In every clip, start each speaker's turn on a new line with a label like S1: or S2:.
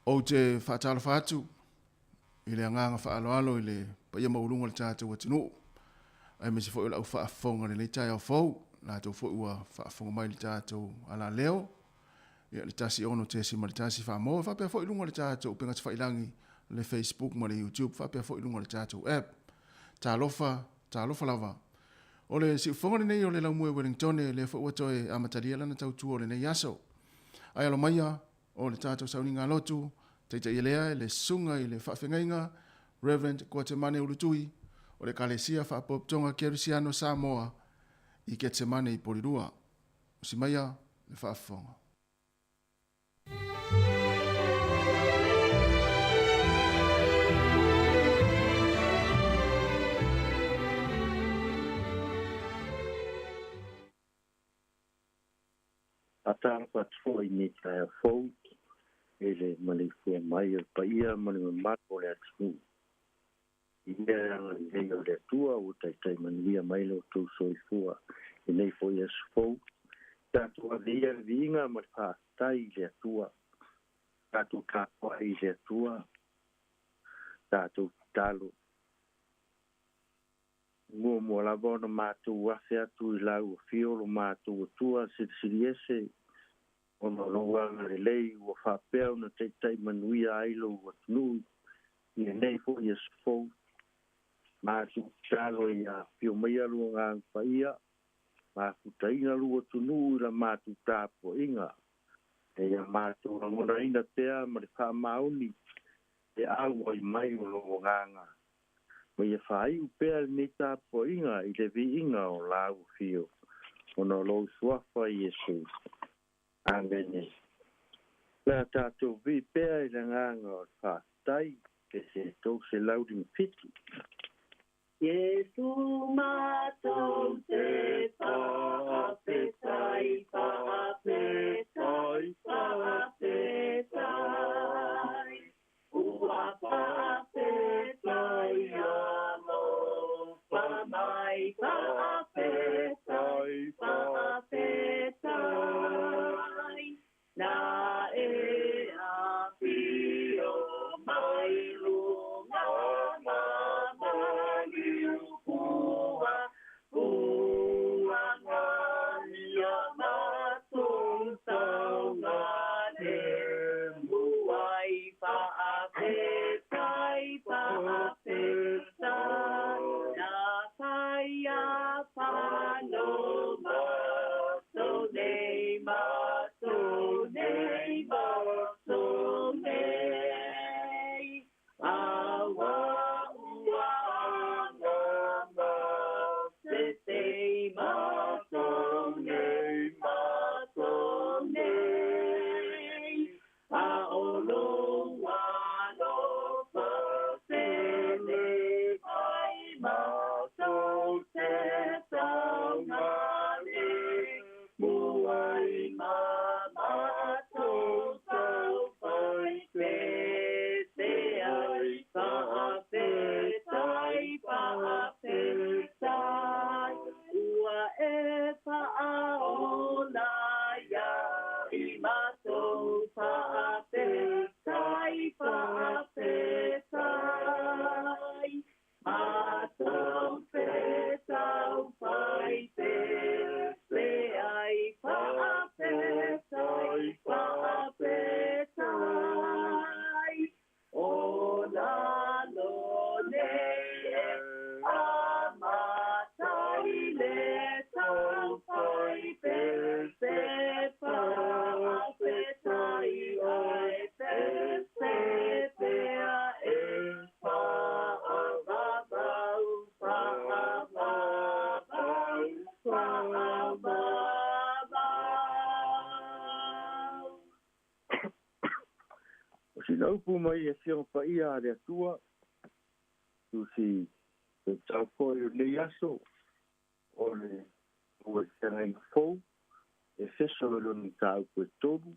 S1: o te whaatala whaatu, i le anganga whaaloalo i le paia maulunga le tātou atinu. Ai me se fo ila whaafonga le tai au fau, nā tau fo ua whaafonga mai le tātou ala leo. Ia le tasi ono te si ma le tasi whaamoa, whapea fo ilunga le tātou penga te whailangi le Facebook ma le YouTube, whapea fo ilunga le tātou app. Tā lofa lava. O le si ufonga nei o le laumue Wellington le fo ua toe amatalia lana tau tua o le nei aso. Ai alo maia o le tātou sauninga lotu, teita i lea le sunga i le whaafengainga, Reverend Kwatemane Ulutui, o le kalesia whaapoptonga Kerisiano Samoa, i Ketsemane i Porirua. Si maia le whaafonga.
S2: Atara patfo i ni tai fo ele mali fu mai pa ia mali mato le atu i le o le tua o tai mani mai lo tu so i fua i nei fo yes fo ta tu a dia vinga ma pa tai le tua ta tu ka po i le tua ta tu talo mo la bona matu wa fe atu i la o fio lo matu tua siriese ono no wanga le lei o fa pe no tai manui ai lo o nu ni nei fo yes fo matu talo ia fio mai lo nga fa ia ma futai na lo o nu la matu tapo inga e ia matu no na ina te ma le fa mauni e au ai mai lo nga Mai fai u pe ni ta po inga i le vi inga o la u fio. Ono lo sua fa Yesu. Amen. La ta tu vi pe i le nganga o fa tai ke se to se lauding piti.
S3: Yesu mato te pa pe tai pa pe tai pa pe tai. Ua pa pe tai amo pa mai pa pe tai pa pe tai. Na e a pio mai lunga ma mai ua ua ngania matung tau ngane muai pa pe tai pa pe tai na kaya pa no ma so nei ma so nei ma so nei awa ua ma se sei ma so nei ma so nei a olo wa no pa se nei ai ma so se sa ma ni muai ma ma so sa pai pe se ai pa pe tai pa pe tai ua e pa ola ya I ma so pa pe tai pa pe tai ma so pe sau pai pe le ai pa pe tai pa pe tai o la lo le a ma tai le sau pai pe se pa pe tai ai pe se pe a e pa a ba ba pa ba pa ba ba
S2: O si lau pu mai e fio pa ia le tua tu si te tau ko le yaso o le o tena i fo e feso lo ni tau ko tobu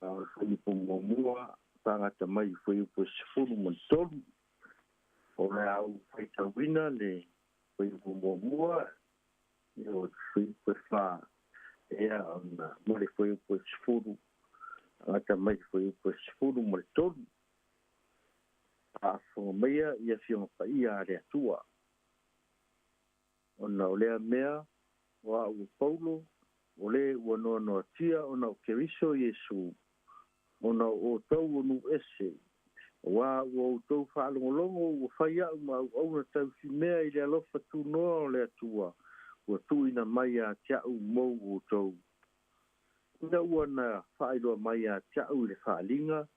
S2: a o fo i pu mo mua tanga ta mai fo i pu sifuru mo tobu o le au fai ta wina le fo i pu mo mua e o fo i pu fa e a mo le fo i pu sifuru ata mai foi po sfuru mo tonu a fo meia ia fiona pa ia le tua ona ole mea wa u paulo ole wa no tia ona ke viso yesu ona o tau nu ese wa o tau fa longo o faia ma o tau si mea ile alofa tu no le tua o tu ina mai a tia u mo o tau ina wana fa ilo mai a tia u le fa linga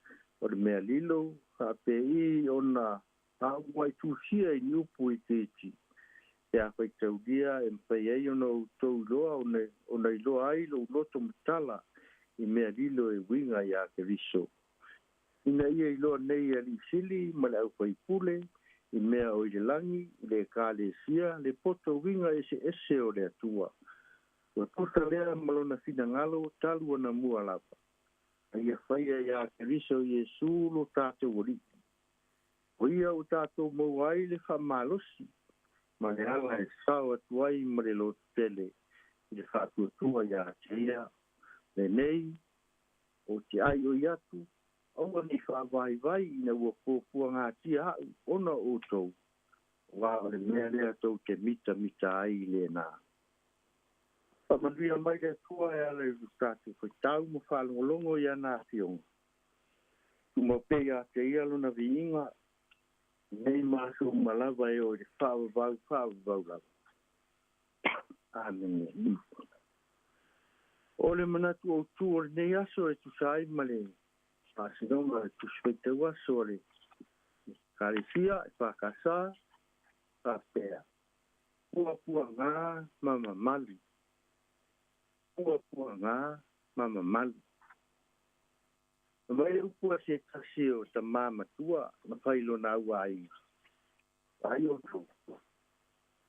S2: o le mea lilo fa pe I ona ta wai tu sia I upu I te ya fa tau dia en pe ai ona o tau loa ona I loa ai lo loto mtala I mea lilo e winga ya ke viso ina ia I loa nei ali sili ma le au fai pule I mea o I le langi le ka le sia le poto winga ese o le atua o tuta lea malona fina ngalo talu ana mua lapa ia faia ya ke viso Yesu lo tātou ori o ia o tātou mau ai le whamalosi ma le ala e sao atuai ma le lo tele le whātuatua ya tia le nei o te ai o iatu aua ni whawai ina ua pōpua ngā tia au ona o tau wā o le mea lea tau te mita ai le nā Pamanuia mai le tua e ala I tātou whaitau mo whalongolongo ia nā fionga Tuma pea te ia lona viinga nei māsu malava e o le whaavau lava Amen O le manatu o tu o le nei aso e tu sai ma le Pasinonga tu spetau aso le Karisia e whakasa Pea Pua ngā mama mali Pua ngā mama mali Mai upua se kasi o ta mama tua na whailo na ua ai. Ai o tu.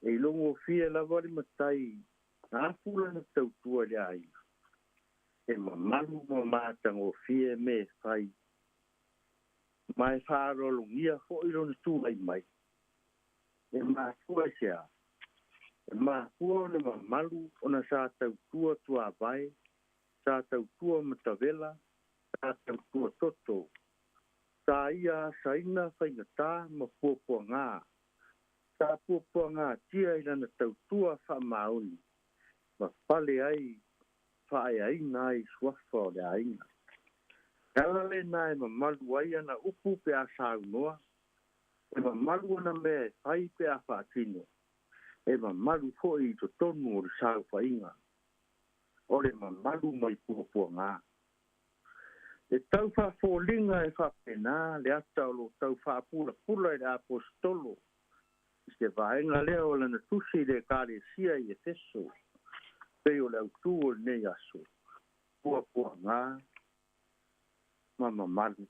S2: E longo fia la wari matai na fula na tau tua le ai. E mamalu ma mātang o fia me whai. Mai whāro lungia fo ilo na tu ai mai. E mātua sea. E mātua le mamalu o na sa tau tua vai. Sa tau tua matavela. Tātou tua toto. Tā ia saina whaingatā ma pōpua ngā. Tā pōpua ngā tia I lana tau tua whamauni. Ma pale ai whae aina ai suafa o le aina. Kala le nai ma malu ai ana upu pe a saunoa. E ma malu ana mea whai pe a whaatino. E ma malu hoi to tonu o le sau whainga. O le ma malu mai pōpua ngā. E tau whaafolinga e whapena, le ata o lo tau whaapula le apostolo. Se vaenga lea o lana tusi le kare sia I Efeso. Pei o le autu o le nei aso. Pua ngā, mama malu.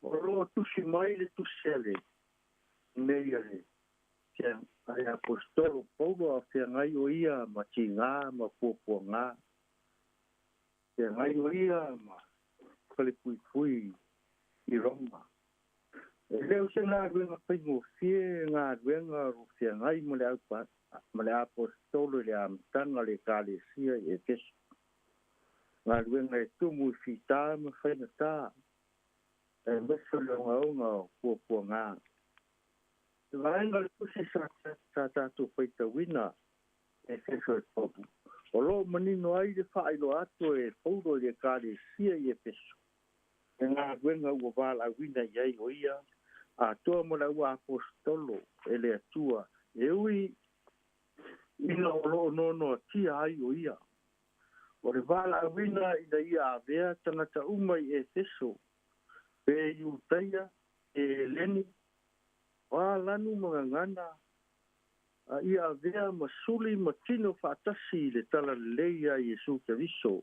S2: O lo tusi mai le tusele. Nei ale. Kia ai apostolo Paulo a whea ngai o ia ma ti ngā, ma pua ngā. Te ngai o ia ma kale pui I Roma. E leo se ngā ruenga paingo fie ngā ruenga rufia ngai ma le apostolo le amtanga le kale sia I Efeso. Ngā ruenga e tumu I fita ma whaina tā. E meso le ngaonga o pua ngā. Te vaenga le puse sa tātou paita wina Efeso e tobu. O lo manino ai le whaelo ato e paulo le kare sia I Efeso. E ngā ruenga ua wala wina iai o ia, a toa mo la ua apostolo e le atua, e ui ina o lo nono tia ai o ia. O le wala wina ina ia avea tangata umai e Efeso, pe iu taia e leni, wa lanu mga ngana, ia vea masuli matino fatasi le tala leia Yesu Keriso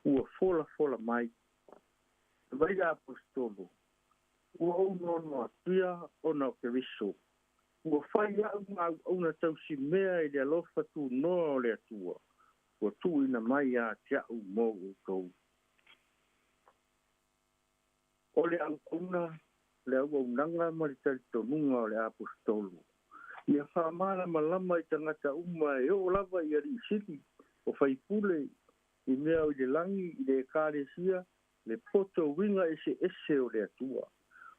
S2: ua fola mai. Vai a apostolo. Ua ono atia ona Keriso. Ua fai au na tausi mea I le alofa tu noa o le atua. Ua tu ina mai a tiau mo o kou. O le au unanga ma le talitonunga o le apostolo. Ia whamara malama I tangata uma e o lava I ari sili o whaipule I mea o le langi i le kāresia, le poto winga ese o le atua.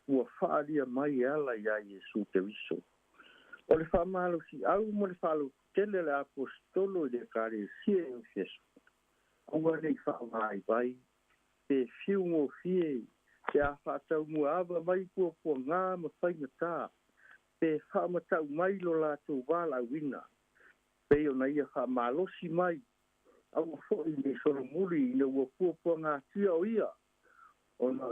S2: Ua whaaria mai ala ia Iesu te wiso. O le whaamalo si au mo le whaalo tele le apostolo i le kāresia e o Jesu. Aua nei whaamai vai, te fiungo fie, te a whaatau mua ava mai pua ngā ma whaingatā. Pe whaamatau mai lo lātou wala wina. Pe o na ia whaamalosi mai. Au fōi me soromuri i na ua pua ngā tia o ia. Ona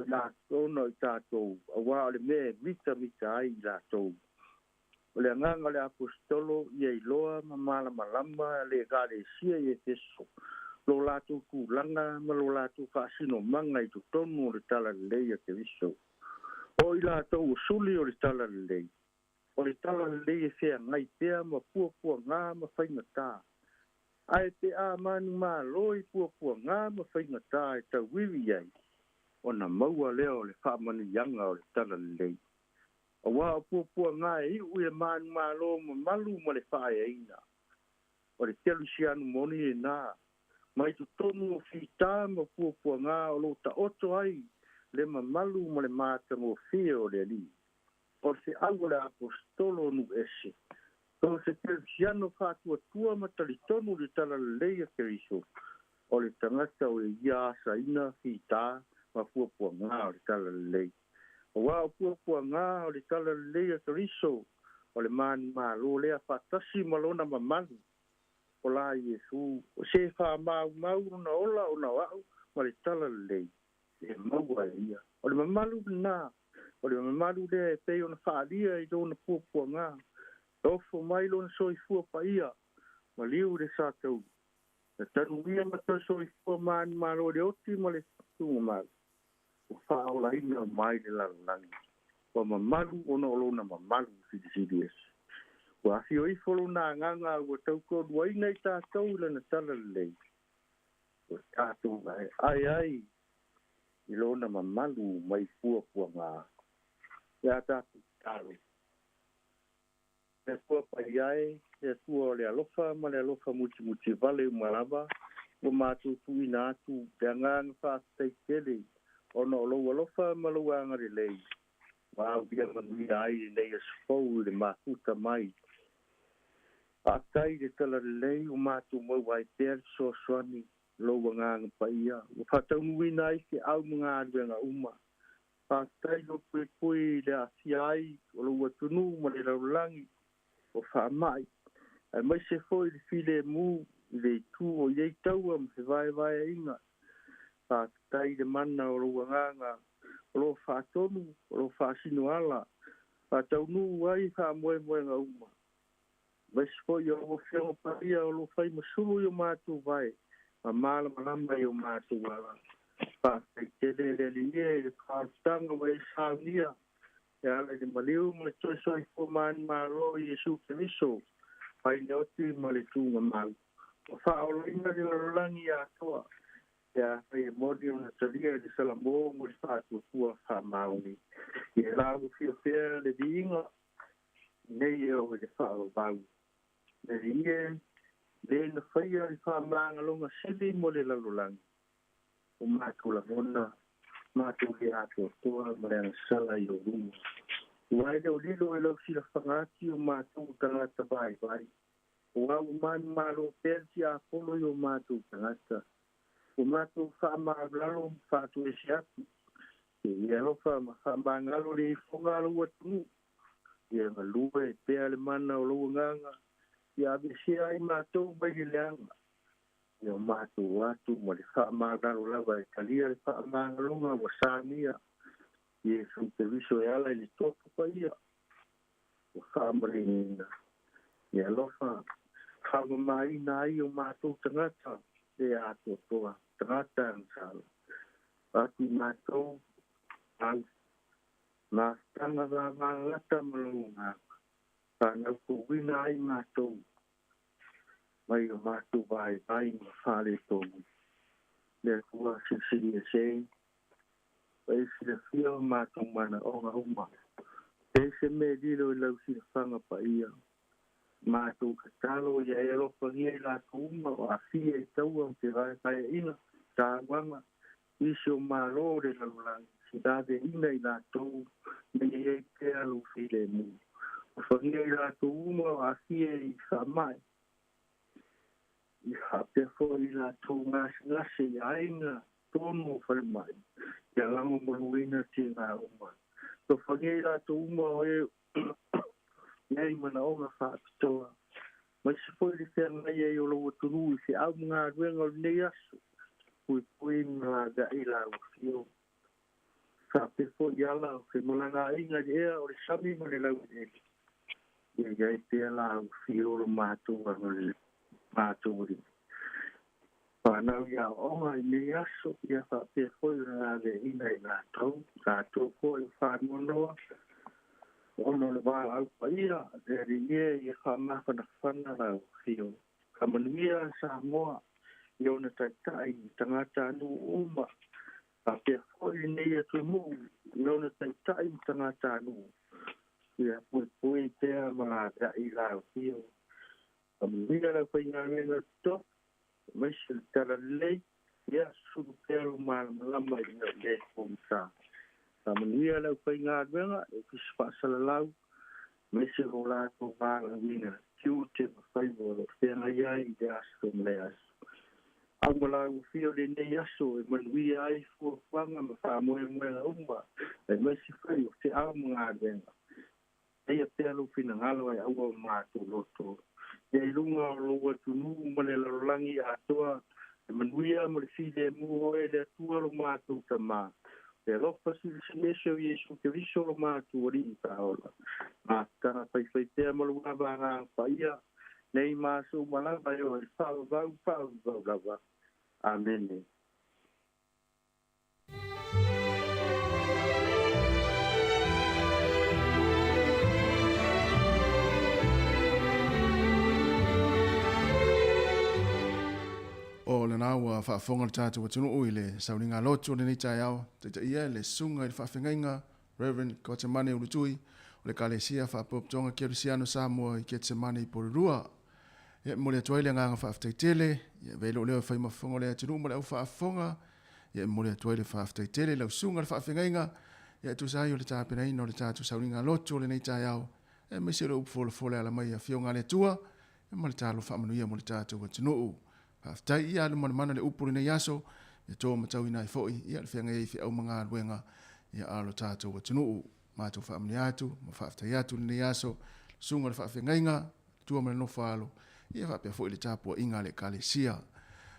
S2: i tātou. Awa o le me mita ai i tātou. O le anganga le apostolo i e iloa ma malama le gare sia i e teso. Lo lātou kūlanga ma lo lātou whaasino manga i tutonu o le tala lei a te viso. O i lātou usuli o le tala lei. O le tala lei e whea ngai pēa ma pua ngā ma whaingatā. Ai te a manu mā loi pua ngā ma whaingatā e tau wiwi ai. O na maua leo le whaamanu yanga o le tala lei. A wā pua ngā e iu e manu mā lo ma malu ma le whae eina. O le telu si anu moni e nā. Mai tu tonu o whita ma pua ngā o lo ta oto ai. Le ma malu ma le mātango whia o le li. O se au le apostolo nu ese. O se telesiano whātua tua matalitonu le tala leia keriso. O le tangata o le ia asa ina whita ma pua ngā o le tala lei. O wā o pua ngā o le tala leia keriso. O le mani malo lea whatasi malona mamanu. O la Iesu. O se wha mau na ola o na wau ma le tala lei. E maua ia. O le mamalu nā. O le mamalu lea e pei o na whaalia i do na pua ngā. Ofo mai lo na soifua pa ia. Ma liu le sātou. Na tanu ia ma ta soifua mani malo le oti ma le tunga malu. O whaola ina mai le langi. O mamalu o na olo na mamalu sidi esi. O afi o ifolo na nganga o tauko duaina i tātou le na tala lei. O tātou ai. I lo na mamalu mai pua ngā. Ia tātou tālo. E kua pai ai, e tua le alofa, ma le alofa muti vale umalava, o mātou tuina atu, te anganga whātai tele, o no lo alofa ma lo angare lei. Wa au bia manuia ai nei asfou le mātuta mai. Atai le tala lei, o mātou mau ai pēr so swani, lo wanganga paia. O whatau nuina ai ke au mga aruenga uma. Atai lo pui le asiai, o lo watunu ma le raulangi. O whaamai. Ai mai se foi le file mu le tu o iei taua ma se vai inga. Whaatai le mana o lo wanganga, o lo whaatonu, o lo whaasino ala. Whaatau nu ai whaamoe nga uma. Mai se foi o lo whiongo paria o lo whai masuru i o mātou vai. Ma mala malama i o mātou ala. Whaatai tele le linia i le whaatanga wai saunia. Ya le maliu mo so man malo Yesu Kristo pai noti mo le tunga mal o fa o ina de langi ya to ya pai modi na tsadia de salamo mo fa tu fa mauni e la u fio fer de dinga nei o de fa o ba de ie de no faia fa manga longa sili mo le lalulang o ma ko la mona ma tu ya to ma le sala yo rum wai de lilo e lo si la fangati o ma tu tangata vai o wa man malo persi a polo yo ma tu tangata o ma tu fa ma blalo fa tu e siatu e lo fa ma ngalo le fongalo wa tu e ma lue pe ale mana o lo nganga ya be si ai ma tu ba hilanga yo ma tu wa tu mo le fa ma ngalo la va kalia le fa ma ngalo ma wa sania e fu te viso e ala li tofu pa ia o whaamrinina e alofa whaamamai na i o mātou tangata e ato toa tangata ang sala ati mātou ang nā tanga rā ngata malunga whanau ko wina ai mātou mai o mātou vai ma whare tonu le kua sisiri e sei ese le fio mātou mana o ngā uma. Ese me dilo i lau si fanga pa ia. mātou ka talo ia e ropa ngia I lātou uma o a fia I taua o te rai kai ina tā wanga isi o mālo re lalulangi si tāte ina I lātou me e pēa lo while mu o whangia I lātou uma o a fia I whamai I hapea fo I lātou ngase I ainga tono o wharimai ia lango maluina te ngā uma o whangia I lātou uma o e Nei mana o ngā whaapitoa. Mai se foi le whea ngai e o loa tunu I se au ngā ruenga o nei aso. Pui ngā ga I la o whio. Whaape fo I ala o whi mona ngā inga di ea o le sami ma le lau e. Ia gai pia la o whio lo mātua o le mātua ri. Whanau ia o ngā I nei aso. Ia whaape fo I ngā le ina I ngā tau. Ngā tau fo I whaanoa. Ono le wā au paia, e ringia I whamawhana whana rau whio. Ka manuia sa moa, I ona taitai, tangata anu uma. Ka pia whoi nei atu mu, I ona taitai, tangata anu. Ia pui pia mga rai rau whio. Ka manuia rau pai ngā renga top, mai se tara lei, ia suru pero malama I ngā le kumsa. Ka manuia lau pai ngā ruenga, e kisi whaasala lau, me se ho lātou māla wina, kiu te mawhaiwa, whenga iai I te aso me aso. Au malau whio le nei aso, e manuia ai fuawhanga ma whaamoe mwela umma, e me se whai o te au ngā ruenga. Eia pēr whina ngalo ai aua mātou loto. E lunga o loa tunu, mane larolangi atoa, e manuia mo le while mua e le atua lo mātou ta mā. Te ropa si Yesu Yesu te viso lo mātu ori I taola. Mā tana pai pēr malunga vāngā whaia. Nei māsu malanga o I whau rawa. Amen.
S1: O le nā ua whaafonga le tātou atunu ui le sauninga lotu o le nei tai au. Te ta ia le sunga I le whaafengainga, Reverend Kotemane Urutui, o le kalesia whaapoptonga kia Luciano Samoa I Getsemane I Porirua. Ia mo le atuai le nganga whaaftaitele, ia velo leo whai mafonga le atunu mo le au whaafonga, ia mo le atuai le whaaftaitele, lau sunga le whaafengainga, ia tu sai o le tāpena ino o le tātou sauninga lotu o le nei tai au. Ia mese lo upfole ala mai a fionga le tua, ia mo le tālo whaamanuia mo le tātou atunu. Haftai ia le mana le upuri nei aso, ia tō matau ina I foi, ia le whianga I whiau mga ruenga, ia alo tātou wa tunuu, mātou whaamni atu, ma whaaftai atu nei aso, sunga le whaafengainga, tua mele no whaalo, ia whaapea foi le tāpua inga le kalesia.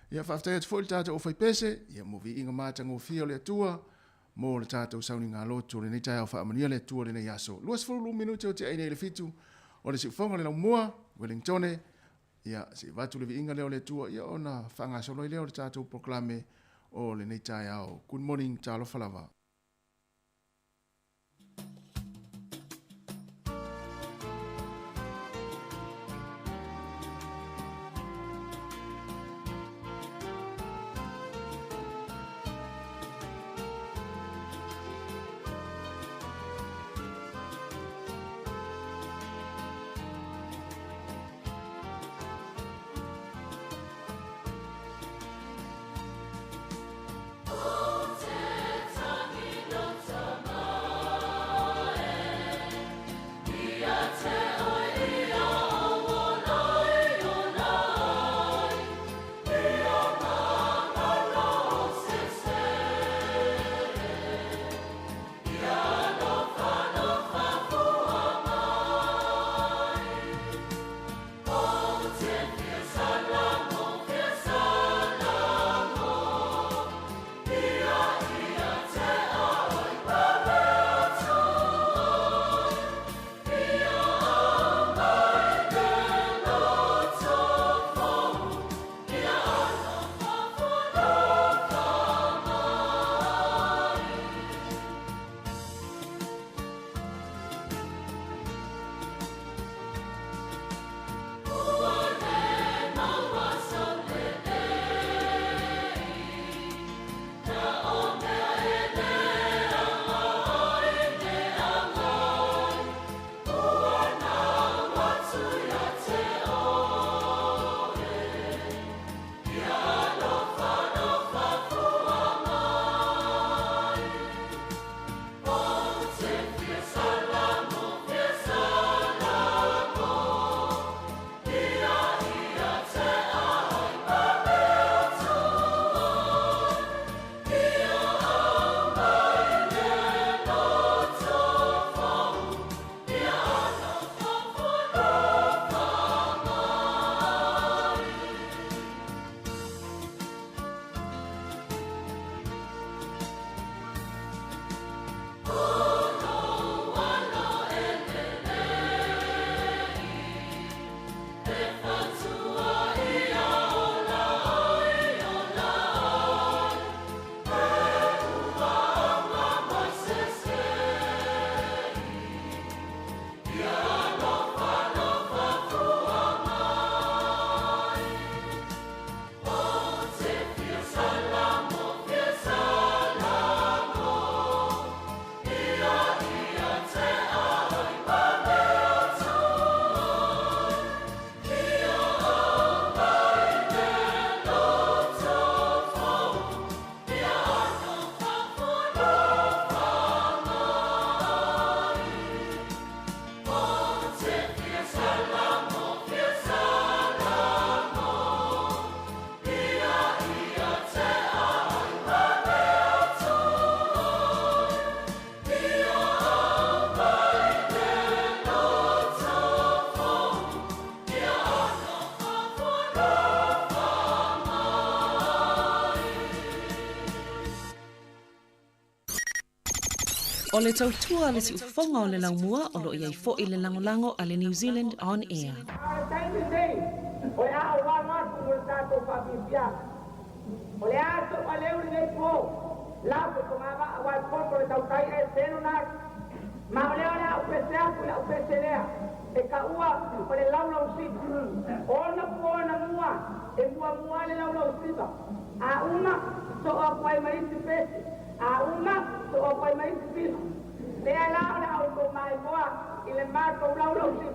S1: Ia whaaftai atu foi le tātou o whaipese, ia movi inga mātanga o fia le atua, mo le tātou sauni ngā loto le nei tai au whaamania le atua le nei aso. Luas fulu minute o te aine le fitu, o le siufonga le lau mua, Wellingtone, ia se vatu le inga leo le tua ia ona whanga solo I leo le tātou proklame o le nei tai au. Good morning, Talo Falava.
S4: Oh, O le tautua le si ufonga o le laumua o lo iai fo i le langolango a le New Zealand On Air.
S5: O le a o wa ma ku o tato pa bibia. O le a to o le uri nei po. La ko ma va wa ko ko le tau kai e seno na. Ma o le a o pesea ku la o peselea. E ka ua o le lau lau si. O na po na mua. E mua le lau lau si ba. A uma so o kwai mai si pesi. A uma so o kwai mai si pesi. Le a la o ko mai moa i le ma ko lau lau si.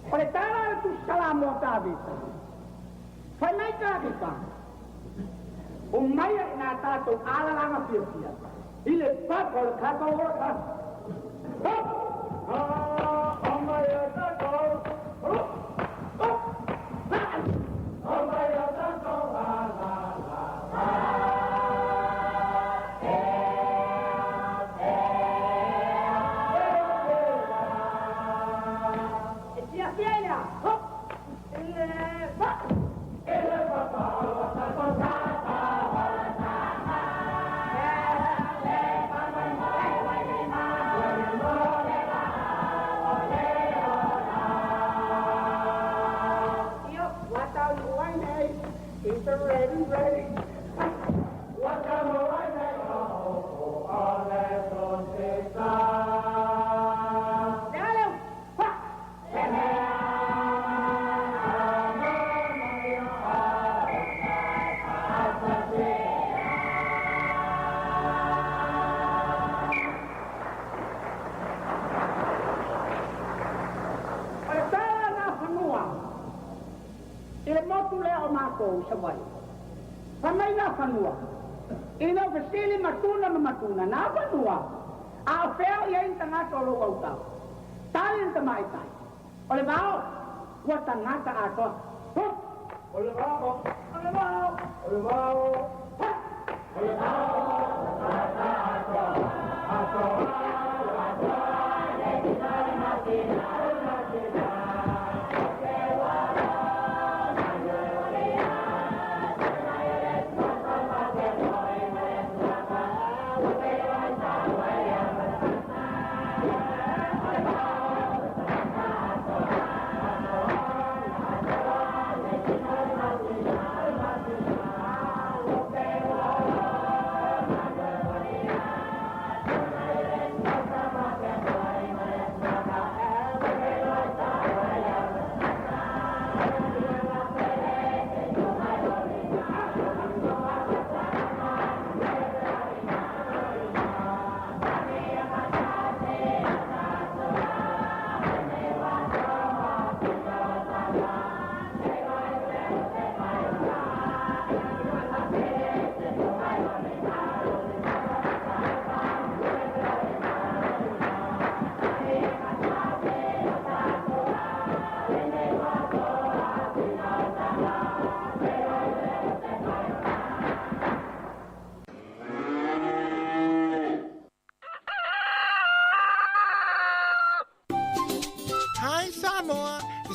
S5: Oleh cara itu salam muatabi. Fanai kita. Umaya nata tu ala lama pia. Ile pak kalau kata orang. Umaya nata. Umaya nata. tu le o mako sa mai. Panai na fanua. Ina vesili matuna na fanua. A feo ia tanga tolo au tau. Talin ta mai tai. Ole bao, wa tangata ato. Ole bao, ole bao, ole bao. Ole bao, tangata ato. Ato.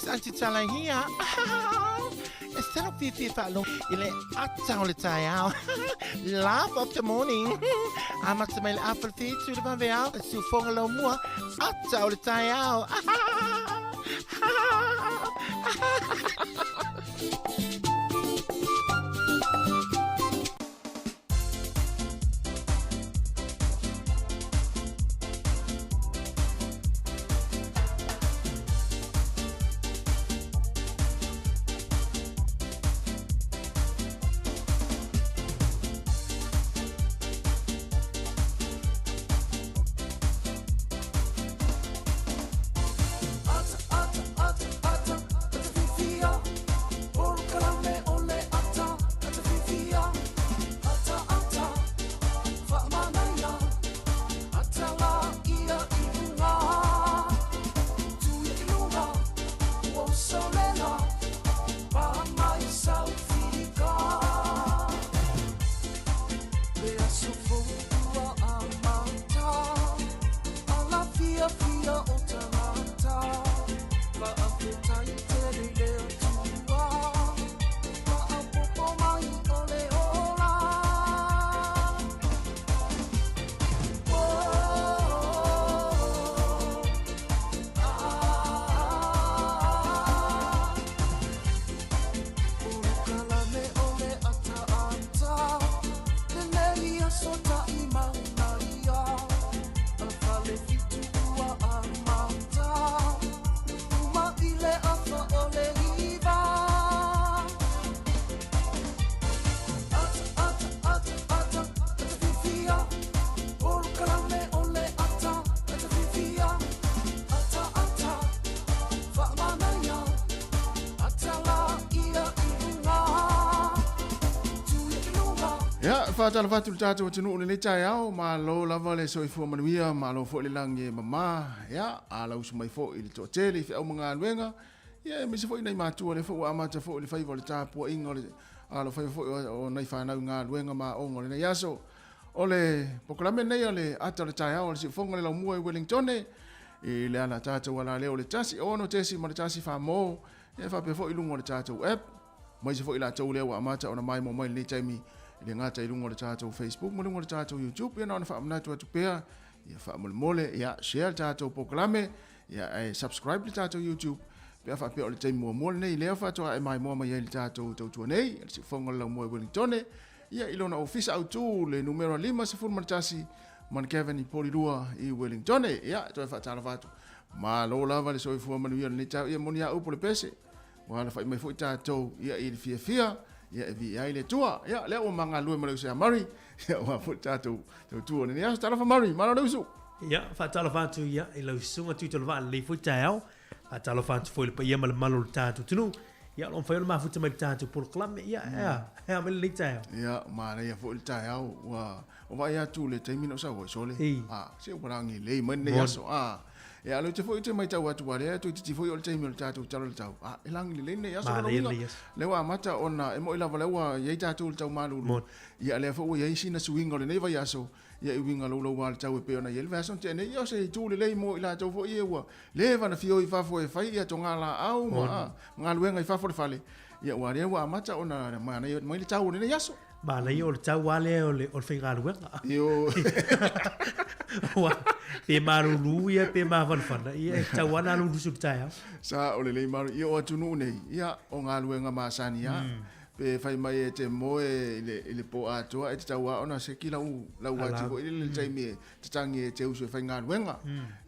S6: Auntie Talang here. Instead of Fifi Falong, ile atau le tayao. Laugh of the morning. Amat semel apple feet to the vanveal. Su fongalo mua. Atau le tayao.
S1: Fatala fatu tatu tunu le chayao ma lo lava le soifua manuia ma lo fo le langi mama ya ala usmai fo il toteli fe au mga luenga ya mi se fo nei matua le fo ama ta fo le fai vol tapu ingo le ala fai fo o nei fa na nga luenga ma o ngole yaso ole poklame nei ole ata le chayao le fonga le la mua Wellington e le ala tatu wala le ole tasi ono tesi ma tasi fa mo e fa pe fo ilungo le tatu app mai se fo ila tau le wa ama ta ona mai mo mai le taimi le ngata i lungo le tātou Facebook, mo lungo le tātou YouTube, ia naona wha tu atu pēr, ia wha mole, ia share le tātou pokalame, ia subscribe le tātou YouTube, pēr wha pēr o le teimu mua nei, lea wha toa e mai mua mai le tātou tautua nei, le si whonga lau mua Wellington, ia ilona ofisa au tū le numero 5 se furu maritasi, man Kevin i Polirua i Wellington, ia toa wha tāla whatu, ma lo lava le soifua manuia le tau, ia moni a upo le pese, wala wha i mai fo i tātou, ia i le fia, ia vi ai le tua ia le o manga lu mo le se mari ia wa puta tu tu ni ia sta fa mari ma no su
S7: ia fa tala fa tu ia i lo sunga tu tala va le fu tau a tala fa tu foi le pa ia mal malu ta tu ia lo fai ma futa mai tatu por klame ia e me le tau
S1: ia ma le ia fo le tai au wa o vai atu le te mino sa wo sole se o rangi le man ne aso ia lo te fo te mai tau atu wale tu te fo o le te mino tatu talo le tau e langi le ne aso le wa mata ona e mo ila vale wa ye tatu le tau malu ia le fo ye sina swingo le ne vai aso ia i winga lo wal tau e pe ona yel version te ne ia se tu le mo ila tau fo ye wa le va na fio i fa fo e fai ia tonga la au ma ngaluenga i fa fo le fale ia wa le wa mata ona ma na mai le tau ne yaso
S7: ma le o le tau wale o le finga luenga
S1: yo
S7: wa pe maru ia pe ma fan ia tau wana lu su tai
S1: sa o le maru ia o tunu nei ia o ngaluenga ma sania pe fai mai te moe le po atua e te taua ona se ki lau ati ko ile le taimi te tangi te usu fai ngā ruenga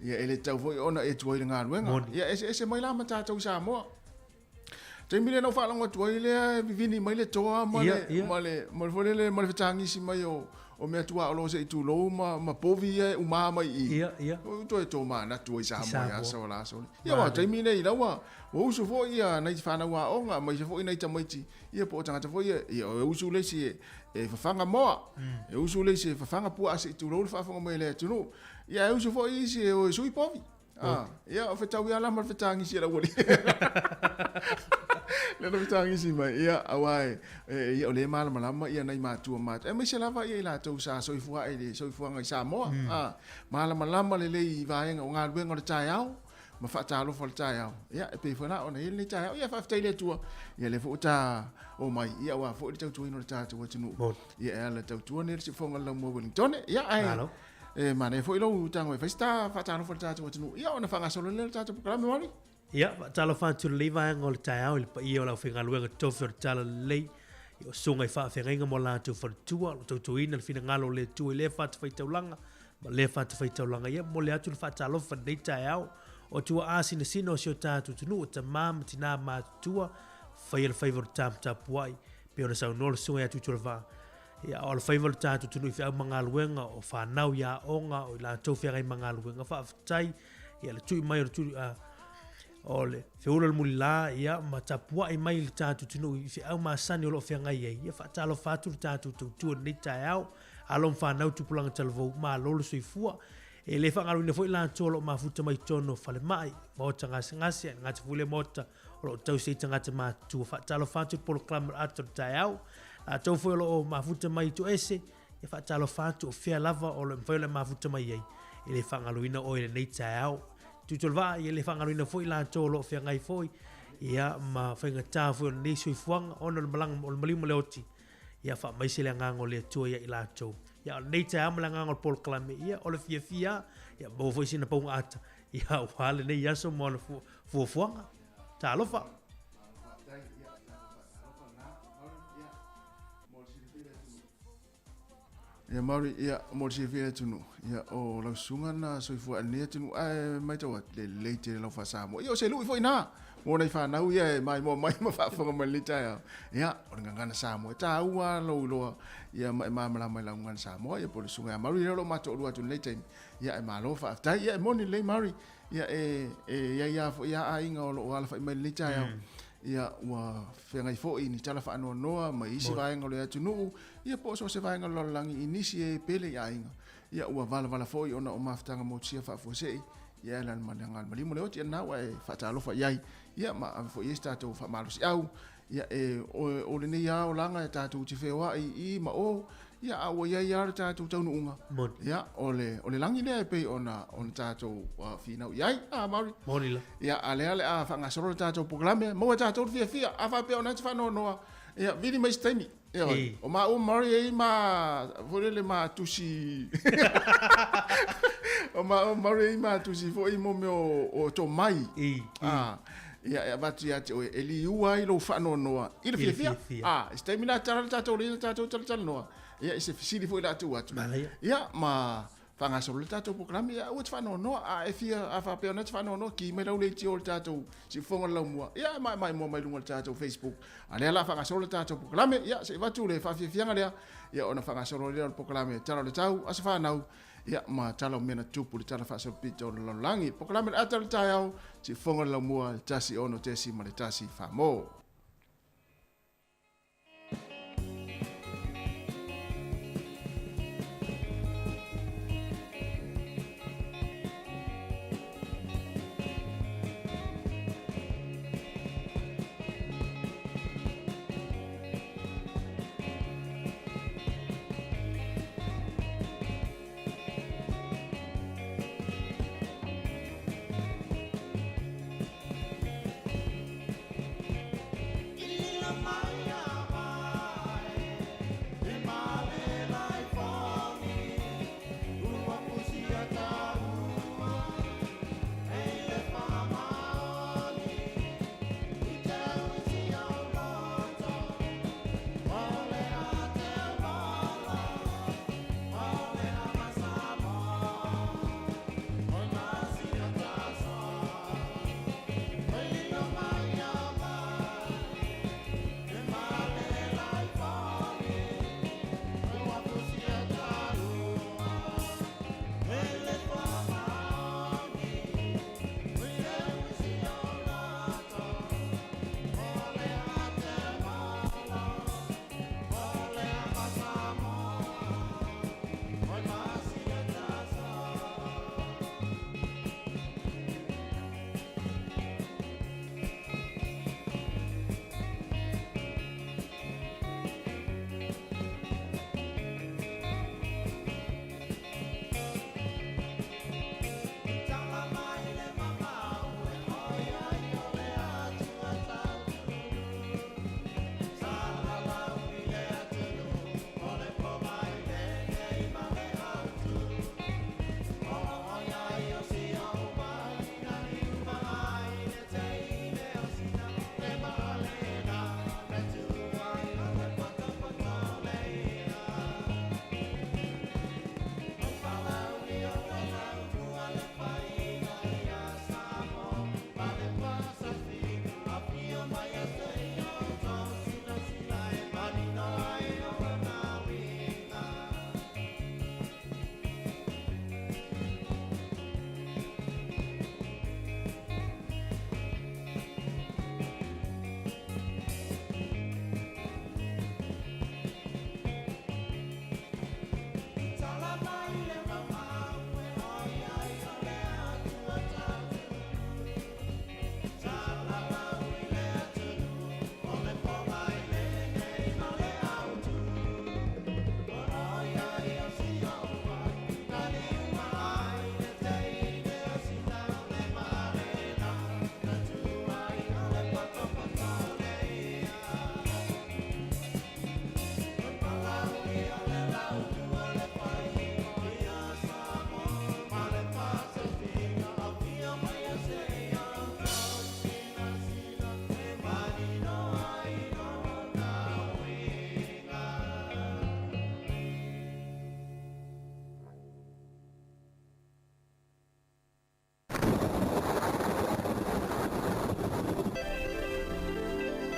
S1: ia ele tau foi ona e tuai le ngā ruenga ia ese mai lama tātou sa moa taimi le nau whaalonga tuai le vivini mai le toa ma le fitangi si mai o mea tua alo se i tu lou ma povi e umaa mai i o to e tō maa na tuai sa moa ia sa wala soli ia wa taimi nei laua o usu fo ia nei whanau a onga mai se fo i nei tamaiti ia po tangata fo ia e usu le si e whawhanga moa e usu le si e whawhanga pua ase i tu lou le whawhanga mai le tunu ia e usu fo i si e o sui povi ia o whetau ia lama whetangi si la wali le no whetangi si mai ia awai ia o le malama ia nei mātua māt e mai se lava ia i la tau sa soifua e le soifua ngai sa moa malama le lei vaenga o ngā luenga le tai au ma whaatalo whale tai au ia e pewhana ona ia le tai au ia whaafitai le tua ia le fuuta o mai ia wa fuuta tau tuino le tātou atinu ia e ala tau tua nere si whonga lau mua Wellington ia ai e mana e fo ilo tango e faista fatano fo tatu watu ia ona fanga solo le tatu programa wali
S7: ia talo fa tu leva ngol tau il pa ia la finga luenga tofer tala le o sunga i fa fenga mo la tu for tua to to ina fina ngalo le tu le fa tu faita ulanga ma le fa tu faita ulanga ia mo le atu fa talo fa de tau o tu asina sino sio tatu tunu ta mam tina ma tua fa il favor tap tap wai pe ona sa no sunga tu tu va ia o le favor tatu tunu fi manga luenga o fa nau ya onga o la to fi manga luenga fa tai ia le tu mai tu ole fe ula mulila ia ma tapua i mai tatu tunu i au ma sani o lo fe ngai ia fa talo fatu tatu tu ni tau alon fa nau tu pulang talvo ma lo sui fua e le fa ngalu ne foi la tolo ma futa mai tono fale mai mo tanga ngasi ngati fule mota o tau se tanga te ma tu fa talo fatu por clam at tau a tau foi lo ma futa mai tu ese e fa talo fatu o fe lava o le foi le ma futa mai e le fa ngalu ina o le nei tau tu tolva ia le fangaruina foi la tolo fe ngai foi ia ma fainga ta foi ni sui fuang ona le malang o le malimo le oti ia fa mai se le ngango le tu ia ila to ia nei ta am la ngango pol klame ia o le fia ia bo foi sina pong ata ia wale nei ia so mo fu fuang ta lo fa
S1: ia mauri ia mo se via tunu ia o la sunga na so fu ania tunu ai mai to le leite lo fa sa mo io se lui foi na mo nei fa na ia mai ma fa fa mo le ta ia o ngana sa mo ta ua lo ia mai la ngana sa mo ia po sunga mauri lo ma to lu atu leite ia ma lo fa ta ia mo ni le mauri ia ia ainga o ala fa mai le ta ia wa fenga i fo ini tala fa no noa mai isi vaenga le atunu ia po so se vaenga lo langi inisi e pele ia inga ia wa vala fo i ona o maftanga mo sia fa fo sei ia lan mananga mali mo le oti na wa fa talo fa ia ma fo i sta to fa malu si au ia o le ni ia o langa ta tu ti fe wa i ma o ia a wa ia ta tu tau unga ia o le langi le pe ona on ta to fina ia a
S7: morila
S1: ia ale a fa nga soro ta to programa mo ta to fia a fa pe ona fa no ia vini mai stemi o ma o mari e ma volele ma tusi o ma o mari ma tusi fo i mo me o to mai ia vatu ia te eli uai lo fa no i le fia stemi na ta to le ta to no ia se fisili foi la tu atu ia ma fanga solo le tatou programa ia o te whanono a e fia a whapea na te whanono ki me lau le ti o le tatou si whonga lau mua ia mai lunga le tatou Facebook a lea la fanga solo le tatou programa ia se watu le whawhianga lea ia ona fanga solo le programa tala le tau a se whanau ia ma tala mena tupu le tala whasolo pita o le langi programa le ata le tai au si whonga lau mua tasi ono tesi ma le tasi whamo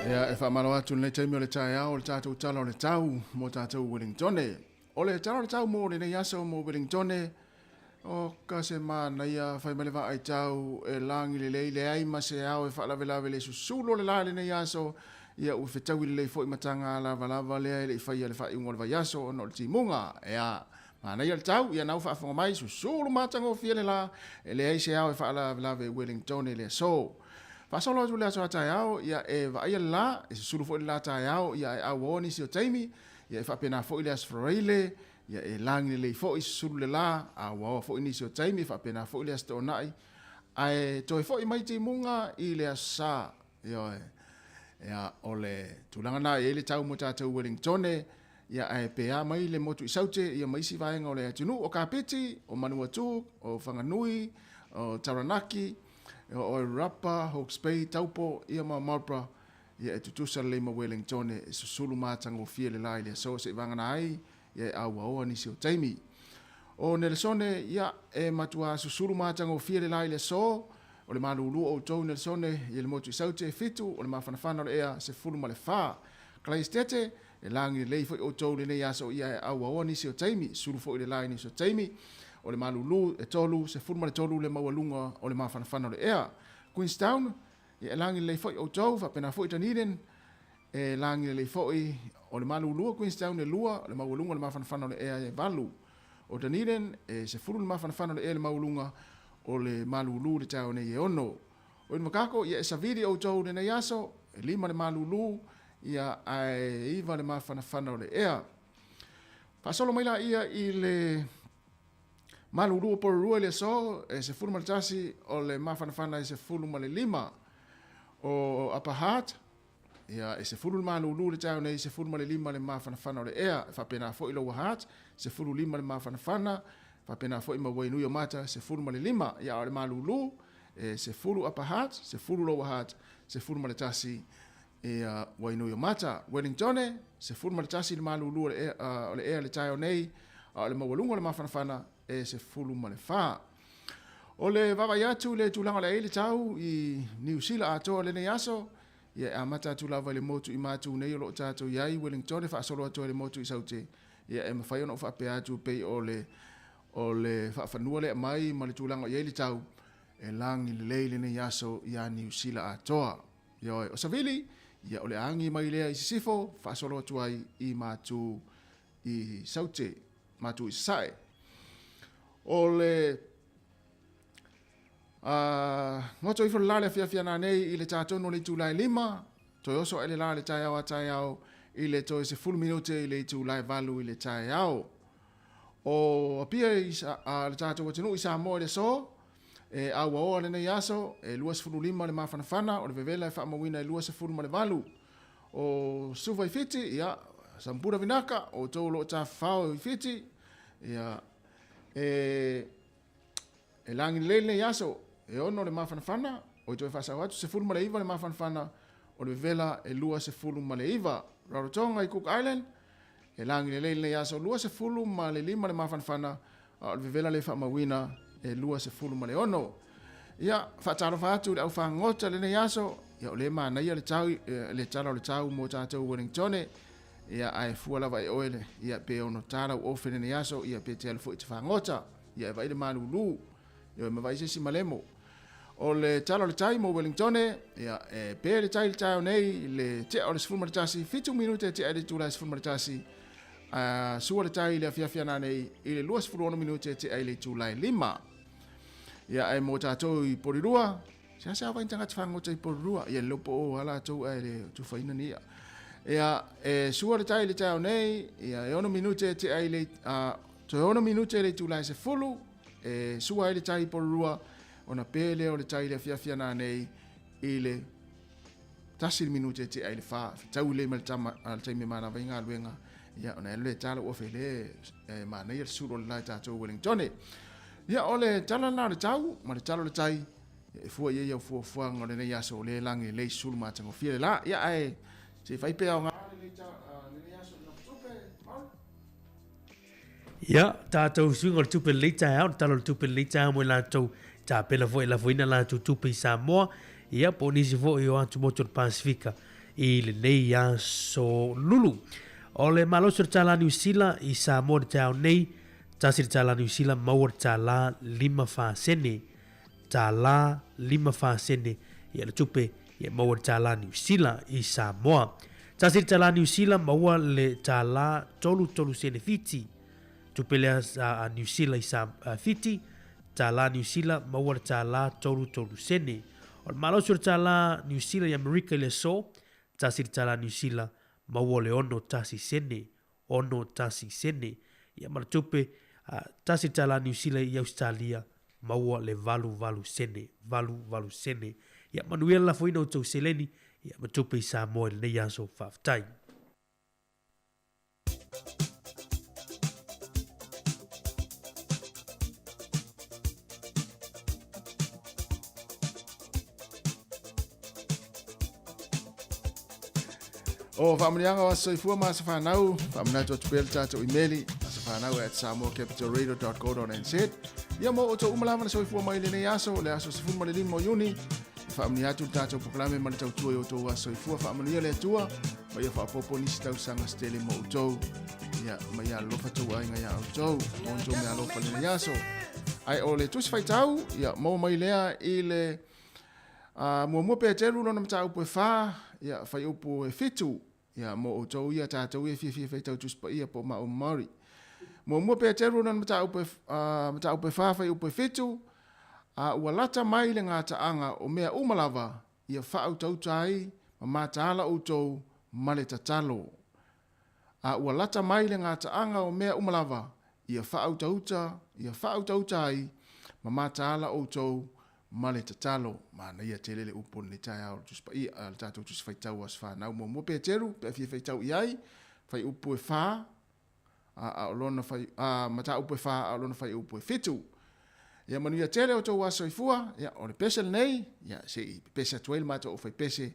S1: Ia e whamaro atu le taimi o le tae au, le tātou tala o le tau, mo tātou Wellingtone. O le tala o le tau mo le nei aso mo Wellingtone, o ka se mana ia whai malewa ai tau e langi le lei le ai ma se au e whaalawe lawe le susulo le la le nei aso, ia u whetau le lei fo i matanga lava lava lea le i whai le whai ungo le vai aso o no le timunga. Ia mana ia le tau, ia nau whaafonga mai susulo matanga o fia le la, e le ai se au e whaalawe lawe Wellingtone le so. Pasolo atu le aso atai au, ia e vaia la, e se suru fo i la atai au, ia e au oni si o taimi, ia e whapena fo i le asfraile, ia e langi le fo i suru le la, a wao fo i nisi o taimi, whapena fo i le asto nai, a e toi fo i maiti munga i le asa, ia o le tulanga na e le tau mo tātou Wellingtone, ia e pea mai le motu i saute, ia maisi vaenga o le atunu, o Kapiti, o Manuatu, o Whanganui, o Taranaki, o Rapa, Hawke's Bay, Taupo, ia ma Marlborough, ia e tutusa le ma Wellingtone, e susulu mātanga o fia le lai le so se vangana ai, ia e aua oa nisi o taimi. O Nelsone, ia e matua susulu mātanga o fia le lai le so, o le malulu o tau Nelsone, ia le motu i saute fitu, o le mawhanawhana o le ea se fulu ma le wha. Kleistete, e langi le leifo o tau le nei aso, ia e aua oa nisi o taimi, sulu fo i le lai nisi o taimi, o le malulu e tolu se fulma le tolu le mawalunga o le mawhanawhana o le ea. Queenstown, e langi le foi o tau, whapena foi taniden, e langi le foi o le malulu o Queenstown e lua, o le mawalunga o le mawhanawhana o le ea e valu. O taniden, e se fulu le mawhanawhana o le ea le mawalunga o le malulu le tau ne e ono. O i makako, ia e saviri o tau le nei aso, e lima le malulu, ia ai iwa le mawhanawhana o le ea. Pasolo maila ia i le malulu por rua le so e se fulu maltasi o le mawhanawhana e se fulu male lima o Apahat ia e se fulu malulu le tau nei se fulu male lima le mawhanawhana o le ea e whapena fo i lo wahat se fulu lima le mawhanawhana whapena fo i ma wainui o mata se fulu male lima ia o le malulu e se fulu Apahat se fulu lo wahat se fulu male tasi e wainui o mata Wellingtone se fulu male tasi le malulu o le ea le tau nei o le mawalunga le mawhanawhana e se fulu ma le wha. O le wawai atu le tūlanga le eile tau i New Zealand atoa le nei aso, ia a mata atu lawa le motu i mātu nei o lo tātou iai Wellingtone wha asolo atoa le motu i saute, ia e mawhai ono whape atu pei o le whaafanua le mai ma le tūlanga i eile tau e langi le leile nei aso i a New Zealand atoa. Ia o savili, ia o le angi mai lea i sisifo, wha asolo atu ai i mātu i saute, mātu i sae. O le ngoto i whala le fia na nei i le tātono le tūlai lima, toi oso e le la le tai au a tai au i le toi se full minute i le tūlai valu i le tai au. O apia le tātou watinu i sa mo le so, e au oa le nei aso, e lua se fulu lima le mawhanawhana, o le vevela e whaamawina e lua se fulu ma le valu. O suva i fiti, ia, sampura vinaka, o tau lo ta whao i fiti, ia, e langi lele yaso e ono le mawhanawhana o i toi whasau atu se fulu ma le iwa le mawhanawhana o le vela e lua se fulu ma le iwa Rarotonga i Cook Island e langi lele yaso lua se fulu ma le lima le mawhanawhana o le vela le whaamawina e lua se fulu ma le ono ia whaataro whaatu le au whangota le ne yaso ia o le mana ia le tau le tala o le tau mo tātou Wellingtone ia ai fualawa e oele ia pe ono tara o ofene ne yaso ia pe te alfo i te whangota ia e vai le malulu ia e mawai sesi malemo o le tala le tai mo Wellingtone ia e pe le tai le tai o nei le te o le sifuru maritasi fitu minute te aile tula sifuru maritasi sua le tai le afiafia na nei i le lua sifuru ono minute te aile tula lima ia e mo tātou i porirua sia vai tanga te whangota i porirua ia lopo o ala tau e le tuwhaina ni ia ia e sua le tai o nei ia e ono minute te aile to ono minute le tula se fulu e sua le tai porirua ona pele o le tai le fiafia na nei i le tasi minute te aile fa tau le mal tama al tai me mana vainga luenga ia ona le tala o fele e mana ia suru le tātou Wellingtone ia ole tala na le tau ma le tala le tai e fua ia fua ngore nei aso le langi le sulu matango fie la ia ai se fai pe o ngā le nei aso na tupe
S7: ia tātou swinga le tupe le tai au tala le tupe le tai mo la tau ta pela foi la foina la tupe i Samoa ia po nisi foi o atu motor Pasifika i le nei a so lulu. O le maloso le tala New Zealand i Samoa le tau nei, tasi le tala New Zealand maua le tala 5 sene. Tala 5 sene ia le tupe ia maua le tala New Zealand i Samoa. Tasi le tala New Zealand maua le tala tolu sene fiti. Tupe le a New Zealand i sa fiti, tala New Zealand maua le tala tolu sene. O le maloso le tala New Zealand i Amerika i le so, tasi le tala New Zealand maua le ono tasi sene. Ia maratupe tasi tala New Zealand i Australia maua le valu sene. Ia manuela la foina o tau seleni, ia matupe i Samoa le nei aso whaftai.
S1: O whaamanianga o soifua ma sa whanau, whaamana tu atupel tātou imeli, sa whanau at samoacapitalradio.co.nz. Ia mo o tau umalawa na soifua mai le nei aso, le aso sifun male limo yuni, whaamani atu tātou poklame mani tau tua i o tau a soifua, whaamania le atua, ma ia whaapopo nisi tau sanga stele mo o tau, ia ma ia lofa tau ainga ia o tau, on tau mea lofa le nei aso. Ai o le tusi whai tau, ia mo mai lea i le mua pe teru no na mta upo fa, ia whai upo e fitu, ia mo o tau ia tātou ia fia tau tuspa ia po ma o Māori. Mua pe teru na mta upo fa whai upo e fitu, ua lata mai le ngā taanga o mea umalawa, ia whaau tau tai, ma mātaala o tau male tatalo. Ua lata mai le ngā taanga o mea umalawa, ia whaau tau tai, ma mātaala o tau male tatalo, mana ia telele upon le tai au tuspa ia al tātou tus whaitau as whanau. Mua pe teru, pe fia whaitau iai, whai upo e wha, mata upo e wha, a olona whai upo e fitu. Ia manu ia tele o tau aso i fua, ia o le pese le nei, ia se i pese atuel mata o whai pese.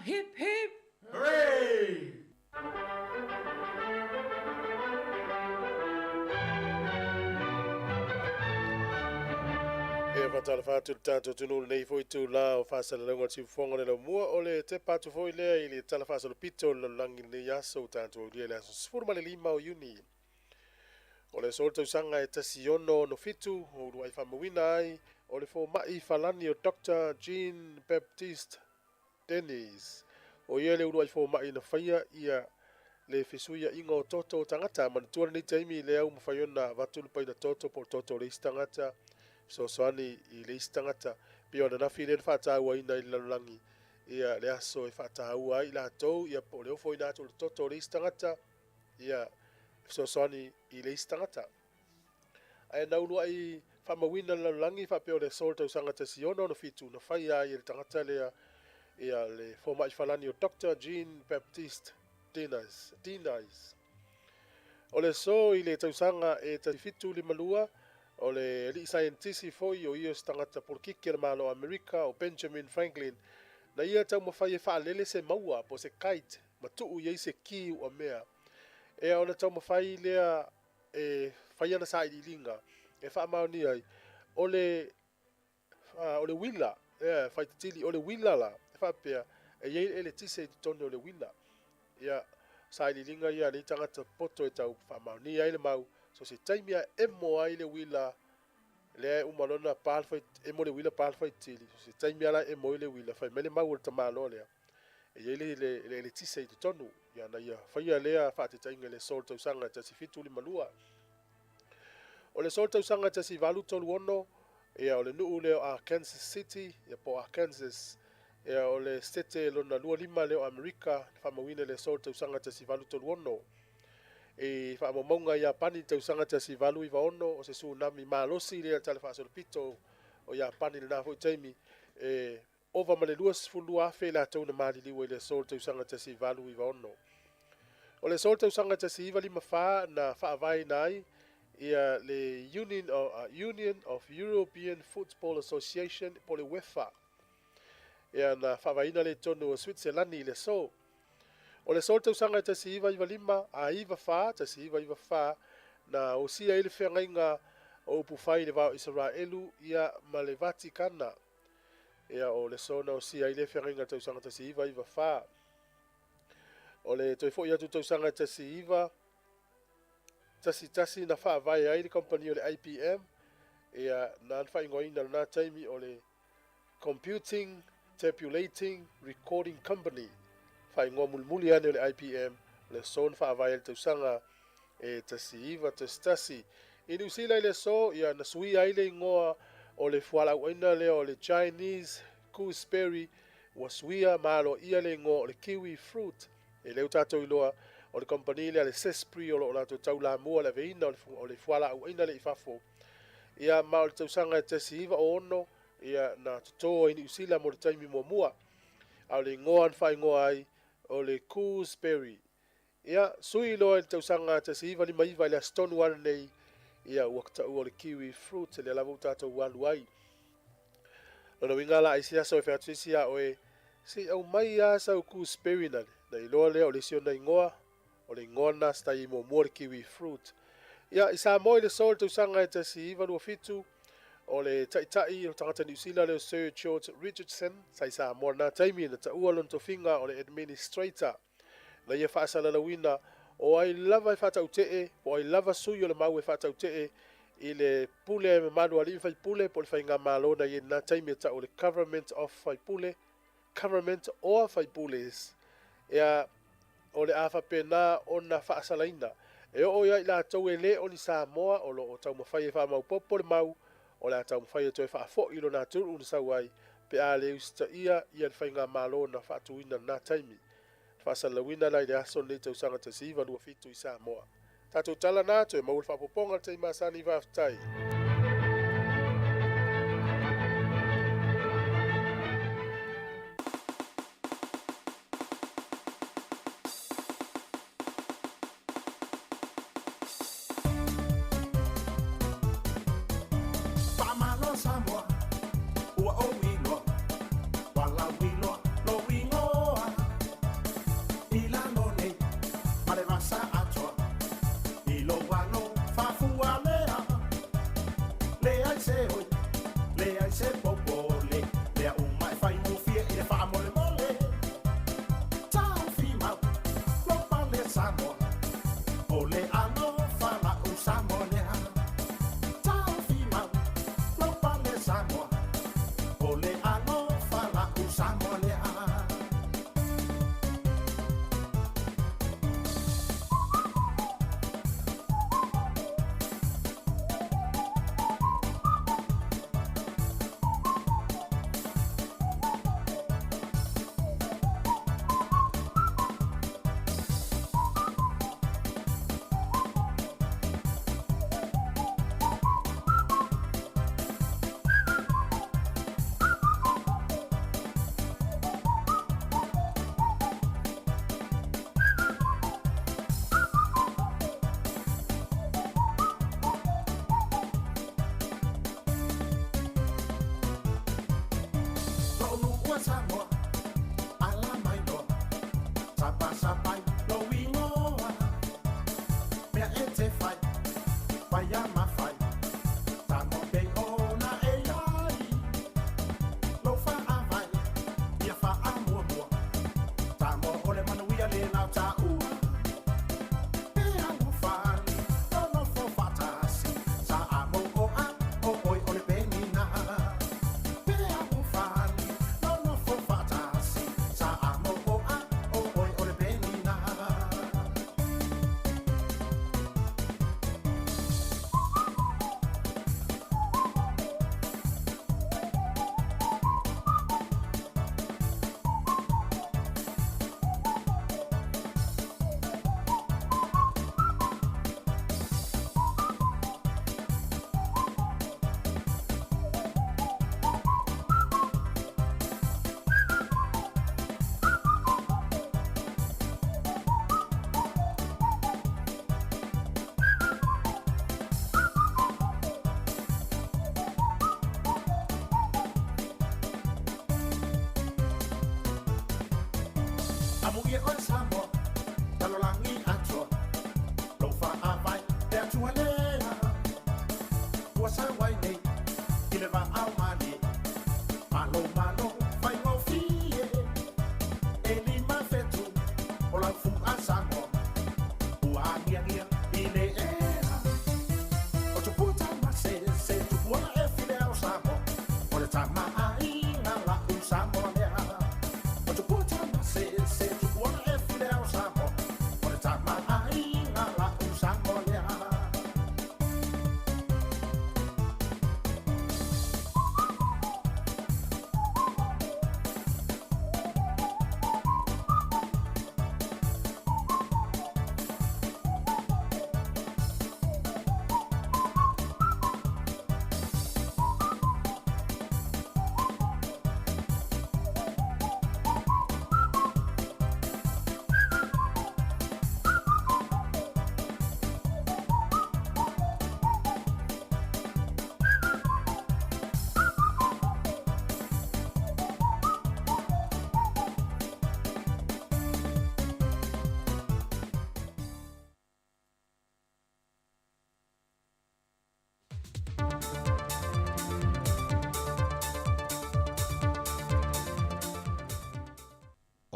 S4: Hip hip!
S1: Hooray!
S8: E fatala fatu tātou tunulu nei foi tu la o fasala longa si fonga le mua o le te patu foi le i le tala fasala pito le langi le yaso tātou dia le aso sifurma le 5 o Juni. O le solta usanga e tasi ono no fitu o ruai famawina ai o le fo mai falani o Dr. Jean Baptiste Dennis. O ia le uruai fo mai na whaia ia le fesuia inga o toto tangata manatua ni taimi le au mawhaiona vatulu pai na toto po toto le istangata so soani i le istangata pio na nafi le whataua ina i lalangi ia le aso e whataua i la tau ia po le ofo ina atu le toto le istangata ia so soani i le istangata. Ai na ulua i whamawina lalangi whapeo le solta usangata siono no fitu na whaia i le tangata lea ia le forma falani o Dr. Jean Baptiste Dennis. O le so i le tausanga e tafitu li malua o le li scientisi foi o ia stangata porkiki le malo Amerika o Benjamin Franklin na ia tau mawhai e whaalele se maua po se kite matuu iei se ki o mea. E ona tau mawhai lea e whaiana sa i linga e whaamaoni ai o le wila whaitatili o le wila la whapea e iei ele tise i tone o le wila ia sa i linga ia ni tangata poto e tau whamaoni ai le mau so se taimia e mo ai le wila le umalona palfa e mo le wila palfa tili so se taimia la e mo le wila fai mele mau ta malo le e le tisa i tonu ya na ia fai le fa te tainga le sol tau sanga ta si fitu li malua o le sol tau sanga ta si valu tolu ono e o le nuu leo a Kansas City e po a Kansas e o le stete lona lua lima leo Amerika fa mawina le sol tau sanga ta si valu tolu ono e fa maunga ia pani tau sanga ta si valu i vaono o se tsunami malosi le tala fa sol pito o ia pani le na fo taimi e ova male luas fulua fe la tau na mali liwe le sol tau sanga ta si valu i vaono o le sol tau sanga ta si vali mafa na fa vai nai ia le Union of European Football Association po le UEFA ia na fa vai na le tonu Switzerland le so o le sol tau sanga ta si iwa lima a iwa fa ta si iwa fa na o sia ile whengainga o pufai le vau Israelu ia ma le Vaticana ia o le sona o sia ile whengainga tau sanga ta si iwa fa o le toi fo ia tu tau sanga ta si iwa tasi na fa vai ai le company o le IBM ia na fa ingoina na taimi o le Computing Tabulating Recording Company fai ngō mulmuli ane o le IBM le son fa vai el tausanga e tasi iwa tasi i New Zealand le so ia na sui ai le ingoa o le fuala uaina le o le Chinese gooseberry wa suia malo ia le ingoa o le kiwi fruit e leu tatou iloa o le company le Sespri o la to tau la mua le veina o le fuala uaina le ifafo ia ma o le tausanga e tasi iwa o ono ia na toto i New Zealand mo le taimi mua au le ingoa fai ngoa ai o le gooseberry ia sui loa le tausanga te si iwa lima iwa le astonu ana nei ia wakta o le kiwi fruit le lava utatou walu ai lona winga la isi asa o whiatuisia o e si au mai asa o gooseberry na iloa lea o le sio na ingoa o le ingoa na sta i mo le kiwi fruit ia isa moi le sol tausanga te si iwa lua fitu o le taitai o tangata New Zealand le Sir George Richardson sa isa mo na taimi na ta ua lon tofinga o le administrator na ia whaasala la wina o ai lava e whatau tee o ai lava sui o le mau e whatau tee i le pule me manu ali whai pule po le whai ngā malo na i na taimi ta o le government of whai pule government o whai pules ea o le awha pena o na whaasala ina e o ia i la tau e le o ni Samoa o lo o tau mawhai e wha mau popo le mau o le atau mwhai to e whaafo ilo nā turu una sauai pe a le usta ia i al whainga malo na whaatuina nā taimi. Whaasalawina lai le aso nei tau sanga te siiva lua fitu i Samoa. Tātou tala nā to e maul whaapoponga te i masani whaftai.
S6: ua sa wai nei i le va'au mani malo malo fai ngō fie e lima fetu o lau fu'a sango ua angiangia i le ea o te puta ma se tupuana e file au samo o le tama ai ngā la u samo lea o te puta ma se tupuana e file au samo o le tama ai ngā la u samo lea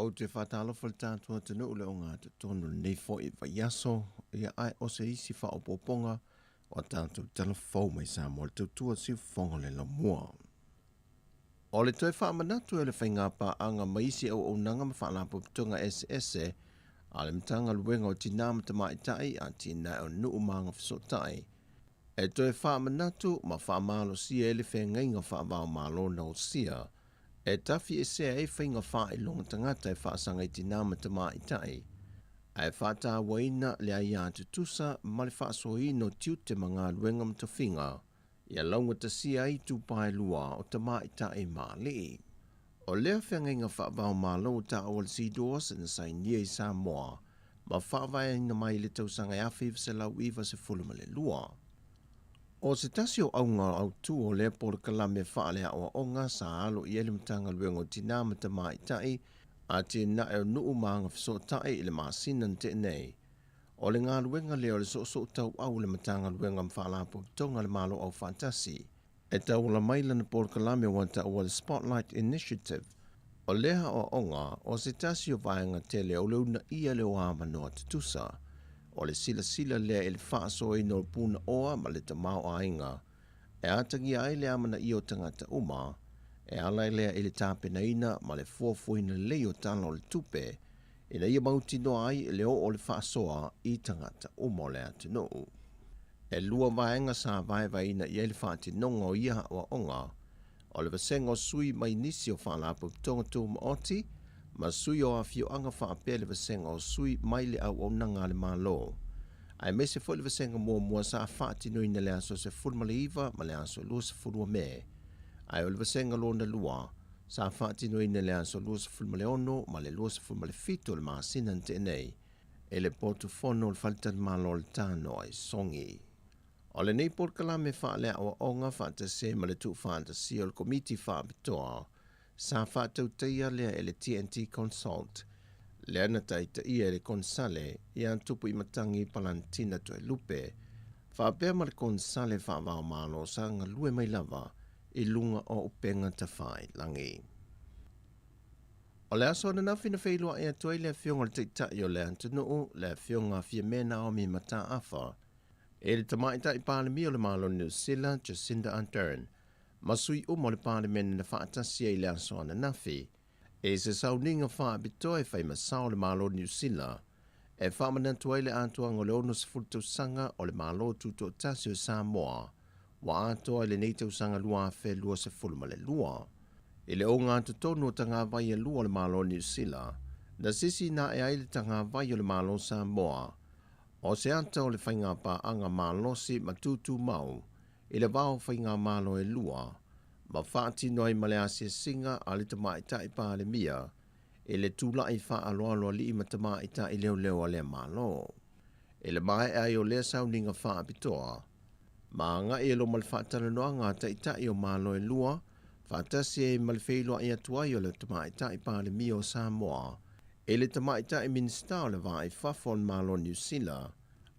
S6: o te whatalo whal tātua tunu ule o ngā te tonu nei fo I whaiaso ia ai o se isi wha o poponga o tātou telefou mai sa mo le tautua si whonga le la mua. O le toi wha manatu e le whainga pa anga maisi au nanga ma wha lapo putunga SS a le mtanga luenga o tina mata mai tai a tina o nuu maanga whasotai. E toi wha manatu ma wha malo si e le whenga inga wha wao malo na o sia e tafi e sea e whainga wha I longa tangata e wha sanga I tina mata mai tai. Ai whata waina le ai atu tusa ma le wha soi no tiu te mga luenga mta whinga ia launga ta sia I tu pai lua o ta mai tai ma li. O lea whenga inga wha wao malo ta o le sidoas na sai nia I Samoa ma wha vai na mai le tausanga e awhi se lau iwa se fuluma le lua. O se tasi o aunga au tu o le por kalame whaale a o ngā sa alo I ele mtanga luengo tina mata mai tai a te na e nuu maanga whaso tai I le maasinan te nei. O le ngā luenga leo le so tau au le matanga luenga mwhaalapo tonga le malo au fantasi. E tau la maila na por kalame wanta o le Spotlight Initiative. O leha o onga o se tasi o vaenga te leo leu na ia leo ama noa tutusa. O le sila lea I le whaaso I no puna oa ma le tamau a inga. E atangi ai le amana I o tangata uma, e alai lea I le tāpena ina ma le fuafuina leo tala o le tupe, ina ia mauti no ai leo o le whaasoa I tangata uma o le atino. E lua vaenga sa vaeva ina I le whaati nonga o ia o onga, o le vasengo sui mai nisi o whaalapu tonga tu maoti, ma sui o awhio anga whaapea le vasenga o sui mai le au o nanga le malo. Ai mese fo le vasenga mua sa whaati no ina le aso se fulma le iwa ma le aso lua se fulua me. Ai o le vasenga lo na lua, sa whaati no ina le aso lua se fulma le ono ma le lua se fulma le fito le maa sinan te nei. E le portofono le falita le malo le tano ai songi. O le nei por kalame whaalea o onga whaatase ma le tu whaatasi o le komiti whaapitoa, sa whaatau teia lea e le TNT Consult. Lea na taita ia le konsale, ia tupu I matangi palantina to e lupe. Whaapea ma le konsale whaavao malo sa nga lue mai lava I lunga o upenga ta whai langi. O le aso na nawhina whailua ea toi lea whionga le teitai o lea antunuu, lea whionga fia mena o mi mata awha. E le tamaita I pālemi o le malo New Zealand, Jacinda Ardern, masui mo le pālemene na whaatasi e le aso ana nawhi. E se sauninga whaabitoa e whai masao le malo New Zealand, e whaamanatu ai le atua ngole se fultau sanga o le malo tuto tasi o Samoa, wa atoa le neitau sanga lua awhe lua se fulma le lua. E le o ngā tutonu o tanga vai e lua le malo New Zealand, na sisi na e ai le tanga vai o le malo Samoa, o se anta o le whainga pa anga malosi matutu mau, e le vao whainga malo e lua, ma whaati noi ma le asia singa a le tamaita I pa le mia, e le tula I wha aloaloa li I ma tamaita I leo a le malo. E le mai ai o lea sauninga wha apitoa, ma nga e lo mal whaatana noa ngā taita I o malo e lua, whaatasi e mal whailoa I atuai o le tamaita I pa le mia o Samoa, e le tamaita I minsta o le vai whafon malo New Zealand,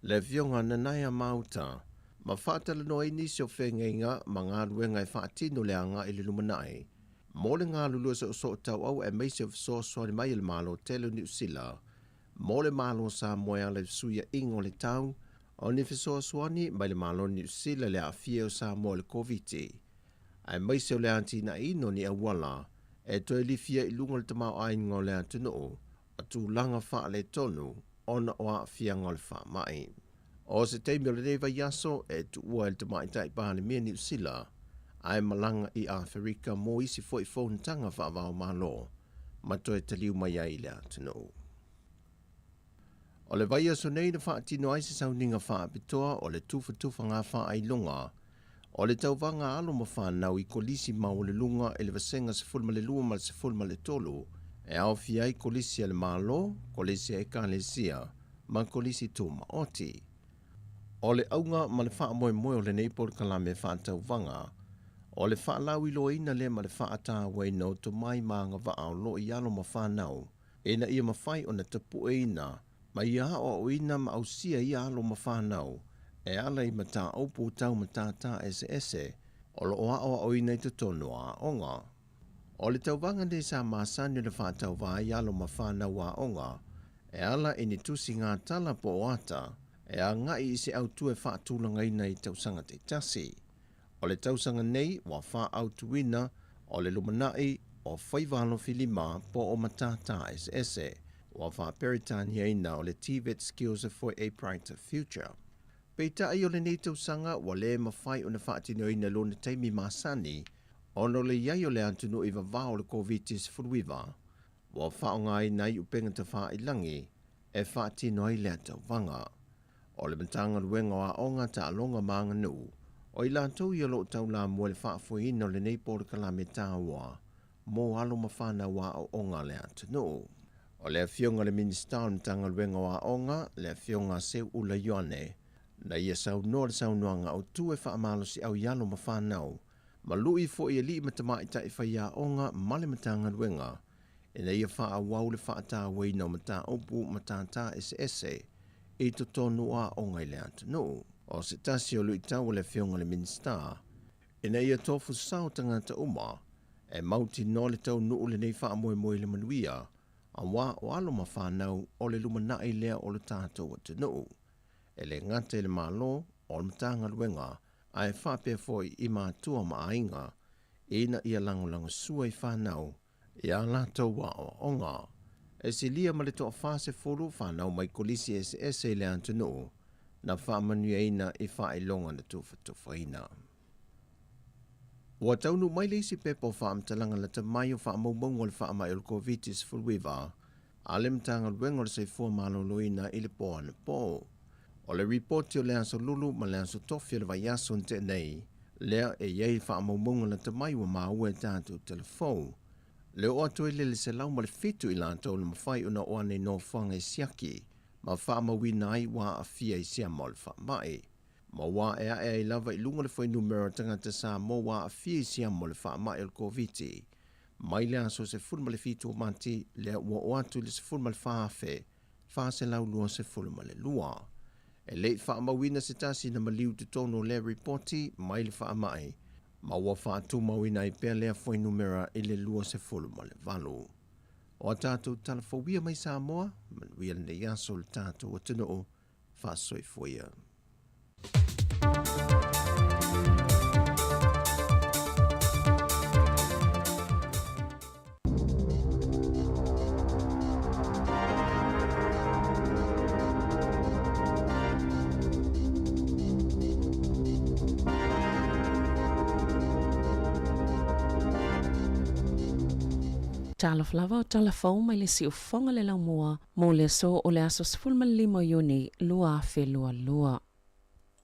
S6: le vionga nanaya mauta,
S9: Ma whaatala no ini sio whenga ma ngā ruenga whaatino le anga i le lumanai. Mō le ngā lulua sa o tau au e meisi of so swari mai le malo telo New Zealand. Mō le malo sa moe ale suia ingo le tau, o ni fiso swani mai le malo New Zealand le a fia o sa moe le COVID. Ai meisi o le antina ino ni awala, e toi li fia i lunga le tamau aingo le antuno, a tu langa wha le tonu, ona o a fia ngol wha mai. O se teimi o le reva yaso e tu ua el tamai tai pāle mea New Zealand, ai malanga i Afrika mo isi fo i tanga wha wao malo, ma toi taliu mai ai le antuno. O le vai aso nei na wha atino ai se sauninga wha apitoa o le tufa ngā wha ai lunga, o le tauvanga alo ma whanau i kolisi ma o le lunga e le vasenga se fulma le lua ma se fulma le tolu, e au fia i kolisi le malo, kolisi e kalesia, ma kolisi tū ma oti. O le aunga ma le wha moe moe o le neipol kalame wha tauvanga, o le wha lau i loa ina le ma le wha ata wei no to mai maanga wa au lo i alo ma whanau, e na ia mawhai o na tapu e ina, ma ia o ina ma au sia i alo ma whanau, e ala i mata aupu tau mata ta ese, o lo oa o ina i te tono a onga. O le tauvanga ne sa maasani le wha tau wa i alo ma whanau a onga, e ala i ni tusi ngā tala po oata, e a ngai i se au tue wha tūlanga ina i tausanga te tasi. O le tausanga nei, wa wha au tuina, o le lumanai, o whaivalo filima po o matata ese, wa wha peritania ina o le TVET Skills for a Brighter Future. Peita ai o le nei tausanga, wa le mawhai o na whaatino ina lo na teimi masani, ono le iai o le antunu i vavao le COVID-19 furuiva, wa wha o ngai nai upenga ta wha ilangi, e whaatino ai le tauvanga. O le mantanga luenga wa onga ta alonga maanga nu, o i lantou i alo tau la mua le whaafuina o le nei pōre kalame tāua, mō alo mawhana wa o onga le antunu. O le fionga le minister o mtanga luenga wa onga, le fionga seu ula yoane, na ia sau noa le sau noanga o tu e whaamalo si au yalo mawhanau, ma lui fo i li matamai ta i whaia onga male matanga luenga, e na ia wha wau le whaata weina o mata opu matata ese, i to tonu a onga i le antunu. O se tasi o lui tau le fionga le minister, e na ia tofu sao tangata uma, e mauti no le tau nuu le nei wha moe moe le manuia, a wā o alo mawhanau o le lumanai lea o le tātou atunu. E le ngate le malo o le matanga luenga, a e whapea foi i mātua maainga, e na ia langolango sua i whanau, i a lātou wa o onga. E se lia ma le toa whase furu whanau mai kolisi ese le antunu, na whaamanuia ina i whaelonga na tuwhatuwhaina. Ua taunu mai leisi pepo whaamtalanga la ta mai o whaamaumaunga le whaamai o le COVID-19 furuiva, a le mtanga luenga le sei fua maloloina i le poa na po. O le reporti o le aso lulu ma le aso tofi le vai aso nte nei, lea e iei whaamaumaunga la ta mai wa maua e tātou telefon. Le o atu ile le se lau ma le fitu i lantou le mawhai una oa nei no whanga i siaki, ma whaamawina ai wa a fia i sia mo le whaamai. Ma wā e a e lava i lunga le whai numero tangata sa mo wā a fia i sia mo le whaamai o le COVID-19. Mai le aso se fulma le fitu o mati, le ua o atu le se fulma le whaafe, wha se lau lua se fulma le lua. E leit whaamawina se tasi na maliu te tono le reporti, mai le whaamai, ma ua whaatu mawina i pēr lea whai numera i le lua se fulma le valu. O a tātou talafawia mai Samoa, manuia le yaso le tātou atino o whaasoi fwia.
S4: Tala flava o tala fau mai le si ufonga le lau mua, mo le so o le aso sifulma lima yoni lua fe lua lua.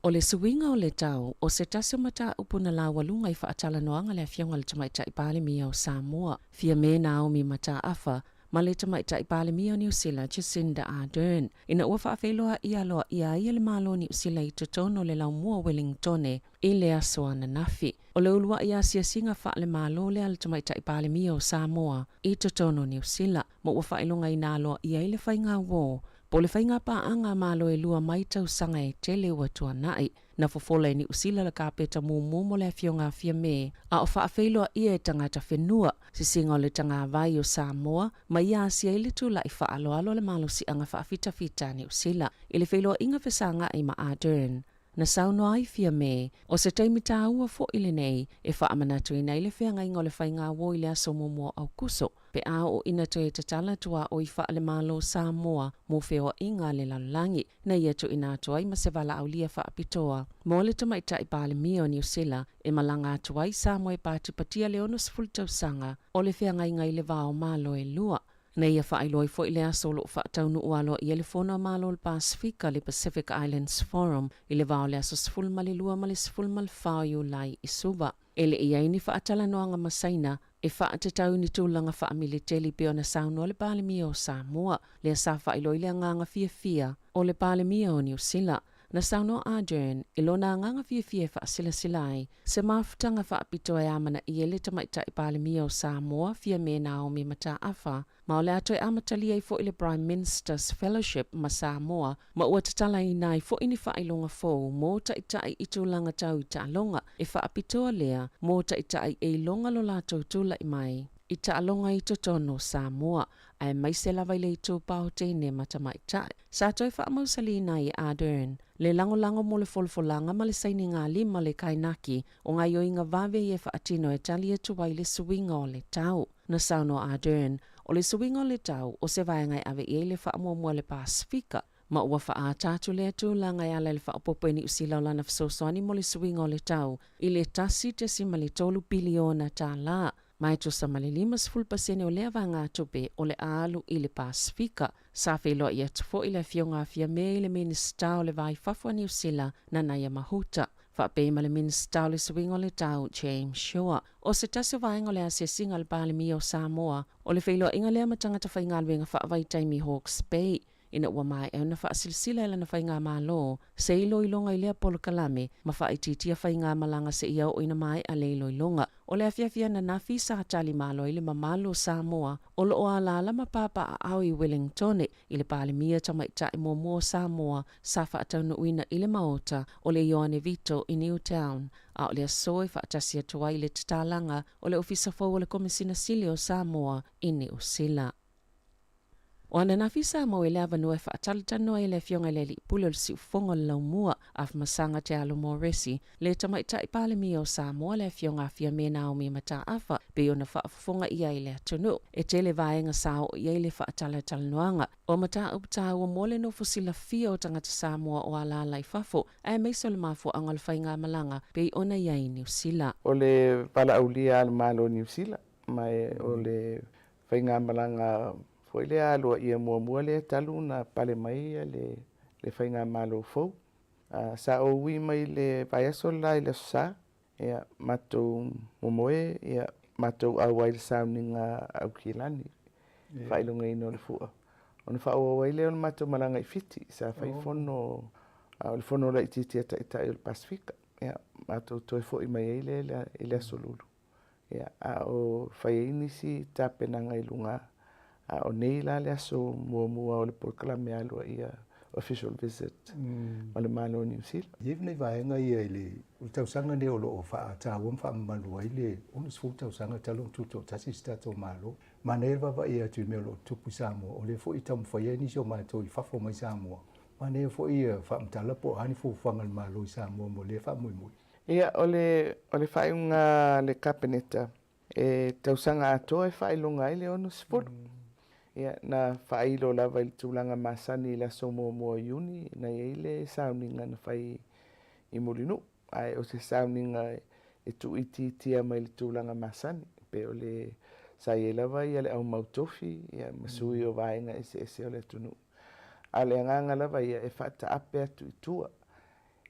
S4: O le suwinga o le tau, o se tasio mata upuna la walunga i whaatala noanga le fionga le tamaita i pāle mia o Samoa, fia me na o mi mata afa, ma le tamaita i pāle mia o New Zealand Jacinda Ardern. Ina ua whaafeloa ia loa ia le malo New Zealand i totono le lau mua Wellingtone, i le asoa na nafi. O le ulua ia siasinga wha le malo le al tamaita i pāle mia o Samoa, i totono New Zealand, ma ua whaelonga i nā loa ia le whainga wō, Po le whainga pa anga malo e lua mai tausanga e tele ua tuanai, na fofola ni usila la kapeta mumu mo le fionga fia me, a o whaafeiloa ia e tangata whenua, si singa o le tanga vai o Samoa, ma ia asia ili tula i whaaloalo le malo si anga whaafita ni usila, ili wheiloa inga whesanga i ma Ardern. Na sauno ai fia me, o se taimi tā ua fo ile nei, e whaamanatu i nei le whianga ingo le whainga wo i le aso momo au kuso, pe a o ina to e tatala tua o i wha le malo Samoa, mo wheo inga le lalangi, na ia to ina tua i ma se wala au lia wha apitoa. Mo le tamaita i pāle mio ni usila, e malanga tua i Samoa i pāti patia le ono sifultau sanga, o le whianga inga i le vao malo e lua. Na ia whaailoi fo i le aso lo whaataunu ualo i le whona malo le Pasifika le Pacific Islands Forum i le vao le aso siful mali lua mali siful mal whao lai i suba. Ele ia ini whaatala noanga masaina e whaatatau ni tūlanga whaamili teli pio na sauno le pālemi o Samoa le asa whaailoi le anganga fia o le pālemi o New Zealand. Na sauno Ardern, ilona nganga fia sila silai, se mafutanga whaapito e amana i ele tamaita i pālemi o Samoa fia me Naomi mata afa, ma ole ato e amatalia i fo ile Prime Minister's Fellowship ma Samoa, ma ua tatala i nai fo ini whaailonga fōu, mō taitai i tūlanga tau i tālonga, e whaapitoa lea, mō taitai e longa lo lātou tūla i mai. I tālonga i totono Samoa, ai mai se lava i le tū pao tēne matamaitai. Sa toi whaamausali nai i Ardern, le lango mo le folfolanga ma le saini ngā lima le kainaki o ngā yoinga vave i e whaatino e talia tuwai le suinga o le tau. Na sauno Ardern, o le suinga o le tau o se vaengai ave i le whaamua le Pasifika, ma ua whaatatu le tūlanga i ala le whaapopo ni usila o lana whasosoani mo le suinga o le tau, i le tasi te si mali tolu biliona tā la. Mai to sa malilima 10% o lea vanga tupe o le alu i le Pasifika. Sa wheloa i atufo i le fionga fia me i le minista o le vai fafua New Zealand na Naya Mahuta. Whaapema le minista o le swing o le tau James Shaw. O se tase vaenga o le asia singa le pālemi o Samoa o le wheloa inga lea matangata whaingalwenga whaavai taimi Hawke's Bay. Ina ua mai e una whaasilsila e lana whainga malo, se ilo ilonga i lea polo kalame, ma whaititia whainga malanga se ia o ina mai a le ilo ilonga. O le afiafia na nafi sa tali malo i le mamalo Samoa, o lo o alala ma papa a au i Wellington, i le pālemia tamaita i momo Samoa, sa whaataunu uina i le maota, o le Ioane Vito i Newtown, a o le asoi whaatasia tua i le tatalanga, o le ofisa fau o le komisina sili o Samoa i New Zealand. O ana nafi Samoa i le avanua e whaatalitanoa i le fionga le li pule o le si ufonga le laumua af masanga te alo Moresi, le tamaita i pālemi o Samoa le fionga fia me Naomi mata afa, pe o na whaafonga ia i le atunu, e te le vaenga sao i le whaatalitanoanga. O mata upta ua mole no fusila fia o tangata Samoa o alala i fafo, e meiso le mafu angal whainga malanga, pe ona ia i New Zealand.
S10: O le pala aulia al malo New Zealand, mai o le whainga malanga foi le alua ia mua le talu na pale mai le whainga malo fau. Sa o ui mai le paiaso lai le sa, ia matou momoe, ia matou awai le sauninga au kilani, whailonga ino le fua. O na whao awai le o na matou malanga i fiti, sa whaifono, o le fono la ititia tai o le Pasifika, ia matou toi fo i mai i le asolulu. Ia o whaiini si tapenanga i lunga, o nei la le aso mua o le proklame alua ia official visit o le malo New Zealand.
S11: Ief nei vaenga ia i le tausanga ne o loo whaatawam whaamalua i le unis fu tausanga talong tuto tasi stato malo. Ma nei wawa ia tu meo lo tupu Samoa o le fo i tamu whaia ni sio mātou i whafo mai Samoa. Ma nei fo ia whaamtala po hani fu whangal malo i Samoa mo le whaamui.
S10: Ia o le whainga le kapeneta e tausanga atoa e whailonga i le ono sifuru. Ia na whailo lava i tūlanga masani la somo mua iuni na ile sauninga na whai i mulinu. Ai o se sauninga e tu iti tia mai le tūlanga masani. Pe o le sai e lava i ale au mautofi, ia masui o vaenga ese o le tunu. Ale anganga lava ia e whata ape atu i tua.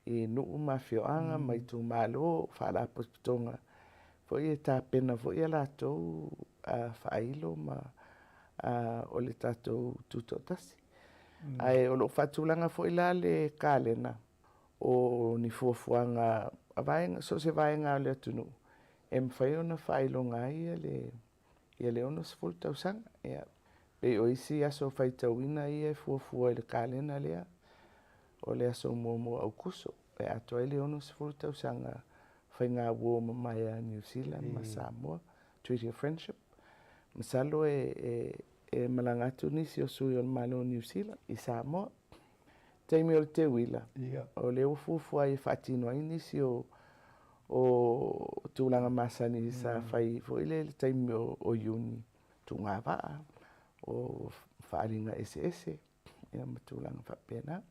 S10: I nuu mafioanga mai tu malo, whala apospitonga. Fo i e tā pena fo i ala tau whailo ma o le tatou tuto tasi. Ai o lo fatulanga fo ila le kalena o ni fuafuanga vaenga so se vaenga le tunu. Em fai ona failonga ia le ono se fulta usanga ia Pe o isi aso faitauina ia e fuafua i le kalena lea. O le aso mua au kuso. E ato ai le ono sefulu tausaga whainga ua mamai a New Zealand ma Samoa. Treaty of Friendship. Masalo e malangatu nisi o sui o le malo New Zealand i Samoa. Taimi o le te wila. O le ufuafua i whaatino ai nisi o tūlanga masani sa whai fo ile le taimi o Iuni. Tunga waa o whaaringa ese. Ia matūlanga whapena.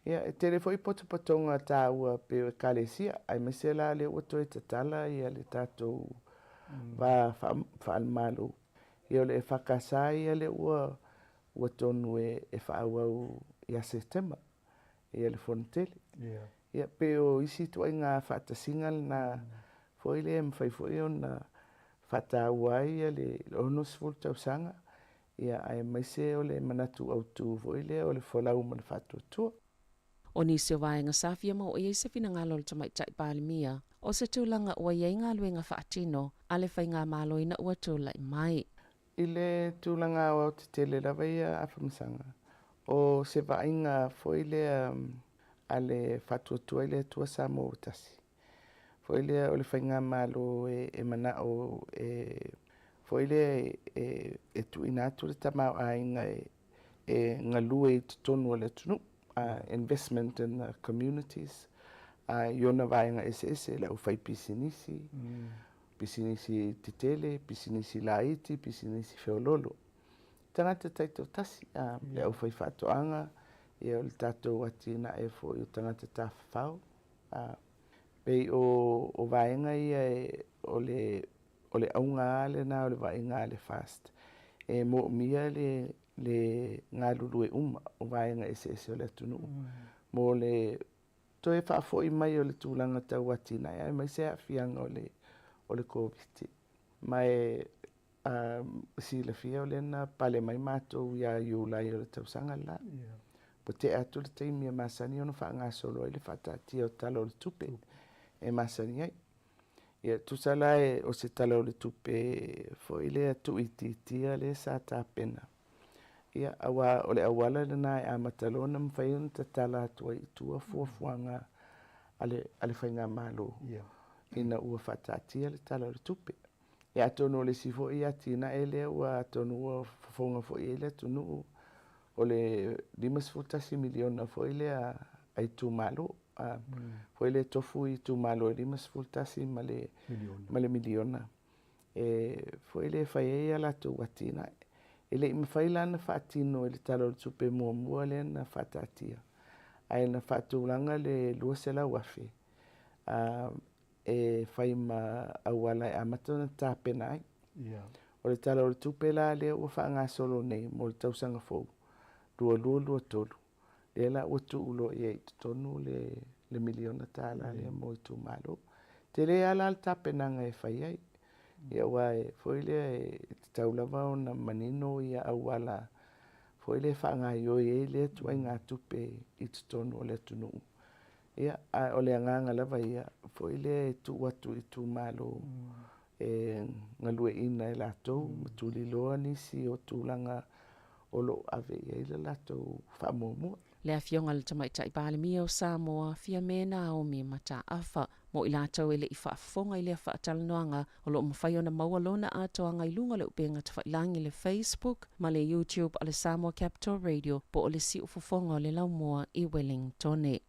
S10: Ia e tere fo i potopatonga tā ua pe o kalesia. Ai mesela le uto e tatala ia le tātou va whaalmalu. Ia le e whakasa ia le ua tonu e whaawau ia September. Ia le fontele. Ia pe o isi tuai ngā whaatasingal na fo ile e mwhai fo i o na whataua ia le ono sifuru tausanga. Ia ai maise o le manatu au tū fo ile o le whalau ma le whatuatua.
S4: O nisi o vaenga safia mo o iese fina ngalo le tamai tai palimia. O se tūlanga ua iei ngā luenga whaatino, a le whai ngā māloina ua tūla i mai.
S10: I le tūlanga o te tele lawa ia awhamasanga. O se vainga fo ile a le whatuatua ile tua sa mo utasi. Fo ile o le whai ngā mālo e mana o fo ile e tuina atu le tamau a inga ngā lue i tonu o le tunu. Investment in the communities. Iona vaenga ese la ufai pisinisi. Pisinisi titele, pisinisi laiti, pisinisi feololo. Tangata taito tasi. Le ufai whatoanga. Ia o le tatou atina e fo i o tangata tawhau. Pei o vaenga ia o le aunga ale na o le vaenga ale fast. E mo mia le ngā lulu e uma o vaenga ese o le atunu. Mo le toe whaafo i mai o le tūlanga tau atina. Ia mai se awhianga o le COVID. Mai si le fia o le na pale mai mātou ia iulai o le tausanga la. Po te atu le teimi e masani ono wha ngā solo i le whatatia o tala o le tupe. E masani ai. Ia tusala o se tala o le tupe fo i le atu i titia le sa tā pena. Ia o le awala le nai a matalona mwhaion ta tala atua i tua fuafuanga ale whainga malo. Ina ua whatatia le tala o le tupe. Ia atonu o le sifo i atina e le ua atonu ua fafonga fo i le tunu o le 5 miliona fo i le a i tu malo. Fo i le tofu i tu malo 5 ma le miliona. Fo i le whaiea la tu atina ele i mwhaila na whaatino e le talo le tupe mua le na whatatia. Ai na whaatulanga le luasela wafe. E whai ma awala e amato na tāpena ai. O le talo le tupe la le ua wha ngā solo nei mo le tausanga fau. Lua tolu. Le la ua tu ulo i e tonu le miliona tāla le mo i tu malo. Te le ala le tāpenanga e whai ai. Ia wae, foile e taulawa o na manino ia awala. Foile whaanga ioi le tuai ngā tupe i tutonu o le tunu. Ia, o le anganga lava ia, foile tu watu i tu malo ngalue ina e latou, matuli loa nisi o tūlanga o lo ave ia i le latou whaamomua.
S4: Le afionga le tamaitai palemia o Samoa, fia mena o mi mata afa, mo i lātou ele i whaafonga i lea whaatalanoanga o lo mwhai o na maualona atoanga i lunga le upenga te whailangi le Facebook, ma le YouTube a le Samoa Capital Radio, po o le si ufofonga o le laumoa i Wellingtone.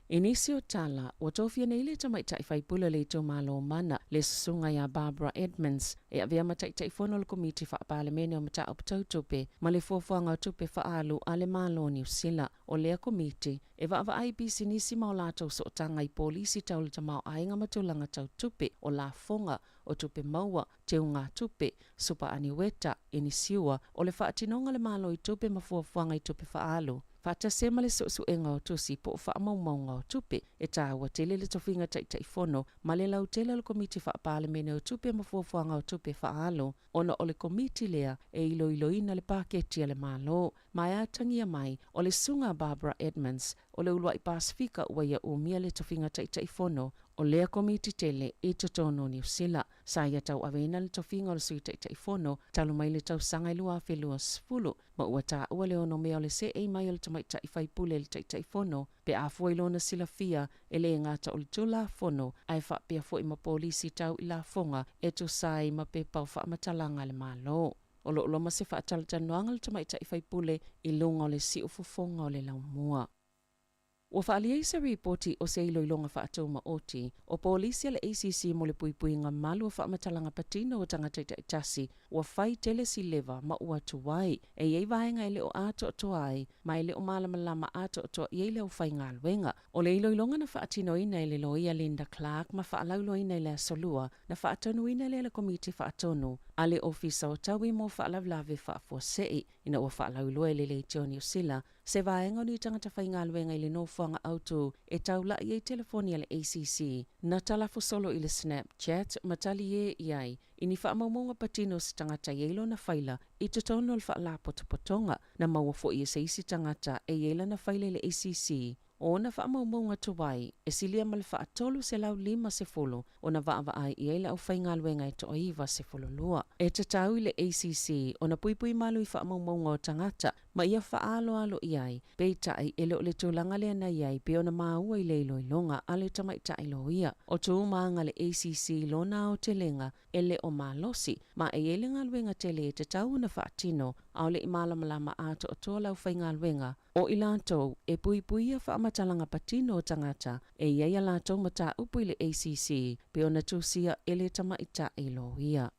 S4: Inisi o tala, o tofia nei le tamaitai whaipula le tō malo mana le susunga ia Barbara Edmonds e avea mataitai whono le komiti whaapalemene o mata o patautupe ma le fuafuanga o tupe whaalu a le malo New Zealand o lea komiti e vaava IBC nisi mao lātou so tanga i polisi tau le tamau ainga matulanga tau tupe o la fonga o tupe maua te unga tupe supa aniweta inisiua o le whaatinonga le malo i tupe mafuafuanga i tupe whaalu. Fata sema le sosu e ngau tusi po wha mau ngau tupe e tāua tele le tofinga taitai fono ma le lau tele le komiti wha pāle mene o tupe mafuafua ngau tupe wha alo ona o le komiti lea e ilo ina le paketia le malo. Mai atangia mai o le sunga Barbara Edmonds o le ulua i Pasifika ua ia umia le tofinga taitai fono o lea komiti tele I totono New Zealand. Sa ia tau awena le tofinga o le sui taifono, talo mai le tau sanga lua whelua sfulu, ma ua ta ua le ono mea o le se e mai o le tamai taifai le taifono, pe a fuailona sila fia e le ngata o le tula fono, ai wha pia fo ma polisi tau I la fonga, e tu sai ma pe pau wha matalanga le malo. O lo loma se wha atalatanwanga le tamai taifai I lunga o le si ufufonga o le laumua. Ua whaalia se reporti o se iloilonga whaatoma oti, o polisi le ACC mo le puipui ngā malu o whaamatalanga patino o tangata itasi, ua whai tele si leva ma ua tuwai, e iei vahenga ele o ato o toai, ma ele o malamalama ato o toa iei le o whai ngā luenga. O le iloilonga na whaatino ina ele loia Linda Clark, ma whaalaulo ina ele solua, na whaatonu ina ele komiti whaatonu, ale ofisa o tawi mo whaalavlave whaafuasei, ina ua whaalaulo ele le New Zealand, se vaenga ni tangata whai ngā luenga ili no whanga auto e taula I telefonia le ACC. Na talafu solo I le Snapchat, matali e iai, ini whaamaumonga patino si tangata yeilo na whaila I totono al whaala potopotonga na mawafo I se isi tangata e yeila na whaile le ACC. O na whaamaumonga tuwai, e silia mal whaatolu se lau 5 o na waava ai I eila au whainga luenga e to oiva 10 lua. E te tau I le ACC, o na puipui malu I whaamaumonga o tangata, ma ia whaalo iai, peita ai ele o le tūlanga lea na iai, pe o na maua I le iloilonga, ale tamaita ilo ia. O tū maanga le ACC lona o te lenga, ele o malosi, ma e ele ngā luenga tele e te tau na whaatino, au le imalamalama ato o tō lau whainga luenga, o ilantou e puipuia whaamatalanga patino o tangata, e iai alatou mata upu I le ACC, pe o na tūsia ele tamaita ilo ia.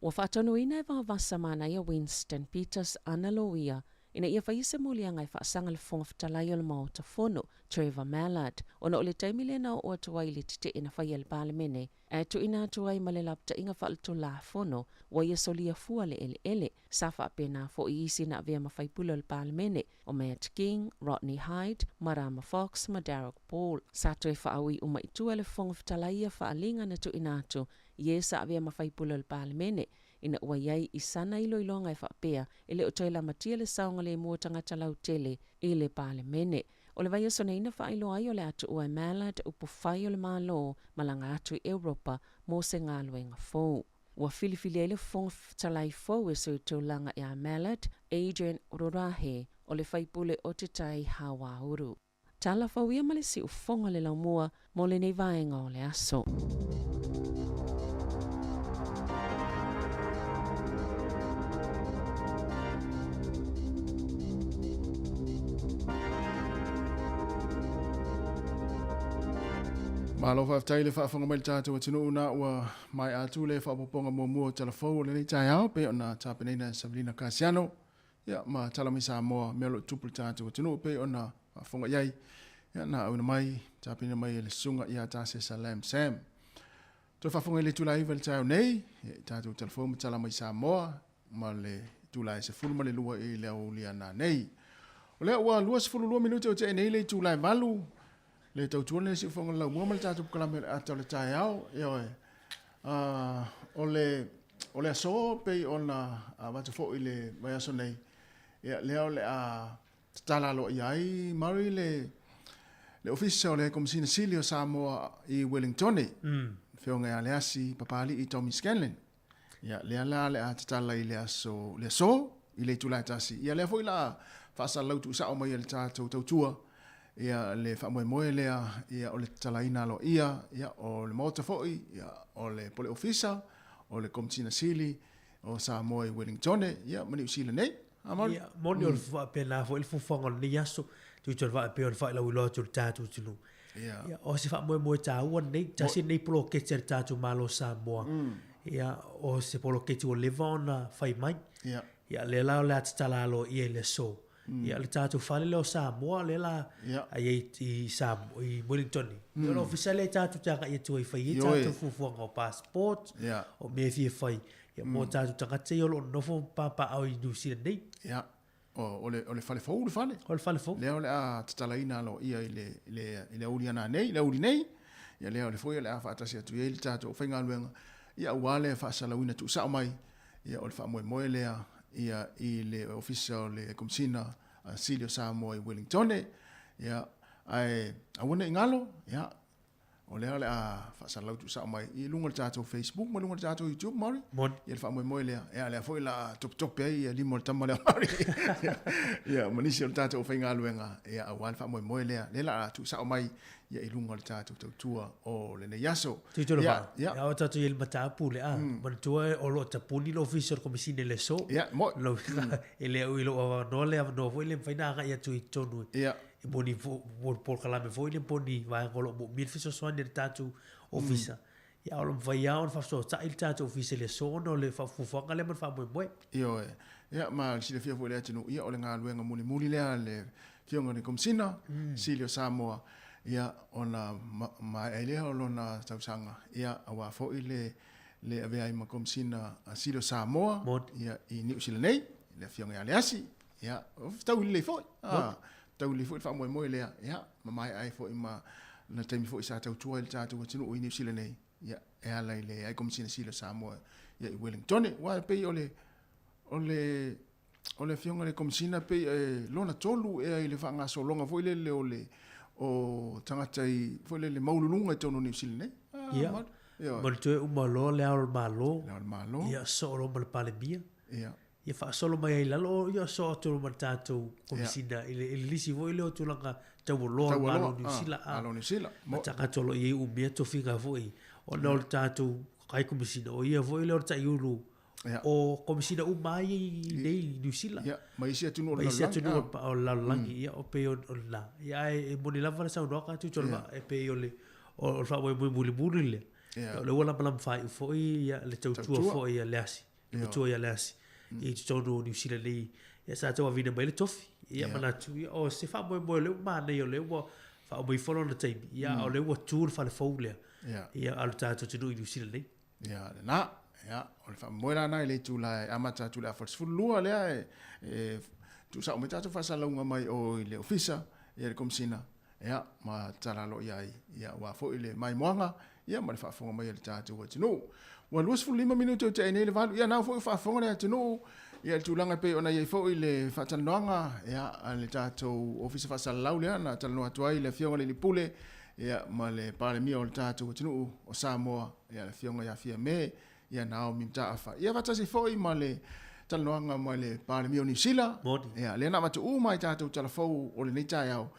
S4: Wa whaatonu ina e wawasa mana ia Winston Peters ana lo ia, ina ia whaise mulianga I whaasanga le fonga whatalai o le maota fono, Trevor Mallard, ona o le taimile na o atuai le tite ina whaia le palemene, e tu ina atuai ma le lapta inga whaalto la fono, wa ia solia fua le ele, safa apena fo I isi na vea mawhaipula le palemene, o Matt King, Rodney Hyde, Marama Fox, ma Derek Paul, sato e whaawi uma itua le fonga whatalai a whaalinga na tu ina atu, ie sa avea mawhaipula le palemene, ina ua iai I sana iloilonga e whaapea, ele o toila matia le saonga le mua tangata lau tele I le palemene. O le vaia sona ina whailo ai o le atu ua Mallard upo whai o le malo malanga atu I Europa mo se ngā luenga fōu. Ua filifili ele fonga talai fōu e sui tūlanga I a Mallard, Adrian Rorahe, o le whaipule o te tai hawa uru. Tala whau ia male si ufonga le laumua mo le nei vaenga o le aso.
S1: Malo whaftai le whaafonga mai tātou a tino una ua mai atu le whaapoponga mua telefou le nei tai au pe ona tāpenei Sabrina Casiano. Ia ma talami sa moa melo tupul tātou a tino pe ona whaafonga iai. Ia na au na mai tāpenei mai le sunga ia tāse Salam Sam. Toi whaafonga le tulai le tai au nei, tātou telefou ma talami sa moa ma le tulai se fulma le lua I le au liana nei. O lea ua lua se fulu lua minute o te nei le tulai valu. Le tau tuone si fonga lau mua mal tātou kalame ata le tai au e oe o le aso pei ona wata fo I le mai aso nei leo le tala lo iai mari le ofisa o le komisina Silio Samoa I Wellington whionga ia le asi papali I Tommy Scanlon lea la le tala I le aso I le tulai tasi ia lea fo I la whaasa lautu sao mai le tātou tautua ia le whamoe lea ia o le talaina lo ia o le mota foi ia o le pole ofisa o le komisina Sili o Samoa I Wellington ia mani usila nei amon
S7: ia moni o le pena fo il fonga ni yaso tu tu va pe o fa la ulo tu tatu tulu ia o se whamoe ta u nei tasi nei polo ke te tatu malo Samoa ia o se polo ke tu levona fai mai ia le la la tala lo ia le so ia le tātou whale leo Samoa le la ai I Wellington. Ia lo ofisale tātou tanga ia tu I whai I tātou fufuanga o passport o me fie whai. Ia mo tātou tanga te olo nofo papa au I New Zealand nei.
S1: Ia, o le whale fau le whale. O le
S7: whale fau.
S1: Leo le a tatalaina lo ia I le uliana nei, le uli nei. Ia leo le foia le a whaatasi atu ia le tātou whainga luenga. Ia uale whaasalawina tu sao mai. Ia o le whaamoe lea. Ia I le ofisa o le komisina Silio Samoa I Wellington ia ai awana ingalo ia o le a whaasalau tu sa mai i lunga le tātou Facebook ma lunga le tātou YouTube mari i le wha lea e le foi la top ai limo le tama lea mari ia manisi o le tātou whainga aluenga e a wale wha lea le la tu sa mai ia i lunga le tātou tautua o le ne yaso
S7: ia o tātou i le matapu le manatua o lo tapuni lo official komisine le so lo e le au i lo no le no foi le whainanga ia tu i tonu e boni por kalame foi le boni vai ngolo mo mil fiso so ne tatu ofisa ia o vai ia on fa so ta il tatu ofisa le so no le fa fu ngale man fa mo
S1: io ia ma si le fia foi le tinu ia o le ngaluenga muli le fionga ni komsina Silio Samoa ia ona ma ele ona tausanga ia awa foi le ave ai ma komsina Silio Samoa ia i New Zealand le fionga ale asi ia tau le foi tau li foi fa mo le ia mai ai foi ma na temi foi sa tau tua il tatu tinu o New Zealand ia e ala le ai komsina Silio Samoa ia i Wellington wa pe ole fionga le komsina pe lona tolu e ai le fa nga so longa foi le ole o tangata i foi le maululunga tonu New Zealand
S7: ia mo te umalo le al malo ia so lo mal palemia ia fa solo mai ai lalo ia so to mal tatu komsina ile lisi voi le to langa tau lo malo New Zealand mo taka tolo i umia to figa voi o no tatu kai komsina o ia voi le ta iulu o komisina umai nei New Zealand
S1: mai sia tunu
S7: o la langi ia o pe o la ia e moni lava sa no ka tu tolva e pe o le o fa mo muli le le wala palam fai foi ia le tau foi ia lasi le tu ia lasi i tonu New Zealand nei ia sa to vina mai le tofi ia mana tu o se fa mo le ma nei o le o fa mo i follow the time ia o le o tour fa le foule ia al tato tu New Zealand nei
S1: ia na ya o le fa moira na le tu la amata tu la force fulua le tu sa o meta tu fa salunga mai o le ofisa ia le komsina ya ma tala lo ia wa fo ile mai moanga ia ma le fa fonga mai le tatu wa tino wa luas fu 5 minuto te ne le valu ia na fo fa fonga le tino ia tu langa pe ona ia fo ile fa tanonga ia le tatu ofisa fa salau le na talo atu ile fionga le pule ia ma le pale mi o le tatu tino o Samoa ia le fionga ia fia me ia nao mimta afa ia vatasi foi male taloanga male pale mi New Zealand ia le na matu mai tatu telefou o le nita yao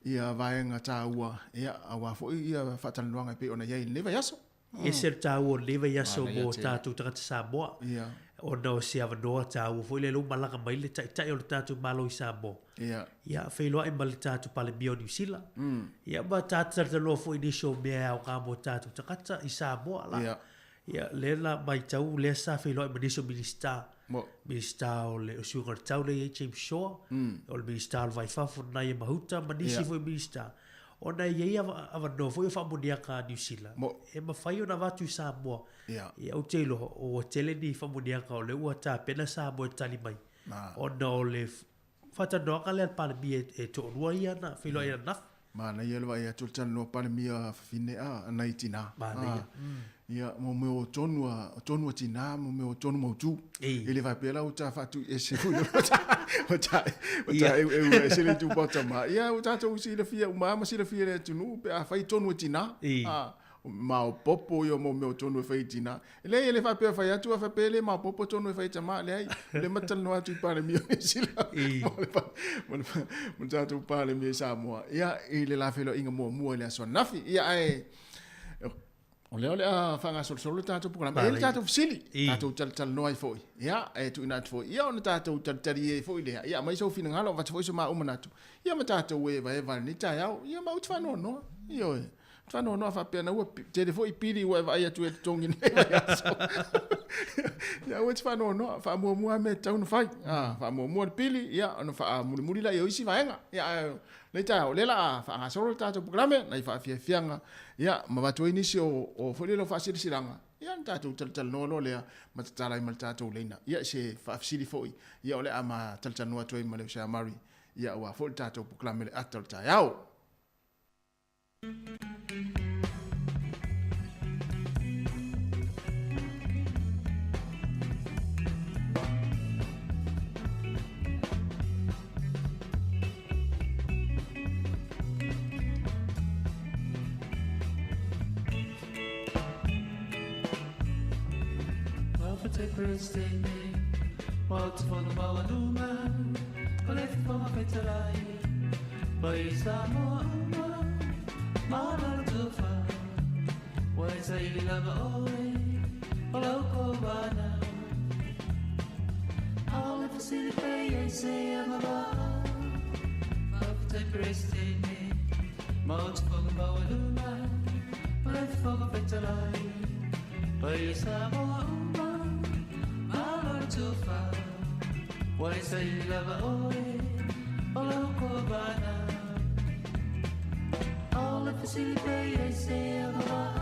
S1: ia vaenga taua ia awa foi ia fataloanga pe ona ia leva yaso
S7: e ser tau leva yaso mo tatu tata Samoa
S1: ia
S7: o no se ava no tau foi le malanga mai le tai o tatu malo i Samoa ia feilo ai mal tatu pale mi New Zealand ia ba tatu talo foi ni show me au ka mo tatu tata i Samoa la ia le la mai tau le sa filo e ministro minister o le sugar tau le James Shaw o le minister vai fa fo na ia mahuta manisi foi minister o na ia ava no foi fa monia ka New Zealand e ma fai ona vatu Samoa ia o telo o tele ni fa monia ka o le ua ta pena Samoa tali mai o no le fata no ka le pa bi e to rua ia na filo ia na
S1: mana ia le vai atu tano pa mi fine a na itina ia mo me o tonu tina mo me o tonu mo tu ele vai pela o ta fatu e se fu o ta e se le tu bota ma ia o ta tu si le fia o mama si le fia le tunu pe a fai tonu tina ma o popo yo mo me o tonu fai tina ele vai pe fai atu fa pele ma popo tonu fai tama le matal no atu pa le mi si la mo ta tu pa le mi Samoa ia ele la felo inga mo le so nafi ia ai ole a fanga sol tato programa ele tato fsili tato tal no ai foi ia e tu ina foi ia on tato tal e foi le ia mai so fina ngalo va foi so ma umanato ia ma tato we va ni ta ia ma utfa no io fa no fa pena o te foi pili we va ia tu e tongi ne ia utfa no fa mo me tau no fai fa mo pili ia no fa muri la io isi vaenga ia le tau le la fa nga solo tato programa na fa fianga ia ma va tu inisio o foi lo fa silanga ia tato tal no le ma tala i mal tato leina ia se fa sili foi ia ole ama tal no tu ma le sa mari ia wa foi tato programa le atal tau
S12: te prestene Mautu whanga maua numa O le whanga whetalai Pai Samoa uma Maala tuwha Wai sa ili lava oe O lau ko wana All of the city pay I say I'm a bar Mautu te prestene Mautu whanga maua numa O le whanga whetalai Pai Samoa uma Maala tuwha Wai sa ili lava oe O lau ko wana All of the city pay I say I'm a bar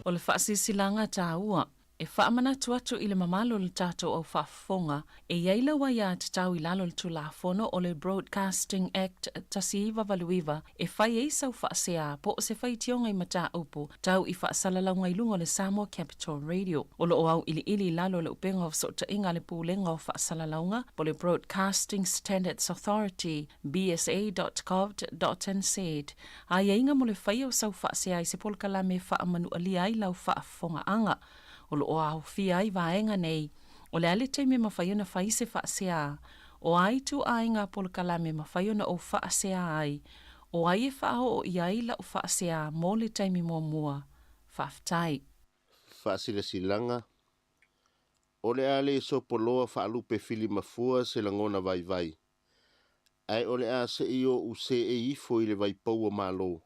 S12: O le whaasisilanga tāua, e whaamanatu atu i le mamalo le tātou au whaafonga, e iaila wa ia te tau i lalo le tulafono o le Broadcasting Act tasiiwa valuiva, e whai e sau whaasea po o se whai tionga i mata upu, tau i whaasalalaunga i lunga le Samoa Capital Radio. O lo o au ili lalo le upenga o sota inga le pūlenga o whaasalalaunga, po le Broadcasting Standards Authority, bsa.gov.nz. A inga mo le whai o sau whaasea i se polkala me whaamanu alia i lau whaafonga anga. O lo o au fia i vaenga nei, o le ale teime mawhaiona whai se whaasea, o ai tu ainga polkalame mawhaiona o whaasea ai, o ai e whao o iai la o whaasea mō le teime mua whaftai.
S9: Whaasila silanga, o le ale so poloa whaalupe fili mafua se langona vai. Ai o le a se io u se e ifo i le vai paua malo,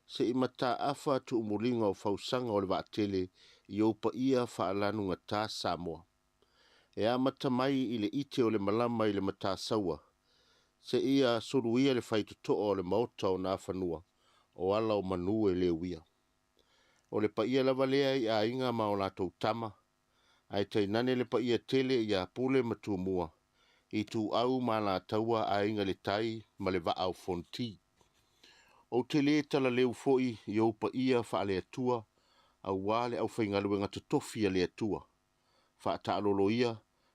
S9: se i mata afa tu umulinga o fausanga o le vaatele, i opa ia whaalanu ngā tā Samoa. E a matamai i le ite o le malama i le mata saua. Se ia suruia le whaitutoa o le maota o nā whanua, o ala o manu e le uia. O le pa ia lava lea i a inga ma o lātou tama, ai tai nane le pa ia tele i a pule matumua, i tu au ma la taua a inga le tai ma le va au fonti. O te le tala leu foi i opa ia whaale atua, au wale au whaingalu ngā totofi a le atua. Whaata alolo ia,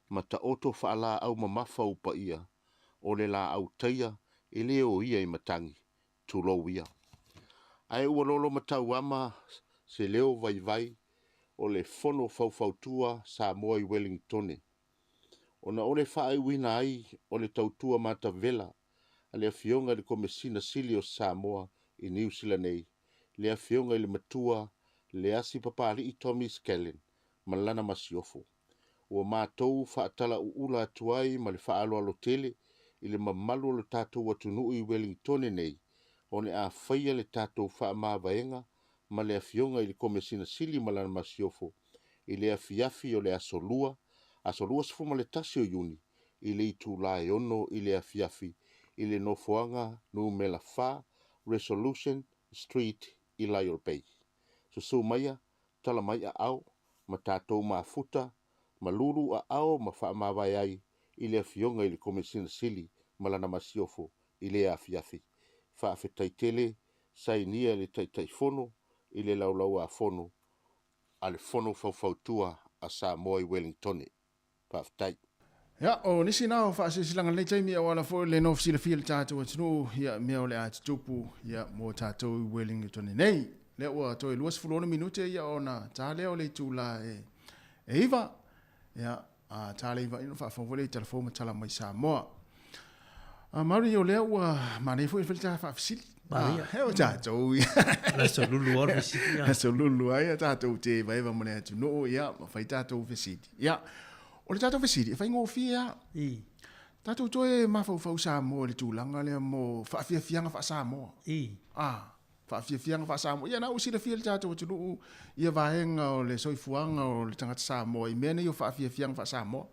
S9: ma ta oto whaala au mamafa upa ia, o le la au taia, e leo ia i matangi, tulo ia. Ai ua lolo matau ama, se leo vai, o le fono faufautua Samoa i Wellingtone. Ona ole whaai wina ai, o le tautua mata vela, a le fionga le komesina sili o Samoa i New Zealand nei, le fionga i le matua, le asi papali i Tommy Skellen, malana masiofo.
S13: ua mātou whaatala uula atu ai ma le whaaloalo tele i le mamalu o le tātou atunuu i Wellington nei, o ne a whaia le tātou whaamāwaenga ma le awhionga i le komesina sili ma lana masiofo, i le awhiafi o le asolua sifuma le tasi o Iuni, i le itu lae ono i le awhiafi, i le nofoanga nu mela wha, Resolution Street i Lyell Bay. So maia, tala mai a au, ma tātou mafuta, ma lulu a au ma whaamawai ai, i le awhionga i le komesina sili ma lana masiofo, i le awhiafi. Whaafetai tele, sai nia le taitai fono, i le laulau a fono, a le fono fautua a Samoa i Wellington. Whaafetai.
S1: Ya, o nisi nao whaasilanga le taimi a wala fo le no fsila fia le tātou atinu, ia mea o le ati tupu, ia mo tātou i Wellington nei. Le ua toi luas fulona minute ia ona tālea o le tūla e iwa, ia tāle iwa ino whaafawale i telefoma tala mai Samoa. Mauri o lea ua manei fo i whilita whaafisili.
S7: Maria.
S1: Heo tātou ia.
S7: La so lulu or fisili.
S1: La so lulu ai tātou te iwa mone atu no ia, ma whai tātou fisili. Ia, o le tātou fisili, e whai ngofia. Tātou toe mawhau Samoa le tūlanga lea mo whaafiafianga wha Samoa. Whaafiafianga wha Samoa. Ia na usila fia le tātou atu no ia vaenga o le soifuanga o le tangata Samoa. I mene i o whaafiafianga wha Samoa.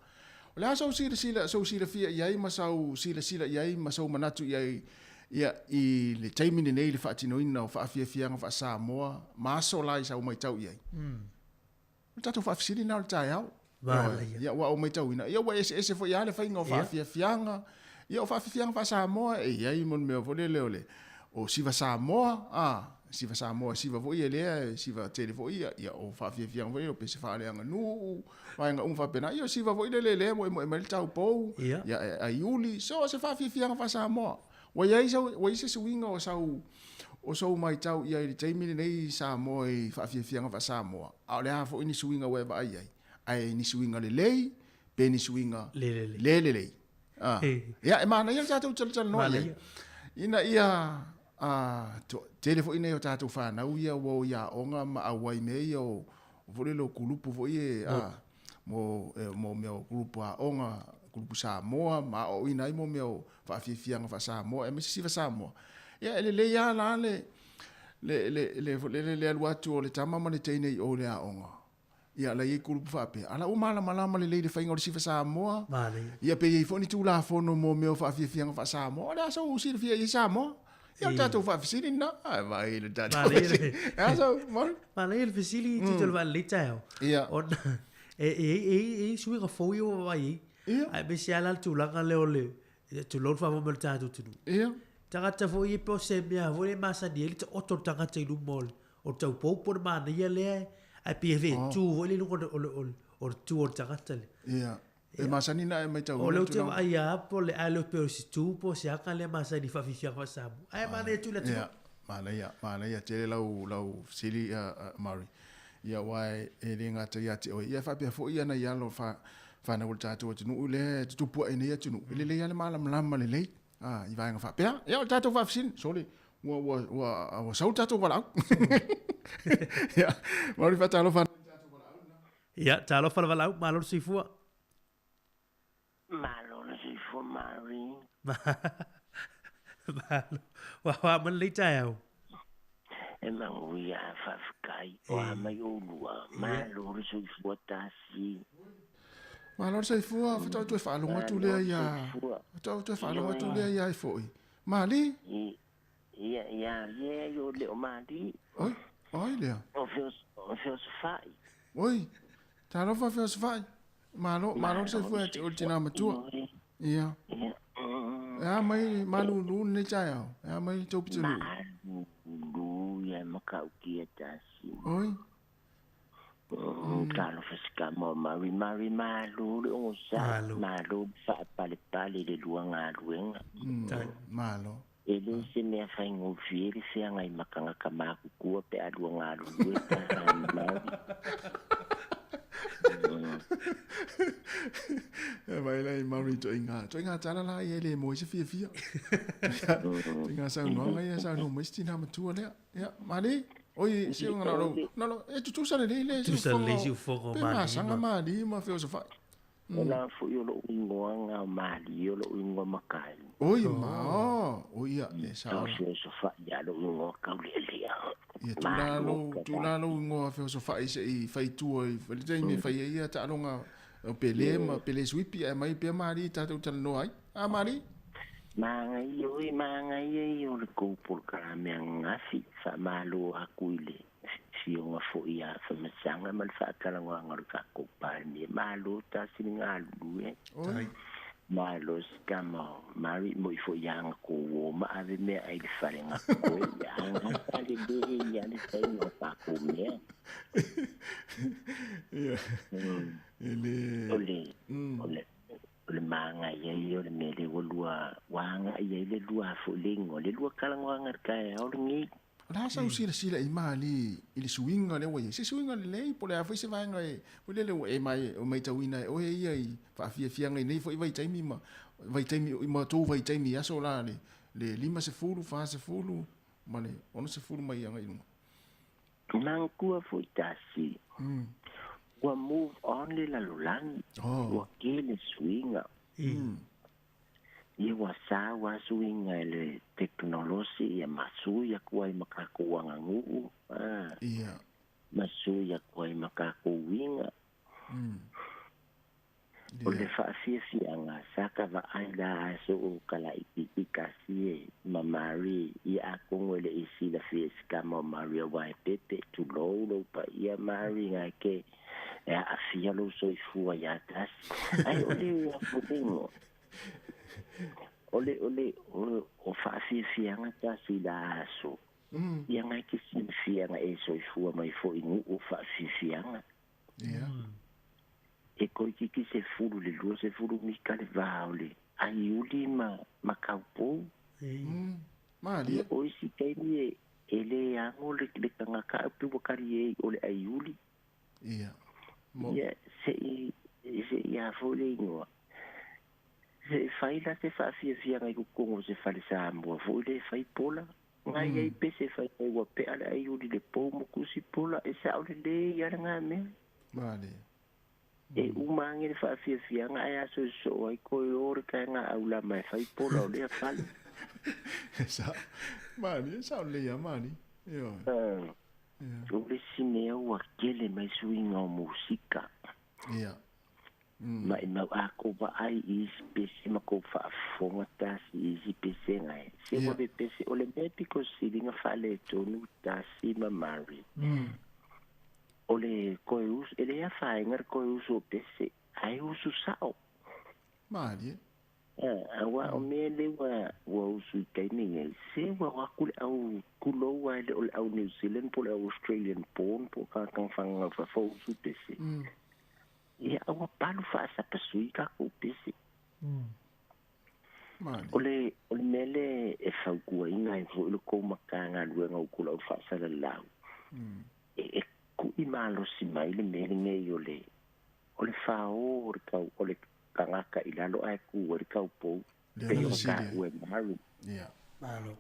S1: O le asau sila fia iai masau sila iai masau manatu iai ia i le taimine nei le whaatinoina o whaafiafianga wha Samoa maso lai sau mai tau iai. O tātou whaafisiri nao le tai au. Ia wa o mai tau ina. Ia wa ese fo ia le whainga o whaafiafianga. Ia o whaafiafianga wha Samoa e iai mon mea fo leo le. O siva Samoa, siva Samoa, siva vo ia lea, siva tele vo ia o whaafiafianga vo ia o pese whaaleanga nu, waenga whapena, ia o siva vo ia lea mo e mai tau pou, ia a iuli, so se whaafiafianga wha Samoa. Wa isa suinga o sau mai tau ia i taimine nei Samoa i whaafiafianga wha Samoa. A le hafo ini suinga wewa ai ai. Ai ni suinga le lei, pe ni suinga le. Ia e mana ia tātou tala noa ia. Ina ia telefo ina o tātou whanau ia o ia onga ma awai mei o volelo kulupu vo ie mo meo kulupu a onga kulupu Samoa ma o ina i mo meo whaafiafianga wha Samoa e mesi siva Samoa. Ia ele le ia la le aluatu o le tamama le teinei o le a onga. Ia la i kulupu whape. Ala o malama le leide whainga o le siva Samoa. Ia pe i foni tū la fono mo meo whaafiafianga wha Samoa. Ala so usira fia i Samoa. Ia tātou whaafisiri na. Ai vai le tātou whaafisiri. Ia so, mori.
S7: Malei le fisili i tūtolu wa le tau.
S1: Ia.
S7: E sui ka fōi o wai.
S1: Ia.
S7: Ai me se ala tūlanga leo le. Tu lor wha mo le tātou tunu.
S1: Ia.
S7: Tangata fōi e po se mea. Fōi e masani e li ta oto tangata i lumol. O tau pōpō na mana ia lea. Ai PFV tu fōi le lungo o tu o tangata le.
S1: Ia. E masani na e mai tau.
S7: O leo te ai a po le alo pe o si tu po se aka le masani whawhiwhia kwa samu. Ai mana e tu le tu.
S1: Ia. Mana ia. Tere lau sili Mari. Ia wai e ringa te ia te oi. Ia whapea fo ia na ia lo whana ul tātou atu nuu le tupua e nei atu nuu. Ile le ia le malam lama le lei. I vaenga whapea. Ia o tātou whafisini. Sorry. Wa sau tātou walau. Ia. Mari whatalo whana.
S7: Ia, tālo whana walau. Mālo sifua.
S14: Malo na si fo Mari.
S7: Malo. Wa man le tai au.
S14: E manguia whawhikai o a mai o lua. Malo na si fo tasi.
S1: Malo sa fua, fatau tu e whaalonga tu lea ia. Fatau tu e whaalonga tu lea ia i fōi. Mali?
S14: Ia, yo leo Mali.
S1: Oi lea.
S14: O feos whai.
S1: Oi, tālo wha feos whai. Malo sa fua e uli tina matua. Ia. Ea mai malu lu ne chai au. Ea mai taupitu lu.
S14: Malu lu, ia makau kia tasi.
S1: Oi.
S14: Talo fasika mo Mari malu le onsa. Malu pale le luanga luenga.
S1: Malo.
S14: Ele se mea whaingo fieri fea ngai makanga kamaku kua pe aluanga luenga.
S1: Vai lai Mari to inga tala la ia le mo se fia. Inga sa no ngai sa no mo stina matua le. Ya, Mali. Oi, se un no, e tu sa le
S7: Tu sa le si fogo
S1: Mali. Ma sanga Mali, ma feo so fa.
S14: Ola fu yo lo ingoa nga mali yo lo ingoa makai.
S1: Oi ma, oi ya e sa.
S14: So fa ya lo ingoa ka le.
S1: Ia tulalo ingoa fe so fa ise I fai tu I le dai me fai ia ta longa pele ma pele swipi e mai pe mari ta tu tan no ai. A mari.
S14: Manga yo le ko por ka me ngafi fa malo akuile. Si o fo ia fa masanga mal fa kala ngor ka ko pa ni malo ta singa lu e malo skama mari mo fo yang ko wo ma ave me ai fa nga ko ya nga ali de ya ni sai no pa ko me ole manga yo le me le lua wanga ye le lua fo lingo le lua kala ngor ka e o ngi
S1: La sa usila I mali ili swinga le we se swinga le po le afa se vai ngai po le e mai o mai tawina o e ai fa fia ngai nei fo I vai taimi ma vai taimi ma to vai taimi aso la le lima se fulu fa se fulu ma le ono se fulu mai ngai no
S14: nang kua fo tasi wa move on le la lulan wa kele swinga Ia wasa wasu inga le teknologi ya masu ya kuai makaku wangangu
S1: Ia
S14: masu ya kuai makaku winga Ole fa'afia fianga saka va aila so kala ikasi mamari ia akongwe le isi la fiesca Maria Wai Pepe tu lo pa ia mari ngake ya afia lo so ifua ya tas ai ole ya futingo Ole o fa'afia fianga tasi la so ia ngai ki sin fianga e so ifua mai fo ingu o fa'afia fianga e koi ki se furu le lua se furu mi kale vaole ai uli ma kaupo
S1: mali
S14: o isi kai ele ango le kanga ka pu bakari ole ai uli
S1: ia
S14: se ia fole ingo se faila se fa fia ngai ku kongo se fale sa mo fole fai pola ngai ai pese fai wa pe ala ai uli le pomo kusi pola e sa ole le ya nga me
S1: mali
S14: e umangi le fa'afia nga ai aso so ai ko ore ka nga aula mai fai pola le fal
S1: sa mani sa le ya mani yo
S14: le sinea wa kele mai swing o musika
S1: ia
S14: mai na ako ba ai is pesi ma ko fa fonga tasi is pesi ngai se mo be pesi ole medico silinga fale to nu tasi ma mari Ole koeus ele ya faingar koeus o pese ai usu sao
S1: mali
S14: awa o mele wa usu kaini se wa kul au kulo wa le au New Zealand po Australian porn po ka fanga fa fo usu pese ya awa palu fa sa pasui ka ko pese ole mele e fa ku inga fo le ko makanga luenga ukula fa sa la lau ku imalo si mai le mele nge ole fao ole kangaka ilalo ai ku ole ka po pe o ka we maru
S7: malo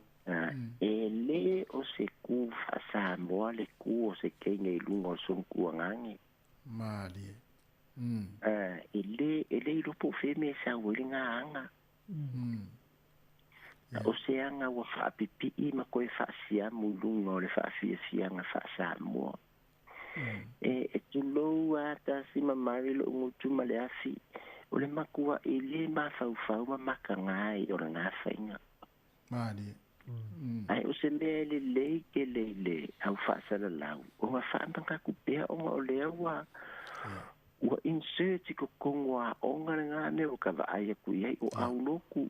S14: ele o se ku fa mo le ku o se ke nge lungo son ku ngangi
S1: mali
S14: ele lo po fe me sa wele nganga o se anga wa fa pipi ma ko fa sia mu lungo le fa fia nga fa sa mo e tu lo ata si mamari lo ngutu male afi o le makua ele ma fau ma makangai o nga fainga
S1: mali
S14: ai o se le ke le au fa sa la lau o wa fa mpanga ku pe o le wa insert ko kongwa o nga me o ka va ai ku ye o au loku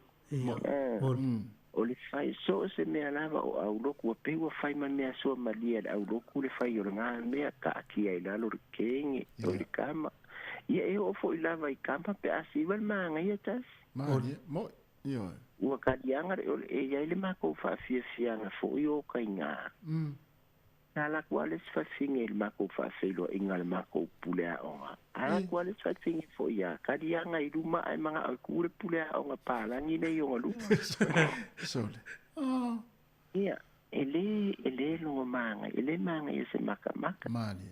S14: o le fai so se me alava o au loku pe wa fai ma me so malia au loku le fai o nga me ka ki ai la lo kenge o le kama ye o fo lava I kama pe asival ma nga ye tas
S1: mali mo yo
S14: wa ka yanga e ya le ma ko fa fia nga fo yo ka nga ala quales fa finge il ma ko fa felo ingal ma ko pulea onga ala quales fa finge fo ya ka yanga I luma ai manga ku le pulea onga pala ni le yo lu
S1: sole
S14: ia ele lo manga ele manga ye se maka
S1: mali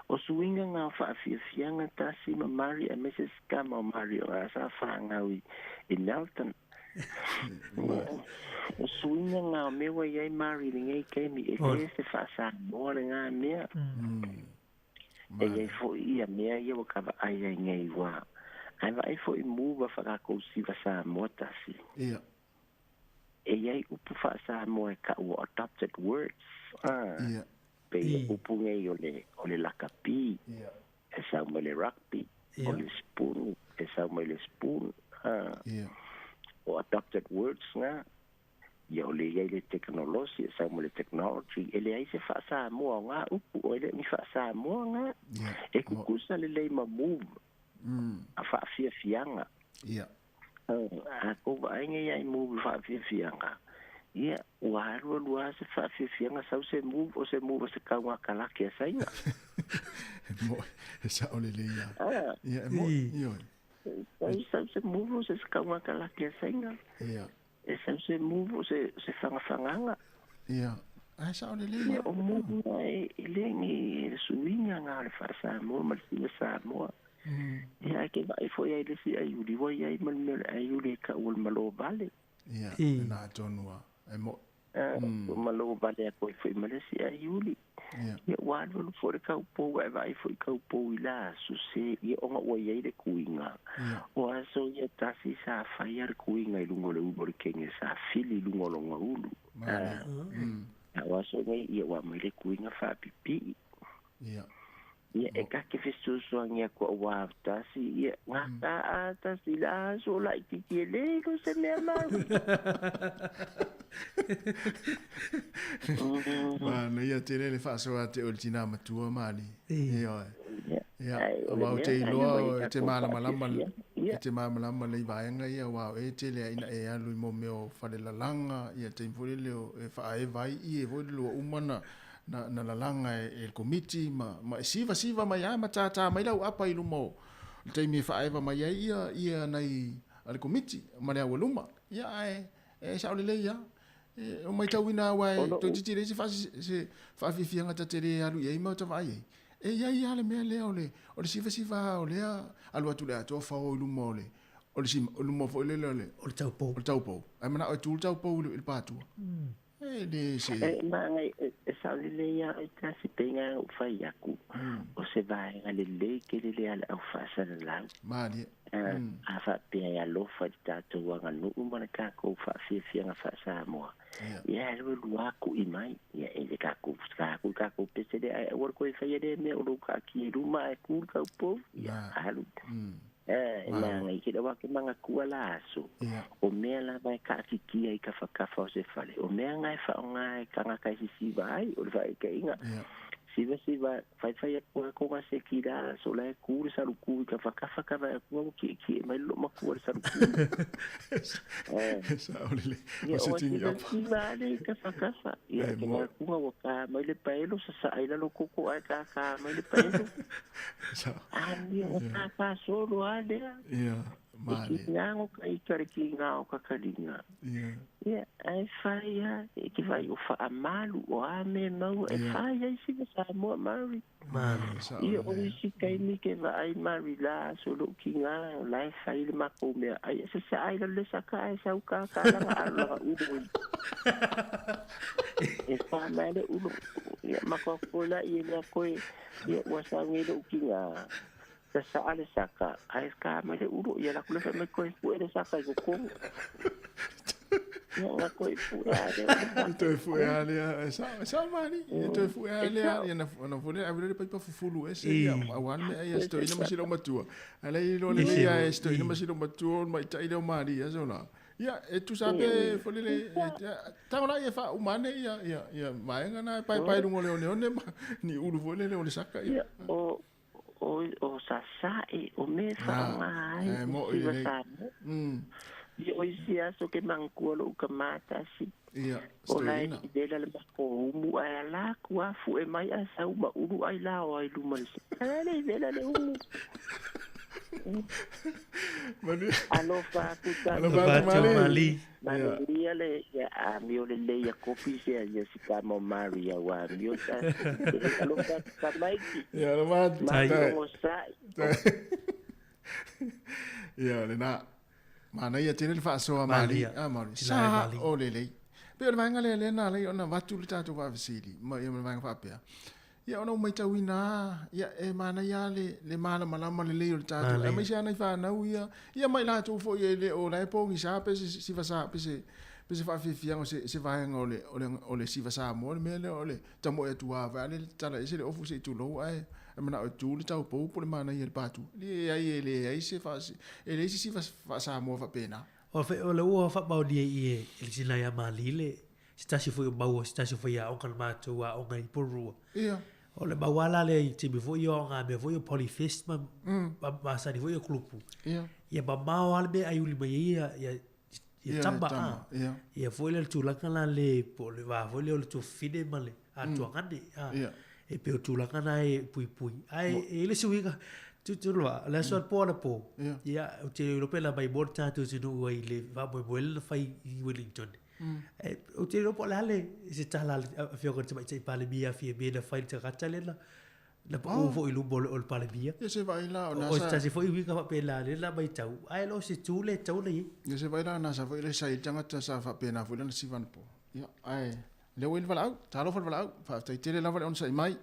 S14: O suinga ngā whaafiafianga tasi ma Mari a Mrs. Kama o Mari o asa whaangawi i Melton. O suinga ngā mewa iai Mari ni ngai keimi e te se whaasa moa le ngā mea. E iai fo ia mea ia wakawa ai ai ngai wā. Ai wa ai fo i mūwa whakako siwa sa moa tasi.
S1: Ia.
S14: E iai upu whaasa moa e ka ua adopted words.
S1: Ia.
S14: Pe upu ngai o le lakapi.
S1: Ia.
S14: E sau mai le rugby. O le spoon. E sau mai le spoon.
S1: Ia.
S14: O adopted words nga. Ia o le iai le teknolosi. E sau mai le technology. E le ai se whaasa moa nga upu. O ele ni whaasa moa nga. E kukusa le lei ma move. A whaafiafianga.
S1: Ia.
S14: A kova ainga iai move whaafiafianga. Ia, warua lua se whaafiafianga sau se move o se kaunga kalaki a sainga.
S1: E sa ole le ia. Ia, e mo,
S14: sau se move o se kaunga kalaki a sainga.
S1: Ia.
S14: E sau se move o se whangawhanganga.
S1: Ia. E sa ole le ia.
S14: Ia, o move e lengi suinga ngā le whaasa moa, malisiwa sa moa. Ia, ke vai foi ai le si ai uri, wai ai malmele ai uri ka ul malo vale.
S1: Ia, nā tonua. E mo.
S14: Malo vale a koi foi malesi ai uri. Ia, wālu lu fore kaupou, e vai foi kaupou i la, su se, ia onga ua iai le kuinga. O aso ia tasi sa whai ar kuinga i lungo le ubori kenge sa fili lungo longa ulu. O aso ngai ia wa mai le kuinga wha pipi.
S1: Ia.
S14: Ia e kake fesusuang ia kua wā tasi, ia ngaka a tasi la so la ikiki e lego se mea maui.
S1: Mana ia te rele whaasoa te oritina matua mani. Ia. Ia, wau te iloa te malamalama, te malamalama lei vaenga ia wau e te lea ina e alu i mo meo wharelalanga, ia te impurele o e whaae vai i e voilu o umana. Na lalanga e komiti ma siva mai ai matata mai lau apa i lumo te mi faeva mai ai ia nei al komiti ma le waluma ia e sa ole ia o mai tawina wai to titire se fa fianga tatere alu ia ma ta vai e ia le me le ole o siva ole alu atu le ato fa o lumo le o lumo fo le o taupo ai mana o tu taupo il patu
S14: Mangai e sauli le ia e tasi penga u fai aku. O se vai ngale le ke le ala au fasa na lau.
S1: Mani.
S14: A fa pia ia lofa di tatu wanga nu umana ka ko fa fia nga fasa moa. Ia e lua ku i mai. Ia e le ka ku pese de ai warko e fai de me o ka ki ruma e ku ka po. Ia halu. Ngai ke dawa ke manga kuala aso. O mea la vai ka kiki ai ka whakafa o se whale. O mea ngai whaonga e kanga kai si siva ai. O le vai ka inga. Siva, whai a kua konga se ki rā. So lai kūre saru kūri ka whakafa ka vai a kua ki e mai lo ma kua saru kūri.
S1: Sa olele.
S14: Ia o siva siva ale ka whakafa. Ia ke mai kunga waka mai le paelo sa aila lo koko ai ka mai le paelo. Ani o ka solo ale.
S1: Ia, male.
S14: Nango ka ikare ki ngao ka kalinga. Ia, ai whaia, e ki vai o wha amalu o ame mau, e whaia isi ka sa mua Mari. Ia o isi kai mi ke va ai Mari la, so lo ki ngā, lai whai le mako mea, ai se sa aila le saka e sau ka langa alanga udo. E wha mai le udo, ia mako kola i e mea koe, ia wasa ngelo ki ngā. Sa ale saka ai ska mai le uro ia la kule fa me ko fu ele saka ko ko ya ko fu ale
S1: to fu ale sa mani to fu ale ia na fu le avere pa fulu ese ia awan me ia sto ina masilo matua ale lo le ia sto ina masilo matua mai tai le mari ia zona ia e tu sabe fu le tauna ia fa umane ia mai ngana pai lungo le one ni uru fu le saka ia
S14: o sa e o me fa mai
S1: mo
S14: ile i o isi aso ke mangkua lo ka mata si o lai ki dela le mako umu ai ala kua fu e mai a sau ma uru ai la o ai luma le ale dela le umu Alo fatu
S7: Mali.
S14: Maria le ya amio le ya kopi se ya sikamo Maria wa mio sa. Alo fatu kamaiki.
S1: Ya lo matu.
S14: Mario sa.
S1: Ya le na. Mana ia tene le fa so Mali. Mali. Sa o le. Pe le manga le na le ona watu le tatu wa visili. Ma ia manga fa pe. Ya ona mai tau ina ya e mana ya le mala malama le le tatu. E mai sia na fa na uia. Ya mai la tu fo ye le o la po ngi sa pe si fa sa pe se fa fianga se va o le si va sa mo me le o le tamo e tu va le tala se le ofu se tu lo ai e mana o tu le tau po le mana ye le patu. Le ai se fa e le si fa sa mo fa pena.
S7: O fe o le o fa ba di e il sina ya Mali le sta si foi ba o sta si foi ya o kan ma tu wa o ngai puru.
S1: Ia.
S7: O le bawala le te me foi o nga me foi o polyfest ma ba sa di foi o klupu.
S1: Ia.
S7: Ia ba ma o be ai uli mai ia tamba. Ia foi le tu la kana le po le va foi le tu fide male a tu ngani.
S1: Ia.
S7: E pe o tu la kana e pui. Ai e le suiga tu lo la so po la po. Ia o te europea mai morta tu se no ai le va mo le fai i Wellington. O te ropo lale se tala fio ko te mai te pale bia fi be na fai te rata le la po fo i lumbo o pale bia
S1: e se vai la
S7: na sa o se fo i wi ka pe la le la mai tau ai lo se tu le
S1: e se vai la na sa fo le sai tanga ta sa fa pe na fo le si van po ya ai le wil val au talo fo val au fa te tele la val on sai mai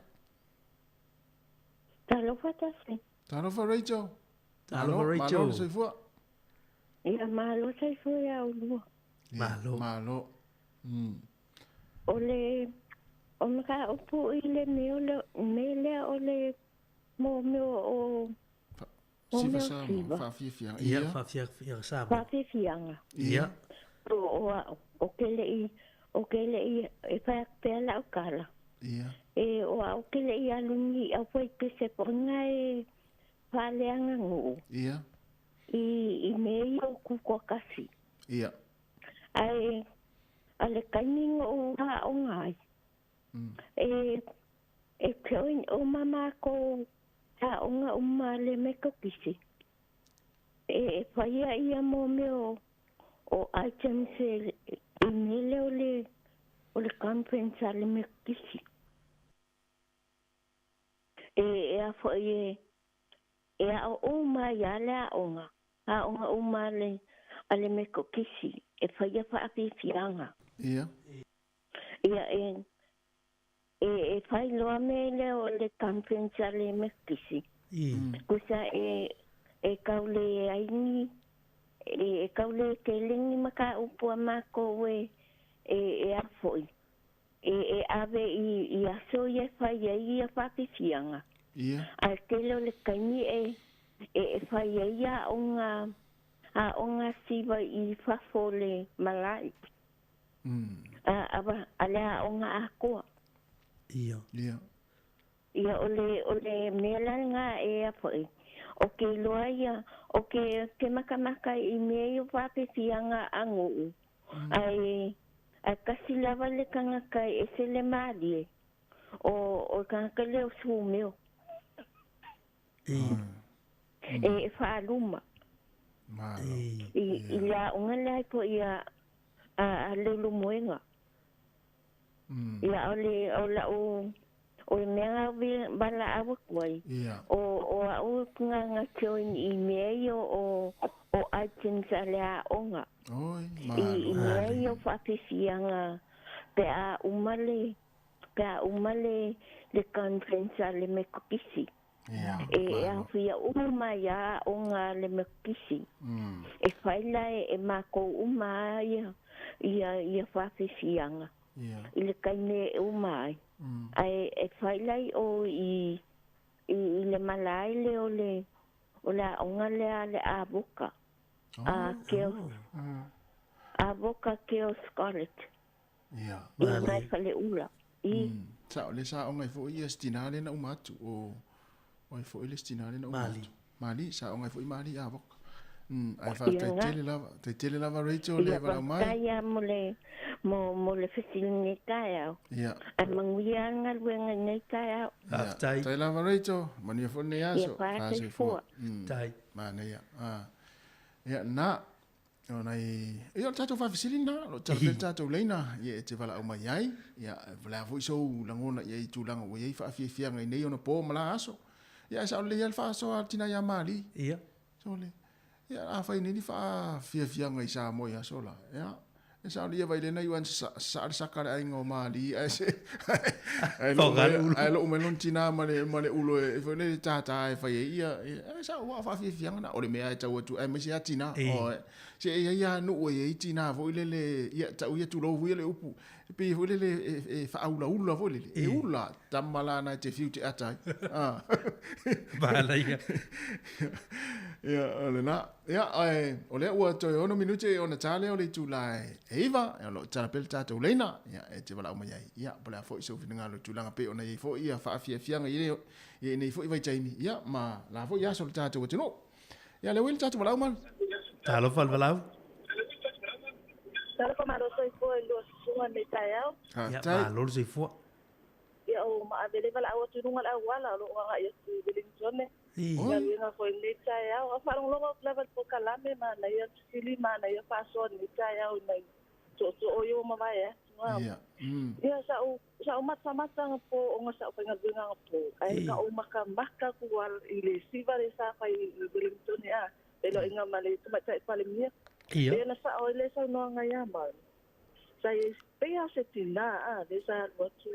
S15: talo fa ta se
S1: talo fo Rachel
S7: malo
S1: se fo
S15: ia malo se fo ya u
S1: malo
S15: ole onka opu ile mele ole mo o
S1: sifa fa fianga
S7: ia fa fianga sa
S15: fa fianga
S7: ia
S15: o kele i e fa pela o kala
S1: ia
S15: e o kele i alungi a foi que se ponga e fa leanga ngu
S1: ia
S15: i me o ku ko kasi
S1: ia
S15: ai ale kaning o ha o ngai e koin o mama ko ha o nga umale me ko kisi e faia ia mo me o item se inele o le conference ale me kisi e a foi e a o ma ya la o nga ha o nga umale ale me ko kisi e faia fa api fianga
S1: ia
S15: e fai loa me le conference ale me kisi kusa e kaule aini e kaule ke lingi maka upua mako we e afoi e ave i aso ye fai ia fa api fianga
S1: ia
S15: a telo le kaini e fai ia onga siva i fafole malai aba ala onga ako
S7: ia
S15: ole mela nga e apoi o loia o ke makamaka i meio pape fianga angu ai a kasi lava le kanga kai e se le mali o kanga le sumeo e fa luma i la unga lai po ia a lulu moenga ia o mea bala awa kwai o au nga join i meio o items ale a onga i meio whapisianga pe a umale le conference ale me kupisi e a fia uma ya onga le me kupisi e whaila e mako uma ia whapisianga i le kaine umai ai e whailai o i le malai le o la onga le a boka a boka keo Scarlett i mai whale ula
S1: sa o le sa onga i fo i estinale na umatu o i fo i le estinale na umatu Mali sa onga i fo i Mali a boka ai fa te tele lava Rachel le va mai
S15: kaya mo le fesini kaya.
S1: Ia.
S15: Ai manguia nga luenga nei kaya.
S7: Tai.
S1: Tai lava reito, mani fo ne aso.
S15: Ia fa fo.
S7: Tai.
S1: Mana ia. Ia na ona i o tato fa fisilina, lo tato leina, ia te vala o mai ai, ia vala fo so langona ia i tulanga o ia fa fia ngai nei ona po mala aso. Ia sa le ia fa so atina ia mali.
S7: Ia.
S1: So le. Ia a fa ni fa fia ngai sa mo ia so la. Ia. Sa dia vai lena yuan sa kare ai ngo mali ai se. Ai lo melon tina male ulo e fo le tata e fa ia. Sa wa fa fia na o le me ai tau tu ai me sia tina. O se ia no o e tina fo le ia tau ia tu lo fu le upu. Pe fo le e fa ula fo le. E ula tamala na te fiu te atai.
S7: Bala ia.
S1: Ia ole na. Ia ai ole ua to ono minute ona tale ole tu lai. Eva, lo tala pel tato leina, ia e te wala mai ai. Ia pala fo iso finanga lo tulanga pe ona i fo ia fa fianga i nei fo i vai taimi. Ia ma la fo ia so tato o tino. Ia le wil tato wala mal.
S7: Talo fal walau.
S16: Talo pa maro so fo lo sunga nei taiao.
S7: Ia ma lo se fo.
S16: Ia o ma avele wala o tununga la wala lo nga ia tu Wellington. Ia nga fo nei taiao. Fa lo level po kalame ma na ia sili ma na ia fa so nei taiao nei. So yo ma vai
S1: Ia.
S16: Ia sa o mata po o nga sa penga nga po. Ai ka o maka ku wal ile siva le sa fa i Wellington ya. Pero inga male tu mata pale mia. Ia na sa o le sa no nga ya ma. Sai pea se tina le sa lo tu.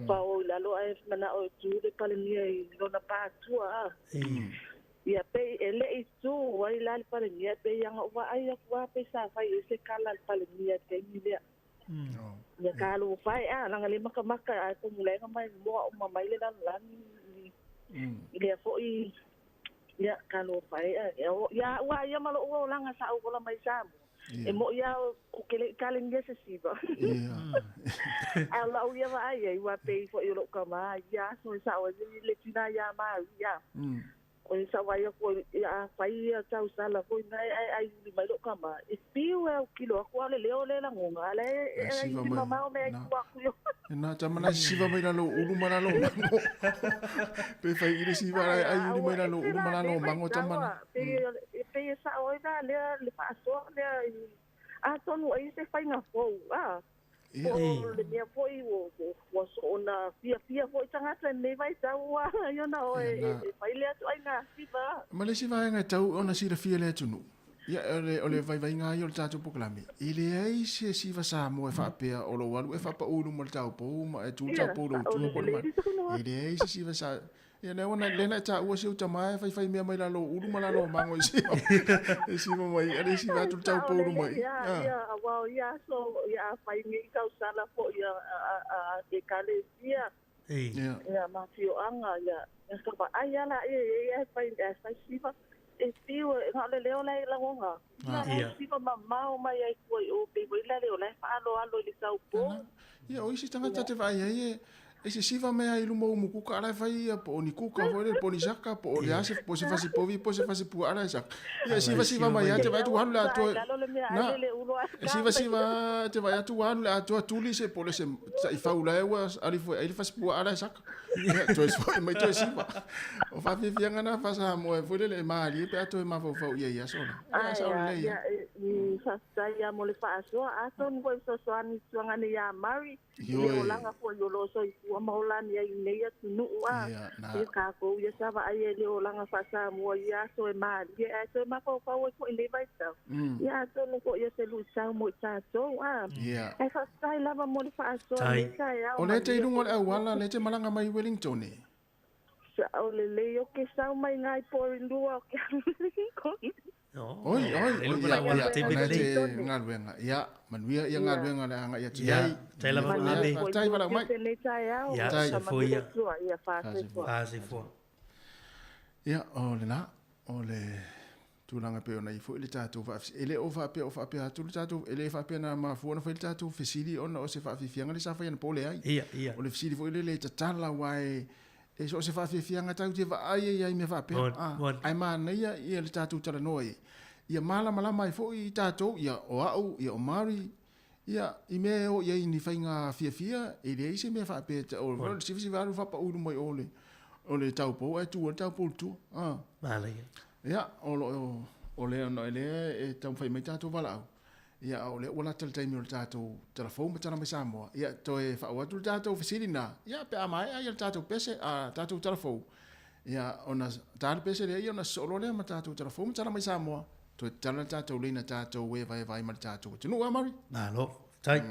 S16: Pa o la lo ai mana o tu le pale mia i lo na pa tu Ia pe ele i tu wai la pale mia pe yang wa ai wa pe sa fa i se kala pale mia te mia. Ya kalau fai lang ali maka aku mulai ngamai mo mamai le lan dia foi ya kalau fai ya wa ya malo o lang sa o la mai sam e mo ya o kele kalen dia se siba ala o ya wa ai wa pe fo yo lo kama ya so sa o le tina ya ma ya o sa wa ya ko ya fai ya tau sala ko ai ni mai lo kama piu e kilo ko le la ngonga le e mama o me ku aku yo
S1: na tamana siva mai la lo ulu mana lo pe fai ile siva ai ulu mai la lo ulu mana lo mango tamana
S16: pe sa o le pa so le a tonu ai se fai na fo le mia foi o so na fia foi tanga nei vai tau yo na o fai le tu ai na siva
S1: ma le siva nga tau ona sira fia le tunu ia ole vai nga yo tatu poklami ile ai se siva sa mo e fa pe o lo walu e fa pa ulu mo tau po ma e tu tau po lo tu po ma ile ai se siva sa ia na ona lena ta o se uta mai fai mia mai la lo ulu ma la lo mango i siva mai ale siva tu tau po ulu mai
S16: ia wow ia so ia fai ngi kau sala po ia ke kale ia ia ma fio anga ia ka ba ai ala ia fai siva e piu nga le leo lai la ngonga ia siva mamau mai ai ko o pe ko la leo lai fa alo li sau po
S1: ia o isi tanga tate vai ai ese siva me ai lumo muku ka ala fai po ni kuka ho le po ni saka po le ase po se fasi po vi po se fasi pu ala sak ia siva mai te vai tu halu la to na siva te vai tu halu la to tuli se po le se sai faula e was ali foi ele fasi pu ala sak ia to es foi mai to siva o fa vi vianga na fa sa mo e foi le mali pe to ma fo ia sona ia sa le
S16: ia ni sa ya mo le fa so ason ko so ani tuanga ni ya mari yo langa fo yo lo so wa maulani ai nei atu nua e ka ko ia sava ai le o langa fa sa mo ia so e mali ia so ma ko ko le vai sa ia so no ko ia se lu sa mo sa so e fa sa lava mo le fa so
S1: o le te ilungo le wala le te malanga mai Wellington e
S16: sa o le yo ke sa mai ngai por lua ke
S1: oi ia ngalwenga ia manuia ia ngalwenga le anga ia tai
S7: tai la mai
S1: tai wala mai
S7: ia sa foi
S16: ia fa
S7: fo
S1: ia ole tulanga pe ona i fo ile tatu fa ele o fa pe tu tatu ele fa pe na ma fo na fa tatu fesili ona o se fa fianga le sa fa ia pole ai
S7: ia
S1: ole fesili fo ile le tatala wai e so se fa fianga tau te va ai me fa pe ai ma na ia le tatu tala noi ia mala mai fo i tatu ia o au ia o mari Ia, I me o ia ni whainga fia, e le eise me whapeta o le siwisi waru whapa uru mai o le taupo, e tu o taupo tu.
S7: Vale.
S1: Ia, o le ono ele e tau whai mai tātou walau. Ia, o le wala tala taimi o le tātou telefon, matana mai Samoa. Ia, to e whaua tu le tātou whisiri na. Ia, pe amai, ia le tātou pese, a tātou telefon. Ia, ona tātou pese le, ia ona solo le ma tātou telefon, matana mai Samoa. To tala tātou leina tātou e vai ma tātou. Tinu a mari?
S7: Nā lo, tai.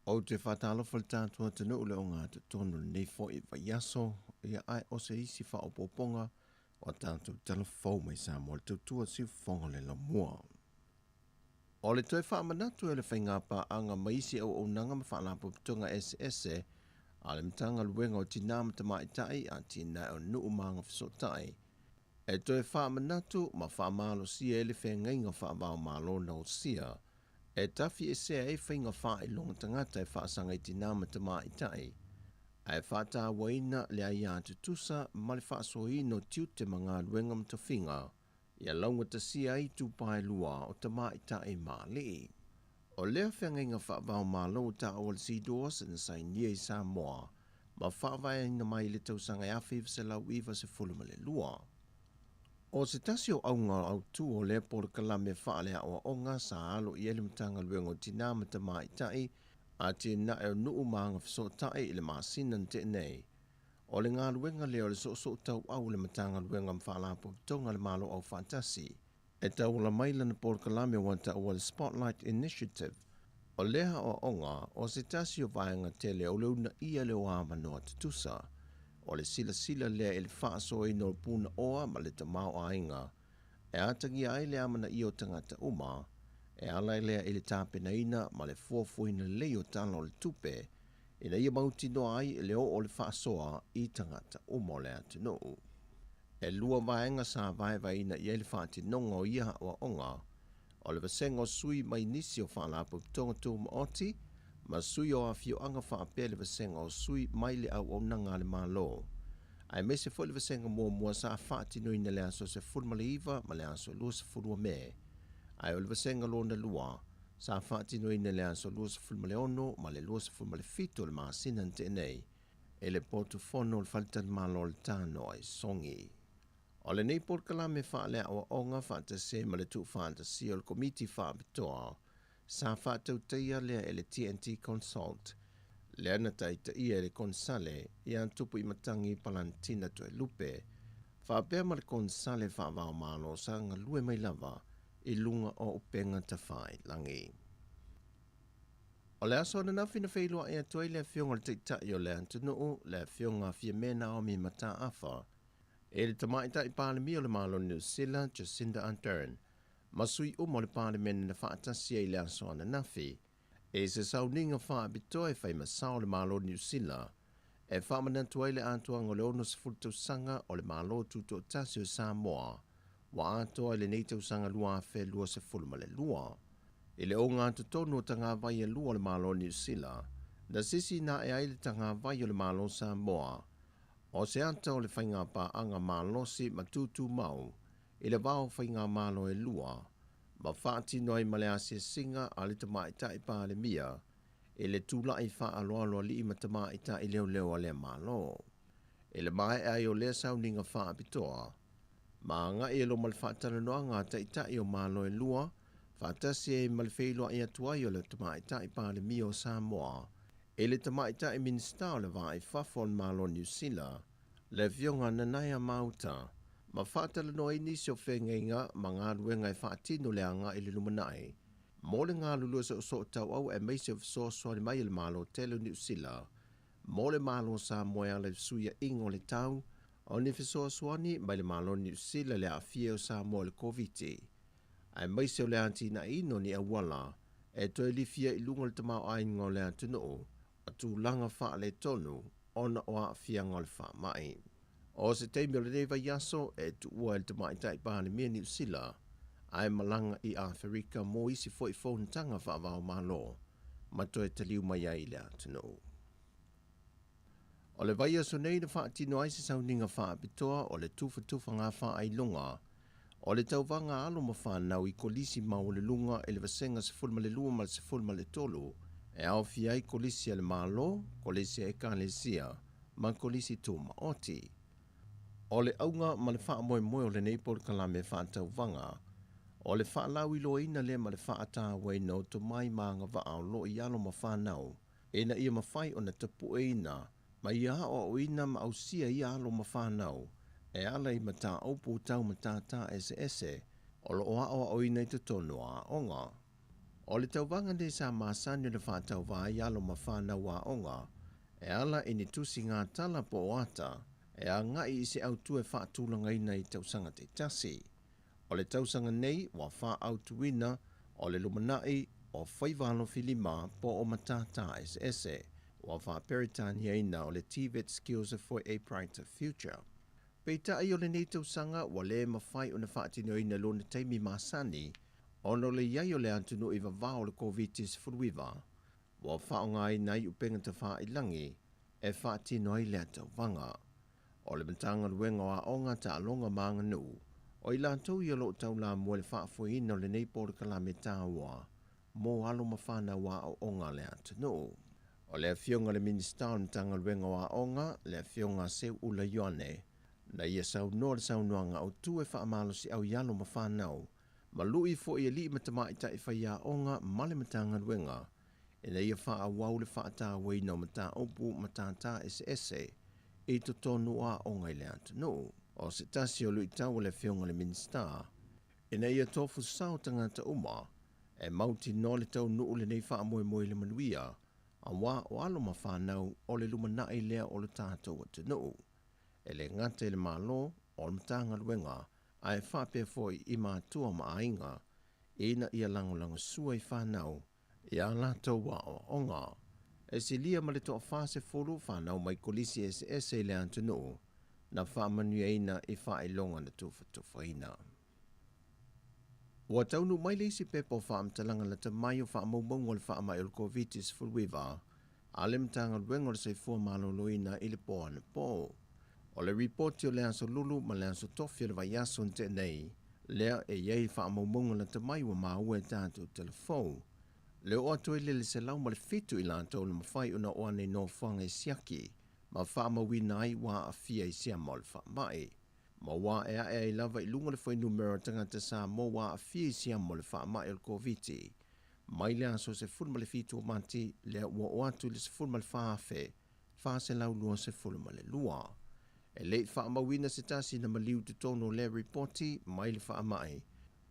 S9: O te whatalofa le tātua te nuu le o ngā te tonu nei fo I vaiaso, ia ai o se isi wha o poponga, o tātou telefou mai sa mo le tautua si whonga le la mua. O le toi wha manatu e le whaingapa anga maisi au nanga ma wha lapo putunga SS, a le mtanga luenga o tina mata mai tai a tina o nuu maanga fisotai. E toi wha manatu ma wha malo sia ele whengainga wha vau malo na o sia, e tafi e sea e whainga wha I longa tangata e whaasanga I tina mata mai tai. Ai whata waina le ai atu tusa ma le whaasohi no tiu te mga luenga mta whinga, ia launga ta sia I tupai lua o ta mai tai ma li. O lea whengainga wha vau malo ta awal si doas na sai nia I Samoa, ma whaavai ina mai le tausanga e awhiv se lau iwa se fuluma le lua. O se tasi o aunga au tu o le por kalame whaalea o onga sa alo I ele mtanga luenga o tina mata mai tai, a tina e nuu maanga fiso tai I le maasinan te nei. O le ngā luenga leo le so tau au le matanga luenga mwhaalapo tonga le malo au fantasi. E tau la maila na por kalame wanta o le Spotlight Initiative. O leha o onga o se tasi o vaenga tele o leuna ia leo ama noa tutusa. O le sila lea ele whaaso I no puna oa ma le tamau ainga. E atangi ai le amana I o tangata uma, e alai lea ele tāpena ina ma le fuafuina leo talo le tupe, Ina ia mauti no ai leo o le whaasoa I tangata o mo le atunuu. E lua vaenga sa vai na ia le whaati nongo ia wa onga, o le vasengo sui mai nisi o whaalapu tonga tū maoti, ma sui o a fio anga whaapea le vasengo sui mai le au o nanga le malo. Ai mese fo le vasenga mua sa whaati no ina le aso se fulma le iwa, ma le aso lua se fulua me. Ai o le vasenga lo na lua, sa whaati no ina le aso lua se fulma le ono, ma le lua se fulma le fito le maa sinan te nei, e le potu fono le faltan malo le tano ai songi. O le nei por kala me whaale awa onga whaata se ma le tu whaata si o le komiti whaapitoa, sa whaata uteia lea e le TNT Consult, le ana taita ia le konsale, ia antupu I matangi palantina to e lupe, whaapea ma le konsale whaavao malo sa nga lue mai lava, I lunga o upenga ta whai langi. O le aso na nafi na whailua ea toi le fionga le teitai o le antunuu, le fionga fia mena o mi mata afa, e le tamaita I pālemi o le malo New Zealand, Jacinda Ardern, masui umo le pālemene na whaatasia I le aso na nafi, e se sauninga whaabitoa e whai masao le malo New Zealand, e whaamanantu ai le atoanga o le ono se fultausanga o le malo tuto tasi o Samoa, wa atoa le neitau sanga lua awhe lua se fulma le lua. I le o ngā tutonu o tanga vai e lua o le malo New Zealand, na sisi na e ai le tanga vai o le malo Samoa, o se anta o le whainga pa anga malosi matutu mau, I le vau whainga malo e lua, ma whaati noi male asia singa a le tamaita I pa le mia, e le tula I wha aloaloa li I matamaita I leo leo a le malo. E le mai ai o le sauninga wha apitoa, ma nga e lo mal whaatana noa ngā taita I o malo e lua, whaatasi e mal whailoa I atua I o le tamaita I pa le mia o Samoa, e le tamaita I minsta o le vai whafon malo New Zealand, le vionga nanaya mauta, ma whaatala no I nisi o whengenga ma ngā ruenga I whaatino le anga I le lumanai. Mō le ngā lulua sa o tau au e meise of so soani mai le malo telo New Zealand, mō le malo sa moea le suia ingo le tau, o ni fisoa soani mai le malo New Zealand le afia o sa moa le COVID. Ai meise o le antina ino ni awala, e toi li fia I lunga le tamau aingo le antunoo, a tūlanga wha le tonu, ona o afia ngol wha mai. O se teimi o le neva yaso e tu ua el tamaita I pāne mea New Zealand, ai malanga I Afrika mo isi fo I fōn tanga wha wao malo, ma toi taliu mai ai le atunoo. O le vai aso nei na wha tino ai se sauninga wha apitoa o le tufa ngā wha ai lunga, o le tauvanga alo ma whanau I kolisi mau le lunga e le vasenga se fulma le lua ma se fulma le tolu, e au fi ai kolisi le malo, kolisi e kālesia, ma kolisi tō maoti. O le aunga ma le wha moe moe o le neipol kalame wha tauvanga, o le wha lau I loa ina le ma le wha ata wei no to mai maanga wa au lo I alo ma whanau, e na ia mawhai o na tapu e ina, ma ia o ina ma au sia I alo ma whanau, e ala I mata aupu tau matata ese, o lo oa o ina I te tonu a onga. O le tauvanga ne sa masani le wha tauwa I alo ma whanau a onga, e ala I ni tusi ngā tala po oata, e a ngai I se autu e wha tūlanga ina I tausanga te tasi. O le tausanga nei, wa wha autuina, o le lumanai, o whaivalo filima po o matata ese, wa wha peritania ina o le TVET Skills for a Brighter Future. Peita ai o le nei tausanga, wa le mawhai o na whaatino ina lo na teimi masani, ono le iai o le antunu I vavao le COVID-19 furuiva, wa wha o ngai nei upenga ta wha ilangi, e whaatino ai le tauvanga. O le matanga luenga wa onga ta alonga maanga nuu, o I lantou I alo tau la mua le whaafuina o le nei pōre kalame tāua, mō alo mawhana wa o onga le atunu. O le fionga le minista o tanga luenga wa onga, le fionga se ula yoane, na ia sau noa le sau noanga o tu e whaamalo si au yalo mawhanau, ma lui fo I li matamaita I whaia onga male matanga luenga, e na ia wha wau le whaata wei no mata opu matata ese, I to tonu a onga I le atunu. O se tasi o lui tau le fionga le minsta, e na ia tofu sao tangata uma, e mauti no le tau nuu le nei wha moe moe le manuia, a wā o alo ma whanau o le lumanai lea o le tātou atunu. E le ngate le malo o le matanga luenga, a e whape foi I mātua ma ainga, e na ia langolanga sua I whanau, e a lātou wa o onga, E se lia ma le toa fase fulu whanau mai kolisi e le antunu na whaamanueina i whaelonga na tuwhaina. Wa taunu mai leisi pepo whaamtalanga la ta mai o whaamaumaunga le whaamai o COVID-19 fulwiva, alem tanga luenga le seifua maloloina i le poa na po. O le reporti o le aso lulu ma le aso tofi o le vaiaso nte nei, lea e iei whaamaumaunga la ta mai wa maua e tātou telefou. Le o atoi le se lau ma le fitu i lantou le mawhai una oane no whanga i siaki, ma whaamawina ai wa a fia i sia mo le whaamai. Ma wā e lava i lunga le whainu mera tangata sa mo wā a fia i sia mo le whaamai o COVID-19. Mai le aso se fulma le fitu o mati, le ua o atu le se fulma le whaafe, wha se lau lua se fulma le lua. E le whaamawina se tasi na maliu te tono le reporti, mai le whaamai,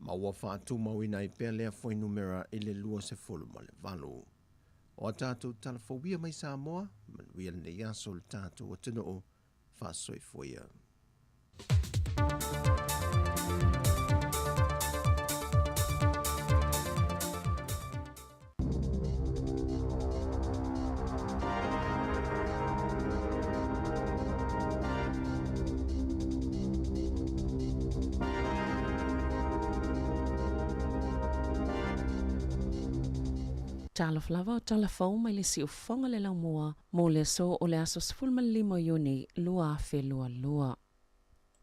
S9: ma ua whaatu mawina i pēr lea whai numera i le lua se fulma le valu. O a tātou talafawia mai Samoa, manuia le nei aso le tātou o tino o whaasoi fuia.
S4: Taloflava o talafau mai le si ufonga le laumua mo le so o le aso 15 Iuni lua afe lua.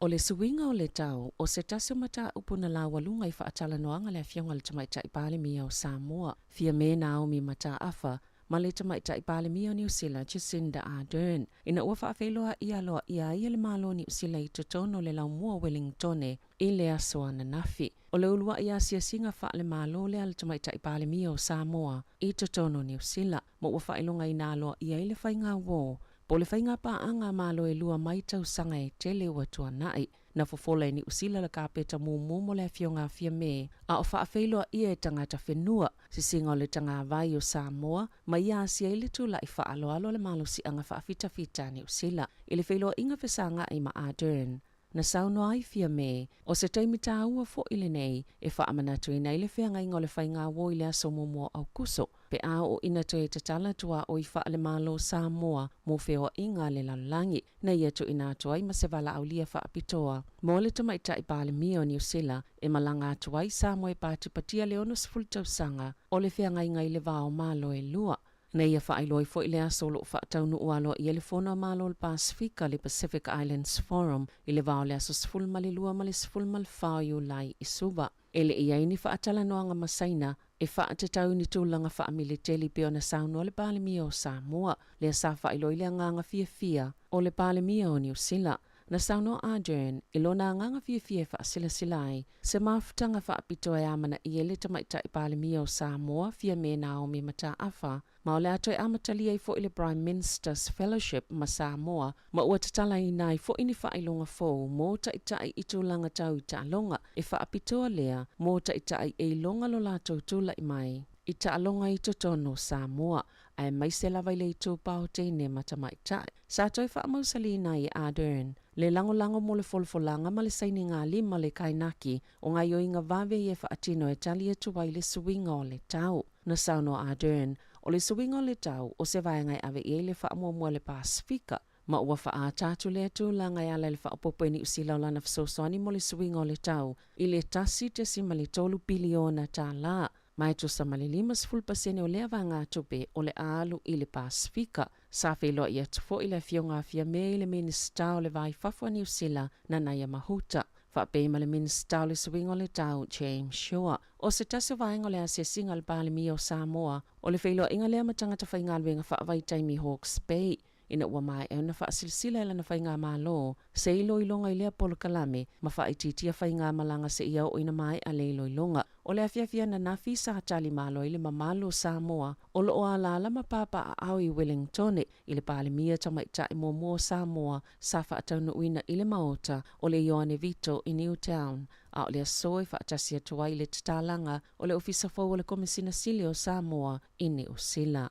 S4: O le suinga o le tau o se tasio mata upuna la walunga i whaatala noanga le afionga le tamaita i pale mia o Samoa. Fia me Naomi mata afa ma le tamaita i pale mia o New Zealand Jacinda Ardern. Ina ua whaafeloa ia loa ia le malo New Zealand i totono le laumua Wellingtone i le aso ana nafi. O le ulua ia sia singa wha le malo le al tamaita i pale mia o Samoa i totono New Zealand. Mo ua whaelonga i naloa ia i le whainga wo. Po le whainga pa anga malo e lua mai tau sanga e tele ua tua nai. Na fofola ni usila la kapeta mumu mo le fionga fia me. A o whaafeiloa ia e tangata whenua. Si singa o le tanga vai o Samoa. Ma ia asia ili tula i whaaloalo le malo si anga whaafita ni usila. Ili wheiloa inga whesanga i ma Ardern. Na sauno ai fia me, o se taimita ua fo ile nei, e whaamanatu i nei le whianga ingo le whainga wo i le aso momoa au kuso. Pe a o ina to e tatala tua o i wha le malo Samoa, mo wheo inga le lalangi, na ia to ina atua i ma se wala au lia whaapitoa. Mo le tamaita i pale mio New Zealand, e malanga atua i Samoa e pātupatia le ono sfultau sanga, o le whianga inga i le vao malo e lua. Na ia whailoi fo i le aso lo whaataunu ualo i le whona malo le Pasifika le Pacific Islands Forum i le vao le aso sfulmali lua ma le sfulmal whaiu lai i suba. Ele ia ini whaatala noanga masaina e whaatatau ni tūlanga whaamiliteli peo na sauno le palemia o Samoa le asa whailoi le anganga fia o le palemia o New Zealand. Na sauno Ardern, ilona nganga fia whaasila silai, se mafutanga whaapito e amana i ele tamaita i palemia o Samoa fia me Naomi mata afa, ma o le ato e amatalia i fo ile Prime Minister's Fellowship ma Samoa, ma ua tatala i nai fo ini whailonga fo, mo ta itai i tūlanga tau i tālonga, e whaapitoa lea, mo ta itai e longa lo lato tūla i mai. I tālonga i totono Samoa, ai mai se lava i le i tūpao teine matamaitai. Sa toi whaamausali nai i Ardern, le lango mo le folfolanga ma le saini ngā lima le kainaki o ngai o inga vave i e whaatino e tali e tuwai le suinga o le tau. Na sauno Ardern, o le suinga o le tau o se vaengai ave i le whaamua le Pasifika, ma ua whaatatu le tūlanga i ala le whaapopo ni usila o lana whasosoani mo le suinga o le tau i le tasi te simali tolu biliona tā la. Mai tu sa malilima 10% o lea vanga tupe o le alu i le Pasifika. Sa whelo i atufo i le fionga fia me i le minista o le vai Fafua New Zealand na Naya Mahuta. Whapema le minista o le swing o le tau James Shaw. O se taso vaenga o le asia singa le palemi o Samoa o le whelo inga lea matangata whaingalwenga whaavai taimi Hawke's Bay. Ina ua mai e una whaasilsila e lana whainga malo, se ilo ilonga i lea polo kalame, ma whaititia whainga malanga se ia o ina mai a le ilo ilonga. O le afiafia na nafi sa hatali malo i le mamalo Samoa, o lo o alala ma papa a au i Wellingtone, i le palemia tamaita i momo Samoa, sa whaatauna uina i le maota, o le Ioane Vito i Newtown, a o le asoi whaatasia tua i le tatalanga, o le ofisa fau o le komisina sili o Samoa i New Zealand.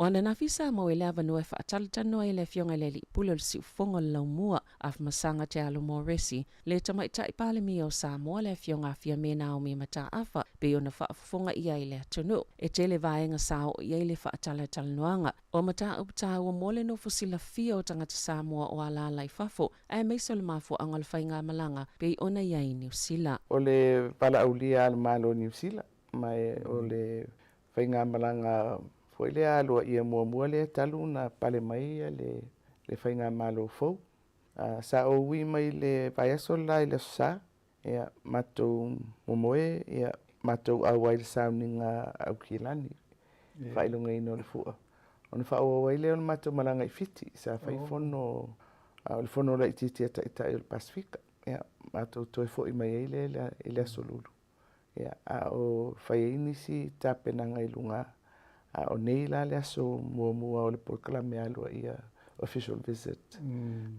S4: O ana na fisa mo ele ava no e whaatalitano e le fionga le li pulo le siufonga le laumua af masanga te alo Moresi le tamaitai pale mi o Samoa le fionga fia mena o mi mata afa pe ona whaafonga ia i le atunu. E te le vaenga sao ia i le whaatalitanoanga. O mata upta o mole no fusila fia o tangata Samoa o ala lai fafo e meiso le mafu angal whainga malanga pe ona ia i New Zealand.
S10: O le pala aulia al malo New Zealand mai o le whainga malanga foi le alo ia mua le talu na pale mai le whainga malo fau. Sa o wi mai le paiaso lai le sa ia matou momoe ia matou awai le sauninga au kilani. Whailunga ino le fua. Ona whaoa le on matou malanga i fiti sa whaifono le fono la ititia ta il Pasifika. Ia matou toi fo i mai le asolulu. Ia o whaiinisi tapenanga i lunga. O nei la le aso mua o le proklame alua ia official visit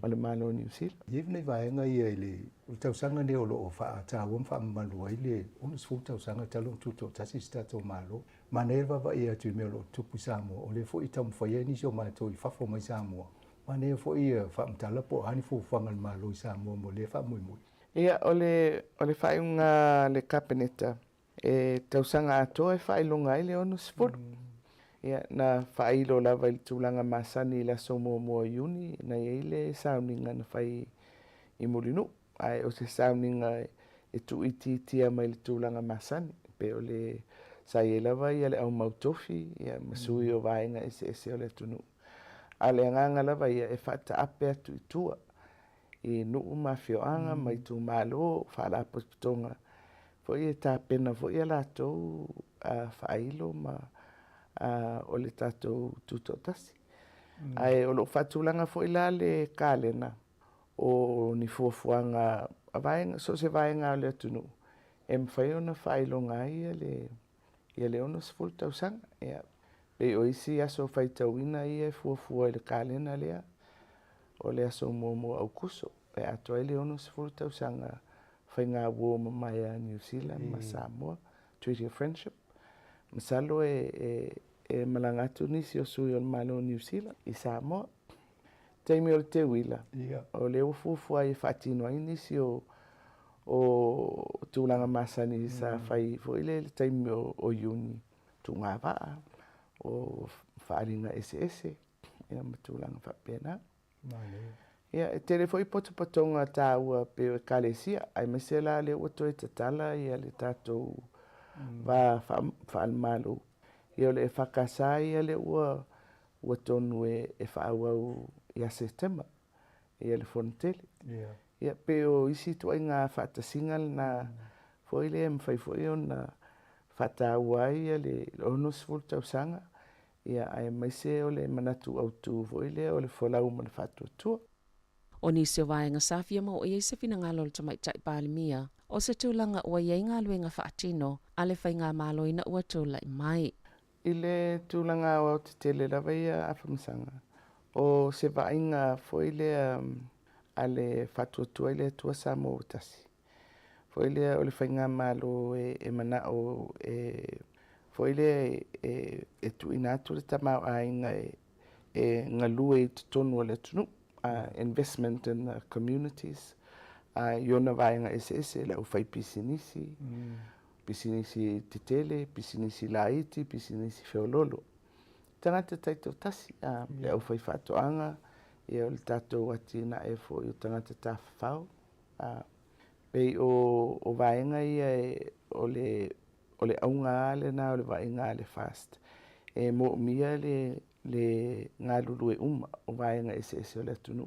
S10: o le malo New Zealand.
S11: Ia nei vaenga ia i le tausanga ne o loo whaatawam whaamalua i le unas tausanga talong tuto tasi stato malo. Manerva va ia tu me lo tupu Samoa o le fo i tamu whaieni sio mātou i whafo mai Samoa. Manerva fo ia whaamtala po ani fo whangal malo i Samoa mo le whaamui.
S10: Ia o le whainga le kapeneta e tausanga atoa e whailunga i le ono sifuru. Ia na whailo lava i tūlanga masani i la somo mua iuni na ile sauninga na whai i mulinu. Ai o se sauninga e tu ititia mai le tūlanga masani. Pe o le sa i lava i ale au mautofi ia masui o vaenga ese o le tunu. A le anganga lava ia e whata ape atu i tua. I nuu mafioanga mai tu malo whala pospitonga. Fo i e tā pena fo i ala tau whailo ma o le tatou tuto tasi. Ai o lo fatulanga fo ila le kalena o ni fuafuanga vaenga so se vaenga le tunu. E mwhai ona whailonga ia le ono sifuru tausanga. Pe o isi aso whaitauina ia e fuafua le kalena lea o le aso momo au kuso. Pe ato ai le ono sifuru tausanga whainga uo mai a New Zealand ma Samoa, Treaty of Friendship. Masalo e malangatu nisi o sui o malo New Zealand i Samoa. Taimi o te wila. O le ufuufua i whaatino ai nisi o tūlanga masani sa whai fo ile le taimi o iuni tūngā waa o whaaringa ese ia matūlanga whapena. Ia e tere fo i potopatonga tāua pe o kalesia ai mesela le oto e tatala ia le tātou whaalmalu. Ia le whakasa ia le ua tonu e whaawau ia September. Ia le fontele. Ia pe o isi tua ngā whaatasingal na fo ile mwhai fo i ona whataua ia le onus fulu tausanga. Ia ai maise o le manatu au tu fo ile o le wholau ma le whatuatua.
S4: O nisi o vaenga safia mo o iese fina ngalo le tamaitai pālimia. O se tūlanga ua iei ngā luenga whaatino a le whai ngā malo ina ua tūlai mai.
S10: I le tūlanga o te tele lawa ia awhamasanga. O se vainga fo ile a le whatuatua ile tua Samoa utasi. Fo ile o le whai ngā malo e mana o fo ile e tu inatu le tamau a inga e ngalue i tonu o le tunu. Investment in the communities. Iona vaenga ese le ufai pisinisi. Pisinisi titele, pisinisi laiti, pisinisi feololo. Tangata taito tasi, le ufai whatoanga, e o le tatou atina e fo i o tangata tawhau. Pei o vaenga ia o le aunga ale na o le vaenga ale fast. E mo mia le ngā lulu e o vaenga ese o le tunu.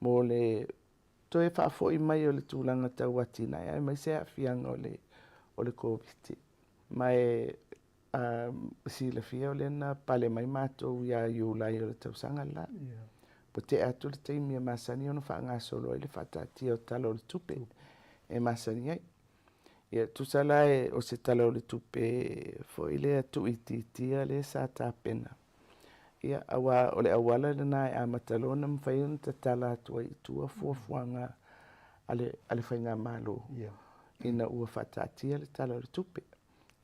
S10: Mo le toe whaafo i mai o le tūlanga tau atina e mai se awhianga o le COVID. Mai si le fia o le na pale mai mātou ia iulai o le tausanga la. Po te atu le teimi e masani ono wha ngā solo e le whatatia o talo le tupe e masani ai. Ia tusala o se talo le tupe fo ile atu ititia le sa tāpena. Ia o le awala le nā e amatalona mwhaiun ta tala atua i tua fuafuanga ale whainga malo. Ina ua whatatia le tala le tupe.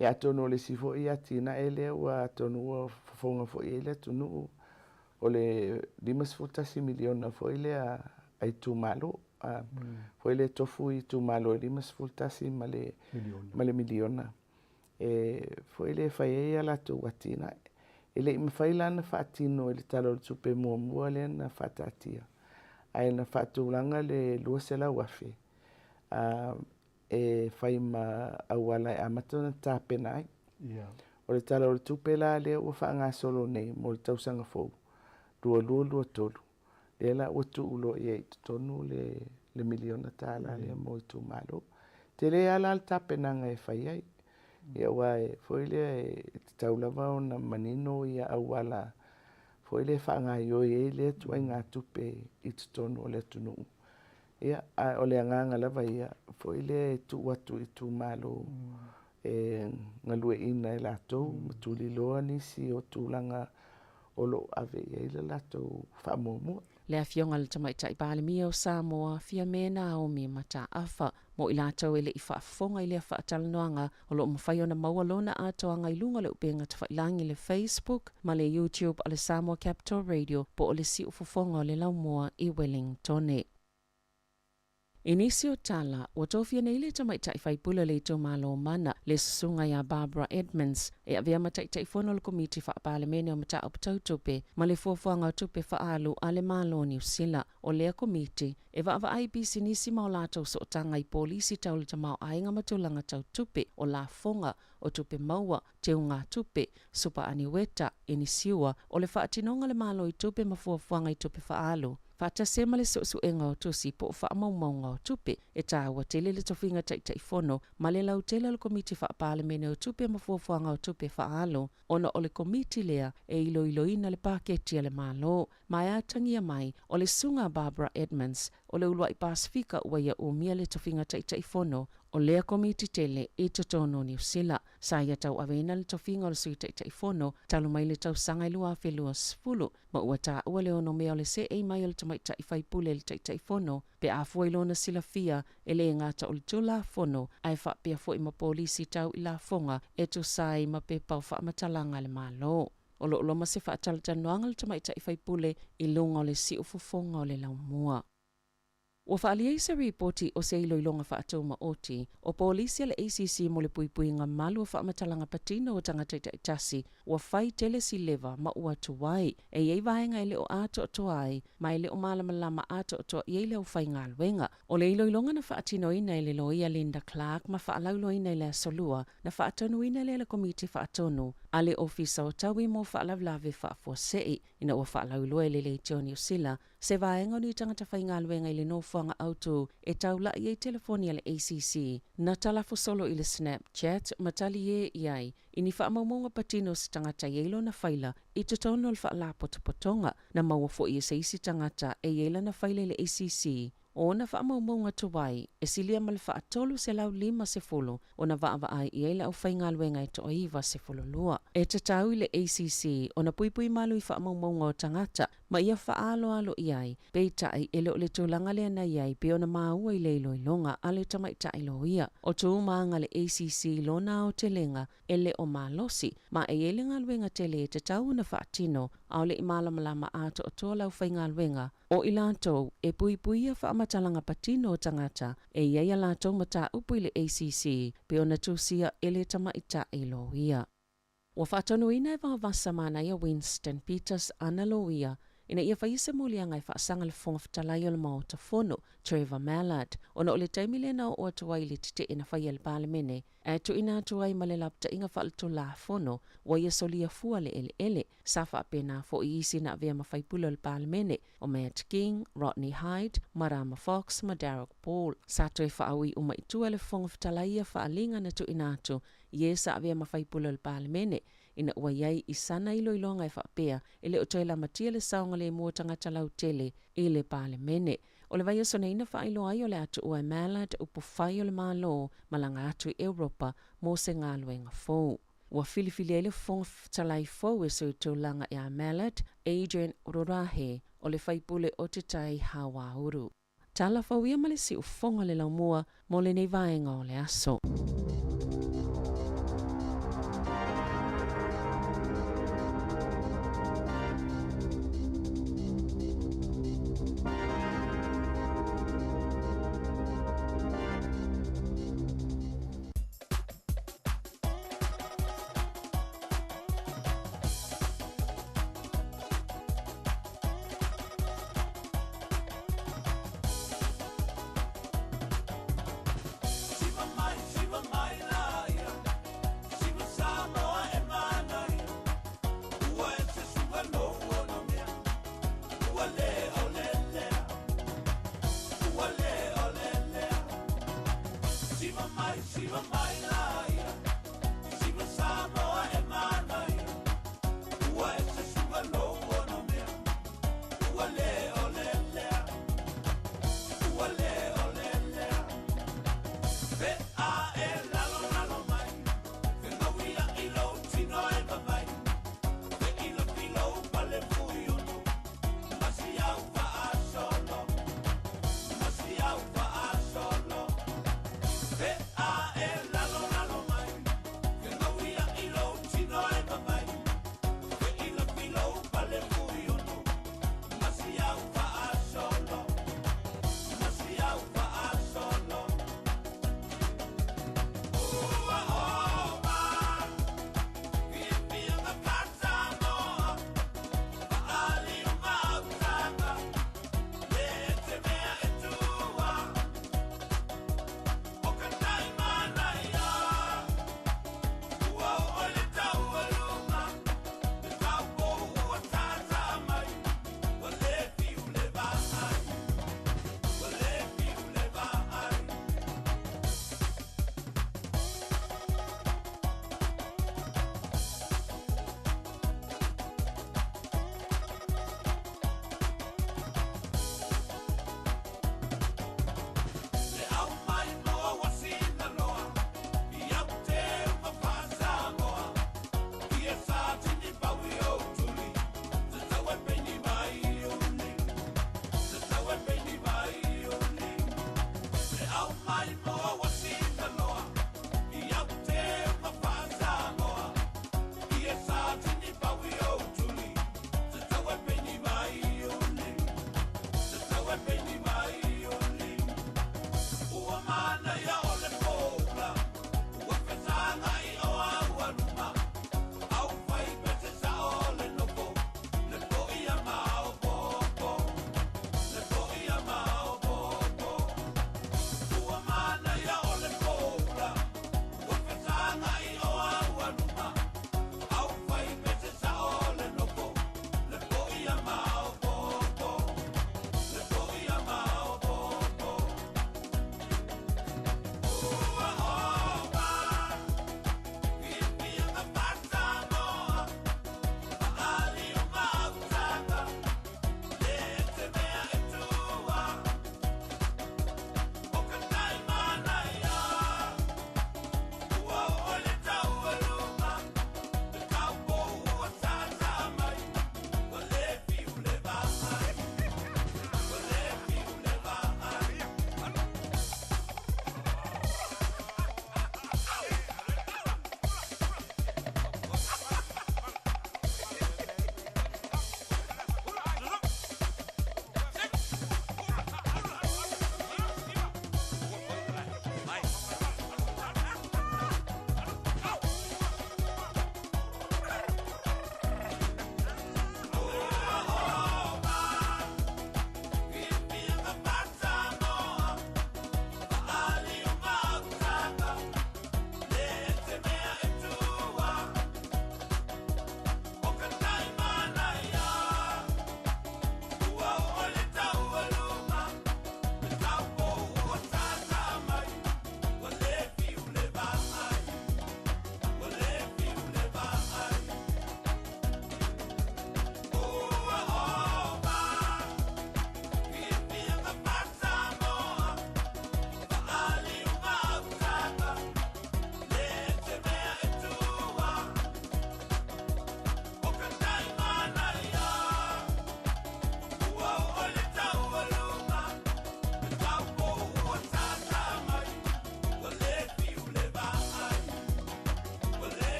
S10: Ia tonu le sifo ia tina ele ua tonu fofonga fo ele tunu o le 5 miliona fo ele ai tu malo fo ele tofu i tu malo 5 male miliona fo ele fai ia la tu watina ele mfai lana fatino ele talo tupe mua le na fatatia ai na fatulanga le luasela wafi fai ma awala amatona tapenai o le talo tupe la le o fanga solo nei mo tausanga fo lua tolu le la o tu ulo e tonu le miliona tala le mo tu malo te le ala tapenanga e fai ai ia wai foi le taulava ona manino ia awala foi le fanga yo le tu nga tupe it tonu le tunu ia o le nganga lava ia foi le tu watu itu malo ngalue ina la to tu li lo ni si o tulanga o lo ave ia la to famomo
S4: le afionga le tamaita i pale mia o Samoa fia mena o mi mata afa mo ilato ele i whaafonga i lea whaatalanoanga o lo mwhai ona maualona atoanga i lunga le upenga te whailangi le Facebook ma le YouTube a le Samoa Capital Radio po o le si ufofonga o le laumoa i Wellingtone. Inisio tala, o tofia nei le tamaita i whaipula le to malo mana le susunga ya Barbara Edmonds e avea mataita i whono le komiti whaapalemene o mata o patautupe ma le fuafuanga o tupe whaalu a le malo New Zealand o lea komiti e vaava IBC nisi maolato so tanga i polisi tau le tamau ainga matulanga tau tupe o la fonga o tupe maua te unga tupe supa aniweta inisiua o le whaatinonga le malo i tupe mafuafuanga i tupe whaalu. Fata sema le so enga o tusi po fa maunga o tupe e tawa tele le tofinga taita i fono ma le lau tele le komiti fa palemene o tupe mafuafuanga o tupe fa alo ona o le komiti lea e ilo ina le paketi le malo mai atangia mai o le sunga Barbara Edmonds o le ulua i Pasifika ua ia umia le tofinga taita i fono o lea komiti tele i totono New Zealand sa ia tau avena le tofinga o le sui taita i fono talu mai le tau sanga i lua whelua sfulu ma ua ta ua le ono mea o le se ei mai o le tamaita i whaipule le taita i fono pe a fua ilona sila fia e le ngata o le tula fono ai wha pia fua ima polisi tau i la fonga e tu sai ma pe pau wha matalanga le malo. O lo loma se wha atalatanuanga le tamaita i whaipule i lunga o le si ufufonga o le laumua. Ua whaalia isa reporti o se iloilonga whaatoma oti, o polisi le ACC mo le puipuinga malu o whaamatalanga patino o tangataita itasi, ua whai tele si leva ma ua tuwai, e iei vaenga ele o ato o tuai, ma ele o malamalama ato o tua iei leo whai ngā luenga. O le iloilonga na whaatino ina ele loia Linda Clark, ma whaalaulo ina ele asolua, na whaatonu ina ele komiti whaatonu, ale ofisa o tawi mo whaalavlave whaafuasei, ina ua whaalaulo ele le Tony Osila, se vaenga ni tangata whai ngā luenga ele no whanga auto e taula i telefonia le ACC. Na talafo solo i le Snapchat, matali e iai, ini whaamaumonga patino si tangata yeilo na whaila i tutono le whaalapo potonga na mawafo i se isi tangata e yeila na whaile le ACC. O na whaamaumonga tuwai, e silia ma le whaatolu se lau 5 o na vaavai i eila au whainga luenga i to oiva 10 lua. E tatau i le ACC, o na puipui malu i whaamaumonga o tangata, ma ia whaalo iai, peitai ele o le tūlanga lea na iai, pe o na maua i le iloilonga, ale tamaita ilo ia. O tū maanga le ACC lona o te lenga, ele o malosi, ma e ele ngā luenga tele e tatau na whaatino, au le i malamalama ato o tō lau whainga luenga, o ilantou e puipuia whaamatalanga patino o tangata, e iai alatou mata upu i le ACC, pe o na tūsia ele tamaita ilo ia. Wa whaatonu ina e wawasa mana ia Winston Peters analoia, ina ia whaisa mulianga i whaasanga le fonga whatalai o le maota fono, Trevor Mallard, ona o le taimile na o atuai le tite ina whaia le palemene, e tu ina atuai ma le lapta inga whaalto la fono, wa ia solia fua le ele, sa whaapena fo i isi na vea mawhaipula le palemene, o Matt King, Rodney Hyde, Marama Fox, ma Derek Paul, sa tu e whaawi uma itua le fonga whatalai ia whaalinga na tu ina atu, ie sa vea mawhaipula le palemene, ina ua iai i sana iloilonga e whaapea, ele o toila matia le saonga le mua tangata lau tele i le palemene. O le vai sona ina whailo ai o le atu ua Mallard upo whai o le malo malanga atu i Europa mo se ngā luenga fōu. Ua filifili ele fonga talai fōu e sui tūlanga i a Mallard, Adrian Urorahe o le whaipule o te tai Hawauru. Tala whau ia male si ufonga le laumua mo le nei vaenga o le aso.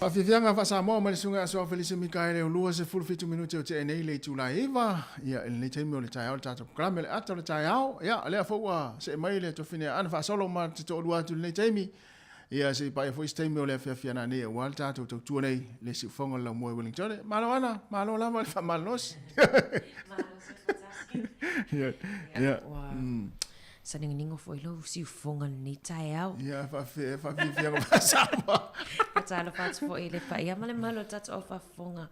S1: Whawhiwhianga wha Samoa ma le sunga aso Felicia Mikaele o lua se fulfitu minuti o te enei le tūla ewa. Ia, ele teimi o le tai au le tātou programe le ata o le tai au. Ia, lea fōua se mai le to fine ana wha solo ma te tō lua atu le teimi. Ia, se pai fōi se teimi o le whiawhiana ne o wal tātou tau tua nei le si whonga lau mua Wellington. Malo ana, malo lama le wha malos. Ia,
S17: Sa ningo foi lo si fonga ni tai au.
S1: Ia, whawhiwhianga wha Samoa.
S17: Tala fats fo ele pa ia male malo tats o fa fonga.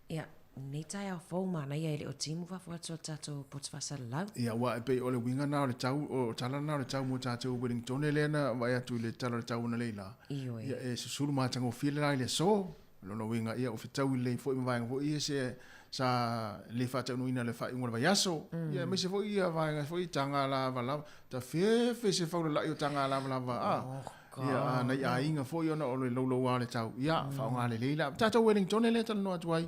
S17: Ia, nei tai au fau mana ia ele o timu fa fa so tato pot fa sala lau.
S1: Ia wa pe o le winga na o le tau o tala na o le tau mo tato Wellington le na wa ya tu le tala tau na leila. Ia e susuru ma tango file la le so lo winga ia o fitau le fo ma va ia se sa le fa tau ina le fa ngol va yaso. Ia me se fo ia va fo i tanga la va la ta fe se fa la i tanga la va ia na ia inga fo ia na o le lo wa le tau. Ia fa nga le leila tato Wellington le tala no atuai.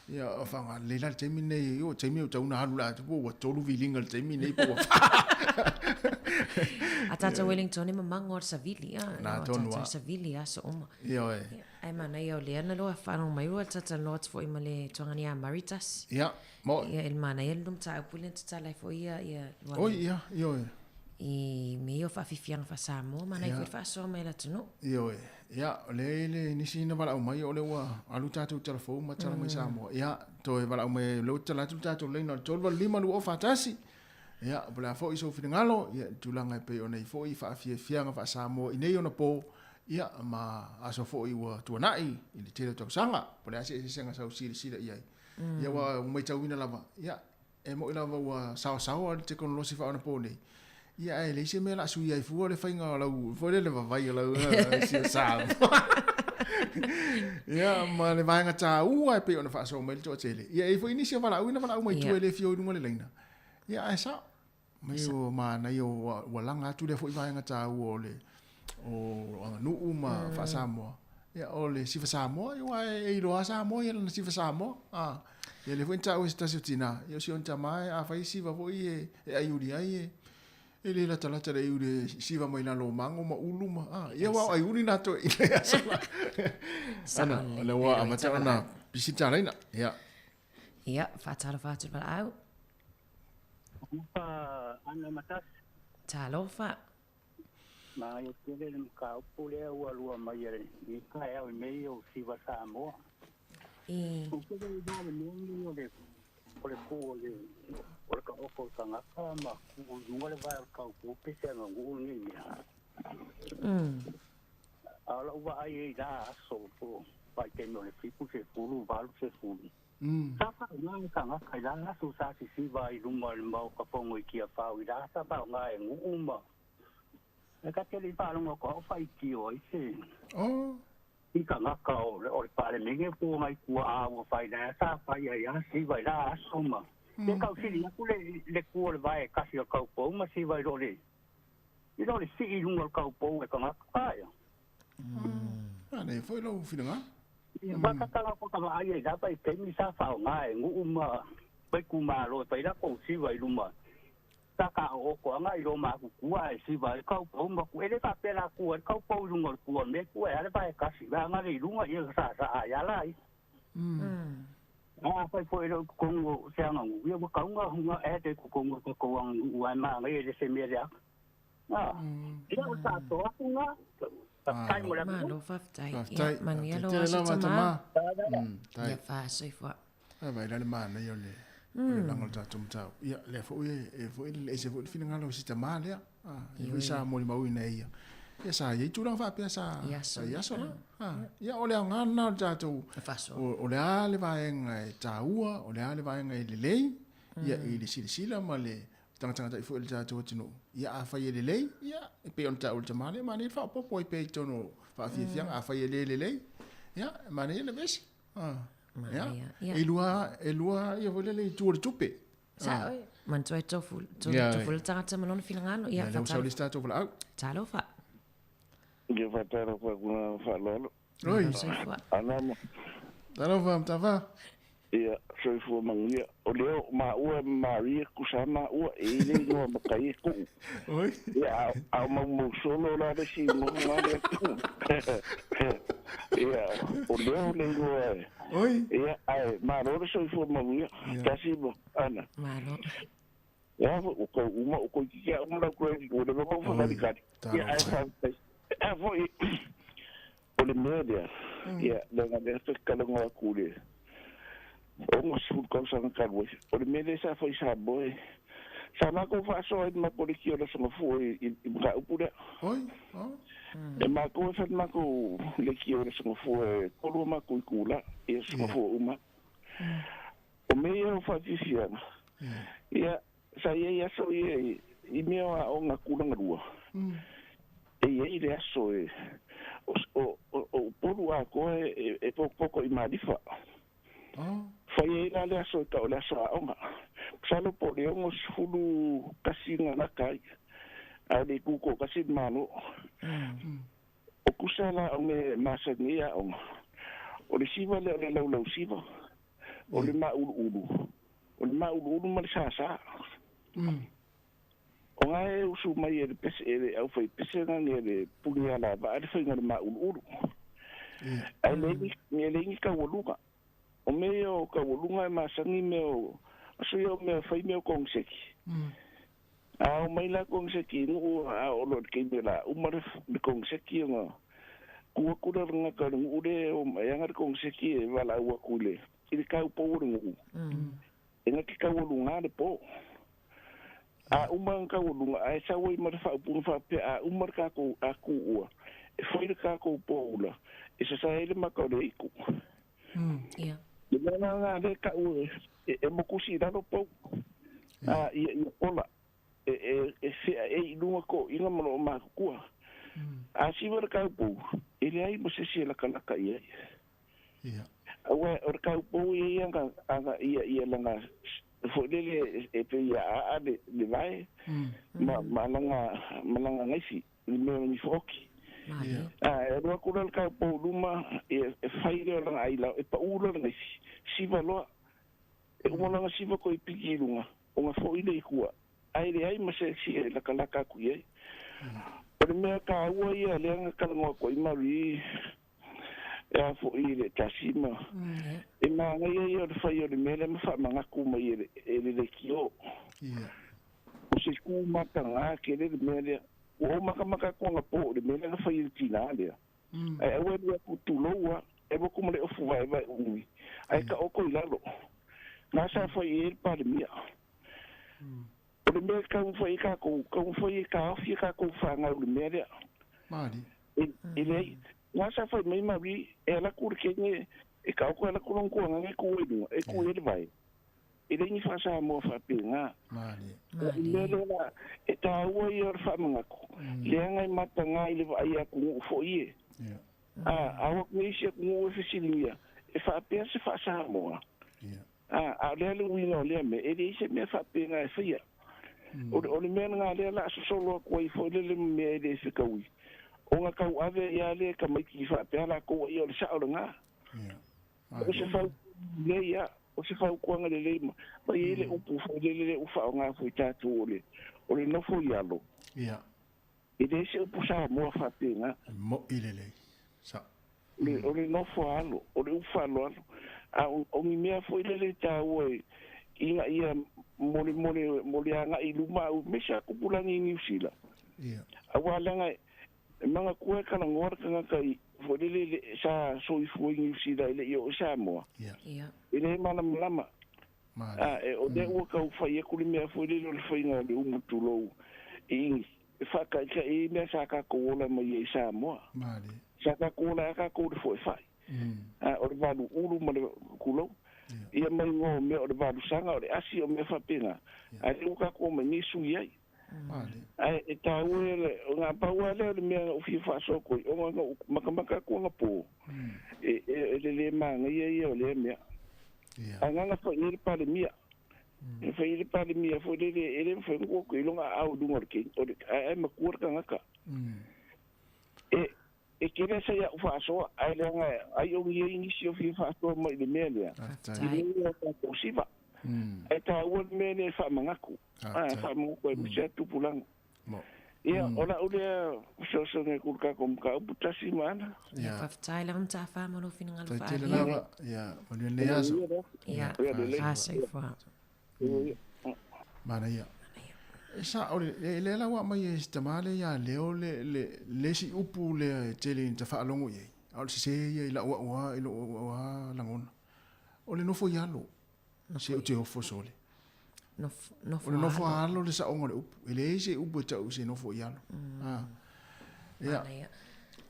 S1: Ia fanga leila te mine yo te mi tau na halu la tu o tolu vilinga te mine po.
S17: A tata Wellington e mamanga o Savilia.
S1: Na tonu
S17: a Savilia so oma.
S1: Ia e.
S17: Ai mana ia le ana lo whanau mai ua tata lot fo ima le tongani a Maritas.
S1: Ia, mo.
S17: Ia el mana ia lum ta upulen tata lai fo ia.
S1: Oi, ia, io e.
S17: I me io fa fifianga fa Samoa, mana ia fa so mai la tunu.
S1: Io e. Ia, le nisi na wala mai o le wa alu tatu telefon ma tala mai Samoa. Ia, to e wala mai lo tala tatu le na tolwa lima lu o fatasi. Ia, bla fo iso finangalo, ia tulanga pe o nei fo I fa fianga fa Samoa. I nei ona po ia ma aso fo I wa tuanai I le tele to sanga. Bla se senga sa sila ia. Ia wa mai tawina lava. Ia, e mo ila wa sao te kon losi fa ona po nei. Ia e le se me la sui ai fu le fainga la fo le vai la si sa. Ia ma le vai nga ta ai pe ona fa so me to tele. Ia e fo inisi vala mai tu le fio no le leina. Ia e sa mai o ma na yo walanga tu le fo vai nga ta o le o no uma fa Samoa. Ia o le si fa Samoa yo e lo Samoa ia na si fa Samoa. Ia le fo inta o sta sitina. Ia si on ta mai a fa si va fo e aiuri ai ele la tala tala iure siva mai na lo mango ma uluma ia wa ai uri na to ile asala sana le wa amata na bisita reina
S17: ia fatala para au
S18: ana matas
S17: talofa
S18: ma yo tele le ka pule wa lua mai ele ni ka e mai o siva Samoa o que ele dá no mundo de por ka oko tanga kama ku ngole vai ka ku pese no nguni ni ala wa ai da so po pa ke no le fiku se furu valu se furu sa pa nga kanga kai la so sa si vai luma le mau ka pongo I kia pa wi da sa pa nga e nguma e ka te li pa lo ko fa I ki o ise I ka nga ka o le pare minge po mai ku a o fa ina sa pa ya si vai da so ma le kau sili aku le ku le vai kasi o kau po ma si vai role I role si I lungo kau po e ka nga ka ya
S1: nei foi lo finanga
S18: ba ka ka ko ka ai da pa te mi sa fa nga e ngu ma pe ku ma lo pe da ko si vai luma ta ka o ko nga I lo ma ku ai si vai kau po ma ku ele ka pe la ku kau po lungo ku me ku e ale pa ka si ba nga le lunga I sa ya lai poi poi lo Congo siang ngu ia ba kaunga hunga e te Congo ko ang uai ma ngai le se meria ia o sa to hunga kai mo la
S17: ma lo faftai ia mania lo asitama ia fa so fo
S1: vai la ma na yo le la ngol ta tum tau ia le fo le se fo finanga lo sitama le ia sa mo ma ui nei ia sa ia tu lang fa pe sa ia so ia ole nga na ja tu ole ale va en taua ole ale va en le lei ia I le sila ma le tanga ta fo le ja tu tino ia a fa le lei ia pe on ta ultima le ma ni fa po pe tono fa fi a fa le lei ia ma ni le ves ia e lua ia vole le tu tupe
S17: sa man tu tofu tanga ma non filangano ia
S1: fa sa le sta tofu au
S17: talo fa
S2: Ge fatara fa kuna fa lolo.
S1: Oi.
S2: Anamo.
S1: Talo vam tava.
S2: Ia, soi fu mangia. O leo ma ua Maria kusama ua ele no makai ku.
S1: Oi.
S2: Ia, au mo solo la de si mo ma de. Ia, o leo le ua.
S1: Oi.
S2: Ia, ai, ma ro soi fu mangia. Kasi bo ana.
S17: Ma ro.
S2: Ia, o ko uma o ko ki a uma ko o de ko fa di kat. Ia, ai fa foi o le media ia le nga se kala nga kule o mo su ko sa ka wo o le media sa foi sa boy sa ma ko fa so ma ko le ki o so fu I ba upura
S1: oi
S2: e ma ko fa ma ko le ki o so fu ko lo ma ko kula e so fu uma
S19: O me ia whawhiwhianga. Ia, sa ia aso ia I mea o ngā kuranga rua. E ia I le aso e o poru a koe e poko I marifa. Whai e la le aso e ka o le aso a onga. Salo po le ongo sifuru kasi ngā nakai. A le kuko kasi mano. O kusala o me masangia onga. O le siva le o le laulau siva. O le maulu. O le maulu ma le sasa. O ngā e usu mai e le pese e le au whai pese ngang e le puni ala ba ale whai ngā le maulu. Ai lengi ka walunga. O me o ka walunga e masangi me o aso ia o me whai me o kongseki. A o mai la kongseki ngu a o lo kei me la umare me kongseki o ngā kua kura runga ka rungu ure o mai angar kongseki e wala ua kule. Ili kau po rungu. E ngā ki ka walunga le po. A umang ka walunga a e sawa I mara whaupuna whape a umar ka ko a ku ua. E whaira ka ko po ula. E sa ele maka le iku.
S17: Ia.
S19: E mana ngā le ka ua e mokusi raro po. A ia ola. E fea e ilunga ko inga mano o maka kua. A siwara ka po. E le ai mo se se laka laka ia. Ia. Awe or ka po ia anga ia langa Fodele e pe ia a le vai malanga ngaisi me ni foki e ro kula ka po luma e faile la ai la e pa ula ngaisi siva lo e umanga siva ko ipiki lunga o nga fo ile ikua ai le ai mase si la kala ka ku ye o me ka ua ia le nga ka ngo ko imari e fo ile tasima e ma ngai o le fai o le mele ma fa manga ku mai le kio o se ku mata nga ke le mele o maka ko nga po le mele na fai tina le e o le ku tu loa e bo kuma le o fu vai umi ai ka o ko ilalo na sa fai e pa le mia o le mele ka fai ka ko fai ka fi ka ko fa nga le mele mari ele nga sa fai mai mari e la kurke ne e ka ko la kulong ko nga ko e ko e vai e le ni fa sa mo fa pinga mali le la e ta wo yor fa mga ko le nga mata nga ile vai ku fo ie a wo ni se ku fe silia e fa pe se fa sa mo a le lu wi no le me e le se me fa pinga e fia o le me nga le la so lo ko i fo le me le se ka wi o nga ka ave ya le ka mai ki fa pe la ko i o le sa o nga o se fa le ya o se fa ko nga le le ma ile o pu fo le o fa nga fo ta tu o le no fo ya lo ya e de se pu sa mo fa pe nga mo ile le sa le o le no fo alo o le fa lo a o mi me fo ile le ta o inga ia mo le nga i luma o me sa ku pulangi ni usila ya awala nga manga kue kana ngor kana kai fodele sa so i fu ngi si da ile yo sa mo ya ile mana lama o de o ka fa ye ku me fodele le fa nga le umutulo i fa ka e me sa ka ko la mo ye sa mo mali sa ka ko la ka ko fo fa o de valu ulu mo kulo ia mai ngo me o de valu sanga o de asi o me fa pena ai o ka ko me ni su ye ai e ta uele nga pa uele me o fi fa so ko o nga maka ko nga po e le manga ye o le me nga fa ni pa le mia e fa ni pa le mia fo le ele fo ko ko lo nga au du ngor ke o ai ma kur ka nga e ke le sa ya fa so ai le nga ai o ye ni si o fi fa so mo le me le ai ko si va e ta ua mene fa mangaku fa mo ko e se tu pulang ia ola ole so ne kulka kom ka putasi mana
S17: ia fa tai la mta fa mo no fina ngal fa
S1: ia mo le aso
S17: ia fa sai fa
S1: mana ia sa ole le la wa mai sta male ya le le si upu le tele ta fa longo ye al se ye la wa ilo wa langona ole no fo ya lo se o te ofo sole no fo alo le sa ongo le upu ele se upu ta o se no fo ya lo ya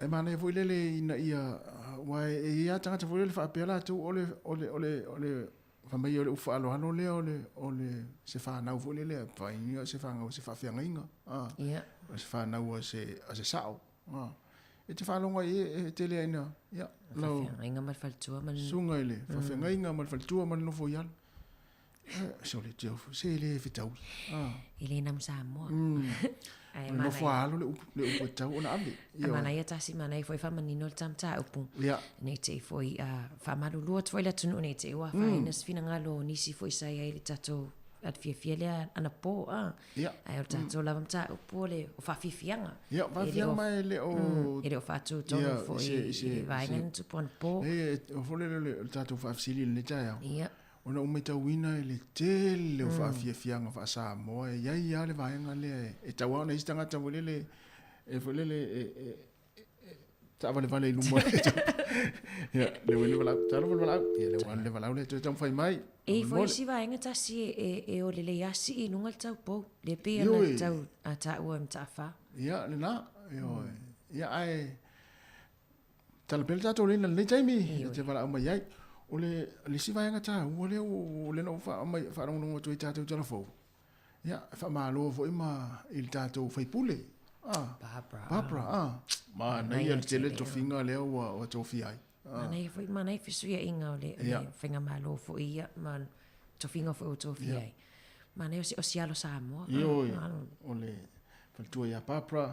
S1: e mana e foi lele ina ia wai e ia tangata foi lele whaapela tu ole whamai ole ufa alo hano le ole se whanau foi lele whainga se whangau se whawhianga inga se whanau se sao e te whanonga e te lea ina lau
S17: inga mal faltua mal
S1: sunga ele whawhianga inga mal faltua mal nofo ial so le teo se le fitau
S17: ele nam Samoa
S1: no falo le upu tau ona ave
S17: mana ia tasi mana i foi fa manino le tamta upu nei te foi fa malulu at foi la tunu nei te wa fa ina sfina ngalo nisi foi sai ai le tato at fia le ana po ai o tato la mta upu le o fa fianga
S1: va fianga mai le o
S17: ele o fa tu tono foi vai ngan tu pon po
S1: o fole le tato fa fsili le taya ona o meta wina le tele o fa fianga fa sa mo ia le vaenga le e tawa na istanga tawa le e fole le tawa le vale lumo le wele wala tawa wala le wala le tam fai mai
S17: e foi si vaenga tasi e o le yasi i lunga tau po le pe na tau ata o mta fa
S1: le na ai tal pel tato le taimi te wala mai ai ole le si vai ngata ole no fa no tu tato telefo fa malo fo ima il tato fai pule Barbara ma na ia tele to finga le o to fi ai
S17: ma nei fisu ia inga ole finga malo fo ia man to finga fo to fi ai ma nei o si alo Samoa
S1: ole fa tu ia Barbara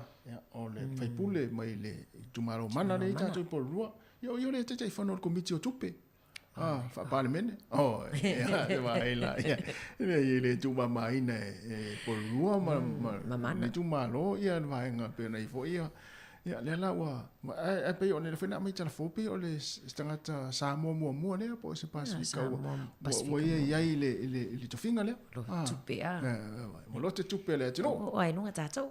S1: ole fai pule mai le tu maro mana le tato por rua yo le te fa no comiti o tupe fa parliament e vai la le tu mama ina por rua ma le tu malo ia vai nga pe nei fo ia le la wa e pe on le fena mai telefo pe o le stanga Samoa mo le po se pasifika o ia le to finga le
S17: tu pe
S1: mo lo te tu pe le tu no
S17: ai no tato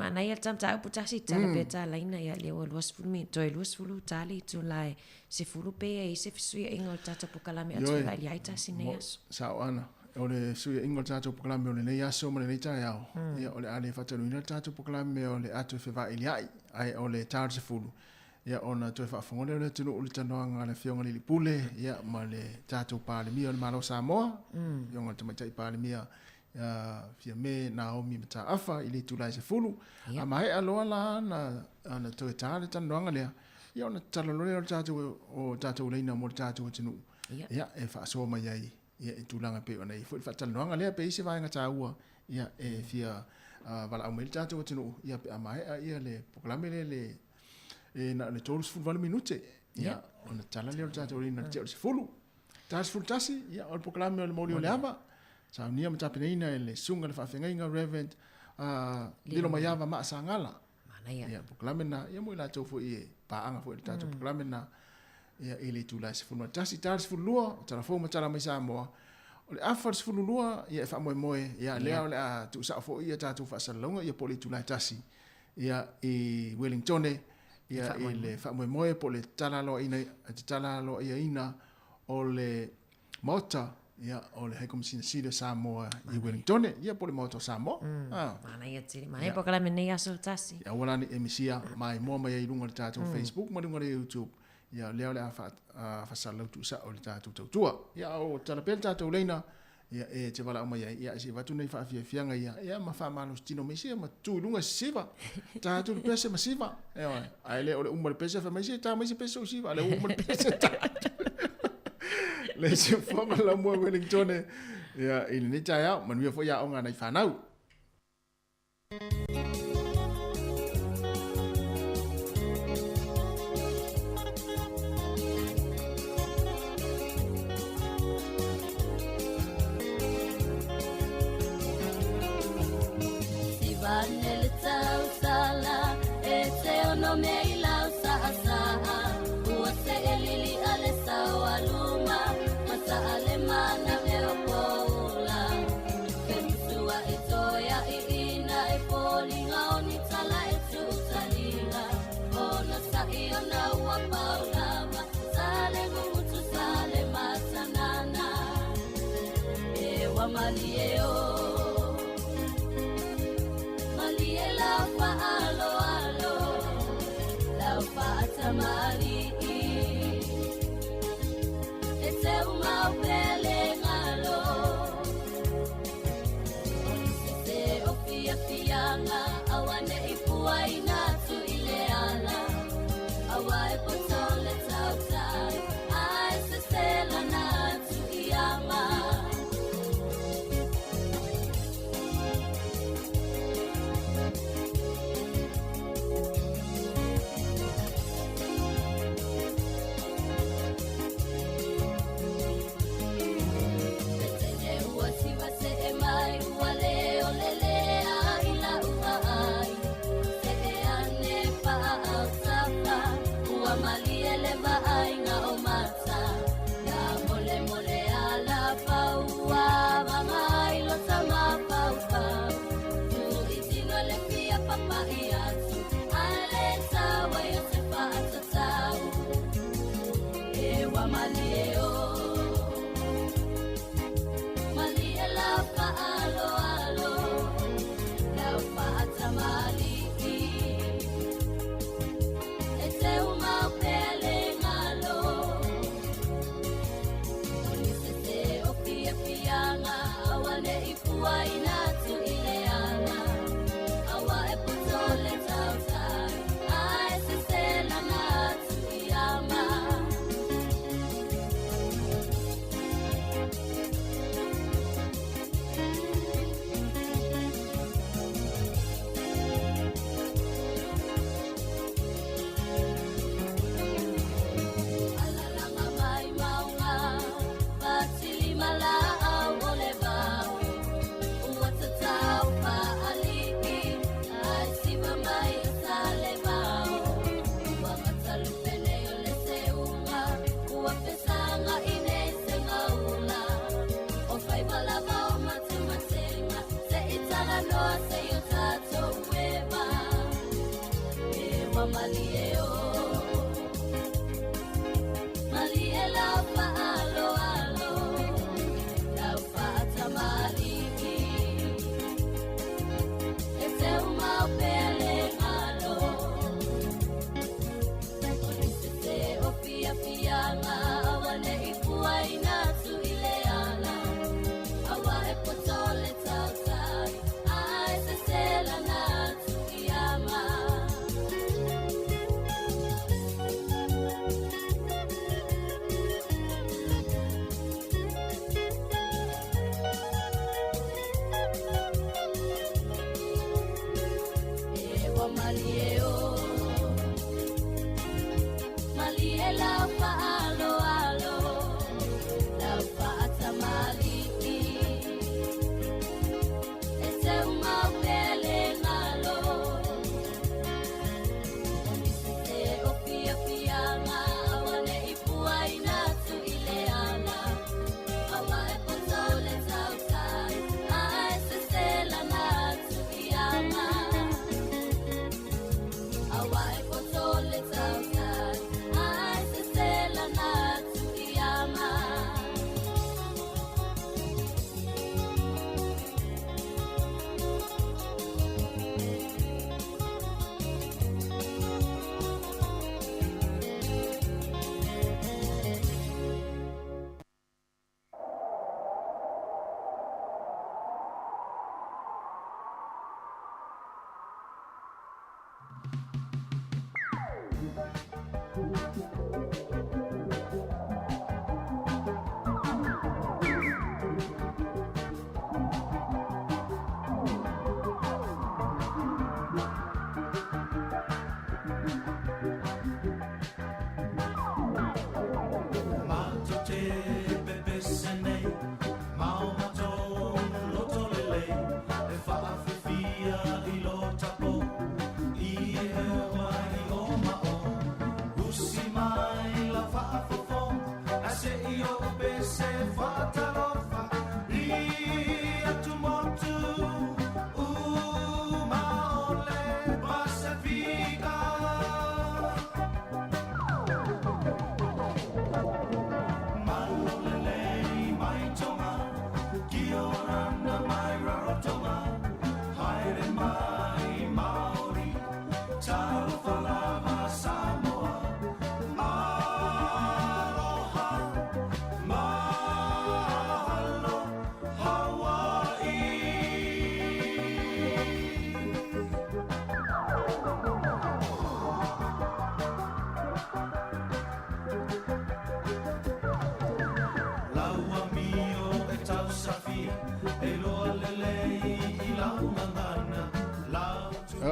S17: ma na ia tamta pu tasi tala pe tala ina ia le o los fulmi to e los fulu tali tu lai se fulu pe e se fisuia ingo tata po kalame atu lai ai tasi ne aso
S1: sa ana o le suia ingo tata po kalame o le nei aso mo le nei tai ao ia o le ale fatanu ina tata po kalame o le atu fe va ili ai o le tar se fulu ia ona to fa fongole le tunu o le tanoanga le fionga li pule ia ma le tata pa le mia le malo Samoa yonga te mai pa le mia fia me Naomi mata afa ili tulai se fulu a mai aloa la na to tale tan longa le ia ona talo le o tatu le na mo tatu tinu ia e fa so mai ai ia e tulanga pe ona i fa tan longa le pe se vai nga taua ia e fia vala o mel tatu tinu ia pe mai ia le proclame le e na le tolos fu 20 minute ia ona tala le tatu le na te se fulu tas fu tasi ia o proclame le moli o le ava sa nia mata peina le sunga le fafenga reverend lilo mayava ma sangala
S17: mana ia
S1: proclamena ia mo la tofu i paanga fo tato proclamena ia ele tu la se fu tasi tars fu lua tara fo ma tara mai Samoa o le afars fu lua ia fa mo ia le tu sa fo ia tato fa salonga ia poli tu la tasi ia i Wellington ia ile fa mo po le talalo ina o le mota ia o le hekom sin Samoa i Wellington ia po le moto Samoa
S17: mana ia tiri mana po kala mene aso tasi
S1: ia wala ni emisia mai mo mai lunga le tato Facebook mo lunga le YouTube ia leo le fa sala tu sa o le tato tua ia o tala pel tato leina ia e te wala mai ia si watu nei fa fianga ia ma fa mano stino mesia ma tu lunga siva tato le pese masiva ia ai le o le umma le pese fa mesia ta mesia pese siva le umma le pese le se fonga la mo Wellington ya il ni ta ya man wi fo ya o nga nai fa nau
S20: si vale le tau sala e se ono me ila sa sa o se elili ale sa waluma masa ale mana veo pola ke musua ito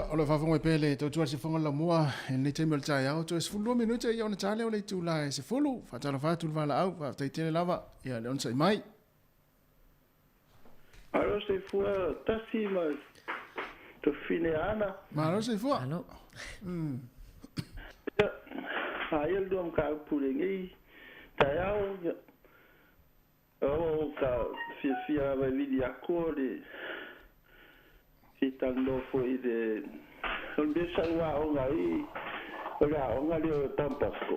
S1: O le whawhonga pele tau tua se whonga la mua e nei teimi o le tai au tau e sefulu minuta i au na tale o le tu la e sefulu whatala whatu le wala au whatai tene lava ia le onsa i mai
S2: Alo se fua tasi ma to fine ana
S1: Malo se fua
S17: Alo
S2: Ai el dom ka pulengi tai au o ka fia va vidi akore Fitando foi de onde salva o ngai o ngai o tampasco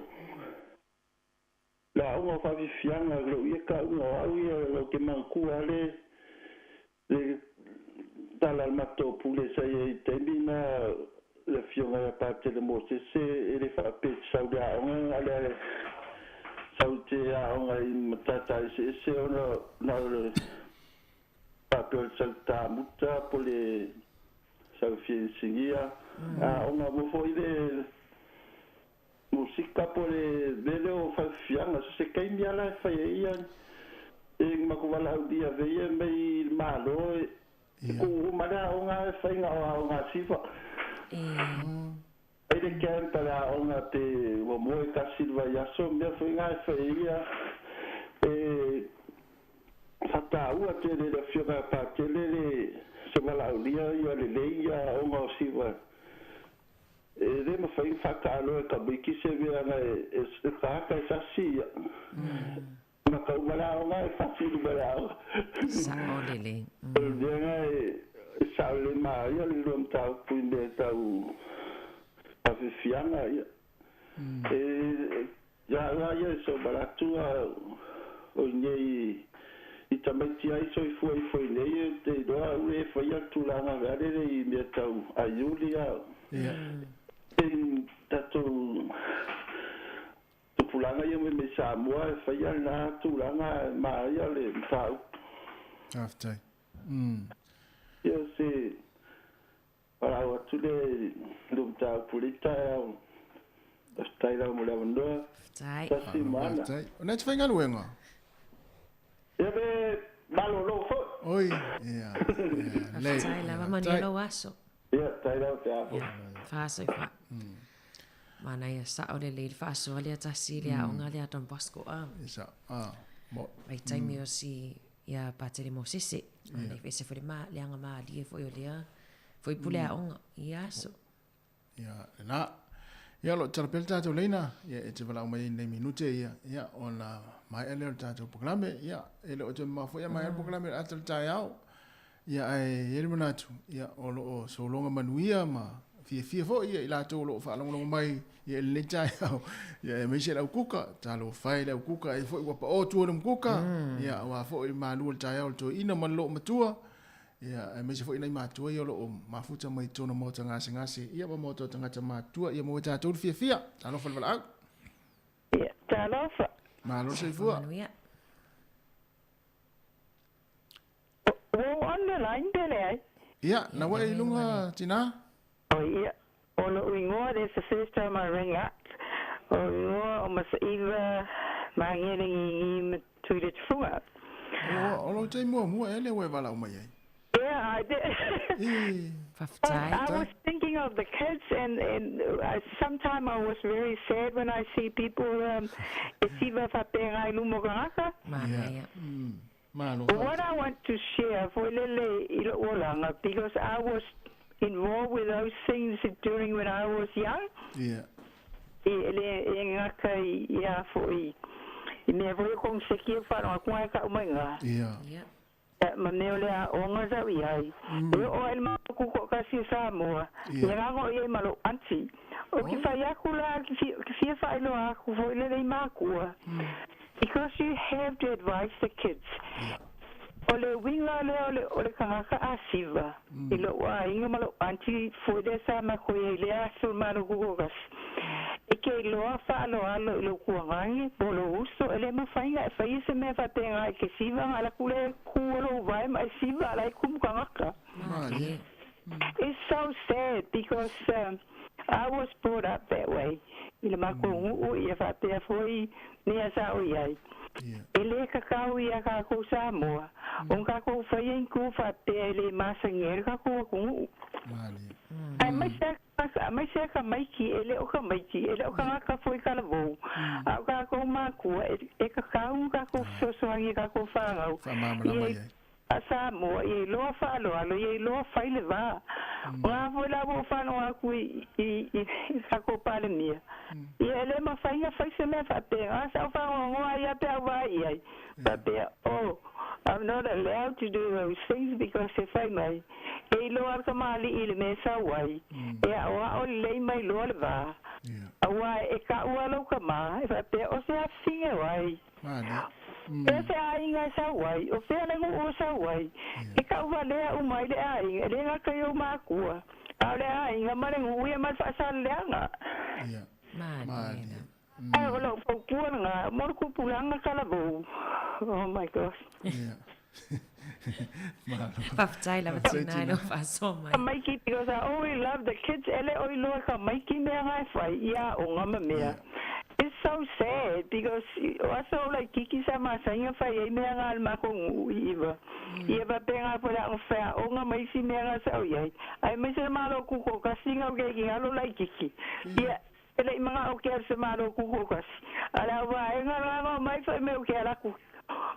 S2: la o fa fianga lo ia ka o au lo que mancu ale le dalla mato pule sai termina le fiona la parte de Moses e le fa pe sauda o ale saute a o ngai matata se no papel salta muta pole salfie singia ona bo foi de música pole vele o falfianga se kai mi ala fa ia e makuvala o dia veia mai malo ku mara ona fa nga ona sifa ai de kan para ona te o mo ka silva ya so me foi nga fa ia Fata ua te le fiora pa te le se wala ulia ia le leia o ngā siwa. Le ma whai whaka alo e ka biki se vea nga e kāka e sasi ia. Ma ka umara o ngā e whasi umara o.
S17: Sao lele.
S2: Le nga e sao le maa ia le ruam tau puine tau a
S19: fianga ia ya so baratua o nei I tamati ai so foi nei te doa ue foi atu langa gare I me tau ayulia tato pulanga ia me Samoa foi na tu langa mai ale tau
S1: after
S19: eu sei para o tule do tau pulita stai la mo la ndo
S17: stai
S19: mana
S1: ona te whainga luenga
S19: ebe malo lo fo
S1: oi ia
S17: stai la mani lo aso
S19: ia stai la te apo
S17: faso fa mana ia sa ole le faso ale ta silia onga le aton pasco
S1: isa
S17: mo ai time yo si ia patele mo sese ne vese foi ma le anga ma die foi ole foi pule onga ia so
S1: ia na ia lo terapel tato leina ia e te wala mai nei minute ia ona mai ele tato programe ia ele o te ma foi mai el programe atal tai au ia ai ele manatu ia o so longa manuia ma fie fo ia ila to lo fa longa mai ia le tai au ia me se la kuka talo fai la kuka e foi wa o tu no kuka ia wa fo i malu tai au to ina man lo matua ia me se foi nei matua ia lo mafuta mai tono mo tanga ngasi ia ba mo to tanga matua ia mo ta to fie talo fa la
S21: ia talo fa
S1: malo se fu
S21: o on the line there
S1: ia na wa ilunga tina
S21: oh ia ono ingoa this the first time I rang up o mas Eva mangiring to the fuga
S1: o lo te mo ele we vala mai
S21: yeah, I did. I was thinking of the kids, and sometimes I was very sad when I see people what I want to share for because I was involved with those things during when I was young.
S1: Yeah.
S21: Yeah. Maneo onga za wiai o el ma ku ko kasi sa mo ya ngo ye malo anti o ki fa ya kula ki fa ilo a ku fo le ma ku because you have to advise the kids ole winga le ole ka asiva ilo wa inga malo anti fo de sa ma ko ye le aso malo ku ko ke lo fa lo ku ngai bolo uso ele mo fa inga fa ise me fa tenga ke siva ala kule kulo vai ma siva ala kum kanga it's so sad because I was brought up that way ile ma ko u ia fa te foi ni asa o ia ele ka ka u ia ka ko sa mo on ka ko fa yin ku fa te ele ma sanger ka ko ku ai mai se ka mai ki ele o ka mai ki ele o ka foi ka vo a ka ko ma ku e ka u ka ko so ngi ka ko fa ngau asa mo e lo fa lo e lo fa ile va wa vo la vo fa no aku I ka ko pa le mia e ele ma fa ia fa se me fa te asa fa ngo ia te va ia but I'm not allowed to do those things because if I may e lo ar ka mali ile me sa wai e wa o le mai lo va wa e ka wa lo ka ma fa te o se afinga wai ese ainga sa wai o fe na o sa wai e ka wa le o mai le ai le nga ka yo ma ku ale ainga ma le ngui ma fa sa le nga ai o lo po ku nga mo ku pulanga kala bo oh my gosh
S17: Paftai la vatina no fa so mai.
S21: Maiki because I always love the kids. Ele oi lo ka maiki me ngai fai ia o ngama me. It's so sad because also like kiki sama sanga fai e me ngal ma ko iwa. Ia ba penga pola o fa o ngama isi me ngai sa ia. Ai me se malo ku ko ka singa ke ki alo like kiki. Ia ele mga o ke se malo ku ko ka. Ala wa ngala mai fai me o ke ala ku.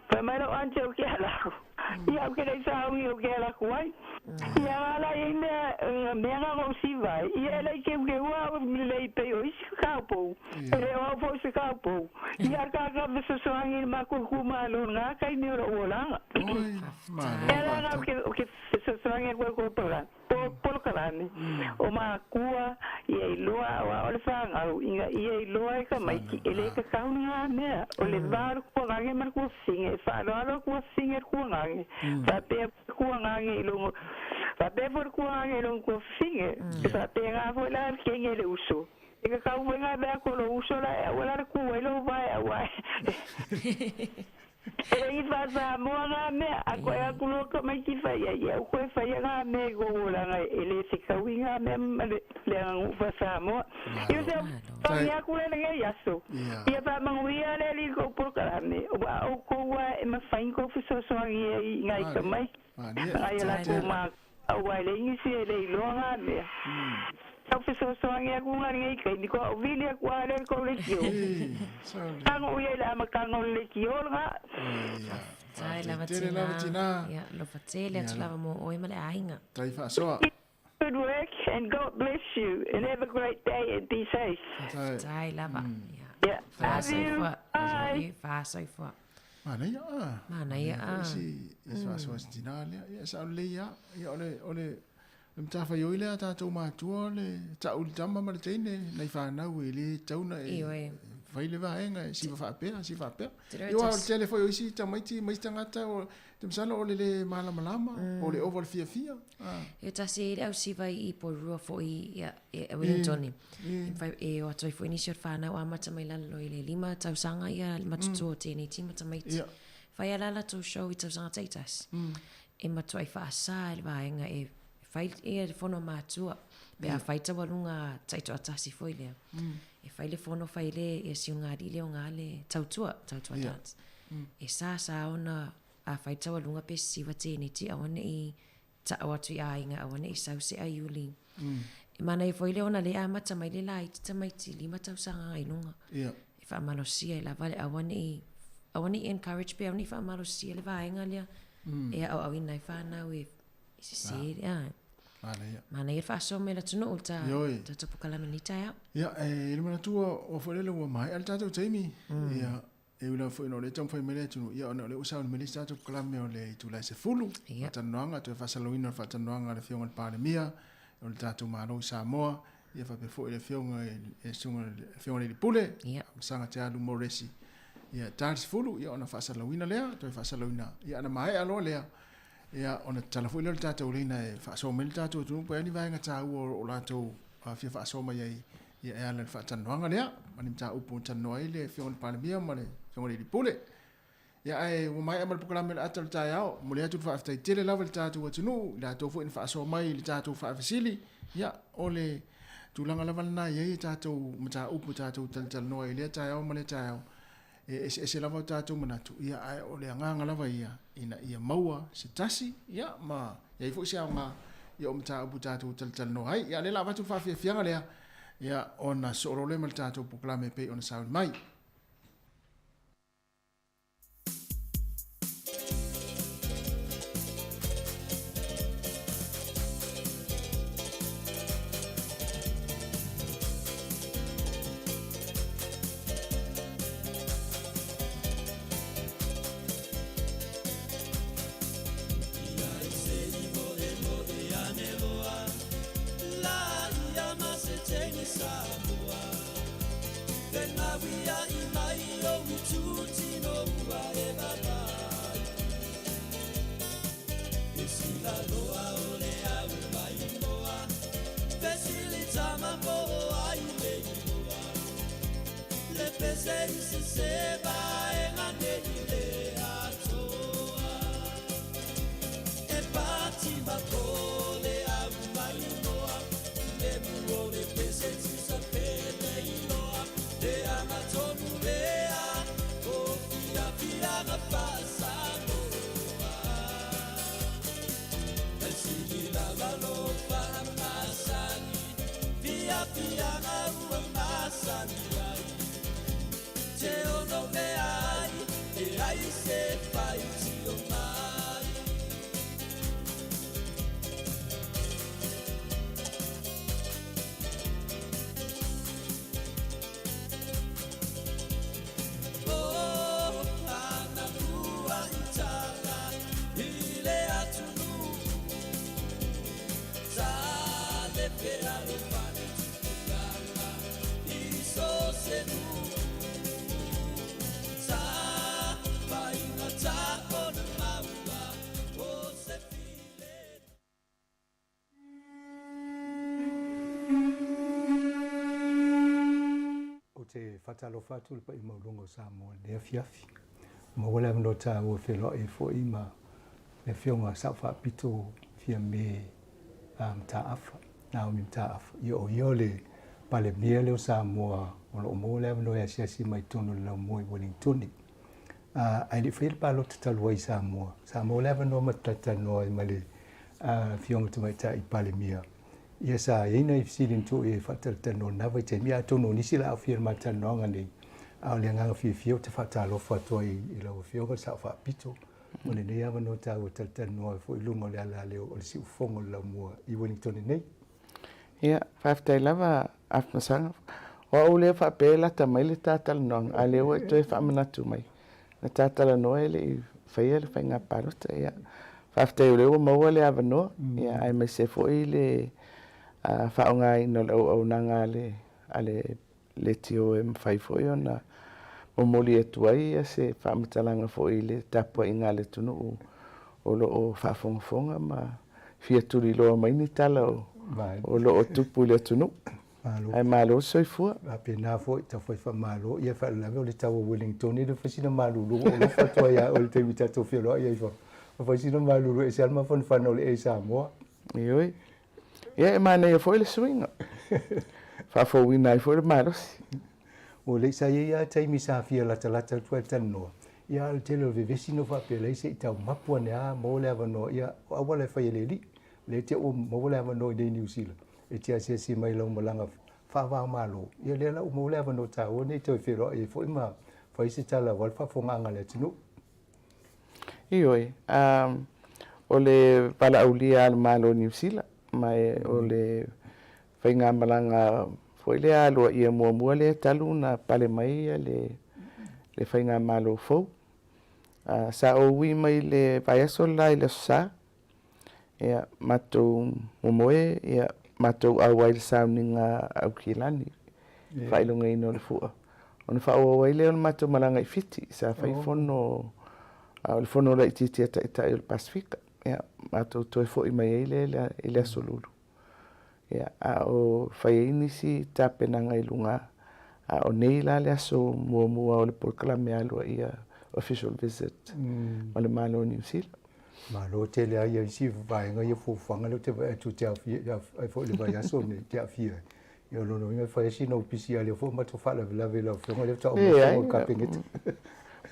S21: Primero antes o que ala. Ia o que le sa o que ala kuai. Ia ala ina me nga o si vai. Ia le ke wa le pe o isi kapo. Ele o fo se kapo. Ia ka so so angi ma ku ma lo nga kai ni ro ola. Oi. Ela nga o que so so angi ko pola. Por ka karani o ma kua ia iloa wa ole fanga inga ia iloa ka mai ki ele ka kaunga me ole var ko ngange mar ko singe fa lo ko singe ko ngange fa pe ko ngange ilo fa pe ko ngange ilo ko singe fa pe nga fo la ke ngele uso ika ka wenga ba ko lo uso la wala ko ilo vai wa e fa sa mo nga me a ko ya kulo ka mai ki fa ya ko fa ya nga me go la nga ele se ka winga me le nga fa sa mo yo se fa ya ku le nga ya so ya fa mang wi ale li ko por ka me o ko wa e ma fa ko fa so ngi nga ka mai ai la ko ma wa le ngi se le lo nga me Professor Soangia kungaringa kai ni ko vilia kwa le ko le kio. Tango ye la makango le kio nga.
S17: Tai la vatina. Ya, lo fatele tu la mo oi male ainga.
S1: Tai fa so.
S21: Good work and God bless you and have a great day and be safe.
S17: Tai la va.
S21: Ja.
S17: Fa so fa.
S1: Mana ya.
S17: Mana ya.
S1: Si fa so dinale. Ya sa le ya. Ya ole Mtafa yo ile ata to ma tuole ta ul tamba ma tene nei fa na wele tauna e vai le va enga si fa pe yo al telefone yo si ta mai tanga ta o te msano o le malama o le over fia
S17: e ta se au si vai I po rua fo I e Wellington e o toi fo initial fa na wa mata mai lalo ile lima tau sanga ia matuto tene ti mata mai vai ala to show I tau sanga taitas e matoi fa sa le va enga e fai e fono matua be a fai ta walunga taito atasi foi le e fai le fono fai le e si unga ri le unga le tautua dance e sa ona a fai ta walunga pe si wa tene ti a ona I ta watu ia inga a ona I sau se ayuli e mana e foi le ona le a mata mai le lai ta mai ti lima tau sanga ai lunga e fa malosia e la vale a ona I encourage pe oni fa malosia le va inga le e a ina fa na we si Mana ia fa so me la tunu ulta ta topu kala manita ya.
S1: Ya e le mana tua o fole le wa mai al tatu taimi. Ya e ula fo no le tam fo me le tunu ya ona le usa me le tatu kala me o le tu la se fulu. Ta noanga to fa salowina fa ta noanga le fiong pa le mia o le tatu ma no Samoa ia fa pe fo le fiong e sunga le fiong le pule. Ya sanga te alu moresi. Ya tans fulu ya ona fa salowina le to fa salowina ya na mai alo le ia ona telefone le tata ulina e fa so mel tata tu pa ni vai ngata o la to fa fa so mai ia ia le fa tanwanga le mani ta upu tanoi le fion pa bia male fion le pule ia ai o mai amal pukala mel atal ta ia mo le tu fa fa tele level tata o tunu la to fo in fa so mai le tata fa fasili ia ole tu langa level na ia tata mata upu tata tal noi le ta ia male ta ia e lava tātou manatu ia ai o le anganga lava ia ina ia maua se tasi ia ma ia ifo se anga ia o mta upu tātou tal no ai ia le lava tu whawhia fianga lea ia ona soorole mal tātou puklame pe ona sauri mai
S11: te whatalo whatu pa i maulongo sa mo lea fiafi. Ma wale mno ta ua whelo e fo i ma le whionga sa wha pito fia me ta afa. Nā o mi ta afa. Io le pale mea leo sa moa o mo le mno e asiasi mai tono le mo i Wellingtoni. Ai li whaile palo te talua i sa moa. Sa moa le mno matata noa i male whionga te mai ta i pale mea. Ia sa ina i fisilin tu e whataltano na vai te mea tono nisi la awhia matanoanga nei. Au le nganga whiwhio te whatalo whatua i lau whionga sa whapito. Mone nei awa no tau taltanoa fo i lungo le ala leo o le si ufongo lau mua i Wellington nei.
S10: Ia, whaftai lava afmasanga. O au lea whapela ta mai le tātalanoanga. A leo e toi whamanatu mai. Na tātalanoa ele i whaia le whainga parota. Ia, whaftai o leo maua le awa noa. Ia, ai mai se fo i le whaonga i no au nanga le tio e mwhai fo i ona momoli e tuai a se whaamatalanga fo i le tapua i ngā le tunu o lo o whaafongafonga ma fia turi loa mai ni tala o lo o tupu le tunu. Ai malo soifua.
S11: Ape nā fo i tawhai wha malo ia wha lawe o le tawa Wellington i le whasina malulu o lo whatua ia o le teimi tato whia loa ia i wha. O whasina malulu e se alma whanwhana o le e Samoa.
S10: Ioi. Ia e mana ia fo i le swinga. Whafo wina i fo i le marosi.
S11: O le sa ia taimi sa fia lata tua e tanoa. Ia le tele o vevesi no whapela i se i tau mapua ne a mo le avano ia awala e whai le li. Le te o mo le avano i de New Zealand. E tia se si mai lau malanga whawa malo. Ia le lau mo le avano ta o nei tau whiro e fo i ma whai se tala wal whafonga le tinu.
S10: Ioi. O le pala aulia al malo New Zealand. Mai o le whainga malanga foi le alua ia mua le talu na pale mai le whainga malo fau. Sa o wi mai le vaiaso lai le sa. Ia matou momoe, ia matou awai le sauninga au kilani. Whailunga ino le fua. Ona whao awai le on matou malanga i fiti. Sa whai fono, le fono la ititia ta i le Pasifika. Ia matou toi fo i mai ele asolulu. Ia o whai inisi tapenanga i lunga. O nei la le aso mua o le polkalame alua ia official visit. O le malo New Zealand.
S11: Malo te lea ia isi vaenga ia fufanga leo te vai tu te awhia. Ai fo le vai aso ne te awhia. Ia lono inga whai esi no pisi a leo fo mato whala vela o whionga leo ta o mwonga kapingita.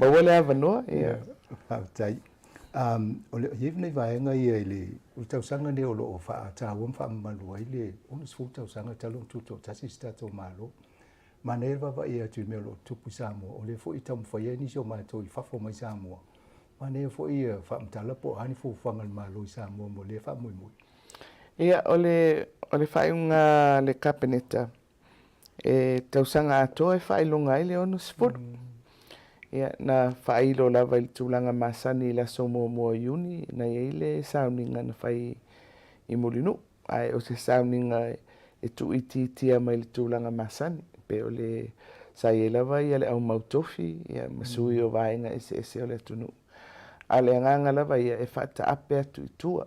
S10: Ma wale avanoa ia.
S11: Tai. O le iewna i vaenga ia le utausanga ne o lo o wha ta wam wha malua i le onus fu utausanga talong tuto tasi stato malo. Ma ne elva va ia tu me lo tupu Samoa. O le fo i tamu whaia nisi o mato i whafo mai Samoa. Ma ne fo i whaamtala po hani fo whangal malo i Samoa mo le wha mui mui.
S10: Ia o le whaiunga le kapeneta. E tausanga atoa e whailonga i le onus fulu. Ia na whailo lava i tūlanga masani la somo mua iuni na eile sauninga na whai i mulinu. Ai o se sauninga e tu iti mai le tūlanga masani. Pe o le sa e lava i ale au mautofi ia masui o vaenga ese o le tunu. A le anganga lava ia e whata ape atu i tua.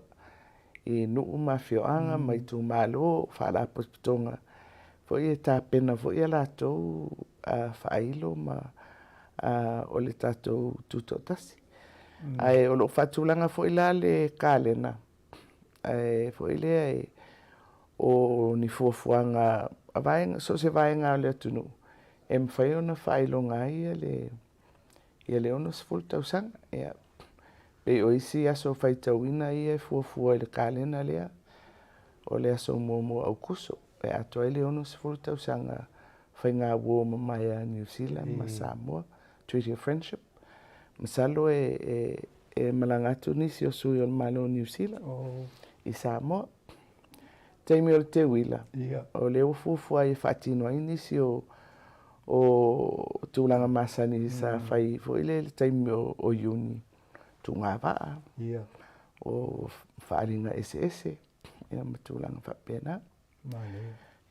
S10: I nuu mawhioanga mai tu malo whala posputonga. Fo i e tā pena fo i ala tau whailo ma o le tātou tutotasi. Ai o lo whatulanga fo i la le kālena. Ai fo i lea o ni fuafuanga a vaenga, so se vaenga o le atunu. E mwhai ona whailonga ia le ono sefulu tausanga. Ia pe o isi aso whaitauina ia fuafua i le kālena lea. O le aso mua au kuso. E atoa i le ono sefulu tausanga whainga ua mamai a New Zealand ma Samoa. Treaty of Friendship. Masalo e malangatu nisi o sui o malo New Zealand. I Samoa. Taimi o le te wila. O le ufuufua i whaatino ai nisi o tūlanga masani sa whai fo ile le taimi o iuni. Tūngā waa. O whaaringa ese. Ia ma tūlanga whapena.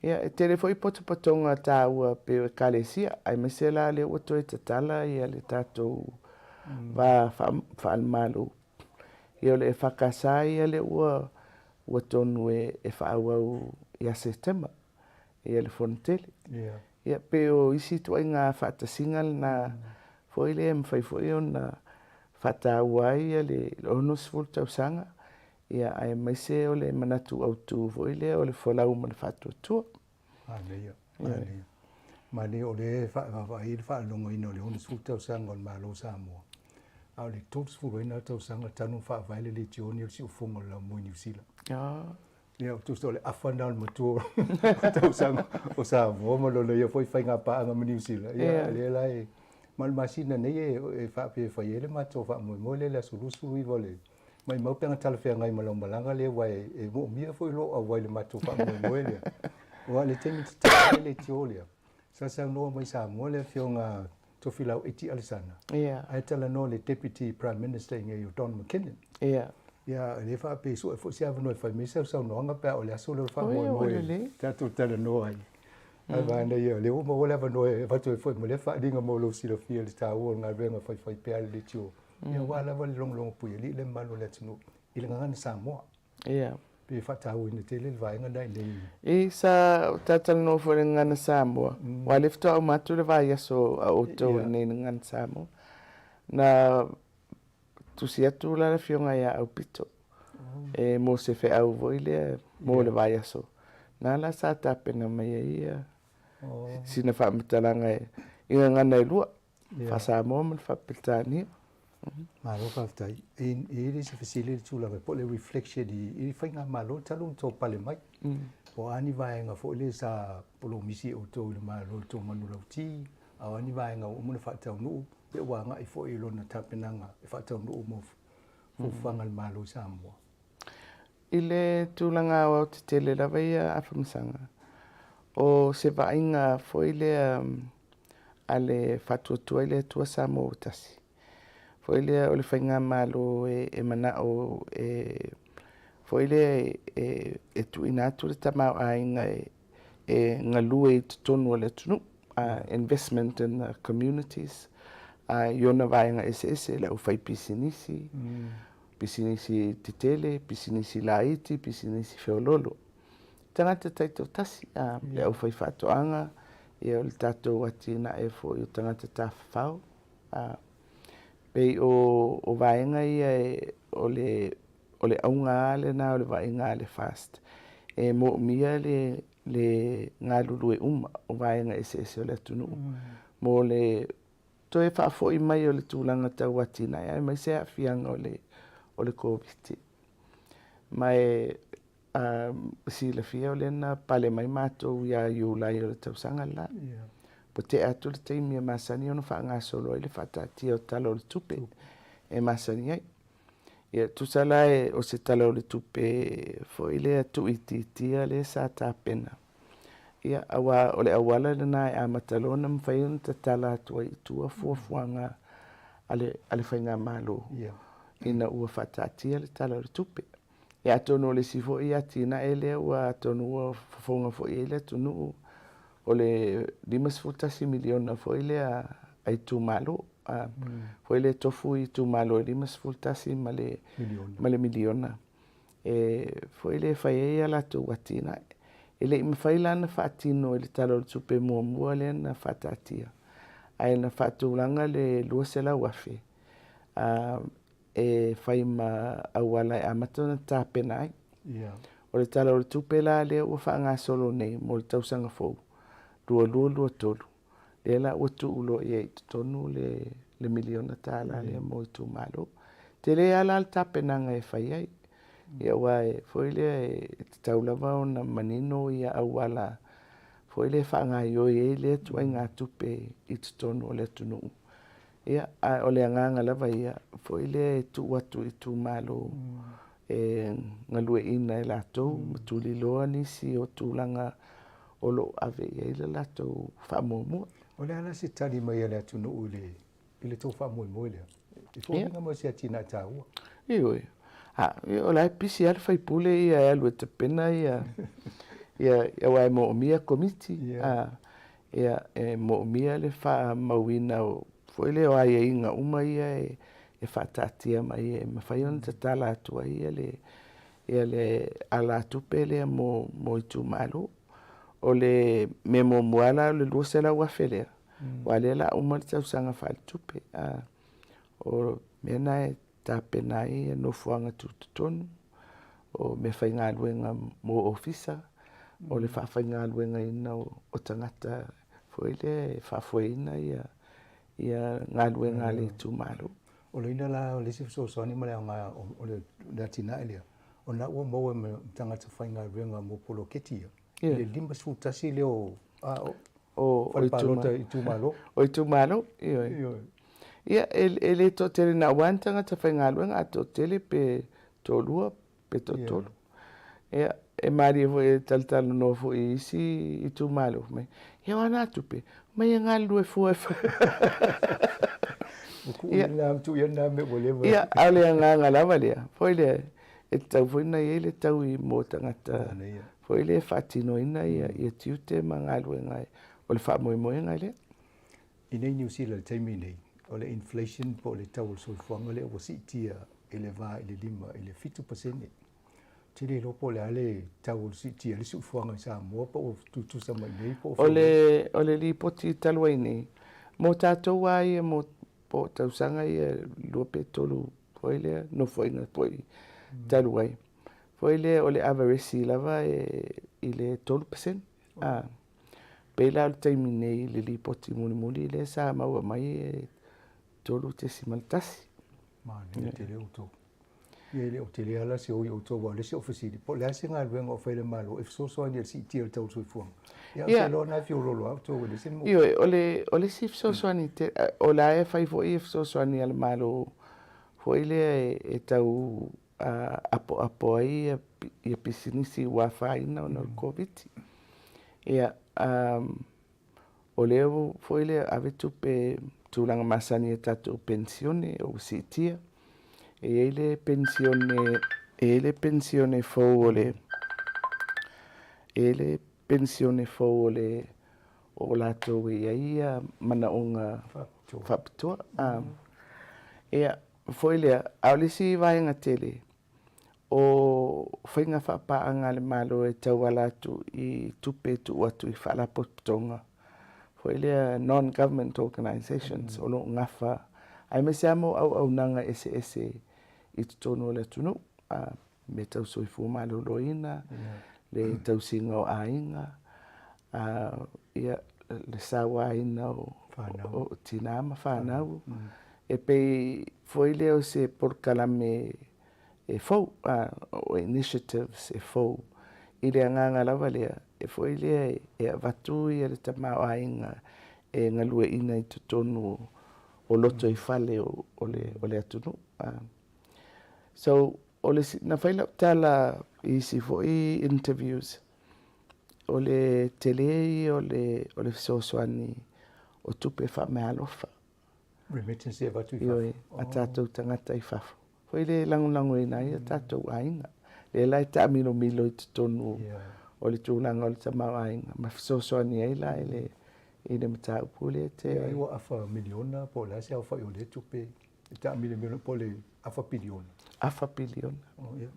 S10: Ia, e tere foi potopatonga tāua pe o kalesia, ai mesela le oto e tatala ia le tātou whaalmalu. Ia le e whakasā ia le ua tonu e whaauau ia September, ia le Fontele. Ia pe o isi tuai ngā whaatasingal na foi le mwhai foi o na whataua ia le ono sifuru tausanga. Ia ai maise o le manatu au tu foi le o le whalau ma le whatuatua.
S11: Mane o le whaalonga ina o le ono sifuru tausanga o le malo Samoa. Au le tolu sifuru ina tausanga tanu whaavaile le tioni o si ufunga o la mui New Zealand. Ia tu sto le afana o matua tausanga o Samoa ma lo le ia foi whainga paanga ma New Zealand. Ia le lai mal masina nei e whaape whaiele mato whaamoe le la sulu i vole. Mai mau penga talawhea ngai malanga le wai e mo mia foi lo a wai le mato whaamoe le. Wa le temi te le tiolia. Sa no mai Samoa le fionga tofilau iti alisana. Ai tala no le Deputy Prime Minister nge Don McKinnon. Ia le whaape su e fusi avano e whai mesa sau noanga pia o le aso le whaamoe. Tatu tala no ai. Ai vana ia le uma o le avano e whatu e foi mo le whaadinga mo lo sila fia le tāua ngā renga whai pia le tio. Ia wala wale longo pui li le manu le tunu. I le ngangana Samoa. Pe whatau ina te le vaenga nai nei.
S10: I sa tatala no fore ngana Samoa. Wale fito au matu le vai aso a oto nei ngana Samoa. Na tusi atu la fionga ia au pito. E mo se fe au voi le mo le vai aso. Na la sa tapena mai ia. Sina whamatalanga e inga ngana i lua. Wha Samoa man whapitania.
S11: Malo kaftai e se fasile tula po le reflection i fainga malo talu to pale mai o ani vaenga fo le sa polo misi o to le malo to manu lauti a ani vaenga o mo fa tau no pe wanga i fo i lona tapenanga e fa tau no mo fo fanga malo Samoa
S10: ile tulanga o te tele la veia afamsanga o se vaenga fo ile ale fatu tu ile tu Samoa tasi. Foi le o le whainga malo e mana o foi le e tu inatu le tamau a inga e ngalue i tonu le tunu investment in the communities iona vaenga ese le o whai pisinisi titele, pisinisi laiti, pisinisi feololo. Tangata taito tasi le o whai whatoanga e o le tatou atina e fo i o tangata tawhau Pei o vaenga ia o le aunga ale na o le vaenga ale fast. E mo mia le ngā lulu e uma o vaenga ese o le tunu. Mo le toe whaafoi mai o le tūlanga tau atina e mai se awhianga o le COVID. Mai si le fia o le na pale mai mātou ia iulai o le tausanga la. Po te atu le teimi e masani ono wha ngā solo i le whatatia o tala o le tupe e masani ai. Ia tusala o se tala o le tupe fo i le atu i titia le sa tāpena. Ia o le awala le nā e amatalona mwhaiona ta tala atua i tua fuafuanga ale whainga malo. Ina ua whatatia le tala o le tupe. Ia atono le sifo i atina e le ua atono ua fafonga fo i le tunu o le 5 miliona foi le ai tu malo foi le tofu i tu malo 5 ma le miliona foi le fai ala tu watina ele me fai la na fatino le talo le tupe mo le na fatatia ai na fatulanga le luasela wafe e fai ma awala amatona tapena o le talo le tupe la le o fa nga solo nei mo le tausanga fo lua tolu. Le la watu ulo i tonu le miliona tala le mo tu malo. Te le ala al tapenanga e whai ai. Ia wai, foi le taulava o na manino ia awala. Foi le whanga i oi le tuai ngā tupe i tonu o le tunu. Ia, o le anganga lava ia, foi le tu watu i tu malo ngalue ina e latou, matuli loa nisi o tūlanga o lo ave e le lato whaamomua.
S11: O le ala se tali mai ale atu no i le tō whaamoe le. I fōringa mo se atina tāua.
S10: Ioi. O lai pisi ala whaipule ia e alu e te pena ia ia wai mo mia komiti ia mo mia le fa mauina o foi le ai inga uma ia e fa tatia mai e mafaiona tatala atu ia le ala tupele mo itu malo o le memo muala le luosela wa fele wale la uma tsa sanga fa tupe o mena e tapena ia no fuanga tutonu o me fainga luenga mo ofisa o le fainga luenga ina o tangata foi le fafoina ia nga luenga le tumalo
S11: o le ina la o le so ni male nga o le datina elia o na o mo me tangata fainga luenga mo polo ketia le limba su tasi le o itumalo
S10: o itumalo ia ele to tele na wantanga ta fainga luenga ato tele pe tolua petotolo ia e mari vo tal no fo isi itu malo me ia wana tupe me ngalu e fo
S11: ia na tu ia na me voleva
S10: ia ale nga la valia foi le e tau foi na ele tau I motangata foi le fatino ina ia tiute mangalu ngai o le fa mo nga le
S11: ina New Zealand taimi nei o le inflation po le tau so fanga le o sitia eleva ele lima ele 50% tiri lopo le ale tau sitia le su fanga sa mo po tu sa mai nei po
S10: o le li poti talwaini mo tatou ai mo po tau sanga ia lope tolu foi le no foi na foi talwai foi le o le average lava ile 12% pela o taimi nei le li poti muli le sa mau mai tolu te simaltasi
S11: ma ni te le auto ia le o te le ala se o auto wa le se ofisili po le asinga luenga o fele malo if so ni si ti o tau sui fuang ia se lo na fi lo auto le se mo
S10: io o le si so ni te o la e fai fo if so ni al malo fo ile e tau apo ai e pisinisi wa fai na no covid ia o leo fo ile ave tupe tulanga masani e tatu pensione o sitia e ele pensione fo ole o lato ia mana onga faptua ia foi le aulisi vai nga tele o foi nga fa anga le malo e tawala tu I tupe tu atu I fala potonga foi le non-government organizations o lo ngafa ai me siamo au nanga ese I tono le tunu me tau soi fu malo loina le tau singa o ainga ia le sawa ina o tinama whanau e pei foi leo se por kalame e fau o initiatives e fau I le anganga lava lea e foi lea e avatu I le tamau ainga e ngalue ina I tonu o loto I fale o le atunu so ole na faila tala isi foi interviews ole tele ole sosoani o tupe fa malofa
S11: remittance eva tu
S10: yo atato tangata ifafu foi le langu ina ia tato ainga le lai ta milo tonu ole tulanga ole tama ainga ma sosoani ila ile mata pule te
S11: ai wa afa miliona po la se afa yo le tupe ta milo po le afa biliona
S10: afa biliona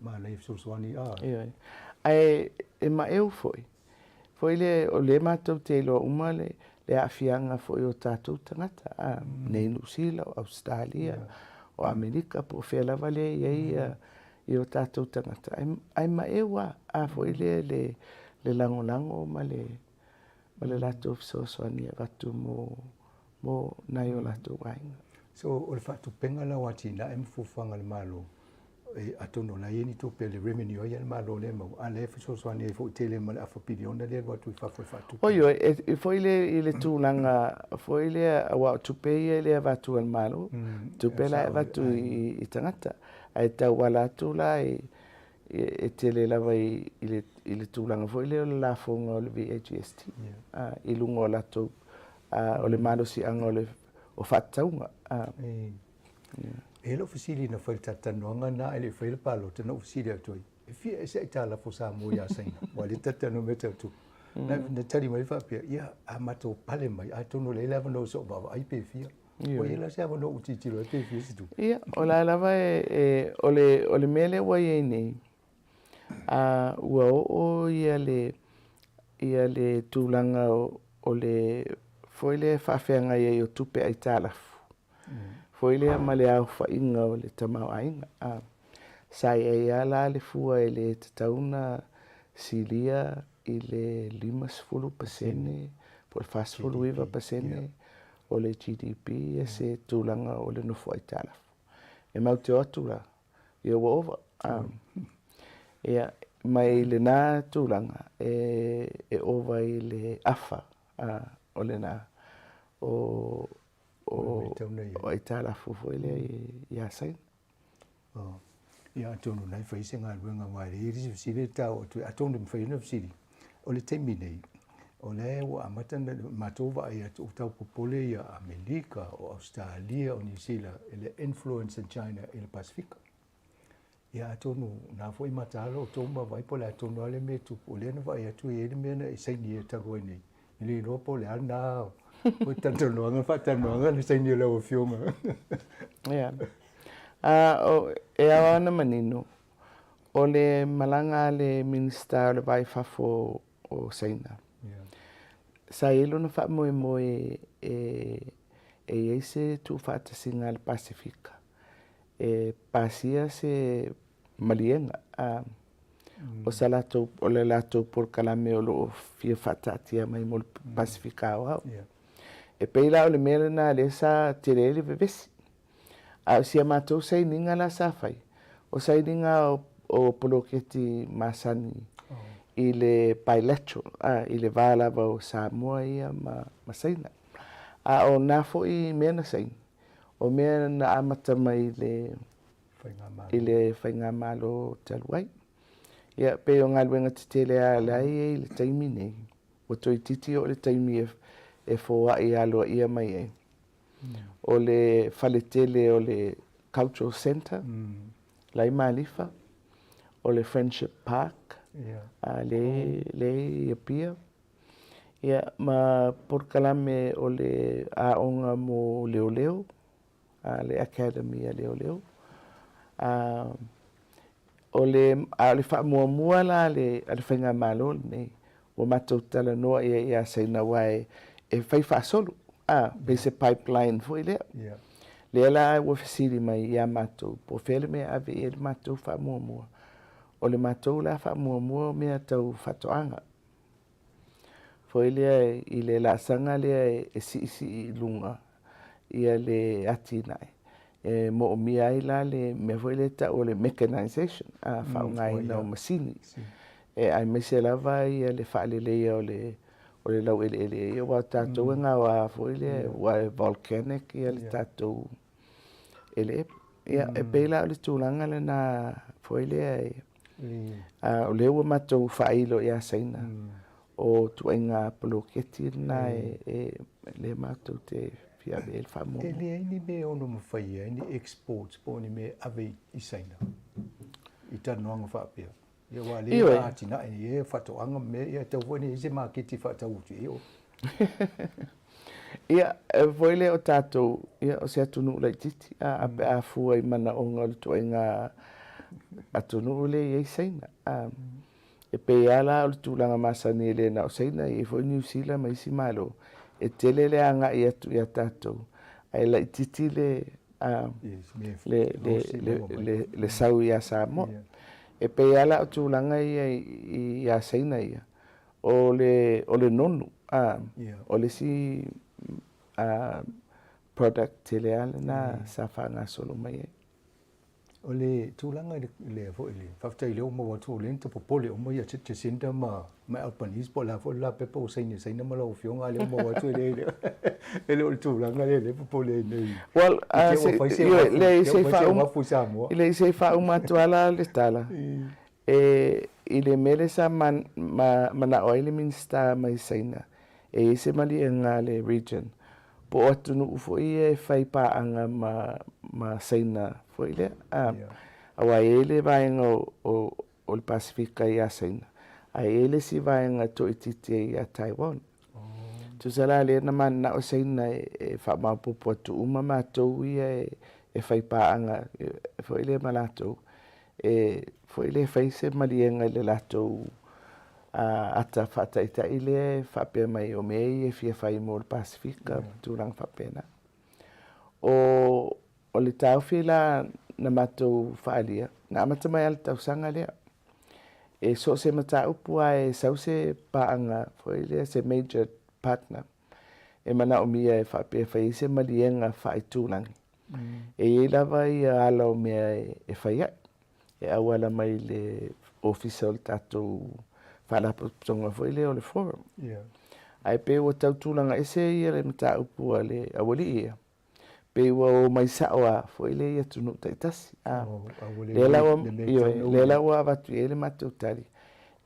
S11: ma le sosoani
S10: ai e ma eu foi le o le matou te lo uma le afianga foi o tatou tangata nei New Zealand Australia o Amerika po fela vale ia o tatou tangata ai ma ewa foi le lango ma le latou sosoani vatu mo nai o latou ainga
S11: so o le fatu penga la watina em fufanga le malo atono la yeni to pe le revenue ya le malo le mo ale so so ani fo tele mal afa pilion le watu fa fatu
S10: oyo e foi le tulanga foi le wa to pe le vatu al malo to pe la vatu I tangata ai ta wala tu la e tele la vai ile tulanga foi le la fonga le VHST I lungo la to o le malo si angole o fataunga
S11: e lo fasili na foi tatanoanga na ele foi le palo te no fasili atoi Fia se tala fo sa mo ya saina. Wa le tata no meta tu. Na tari mai fa pia ia a mato pale mai a tono le lava no so ba ai pe fia. O ia se ava no uti lo pe fia situ.
S10: Ia o la lava ole mele wa ye nei. A ua o ia le tūlanga o le foile whawhianga ia o tupe ai tālafu. Foile a male au whainga o le tamau ainga. Sai e ala le fua e le tatauna silia i le 5% po le 5% o le GDP e se tūlanga o le nofo ai tālafu. E mau te atu la, ia ua ova. Ia mai le nā tūlanga e ova i le afa o le nā o ai tālafu foile i asaina.
S11: Ia tonu nai fai se ngā ruenga mai le iri si le tau atu atonu me fai na fsiri o le teimi nei o le wa amata na matova ai atu tau popole ia Amerika o Australia o New Zealand ele influence in China i le Pasifika ia atonu na foi matalo o tomba vai po le atonu ale me tu o le na vai atu e le mena i sai ni e tago nei i le ropo le ana o tanto no nga fa tanto nga le sai ni le o fioma
S10: ia e awana manino o le malanga le minista le vai fafo o Saina. Sa ilo na fa mo e ese tu fata singa le Pasifika. E pasia se malienga o salato o le lato por kalame o lo fia fata tia mai mo Pasifika o. E peila o le merena le sa tirele vevesi. A sia matou sei ninga la safai. O sei ninga o poloketi masani i le bilateral, i le valava o Samoa ia ma saina. A o nafo i mena saina. O mea na amata mai i le whainga malo taluai. Ia pe o ngā luenga titele a lai e le taimi nei. O toi titi o le taimi e fōa i aloa ia mai e. O le faletele o le Cultural Center, lai Malifa, o le Friendship Park, le ia ia ma por kalame o le aonga mo Leoleo, le Academy a Leoleo. O le whamuamua la le whainga malo nei, o matou tala noa ia saina wae e whai whaasolu. Base pipeline foi le. Le la o fasili mai ia matou. Po fele me ave e le matou fa mua. O le matou la fa mua me tau fatoanga. Foi le i le la sanga le e si lunga ia le atinai. E mo mi ai la le me foi le ta o le mechanization fa ngai no masini. E ai me se lava ia le fa le o le lau ele wa tatou nga wa foile wa volcanic ia le tatou ele ia e pela le tulanga le na foile o le wa matou failo ia saina o tuenga poloketi na le matou te fia bel famo
S11: ele ni me ono mo faia ni exports po ni me ave i saina i tanoanga fa pia. Ia wa le atina e fatoanga me ia tau wani se maketi fatau tio.
S10: Ia voile o tatou ia o se atunu le titi a fua i mana o ngol toenga atunu le ia saina. E pe ala o tulanga masani le na o saina i fo New Zealand mai si malo e tele le anga ia tu ia tatou. Ai la titi le sau ia Samoa. E pe ala o tūlanga i a saina ia. O le nonu, o le si product tele ala na sa whanga solo mai e.
S11: O le tūlanga le fo ele. Whafta i leo ma watu o lenta popole o mai a tete sinda ma albanese po la fo la pepa o saina ma la o fionga leo ma watu ele. Ele o le tūlanga le popole nei.
S10: Well, le se fa uma tuala le tala. I le mele sa mana oile minsta mai saina. E se mali nga le region. Po atu nu ufo i fai pa anga ma saina fo ile. Awa ele vaenga o le Pasifika ia saina. Ai ele si vaenga to ititi ia Taiwan. Tu sala le na man na o saina e fa ma popo tu uma ma to ia e fai paanga foi le malato foi le fai se malienga le lato ata fata ita ile fa pe mai o mei e fia fai mo le Pasifika durang fa pena. O le tau fila na matou faalia na mata mai al tau sanga lea e so se mata upua e sau se paanga foi le se major partner e mana o mia e whape whai se malienga whai tūlangi e lava i ala o mea e whaia e awala mai le official tatou whalapotonga foi le o le forum ai pe o tau tūlanga ese i le mata upua le awali ia pe o mai sawa foi le ia tunu taitasi le lawa vatu ele matu tali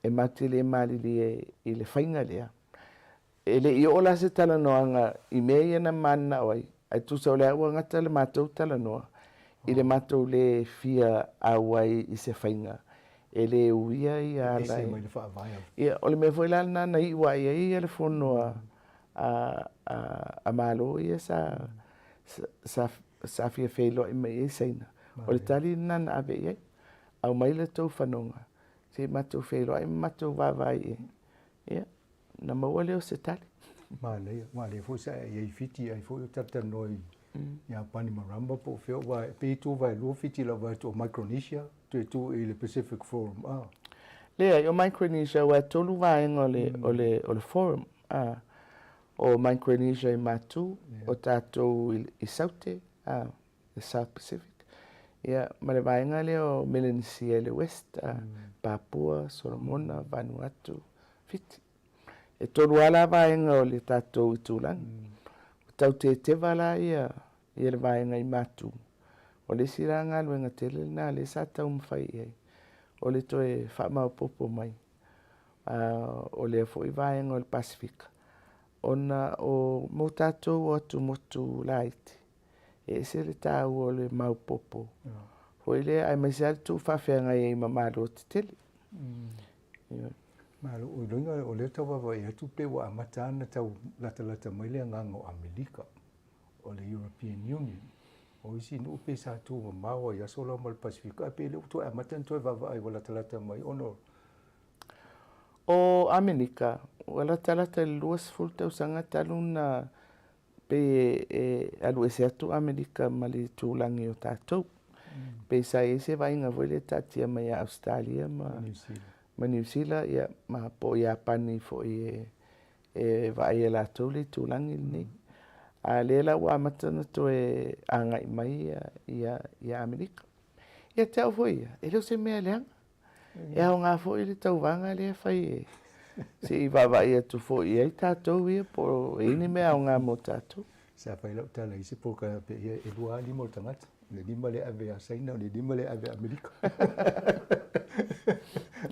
S10: e matu le mali le i le whainga lea ele i ola se tala noanga i mea na mana oi ai tu sa o le awa ngata le matou tala noa i le matou le fia awai i se whainga ele uia i ala ia o le me foi la na i wa i le fonoa a malo ia sa fia feilo i mai e seina. O le tali nana ave i au mai le tau whanonga. Se matou feilo ai matou wawai e. Ia, na maua leo se tali.
S11: Male, fo sa e fiti ai fo tata noi. Ia pani maramba po feo wa pe tu vai lo fiti la vai to Micronesia, tu i le Pacific Forum.
S10: Lea, o Micronesia wa tolu vaenga o le forum. O Micronesia i matu, o tātou i Saute, i South Pacific. Ia, ma le vaenga le o Melanesia le West, Papua, Solomona, Vanuatu, fiti. E tolu ala vaenga o le tātou i tūlangi. O tau te wala ia le vaenga i matu. O le siranga luenga tele na le sa tau mwhai iai. O le toe whamau popo mai. O le fo i vaenga o le Pasifika. Ona o mo tātou o atu motu laiti. E se le tāu o le mau popo. Hoi le ai mai se atu whawhenga i mamaro te tele.
S11: Malo, o loinga o le tau wawa e atu pe wa amatana tau lata mai le nganga o Amerika. O le European Union. O isi nu pe sa tu mamawa i asola mo le Pasifika. A pe le utu amatana toi wawa ai wa lata mai ono.
S10: O Amerika, wala talata luas full tau sanga taluna pe alu ese atu Amerika mali tūlangi o tātou. Pe sa ese vainga voile tatia mai a Australia ma New Zealand ia ma po ia pani fo e vai e la tole tūlangi ni. A lela wa matana to e anga mai ia Amerika. Ia tau foi ia, ele se mea leanga. E au ngā fo i le tau wanga lea whai e. Se i wawa ia tu fo i ei tātou ia po e ni mea au ngā mo tātou.
S11: Sa whai lau tala i se poka pe ia e lua lima o tangata. Le lima le ave a Saina, le lima le ave a Amerika.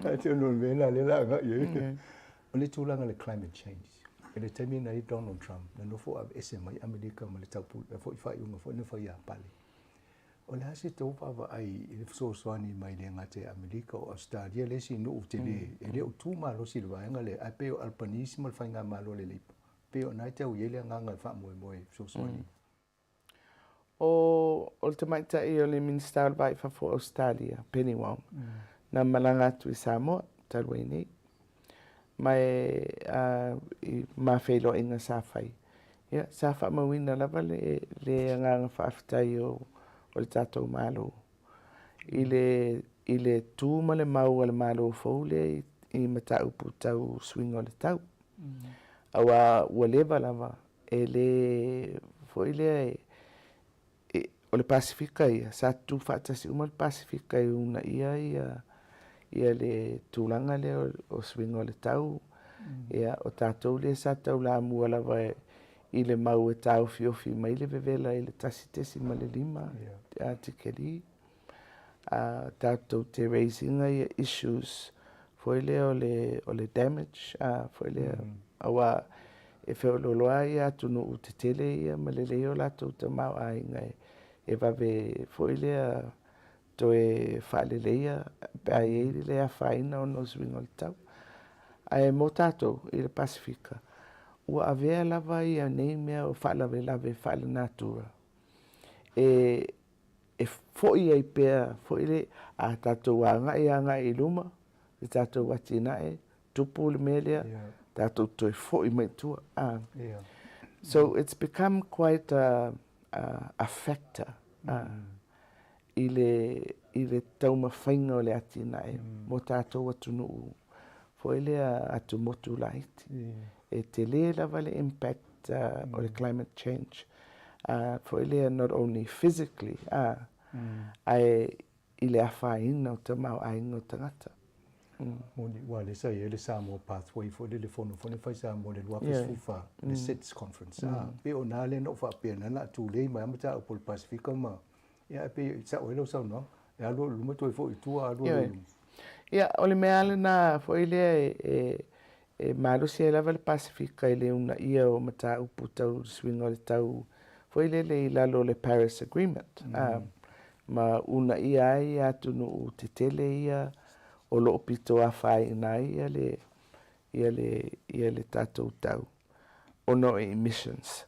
S11: Ate ono mena le la ngā ia. O le tūlanga le climate change. E le taimina i Donald Trump. Na nofo ave ese mai Amerika ma le taupu. E fo i whai unga fo i whai a pale. O le hasi tau pawa ai i le fsoswani mai le ngate Amerika o Australia le si no te le e le utu malo si le vaenga le a peo alpanismo le whainga malo le leipa. Peo nai tau iele nganga le wha moe fsoswani.
S10: O le tamaita i o le minister al vai fa fo Australia, Penny Wong. Na malanga tu i Samoa, talwai nei. Mai i mawhelo inga sa whai. Ia, sa wha mawina lava le nganga whaafitai o le tātou malo. I le tū ma le mau le malo fau le i mata upu tau swinga o le tau. Awa ua lewa lava e le foi le o le Pasifika ia. Sa tū whaatasi uma le Pasifika i una ia le tūlanga le o swinga o le tau. Ia o tātou le sa tau la mua lava i le mau e tau fiofi mai le vevela i le tasitesi ma le lima. Tikeli tātou te raisinga ia issues foi le o le damage foi le awa e whiololoa ia tunu u te tele ia ma le leo lātou te mau ainga e vave foi le toe whaaleleia, pēa i lea whaina o no swinga le tau. Ai mō tātou i le Pasifika. Ua avea lava i a nei mea o whaalawe lawe whaale natura. E foi ai pēa, foi le a tātou anga i luma, le tātou wati nae, tupu le melea, tātou toi foi mai tua. So it's become quite a factor. I le tauma whainga o le ati nae, mo tātou atu nuu. Foi le atu motu laiti. E te le lava le impact o le climate change. Foi le not only physically, ai i le awhaina o tamau ainga o tangata.
S11: Moni wa le sai le Samoa pathway for le fono fai sa mo le lua fufa le SITS conference. Pe o na le no fa pe na tu le mai mata o pol Pacifica ma. Ya pe sa o lo sa no. Ya lo lu mo to fo tu a lo.
S10: Ya o le mea le na foi le e malu se lava le Pacifica le una ia o mata upu tau swing o le tau. Foi le lalo le Paris Agreement. Ma una ia ai atu no te tele ia o lo pito a whai nai ia le tātou tau. O no emissions.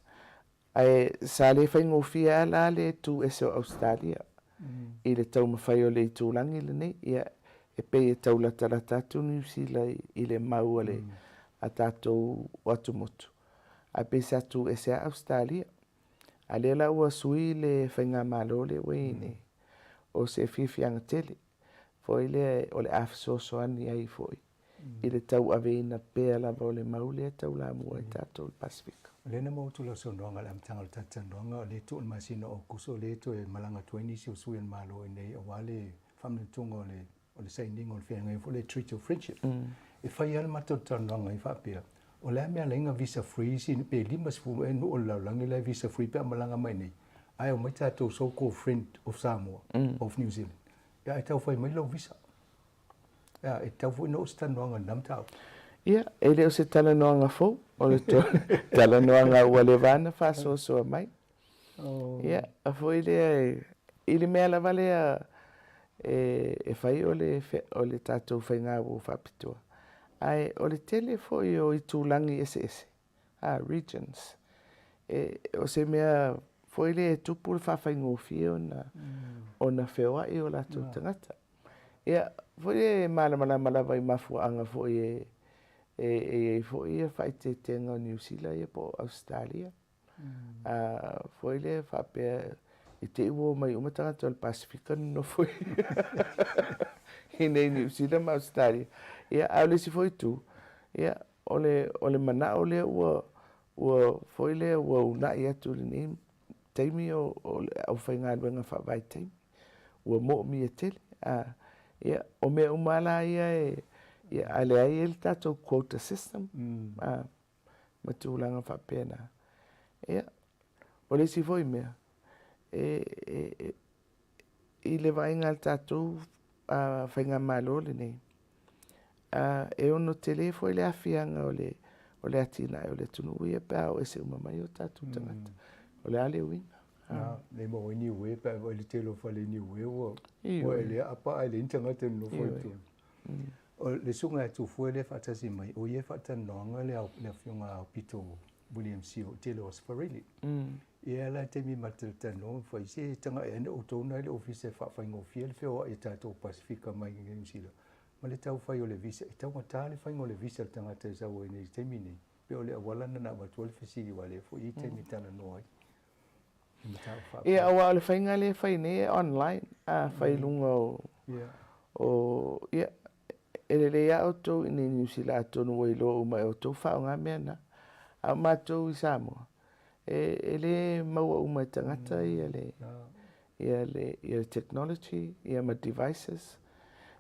S10: Ai sa le whaingofia ala le tu ese o Australia. I le tau mawhai o le tūlangi le nei. Ia e pei e tau la tala tātou New Zealand i le mau ale a tātou watu motu. A pei sa tu ese a Australia. A le la ua sui le whainga malo le weine. O se whiwhianga tele. Foi le o le afsoso ani ai foi. I le tau aveina pēa lava o le maule e tau la mua i tātou le Pasifika.
S11: Lena mo tu la sononga le amtanga le tatanonga le tu masina o kuso le to e malanga tueni si o suyan malo e nei o wale whamnitunga o le saininga o le whianga e fo le treaty of friendship. E whai ala mato tatanonga i whapea. O le mea lenga visa free si pe lima sifu e no o laulangi le visa free pe malanga mai nei. Ai o mai tātou so-called friend of Samoa, of New Zealand. Ja, e tau whai mai lau visa. Ja, e tau whai no sta noanga nam tau.
S10: Ia, e leo se tala noanga fau, o le tala noanga ua le vana whaso soa mai. Ia, a whai lea i le mea la valea e whai o le tātou whai ngā wu whapitua. Ai, o le tele whai o i tūlangi ese. Regions. O se mea foi le tupu le whawhaingofia o na whewa i o la tū tangata. Ia, foi le malawa i mafuanga foi foi e whai te tenga o New Zealand e po Australia. Foi le whapea i te iwo mai umatangata o le Pasifika no foi. I nei New Zealand ma Australia. Ia, au le si foi tu. Ia, o le mana o le ua foi le ua una i atu le name. Taimi o whainga luenga whawai taimi. Ua mo mi e tele. Ia, o mea umala ia ale ai ele tātou quota system. Matulanga whapena. Ia, o le si foi mea. I le vainga tātou whainga malo le nei. E ono tele foi le awhianga o le atina o le tunu uia pēa o ese umamai o tātou tangata. O le ale winga.
S11: Le mo ni we pa o le telo fa le ni we o le apa le intanga no foi tu. O le sunga tu foi le fa tasi mai o ye fa tan nonga le fiunga pito William C. o telo Sfarili. E la te mi matel tan no foi se tanga e o tona le office fa fa ngo fiel fe o e tato Pacifica mai ngi sila. Ma le tau fai o le visa e tau mata le fai ngo le visa tanga te sa o ni te mini. Pe o le wala na ba tol fesili wale fo i te mi tana no ai.
S10: Ia awa le whainga le whaine online, whai lunga o ia, ele le ia o tau i New Zealand tonu wai lo umai o tau whao ngā mea na, a mātou i Samoa. Ele maua umai tangata ia le technology, ia ma devices,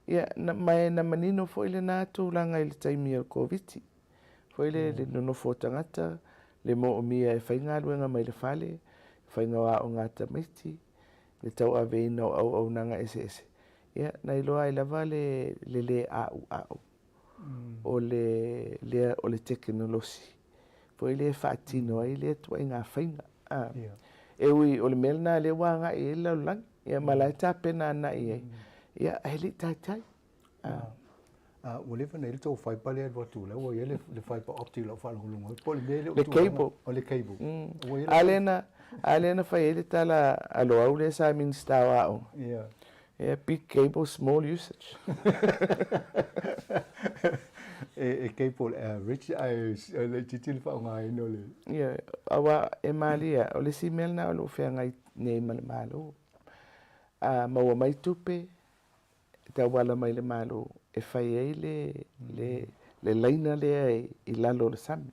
S10: ia mai na manino fo ile nā tūlanga i le taimi o COVID-19. Fo ile le nonofo tangata, le mo o mia e whainga luenga mai le whale, whainga o ngā tamiti, le tau aveina o au nanga ese. Ia, nei loa i lava le au. O le teknolosi. Po i le whaatino ai le tua i ngā whainga. E ui, o le melna le wanga i e lau langi. Ia malai ta pena na ia. Ia ele tai tai.
S11: O le fana ele tau fai pale atu atu la o ele le fai pa opti la fa lunga. Po le mele
S10: le cable.
S11: O le cable.
S10: Alena fai ele tala alo au le sa min stawa o.
S11: Yeah.
S10: Yeah, big cable, small usage.
S11: Cable rich le titil fa ngai no le.
S10: Yeah, awa e malia o le simel na lo fe ngai nei mal malo. Ma wa mai tupe ta wala mai le malo e fai le laina le I lalo le sami.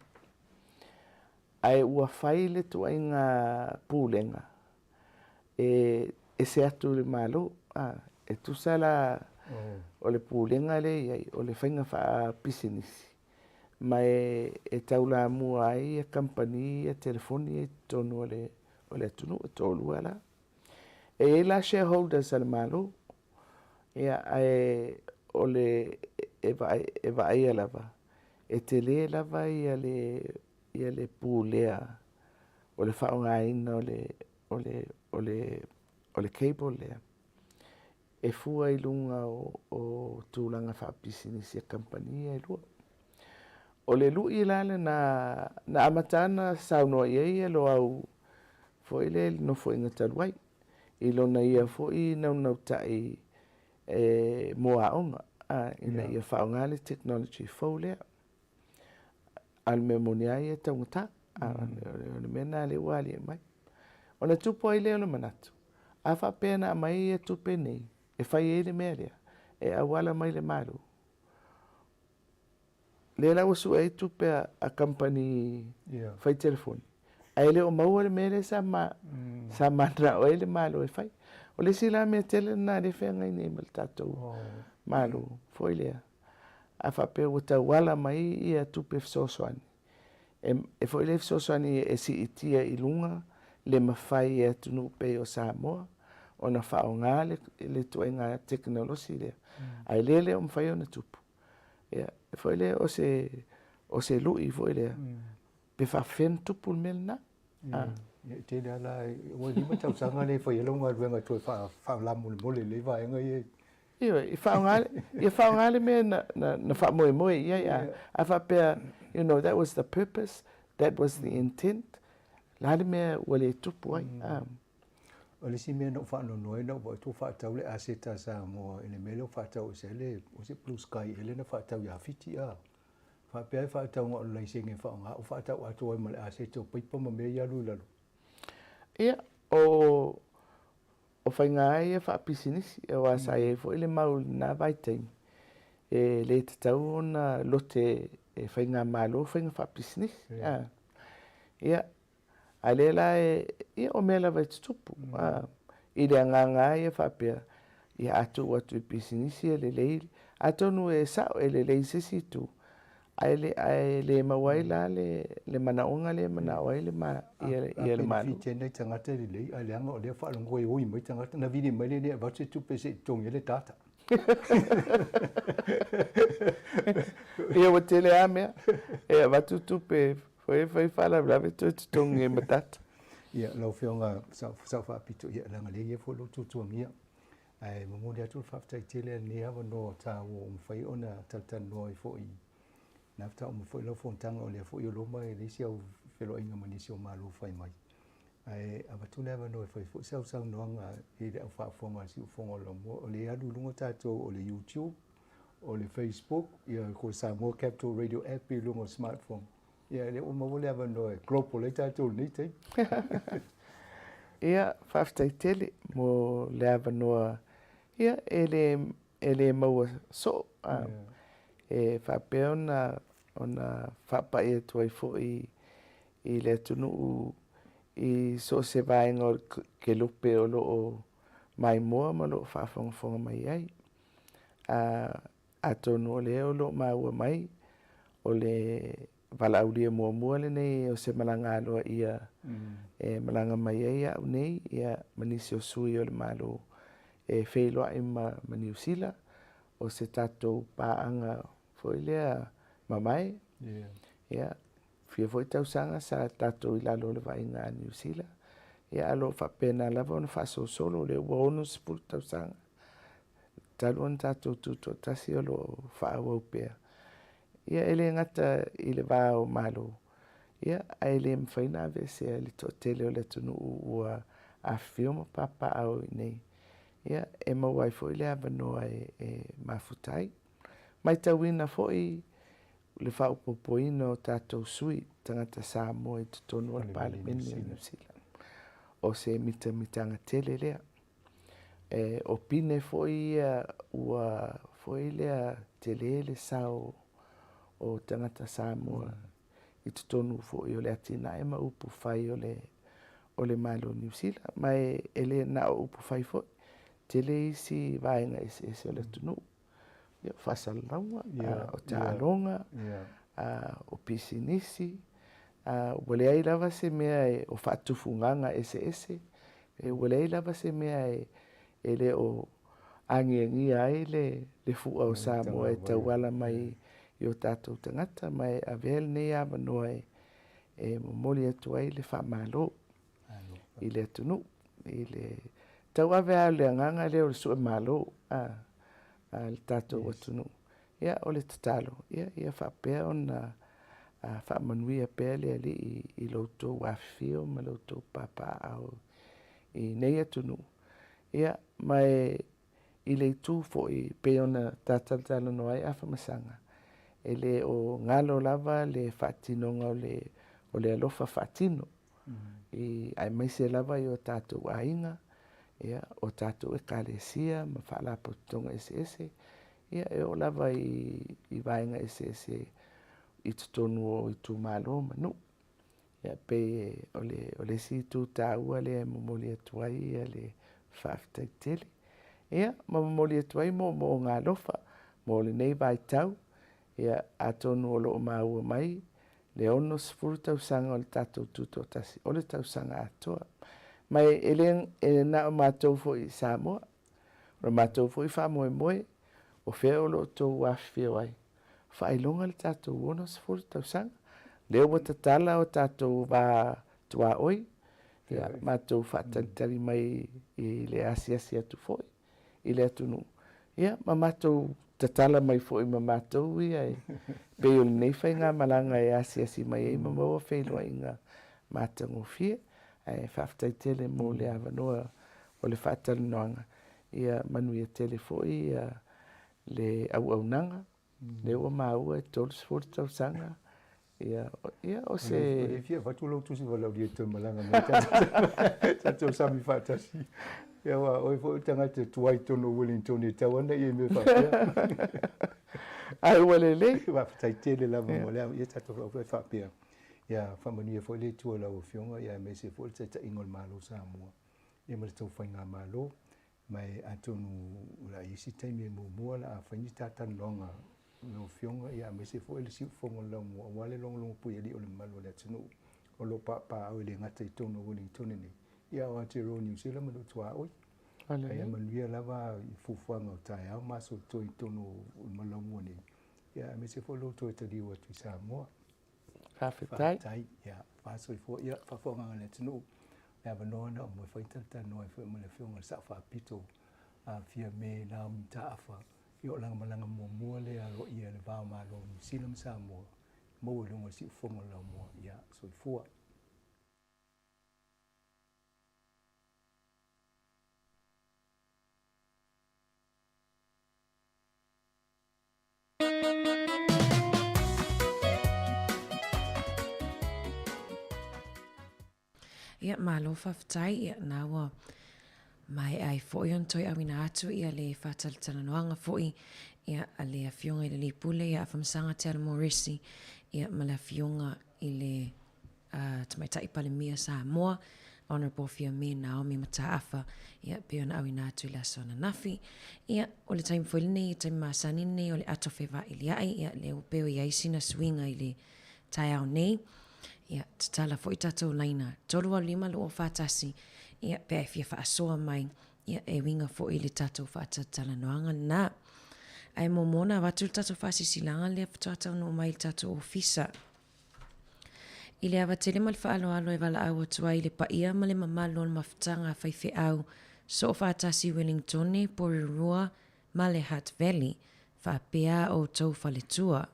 S10: Ai ua fai le tu ainga pulenga. E se atu le malo e tu sala o le pulenga le o le fainga fa pisinisi. Ma e taula mua ai e company e telefoni e tonu o le tunu e tolu ala. E la shareholders al malo ia o le e vai lava. E te le lava ia le pulea o le whaongaina o le cable lea. E fua I lunga o tūlanga whapisinisi a kampania e lua. O le lui lale na amatana saunoa ia lo au fo ile no fo inga taluai. I lona ia fo I nau tai moa onga. Ina ia whaongale technology fo lea. Al me monia ia taungata. O mena le wali e mai. O na tupo ai leo le manatu. A wha pēna mai e tupe nei. E whai e le mea lea. E awala mai le malu. Le la wasu e tupe a company whai telefoni. Ai leo maua le mea le sa manra o e le malu e whai. O le sila mea tele na le whenga I nei mal tatou malu. Foi lea. A wha pēr wata wala mai I a tupe fsosoani. E foi le fsosoani e si itia I lunga. Le mawhai e tunu pe o Samoa. O na whaonga le tuenga teknolosi lea. Ai le o mwhai o na tupu. E foi le o se lui foi lea. Pe whawhen tupu mel na.
S11: Te le ala, o lima tau sanga le foi longa ruenga tue whaolamu le mole le vai ngai e.
S10: I whaonga le mea na whamoe moe ia. A whapea, you know, that was the purpose. That was the intent. Lale mea wale tupu ai.
S11: O le si mea no whaano noe no wa tu whaatau le aseta sa moa ene mele o whaatau se le o se blue sky ele na whaatau ya fiti a. Whapea e whaatau ngā o lai senge whaonga o whaatau atu ai ma le aseta o paipa ma mea ialu lalo.
S10: Ia, o whainga ai e whaapisinisi e wasa e fo ele mau na vaitain. E le te tau na lote e whainga malo whainga whaapisinisi. Ia, alela e o mela vai tupu. I le anganga e whapea. I atu watu I pisinisi e le leili. Atonu e sao e le lei sisi tu. Ai le mawai la le manaonga le manawai le ma i le malu.
S11: Fi tēnei tangata le lei. Ai leanga o lea whaalongo e oi mai tangata. Na vini mai le ne vatu tupe se tongi le tata.
S10: Ia wa tele a mea. E vatu tupe foi fala brave tu tongi e matata.
S11: Ia lau whionga sau whaapitu ia langa le ia folo tutuangia. Ai mamoni atu whaftai tele ni hawa no tā o mwhai ona taltan no I fo I. Nafta o mwhai lau fontanga o lea fo I o loma e leisi au whilo inga manisi o malo whai mai. Ai awatu lewa no e whai fo sau noanga I le au whaafonga si ufonga lomo. O le adu lunga tātou o le YouTube, o le Facebook, ia ko Samoa Capital Radio app I lunga smartphone. Ia le o mawole ava no e glopo le tātou ni te.
S10: Ia whaftai tele mo le ava noa. Ia ele maua so. E whapea ona whapa e tuai fo I le tunu I so se vaenga o ke lupe o lo o mai moa ma lo whaafonga mai ai. A tonu o le o lo maua mai o le wala aulia mua le nei o se malanga aloa ia e malanga mai ia au nei ia manisi o sui o le malo e wheiloa I ma New Zealand o se tatou paanga foi lea mamai ia fia foi tausanga sa tatou I lalo le vai ngā New Zealand Ia alo whapena lava ona whaso solo le ua ono sepulu tausanga. Talu on tātou tuto tasi o lo whaawau pēr. Ia ele ngata i le vāo malo. Ia ai le mwhaina vese le to tele o le tunu ua a whioma papa au i nei. Ia e mawai fo i le avanoa e mafutai. Mai tawina fo i le whaupopoina o tātou sui tangata Samoa i tutonu o le pale meni o New Zealand. O se mitanga tele lea. O pine foi ua foi lea tele le sao o tangata Samoa i tutonu foi o le atina e ma upu fai o le malo New Zealand. Mai ele na upu fai foi tele isi vaenga ese o le tunu. Ia fasalaua o tālonga o pisinisi. Wale ai lava se mea o whaatufunganga ese. Wale ai lava se mea ele o angiangi ai le fua o Samoa e tauala mai i o tātou tangata. Mai a vele nei ava noa e momoli atu ai le whamalo i le atunu. I le tau ave a le anganga le o le sue malo le tātou atunu. Ia o le tatalo. Ia whapea ona whamanuia pēle ali i loutou wawhio ma loutou papa au i nei atunu. Ia mai i le tū fo i peona tātaltalo no ai awhamasanga. E le o ngalo lava le whatinonga o le alofa whatino. I ai maise lava i o tātou ainga. Ia o tātou e kālesia ma whaalapotonga ese. Ia e o lava i vaenga ese i tutonu o i tū malo manu. Ia pe o le si tū tāua le momoli atuai ia le whaftai tele. Ia ma momoli atuai mo ngā lofa. Mo le nei vai tau. Ia atonu o loo maua mai. Le ono sifuru tausanga o le tātou tuto tasi. O le tausanga atoa. Mai e na o mātou fo i Samoa. O mātou fo i whamoe moe. O whea o loo tō wafio ai. Whailonga le tātou ono sifuru tausanga. Leo wa tatala o tātou wā tua oi. Ia mātou whaatalitari mai i le asiasi atu foi. I le atunu. Ia ma mātou tatala mai foi ma mātou ia e. Peo le nei whai ngā malanga e asiasi mai e ma maua whailua i ngā mātango fie. E whaftai tele mō le awanoa o le whaatalinoanga. Ia manuia tele foi le au nanga. Le ua maua e tolu sifuru tausanga. Ia o se...
S11: E fia whatulau tusi walau lia tō malanga mai tātou sami whātasi. Ia wa oi fo tangata tuai tono Wellington e tawana i e me whapea.
S10: Ai wale le?
S11: Whaftai tele lava mo lea, ia tātou whapea. Ia whamania fo le tua lau fionga, ia me se fo le ta ingol malo Samoa. Ia mara tau whainga malo, mai atonu la isi taimi e mua la a whaini tātanonga. No fionga ia me se fo ele si fongo la mo wale long pui ali o le malo le tunu o lo pa o le ngata i tono Wellington ni ia o te ro New Zealand mo tua oi ia manuia lava i fufuanga o tai au maso to i tono malo mo ni ia me se fo lo to te di o tu Samoa
S10: Whawhetai
S11: ia paso i fo ia fa fonga le tunu ia vanona o mo faitata no e mo le fionga sa fa pito a fia me na mtaafa yo langa malanga mo le alo ia le va malo silam Samoa mo le ngo si fonga la mo ia so fua
S17: Ia malo whaftai ia nawa mai ai foi on toi awina atu ia le whatalanoanga foi ia a le fionga i le lipule ia whamsanga te ala Morisi ia ma le fionga i le tamaitai palemia Samoa Honourable Fiame Naomi Mataafa ia pe ona awina atu i le asona nafi ia o le taimi foi nei taimi masani nei o le ato whewa i le ai ia le upeo i aisina swinga i le tai au nei ia tatala foi tatou laina tolu au lima lo o whatasi ia pe fia whaasoa mai ia e winga fo i le tatou whaatalanoanga na ai momona watu tatou whasisilanga le whatuatau no mai tatou ofisa I le awa tele mal whaaloalo e wala au atua i le paia ma le mamalo le mafutanga whaife au so whaatasi Wellington, Porirua, ma le Hutt Valley, whaapea o tau whaletua.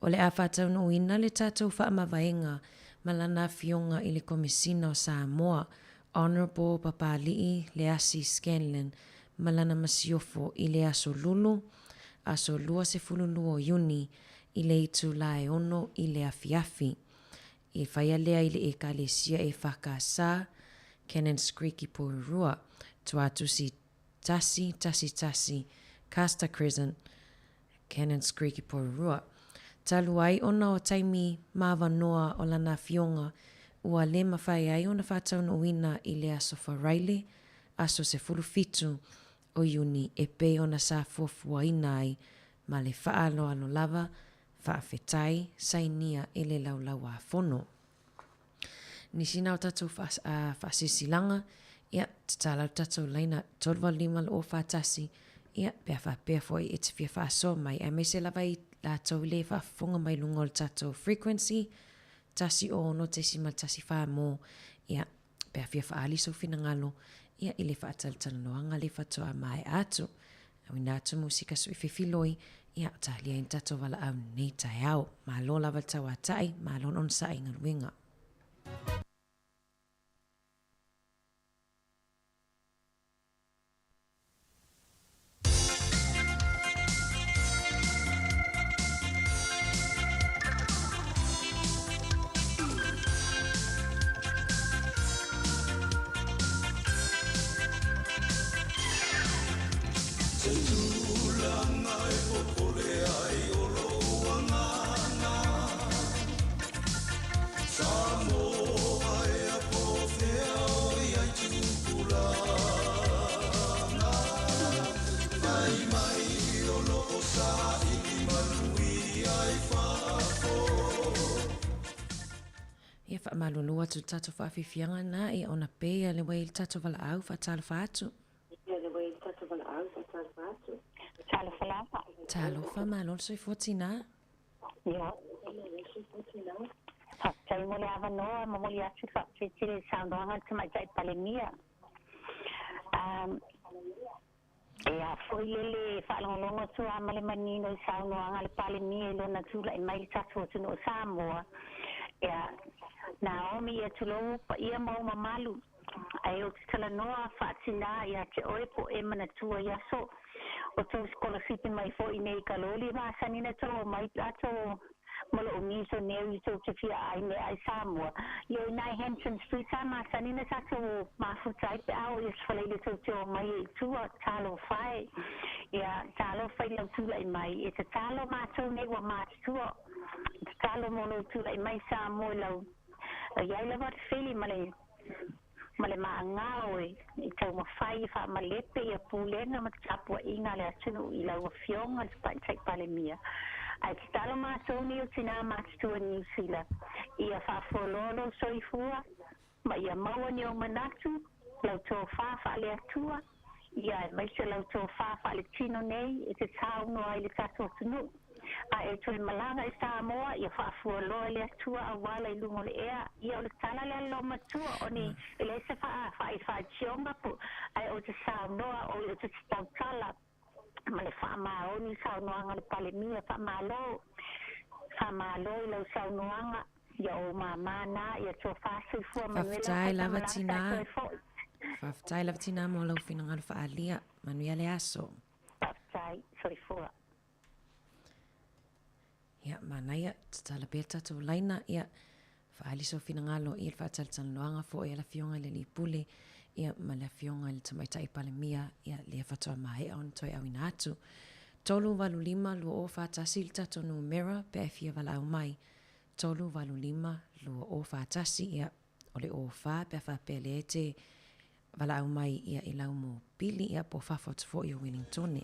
S17: O le a whaatau no ina le tātou whaamavaenga ma lana fionga i le komisina o Samoa, Honourable Papali'i le asi Scanlon, ma lana masiofo i le aso lulu, aso lua se fululu o Iuni, i le itu lae ono i le afiafi. I whaia lea i le e kalesia e whakasa, Cannons Creek i Porirua, tuatu si tasi, Casta Crescent, Cannons Creek i Porirua. Talu ai ona o taimi mawanoa o lana fionga, ua le mawhai ai ona whātau no wina i le aso wharaile, aso se fulufitu o Iuni e pe ona sa fuafua inai, ma le whaalo alo lava, whaafetai, sainia e le laulau a fono. Nisina o tatou whaasisilanga, ia tatalau tatou laina tolwa lima o whaatasi, ia pia whapea foi e te fia whaaso mai, e me se lava i la tau le whaafonga mai lunga o tatou frequency, tasi o no te sima tasi wha mo, ia pia fia whaali so fina ngalo, ia i le whaataltana noanga le whatoa mai atu, au ina atu musika so i whiwhiloi, ia talia in tatou wala au nei tai au, ma lo lava tau atai, ma lo non sa inga luenga. Ia whaamalolua tu tatou whaafifianga na i ona pēa le wei tatou wala au whaatala whaatu. Talo whamalol soi fotina.
S3: Ia. Tai mole ava noa, ma mole atu whaatitire saundoanga te mai tai palemia. Ia, foi lele whaalongolongo tu amale manino i saundoanga le palemia i lona tula i mai tatou tunu o Samoa. Ia, Naomi ia tulo pa ia mau mamalu. Ai o te tala noa whaatina ia te oe po e mana tua ia so. O tau scholarship mai fo i nei kaloli ma sanina to mai ato malo o miso neu i tau te fia ai me ai Samoa. Ia nai Hampton Street sama sanina sa to mafutai pe au i sfalele tau te o mai i tua talo whai. Ia talo whai lau tula i mai. E te talo mātou nei wa mātua. Te talo mono tula i mai Samoa lau. Iai lawa te whili male maangao i tau mawhai wha malepe i a pūlena ma te tapua inga le atunu i lau a fionga le pai palemia. Ai te talo mātou ni o tina mātua New Zealand. I a whaafololo soifua, ma i a maua ni o manatu, lau tō whawha le atua, i a mai se lau tō whawha le tino nei, e te tāuno ai le tato tunu. A e tui malanga i Samoa, i a whaafua le atua a wala i lungo le ea, i a o le tala le alo matua, o ni i le se wha tionga pu, ai o te saunoa, o te tautala, ma le wha ni saunoanga le palemia, wha i lau saunoanga, i a o mamana, i a tō whaasui fua manuela.
S17: Whaftai lava tina mo lau whinanga le whaalia, manuia le aso.
S3: Whaftai, soifua.
S17: Ia, manaia, tala peta tau laina, ia, whaali so fina ngalo, ia whaataltan loanga fo e la fionga le li pule, ia, ma la fionga le tamaitai palemia, ia, le whatoa mai on toi au inatu. Tolu walu lima, lua o whaatasi, le tato nu mera, pe fia wala au mai. Tolu walu lima, lua o whaatasi, ia, o le o wha, pe whape le te, wala au mai, ia, i lau mo pili, ia, po whafot fo i o Wellington.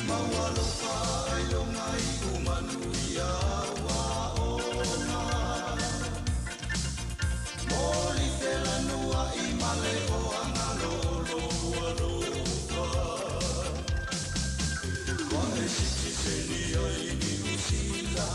S22: Mawalofa ilonga i umanu ia waona Moli tela nua i male o angalolo walofa Kone siti seni ai ni usila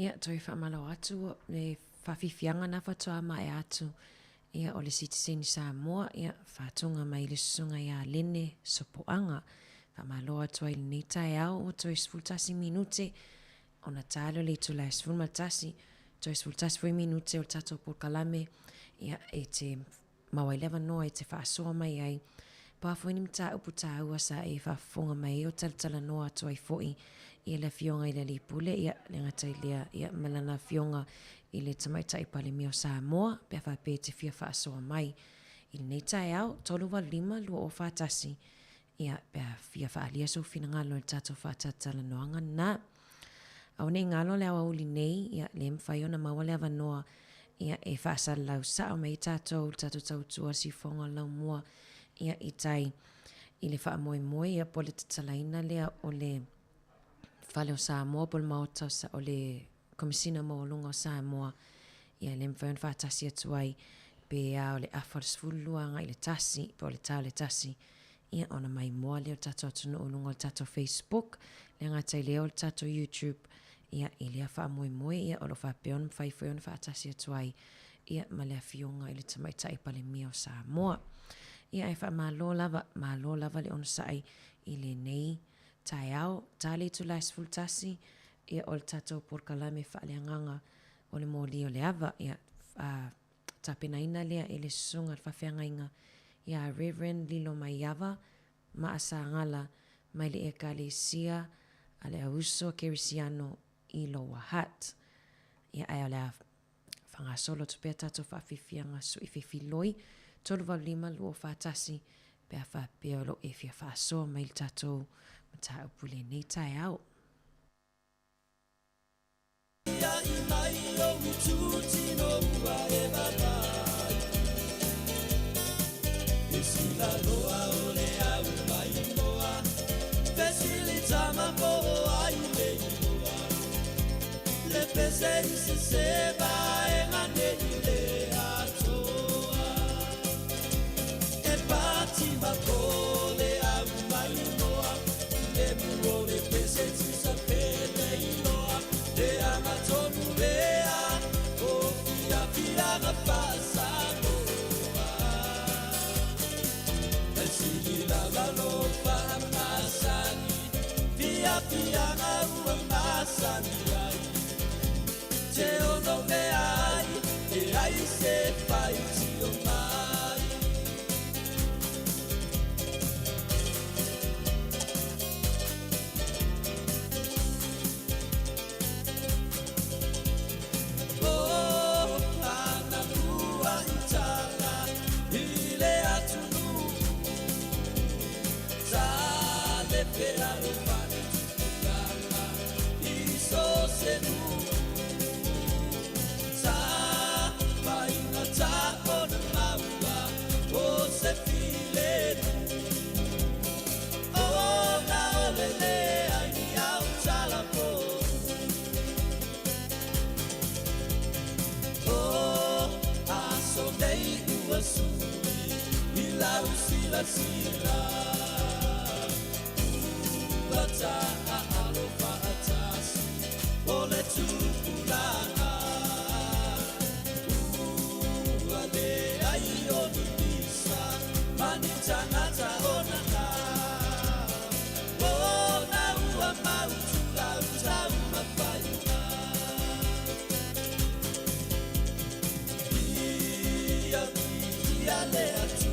S17: Ia, toi whamalo atu, ne whawhiwhianga na whatoa mai atu. Ia, o le Citizen Samoa, ia, whatunga mai le sunga ia lene sopoanga. Whamalo atu ai le tai au, o toi sfultasi minute, o na talo le tu la sfulmatasi, toi sfultasi fui minute o tato por kalame, ia, e te mawa 11 noa, e te whaasoa mai ai. Pāwhoi ni mta upu tā ua sa e whafonga mai o talatala noa atu ai foi, ia le fionga i le lipule, ia le ngatai lea, ia malana fionga i le tamaitai pale mio Samoa, pia whape te fia whaasoa mai. I le neitai au, tolu wa lima lua o whaatasi, ia pia fia whaalia so fina ngalo le tato whaatatala noanga na. Au nei ngalo le awa uli nei, ia le mwhai ona maua le avanoa, ia e whaasala lau sao mai tato tautua si fonga lau mua, ia i tai i le wha moe moe, ia pole tatalaina lea o le whale o Samoa, pole maota o le komisina mo lunga o Samoa, ia le mwhaon whaatasi atuai, pe a o le awhar sfuluanga i le tasi, pe o le tau le tasi, ia ona mai moa leo tato atunu o lunga o tato Facebook, le ngatai leo le tato YouTube, ia i lea wha moe moe, ia o lo wha peon mwhaiwhaon whaatasi atuai, ia ma lea fionga i le tamaitai pale mio Samoa. Ia e wha malo lava le ona sai i le nei tai au, tale tu la sfultasi, ia o le tato por kalame wha le anganga o le mōli o le ava, ia tapena ina lea e le sunga le whawhianga inga, ia Reverend Lilo Maiava, ma asa ngala mai le eka le sia, a le auso kerisiano i lo wahat. Ia ai o le whangasolo tupea tato whawhiwhianga su i whiwhiloi, tolu wa lima lua o whaatasi, pia whapea o lo e fia whaasoa mai le tatou mata upule nei tai au.
S22: le presenza se va e manele atoa e bati ma pole a mai noa le muove presenza sapere inoa le amatonu lea o fia fia na passa noa e si la lo fa masani fia fia na masani te ono me ai e ai se fai ti o mai oh ana tua itala ile atunu sale per alfare tutala iso se nu la sila bata alo fatas ole tu kulana ale ai oni bisa manita nata onana ona ua mau la tau mafaina ia le atu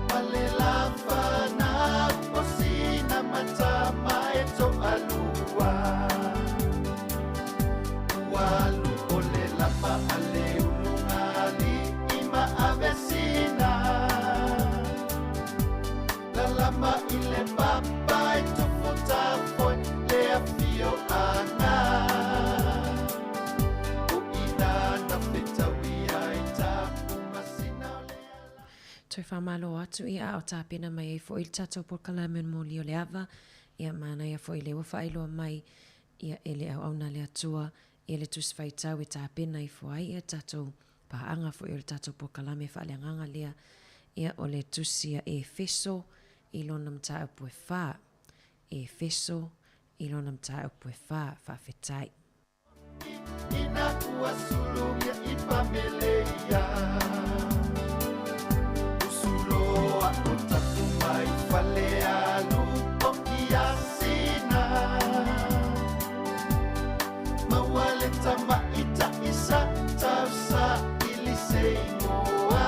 S22: Malela fana osina matama
S9: tama i le papa e tupu tafoi le a fio anga. O ina na whetawia e tapu masina o le ala.
S17: Toi whamalo atu i a o tāpena mai e fo il tatou Pokalame mo lio le ava. Ia mana ia fo i le whailoa mai ia ele au auna le atua. Ia le tusi whaitau e tāpena i fo ai ia tatou paanga fo i le tatou Pokalame whaaleanganga lea. Ia o le tusia e feso i lona mta upu e wha. E feso i lona mta upu e wha whawhetai.
S9: Ina ua sulungia i pameleia. Usuloa o tapu mai whalea lupo i asina. Mawale tama ita isa tausa ilise ingoa.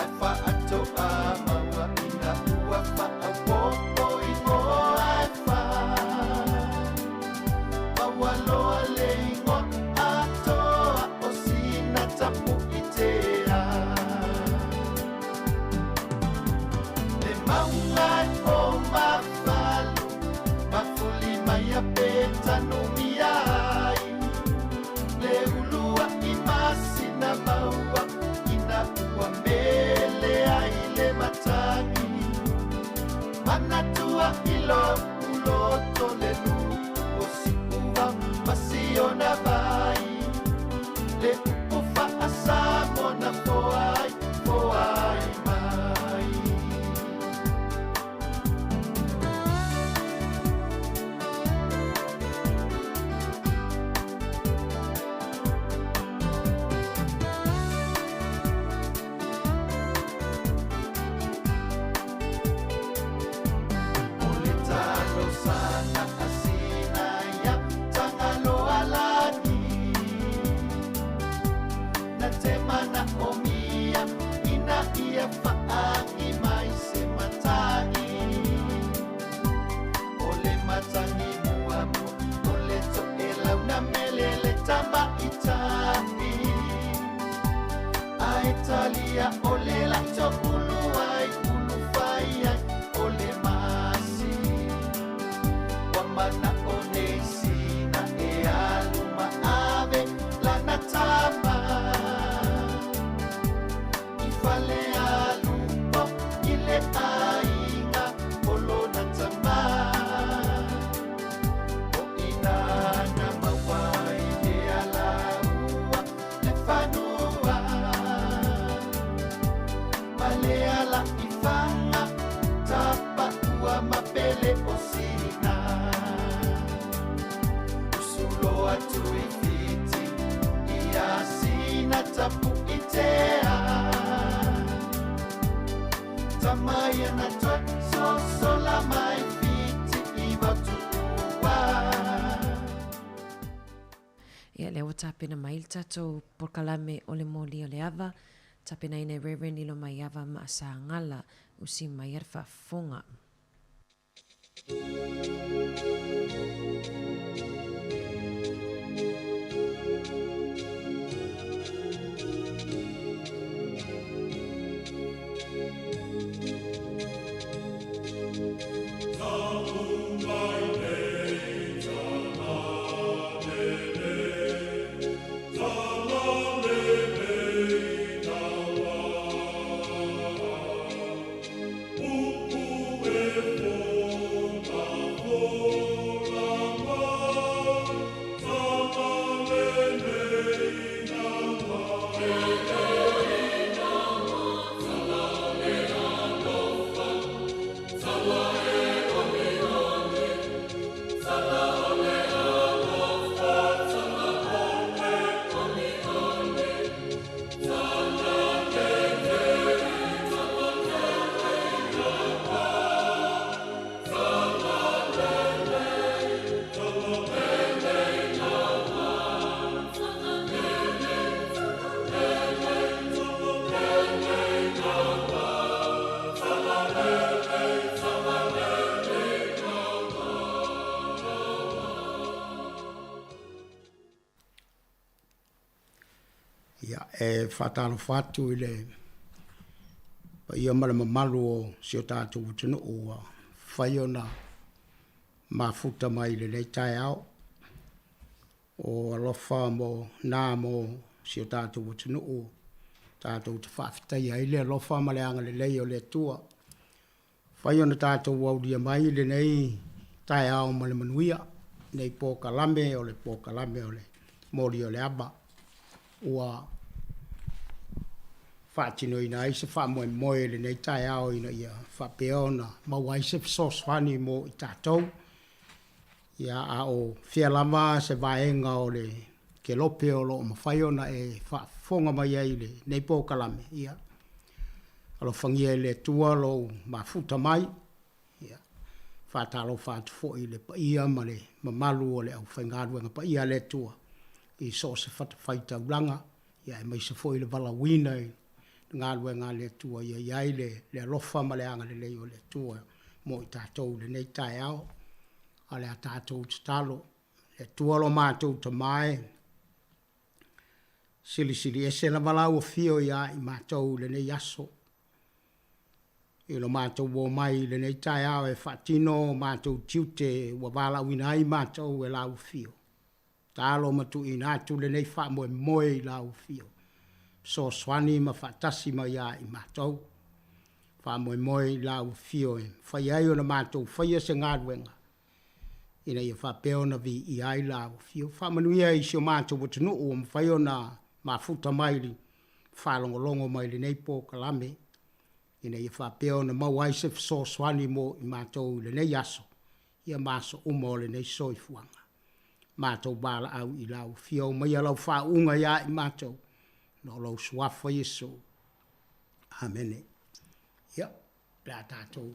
S9: Aifa ato a maua ina ua fa a popo ingoa aifa. Mawaloa le ingoa atoa o sina tapu itea. Le maungai o mafalu mafuli mai a peta numiai. Le ulua i masina maua ina ua mele ai le matangi. Manatua ilo uloto le nu o sikuwa masiona vai. Le upufa asamo na foai mai. Talo sana asina ya tangalo alani. Na tema na omia ina ia faangi mai se matangi. Ole matangi muamu ole to ela una melele tama itani. A Italia ole la to uluai ulufai ole masi. Wamana onesi na e aluma ave la natama. Ifale alupo ile ainga polo natama. O inana mawai e alaua le fanua. Male ala ifanga tapa ua mapele osina. Usulo atu ifiti ia sina tapu itea. Tamaya na twa so sola mai fiti iwa tutua.
S17: Ia le o tāpena mai il tatou Pokalame o le moli o le ava. Tāpena ina Reverend ilo mai ava ma sa ngala usi mai ar whafonga.
S5: Ia, e whatalo whatu i le Pa ia mara mamalu o si o tātou utunu o whai o na mafuta mai le nei tai au. O alofa mo nā mo si o tātou utunu o tātou te whaafitai ai le alofa ma le anga le lei o le tua. Whai o na tātou waudia mai le nei tai au ma le manuia. Nei pō kalame o le pō kalame o le mori o le aba. Ua whaatino ina ai se wha moe moe le nei tai au ina ia whapeo na maua ai se soswani mo i tātou. Ia a o whialama se vaenga o le ke lope o lo ma whai ona e whaafonga mai ai le nei pō kalame. Ia alo whangia le tua lo ma futa mai. Whātalo whātu fo i le pa ia ma le mamalu o le au whaingaruenga pa ia le tua. I so se whata whaita ulanga. Ia e mai se fo i le wala wina i ngaruenga le tua. Ia iai le alofa ma le anga le lei o le tua. Mo i tātou le nei tai au. A le a tātou te talo. Le tua lo mātou ta mai. Sili sili e se la wala ua fio ia i mātou le nei aso. I lo mātou wō mai le nei tai au e whaatino mātou tiute ua wala wina ai mātou e lau fio. Tālo matu i nātu le nei wha moe moe i lau fio. So swani ma whaatasi ma ia i mātou. Wha moe moe i lau fio e whai ai o na mātou whaia se ngāruenga. Ina ia whapeo na vi i ai lau fio. Wha manuia i sio mātou watanu o ma whai o na mafuta maili. Wha longo mai le nei pō kalame. Ina ia whapeo na mau ai se so swani mo i mātou le nei aso. Ia māso umo le nei soi fuanga. Mātou bala au i lau fio mai alau whaunga ia i mātou. No lau suafa Yesu. Amene. Ia, pēr tātou.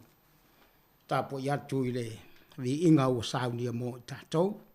S5: Tāpo i atu i le vi inga ua saunia mo i tātou.
S22: Amen.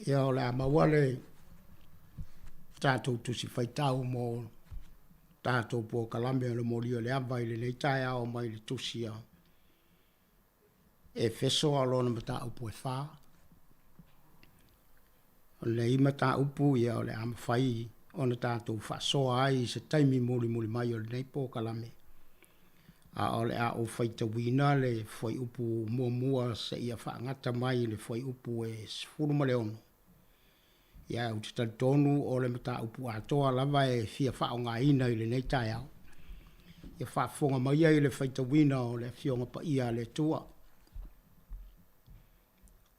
S5: Ia o le amawale tātou tusi whaitau mō tātou pō kalame o le mori o le awa i le nei tai ao mai le tusi a. E feso alona mata upu e whā. O le imata upu ia o le amawhai o na tātou whasoa ai se taimi mori mai o le nei pō kalame. A o le a o whaita wina le whai upu mua se ia whaangata mai le whai upu e sifuru ma le ono. Ia u te tonu o le mata upu atoa lava e fia whaonga ina i le nei tai au. Ia whaafonga mai ai le whaita wina o le fionga pa ia le tua.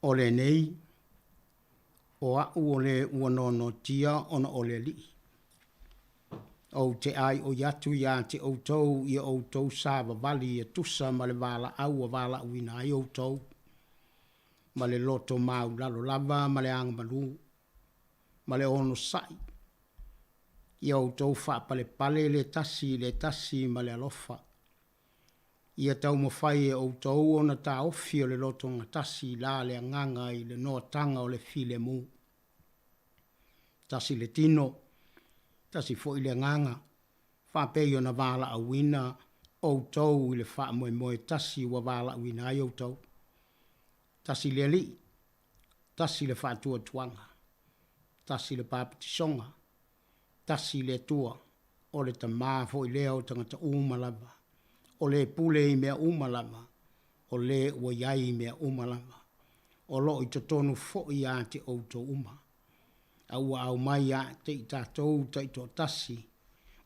S5: O le nei, o au o le uanono tia ona o le li. O te ai o yatu ia te outou ia outou sāwa vali e tusa ma le wala au a wala uina ai outou. Ma le loto mau lalo lava ma le anga malu. Ma le ono sai. Ia outou wha pale pale le tasi ma le alofa. Ia tau mawhai e outou ona ta ofi o le loto nga tasi la le anganga i le noa tanga o le file mu. Tasi le tino. Tasi fo i le nganga, whapei o na wala a wina, o tau i le wha moe tasi wa wala a wina ai o tau. Tasi le li, tasi le whatua tuanga, tasi le papatisonga, tasi le tua, o le tamaa fo i leo tangata umalama, o le pule i mea umalama, o le ua iai i mea umalama, o lo i totonu fo i ate o tau uma. Au au mai a te i tātou te i tō tasi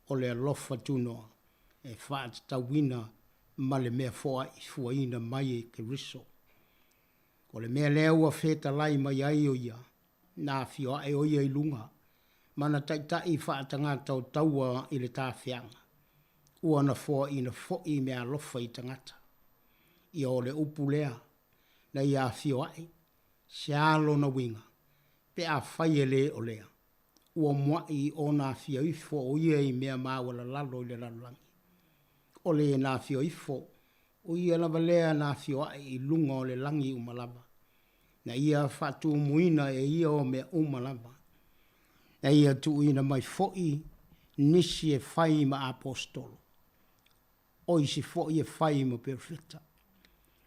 S5: o le alofa tunoa e whaat tawina ma le mea fuaina mai e ke riso. O le mea leo a wheta lai mai ai o ia, nā fio ai o ia i lunga, mana tai whaatanga tau taua i le tāwhianga. Ua na fuaina foi mea alofa i tangata. I o le upu lea, na ia fio ai, se alo na winga. Pe a whaiele o lea. Ua mwai o nā fia ifo o ia i mea mawala lalo i le lalangi. O le nā fia ifo, o ia lava lea nā fia ai i lunga o le langi umalava. Na ia whatu muina e ia o mea umalava. Na ia tu ina mai foi nisi e whai ma apostolo. O isi foi e whai ma perfecta.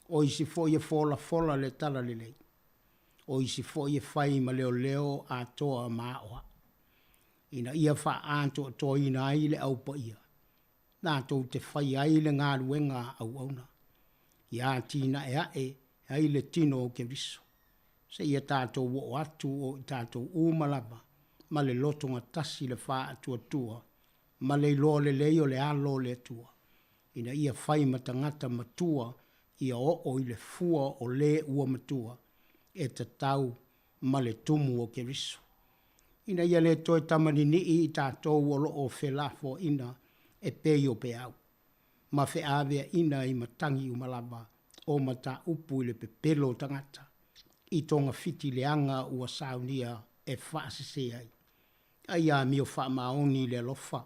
S5: O isi foi e fola le tala le lei. O isi foi e whai ma leo a toa maoa. Ina ia wha anto toa ina ai le au pa ia. Nā tau te whai ai le ngā ruenga au auna. Ia tina ai le tino o ke riso. Se ia tātou o atu o tātou umalama. Ma le lotonga tasi le wha atua. Ma le loa le leo le alo le tua. Ina ia whai matangata matua. Ia o i le fua o le ua matua. E te tau ma le tumu o ke riso. Ina ia le toi tamani ni i tātou o lo o whelafo ina e pei o pe au. Ma whe awea ina i matangi umalama o mata upu i le pepelo tangata. I tonga fiti le anga ua saunia e whaasese ai. Ai a mio wha maoni le lofa.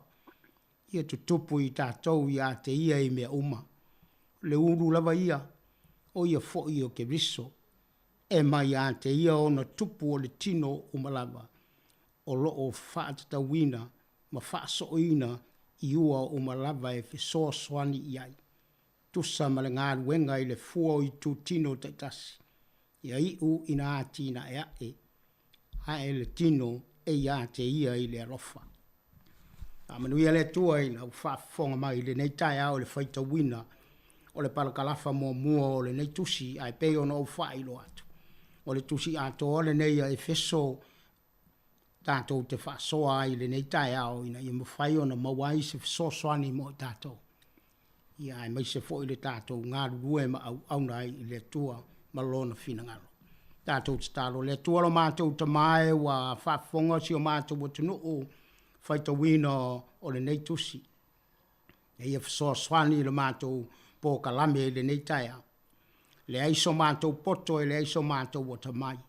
S5: Ia tutupu i tātou i a te ia i mea uma. Le uru lava ia o ia fo i o ke riso. E mai a te ia o na tupu o le tino umalama. O lo o whaatata wina ma whaasoina i ua umalava e whesoa soani i ai. Tusa ma le ngā ruenga i le fua i tu tino te tasi. Ia i u ina atina e ae. Hae le tino e ia te ia i le arofa. A manu ia le tua ina u whaafonga mai le nei tai au le whaita wina o le palakalafa mua o le nei tusi ai pei ona o whailo atu. O le tusi ato o le nei e feso tātou te whaasoa ai le nei tai au ina i mawhai ona mawai se fesosoani mo i tātou. Ia ai mai se fo i le tātou ngā rue ma au nai i le tua malona fina ngalo. Tātou te tālo le tua lo mātou te mai wa whaafonga si o mātou o tunu o whaita wina o le nei tusi. E ia fesosoani le mātou po kalame le nei tai au. Le aiso mātou poto e le aiso mātou o te mai.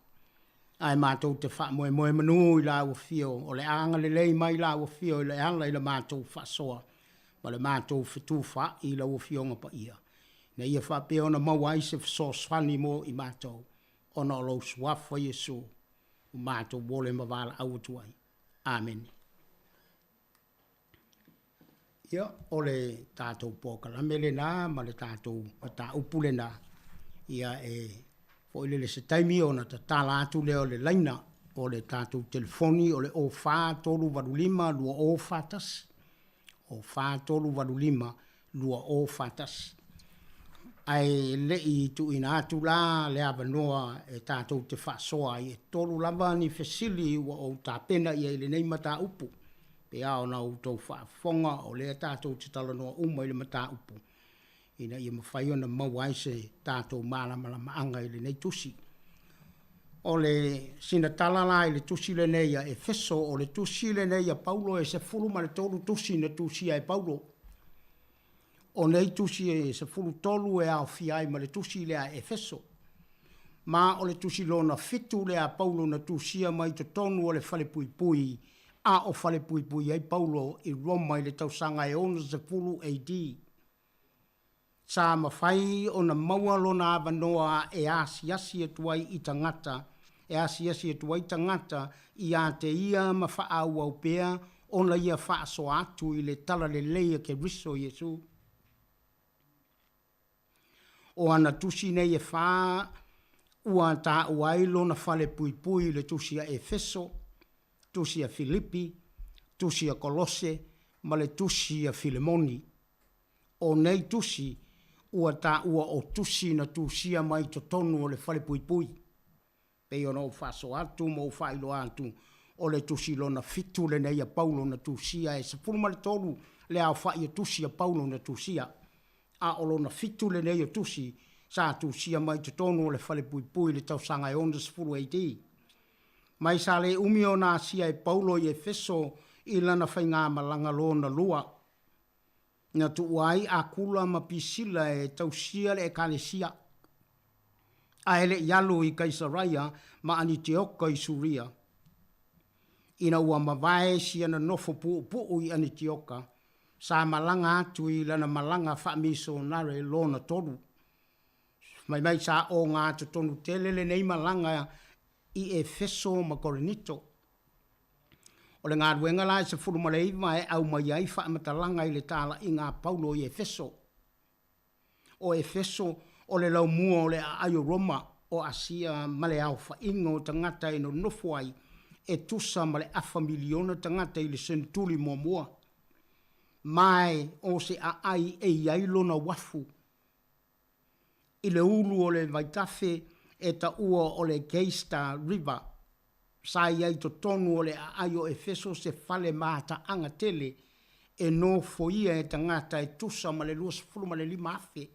S5: Ai mātou te wha moe manu i la ua fio, o le anga le lei mai la ua fio, i le ala i le mātou wha soa, ma le mātou whitu wha i la ua fio ngapa ia. Na ia wha pe ona mawai se wha swani mo i mātou, ona o lau suafa Yesu, Mātou wole mawala au tuai. Amen. Ia, ole tātou pōkalamele nā, ma le tātou tā upule nā. Ia fo le se taimi ona ta tala atu leo le laina o le tātou telefoni o le o whā tolu warulima lua o whātas. O whā tolu warulima lua o whātas. Ai le i tu ina atu la le awanoa e tātou te whaasoa i e tolu lava ni fesili ua o tā pena i le nei mata upu. Pe ao na utou whaafonga o le tātou te talanoa uma i le mata upu. Ina ia mawhai ona mawai se tātou mālamalama anga i le nei tusi. O le sina talala i le tusi le nei a Efeso, o le tusi le nei a Paulo e se fulu ma le tolu tusi na tusi a Paulo. O nei tusi e se fulu tolu e au fiai ma le tusi le a Efeso. Ma o le tusi lona fitu le a Paulo na tusi a mai to tonu o le fale pui pui, a o fale pui pui ai Paulo i Roma i le tausanga e ono se fulu AD. Sa mawhai o na maua lona avanoa e asiasi e tuai i tangata, e asiasi e tuai tangata i a te ia ma whaau au pea o na ia whaaso atu i le tala le leia ke riso Jesu. O ana tusi nei e wha ua ta uai lona fale pui pui le tusi a Efeso, tusi a Filipi, tusi a Kolose, ma le tusi a Filemoni. O nei tusi ua ta ua o tusi na tusia mai to tonu o le fale pui pui. Pei ona o whaso atu mo whailo atu o le tusi lona fitu le nei a Paulo na tusia e se puluma le tolu le au whai a tusi a Paulo na tusia. A o lona fitu le nei a tusi sa tusia mai to tonu o le fale pui pui le tau sanga e onda sefuru eiti. Mai sa le umio na sia e Paulo i Efeso i lana whainga malanga lona lua. Na tu uai a kula ma pisila e tausia le e kalesia. A ele yalu i Kaisaraia ma ani te oka i Suria. Ina ua mawae si ana nofo puu i ani te oka. Sa malanga atu i lana malanga whaamiso nare lona toru. Mai sa o ngā te tonu telele nei malanga i Efeso ma Korinito. O le ngā ruenga lai se furu mareiva e au mai ai whamatalanga i le tala i ngā Paulo i Efeso. O Efeso o le lau mua o le aio Roma o Asia ma le au whaingo tangata i no nofuai e tusa ma le afa miliona tangata i le sentuli mua mua. Mai o se a ai e iailo na wafu. I le ulu o le vaitafe e ta ua o le Keista River. Sa iai to tonu o le aio Efeso se fale mata anga tele e no foia e tangata e tusa ma le luas fulu ma le lima afe.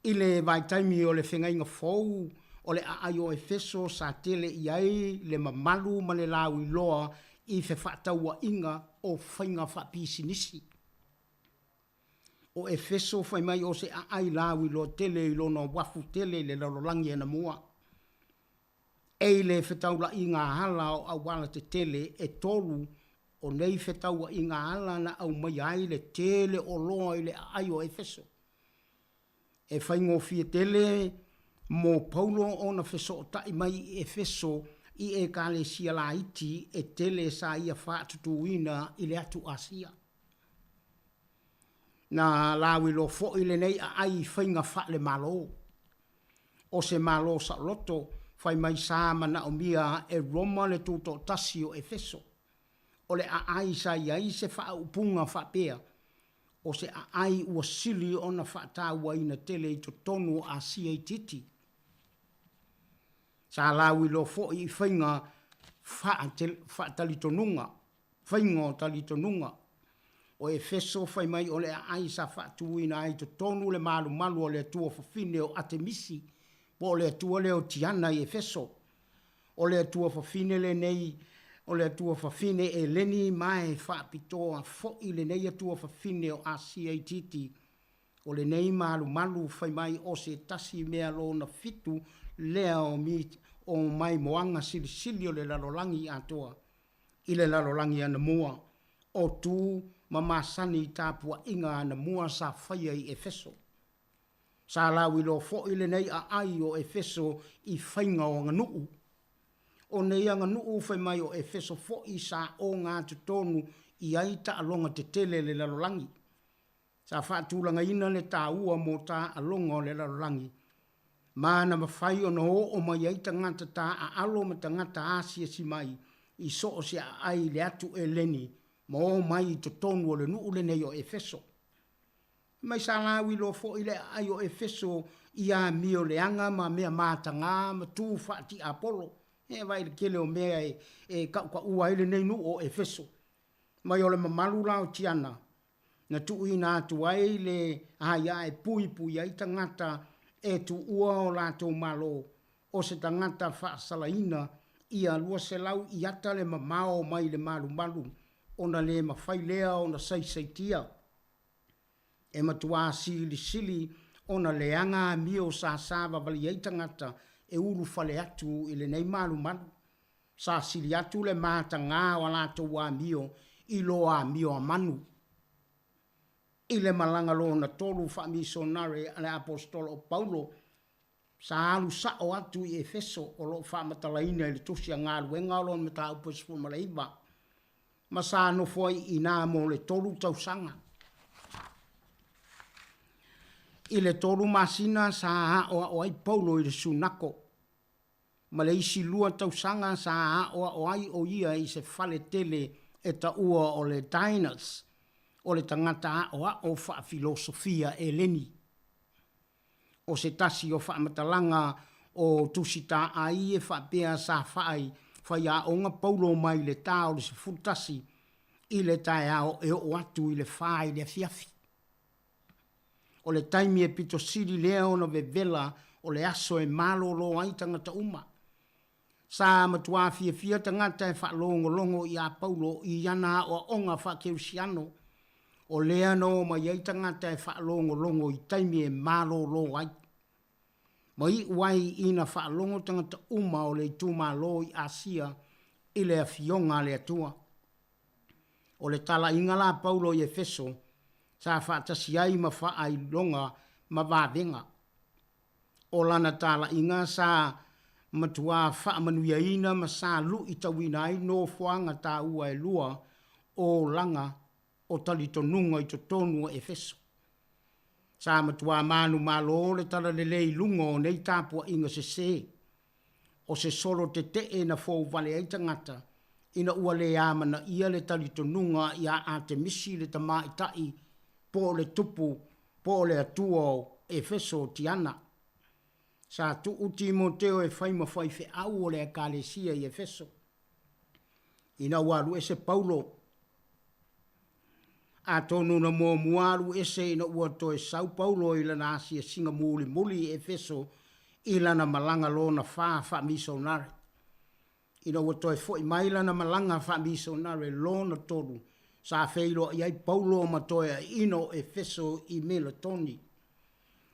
S5: I le vaitaimi o le whengainga fou o le aio Efeso sa tele iai le mamalu ma le lau i loa i fe whataua inga o whainga whapisinisi. O Efeso whai mai o se ai lau i loa tele i lona wafu tele le lalolangi ana mua. E le whetaula i ngā hala o awala te tele e tolu o nei whetaua i ngā hala na au mai ai le tele o loa i le ai o Efeso. E whaingo fia tele mō Paulo o na wheso o tai mai Efeso i e kale sia la iti e tele sa ia whaatutu ina i le atu Asia. Na lawi lo fo i le nei a ai whainga wha le malo. O se malo sa loto fai mai sa mana o mia e Roma le tuto tasi o Efeso. O le a ai sa iai se wha upunga wha pea. O se a ai ua sili o na wha tāua ina tele i to tonu a sia i titi. Sa lawi lo fo i whainga wha talitonunga. Whainga talitonunga. O Efeso fai mai o le a ai sa wha tuina ai to tonu le malu malu o le tua whawhine o Atemisi. O le atua leo tiana i Efeso. O le atua whawhine le nei, o le atua whawhine e leni mai whaapitoa fo i le nei atua whawhine o Asia i titi. O le nei malu malu whai mai o se tasi mea lo na fitu leo mit o mai moanga sili o le lalolangi atoa. I le lalolangi ana mua. O tu mamasani tāpua inga ana mua sa whaia i Efeso. Sa lawi lo fo ile nei a ai o Efeso i whainga o nganuu. o ne ianga nuu whai mai o Efeso fo i sa o ngā te tonu i aita alonga te tele le lalolangi. Sa whaatūlanga ina le tā ua mō tā alonga o le lalolangi. Mana mawhai o no o mai aita ngata tā a alo ma tangata Asia si mai i so o se ai le atu e leni ma o mai i to tonu o le nuu le nei o Efeso. Mai sa lawi lo fo i le ai o Efeso i a mio le anga ma mea mātanga ma tū whaati Apollo. E vai le kele o mea e ka ua ele nei nuu o Efeso. Mai o le mamalu lao tiana. Na tu i nā tu ai le aia e pui ai tangata e tu ua o lātou malo o se tangata whaasalaina i a lua se lau i ata le mamao mai le malu ona le mawhai lea ona saisaitia. E matua sili ona le anga mio sa sava vali ai tangata e uru fale atu i le nei malu. Sa sili atu le mata ngā o lātou wa mio i loa mio a manu. I le malanga lo na tolu wha misonare ale apostolo Paulo sa alu sa o atu i Efeso o lo wha matalaina i le tusia ngā luenga o lo me ta upesfu malaiva. Ma sa no foi i nā mo le tolu tausanga. I le tolu masina sa o ai Paulo i le sunako. Ma le isi lua tausanga sa o ai o ia i se fale tele e ta ua o le Dinas. O le tangata o wha filosofia e leni. O se tasi o wha matalanga o tusita ai e wha pea sa whai a onga Paulo mai le tā o le se futasi i le tae ao e o atu i le whai le fiafi. O le taimi e pito siri leo no vela o le aso e malo lo ai tangata uma. Sa matua fia tangata e wha longo i a Paulo i ana o onga wha keusiano. O lea no mai ai tangata e whaalongo i taimi e malo lo ai. Mai wai ina whaalongo tangata uma o le tūma lo i Asia i le fionga le atua. O le tala ingala Paulo i Efeso sa whaatasi ai ma whaai longa ma vāvenga. O lana tala inga sa matua whaamanuia ina ma sa lu i tawina ai no whuanga tā ua e lua o langa o talito nunga i to tonu o Efeso. Sa matua manu malo le tala lelei lunga o nei tāpua inga se. O se solo te e na fōu vale ai tangata ina ua le amana ia le talito nunga ia Artemisi le tama itai po le tupu po le atua o Efeso tiana. Sa tu uti Timoteo e whaima whaife au o le akalesia i Efeso. Ina walu e se Paulo a tonu na mo muaru ese ina ua toe Sao Paulo i lana Asia singa muli Efeso i lana malanga lo na wha misonare. Ina ua toe fo i mai lana malanga wha misonare lo na tolu sa feilo i ai Paulo ma toe ino Efeso i Melatoni.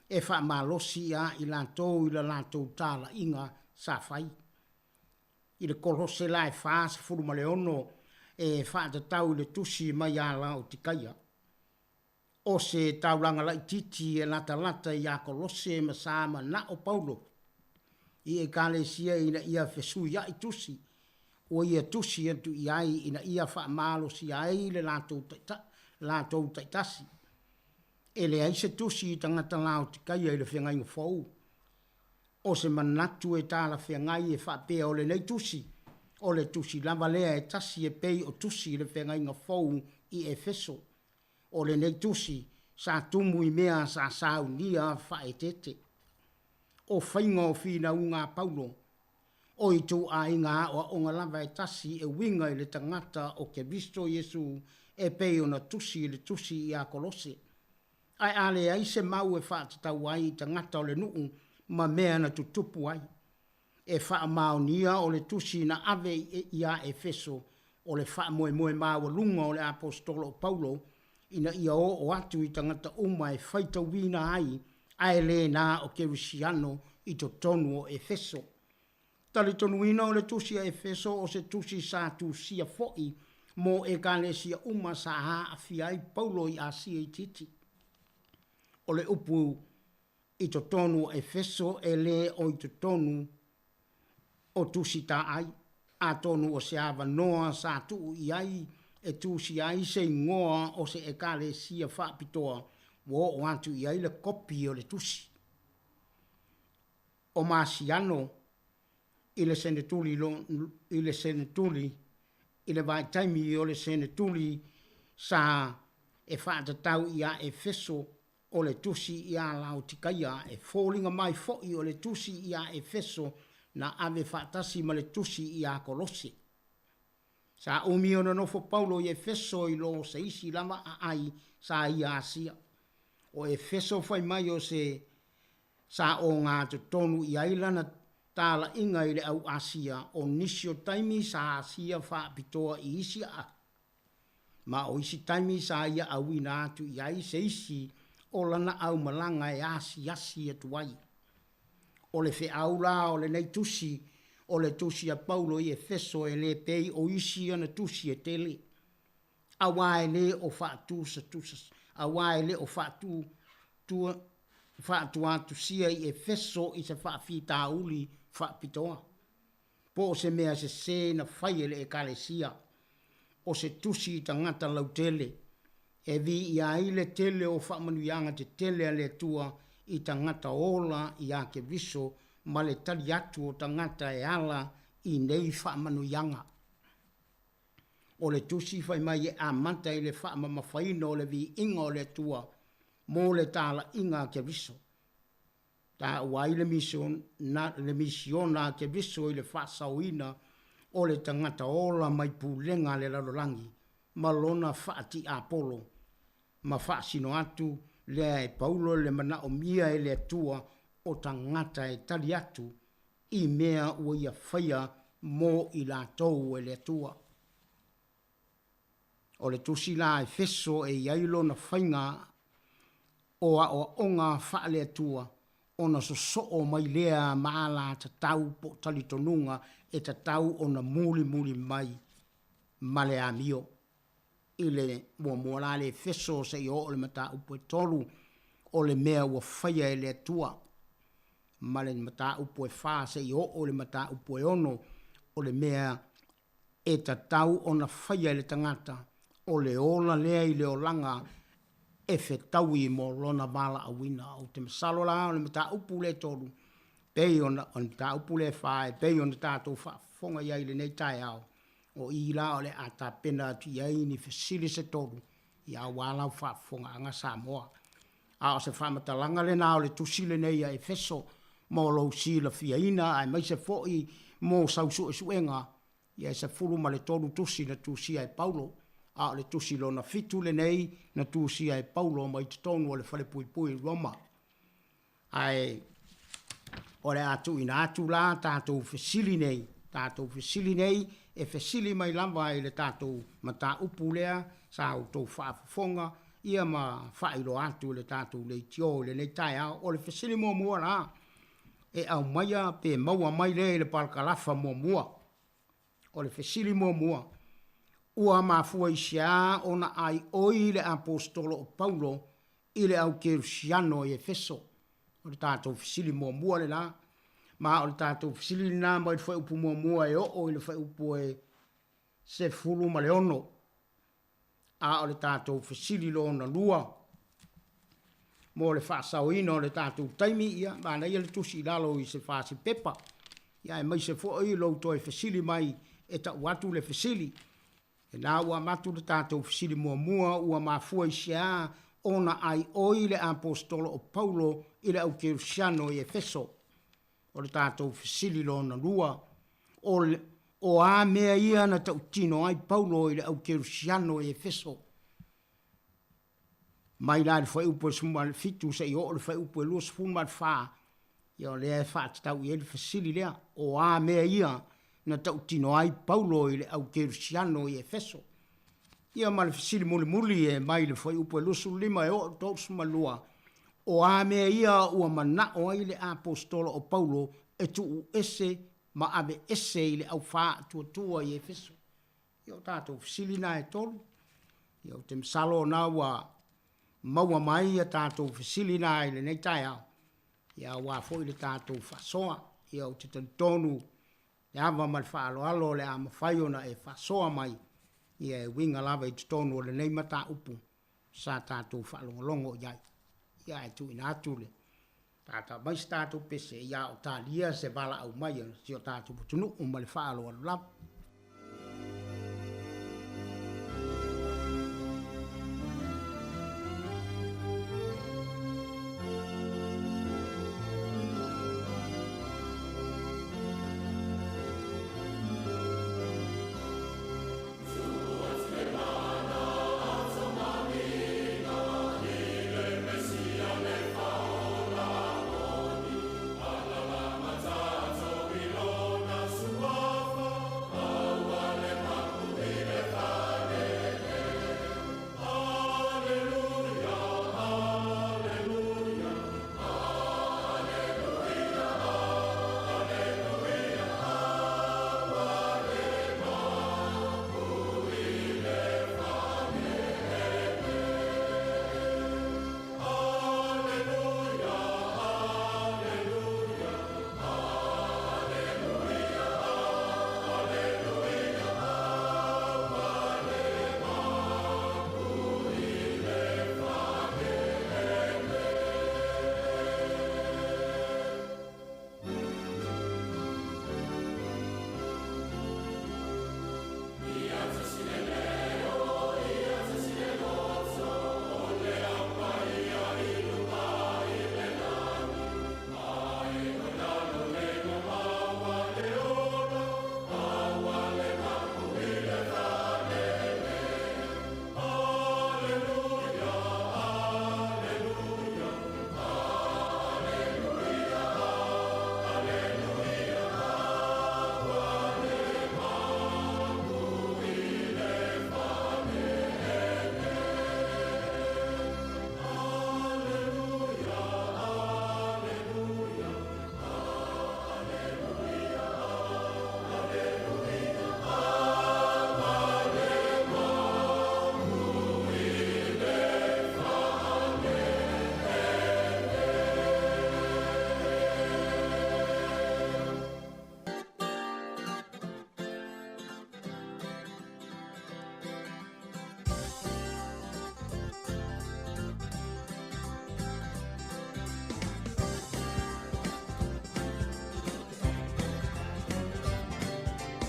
S5: E wha malosi a i lantou i la lantou tala inga sa whai. I le kolose la e wha sa furu maleono e whaata tau le tusi mai ala o tikaia. O se tauranga lai titi e lata i a kolose ma sama na o Paulo. I e kale sia ina ia fesu ia i tusi. O ia tusi entu i ai ina ia wha malo si ai le lantou taitasi. E le aise tusi i tangata lao tikaia i le whiangai ngafou. O se manatu e tala whiangai e wha pea o le nei tusi. O le tusi lava lea e tasi e pei o tusi le whengai ngā fau i Efeso. O le nei tusi sa tumu i mea sa sau nia whae tete. O whainga o whina unga Paulo. O i tu a inga o ngā lava e tasi e winga i le tangata o ke visto Jesu e pei o na tusi le tusi i a kolose. Ai ale ai se mau e whaatatau ai tangata o le nuu ma mea na tutupu ai. E wha maonia o le tusi na ave i a Efeso o le wha moe maua lunga o le apostolo Paulo ina ia o atu i tangata uma e whaita wina ai ai le na o Kerusiano i to tonu o Efeso. Tali tonu ina o le tusi a Efeso o se tusi sa tu sia foi mo e kale sia uma sa ha a fiai Paulo i a sia i titi. O le upu i to tonu o Efeso e le o i to tonu o tusi ta ai. a tonu o se ava noa sa tu iai e tu si ai se ngoa o se e kale sia wha pitoa wo o atu iai le kopi o le tusi. O Masiano i le senetuli i le senetuli i le vai taimi o le senetuli sa e whaatatau ia e feso o le tusi ia Laotikaia e fōlinga mai fo'i o le tusi ia e feso na ave whaatasi ma le tusi ia Kolosi. Sa umi ona nofo Paulo i e feso i lo se isi lama a ai sa ia asia. O e feso fai mai o se sa o ngā te tonu i ailana tāla inga i le au asia o nisio taimi sa asia whaapitoa i isi a. Ma o isi taimi sa ia au ina atu i ai se isi o lana au malanga e asi e tuai. O le fe aula o le nei tusi o le tusi a Paulo i e feso e le pei o isi ana tusi e tele. Awa e le o whaatu sa tusas. Awa e le o whaatu atu sia i e feso i se whaafita uli whaapitoa. Po o se mea se na whaiele e kalesia. O se tusi i tangata lautele. E vi i a ile tele o whaamanuianga te tele a le tua i tangata ola i a ke viso ma le tali atu o tangata e ala i nei whaamanuianga. O le tusi whai mai e a manta i le whaamamawhaina o le vi inga o le tua mo le tala inga ke viso. Ta wai le mission na ke viso i le whaasauina o le tangata ola mai pulenga le lalolangi ma lona whaati a polo. Ma whaasino atu le e Paulo le mana o mia e le tua o tangata e tali atu i mea ua ia whaia mo i la tau e le tua. O le tusi la e feso e iailo na whainga o a o onga wha le tua o na so mai lea maala ta tau po talitonunga e ta tau o na muli mai ma le amio. I le mua la le feso se i o le mata upo e tolu o le mea ua whaia e le tua. Ma le mata upo e wha se i o le mata upo e ono o le mea e ta tau o na whaia e le tangata o le ola lea i le olanga e whetaui mo lona wala a wina o te masalo la o le mata upo le tolu. Pei o na mata upo le wha e pei o na tātou whafonga iai le nei tai au. O i la o le ata pena tu iai ni fesili se toru i a wala whafonga anga Samoa. A o se whamatalanga le na o le tusile nei a e feso mo lo si la fiaina ai mai se foi mo sausu e suenga i a se furu ma le toru tusi na tusi ai Paulo. A o le tusi lo na fitu le nei na tusi ai Paulo mai te tonu o le whale pui Roma. Ai o le atu ina atu la tātou fesili nei. Tātou fesili nei e fesili mai lamba i le tātou mata upu lea sa au tau whaafonga ia ma whailo atu le tātou le tio le nei tai au o le fesili mua la e au maia pe maua mai le le palkalafa mua o le fesili mua ua mafua i sia ona ai oi le apostolo o Paulo i le au Kerusiano i Efeso o le tātou fesili mua le la ma o le tātou fisili nā mai whai upu mua e o i le whai upu e se fulu ma le ono. A o le tātou fisili lo na lua. Mo le whaasau ina o le tātou taimi ia, ma na ia le tusi lalo i se whaasi pepa. Ia e mai se fo i lo toi fisili mai e ta watu le fisili. E nā ua matu le tātou fisili mua ua mafua i sia ona ai oi le apostolo o Paulo i le au Kerusiano i Efeso. O le tātou fisili lo na lua, o a mea ia na tau tino ai Paulo i le au Kerusiano e Efeso. Mai la le whai upo e suma le fitu se i o le whai upo e lua sfuma le wha, ia o lea wha te tau i e le fisili lea, o a mea ia na tau tino ai Paulo i le au Kerusiano e Efeso. Ia ma le fisili muli e mai le whai upo e lua sulima e o tau suma lua, o a mea ia ua mana o ai le apostolo o Paulo e tu ese ma ave ese i le au wha tua i Efeso. Ia o tātou fisili na e tolu. Ia o te msalo na ua maua mai a tātou fisili na i le nei tai au. Ia ua fo i le tātou whasoa. Ia o te tonu Ya va mal whaaloalo le a mawhai ona e whasoa mai. Ia e winga lava i tonu o le nei mata upu. Sa tātou whaalongolongo iai. Ia e tu ina atule. Tātou mai tātou pese ia o tālia se vala au mai. Si o tātou putunu o male whaaloalo lava.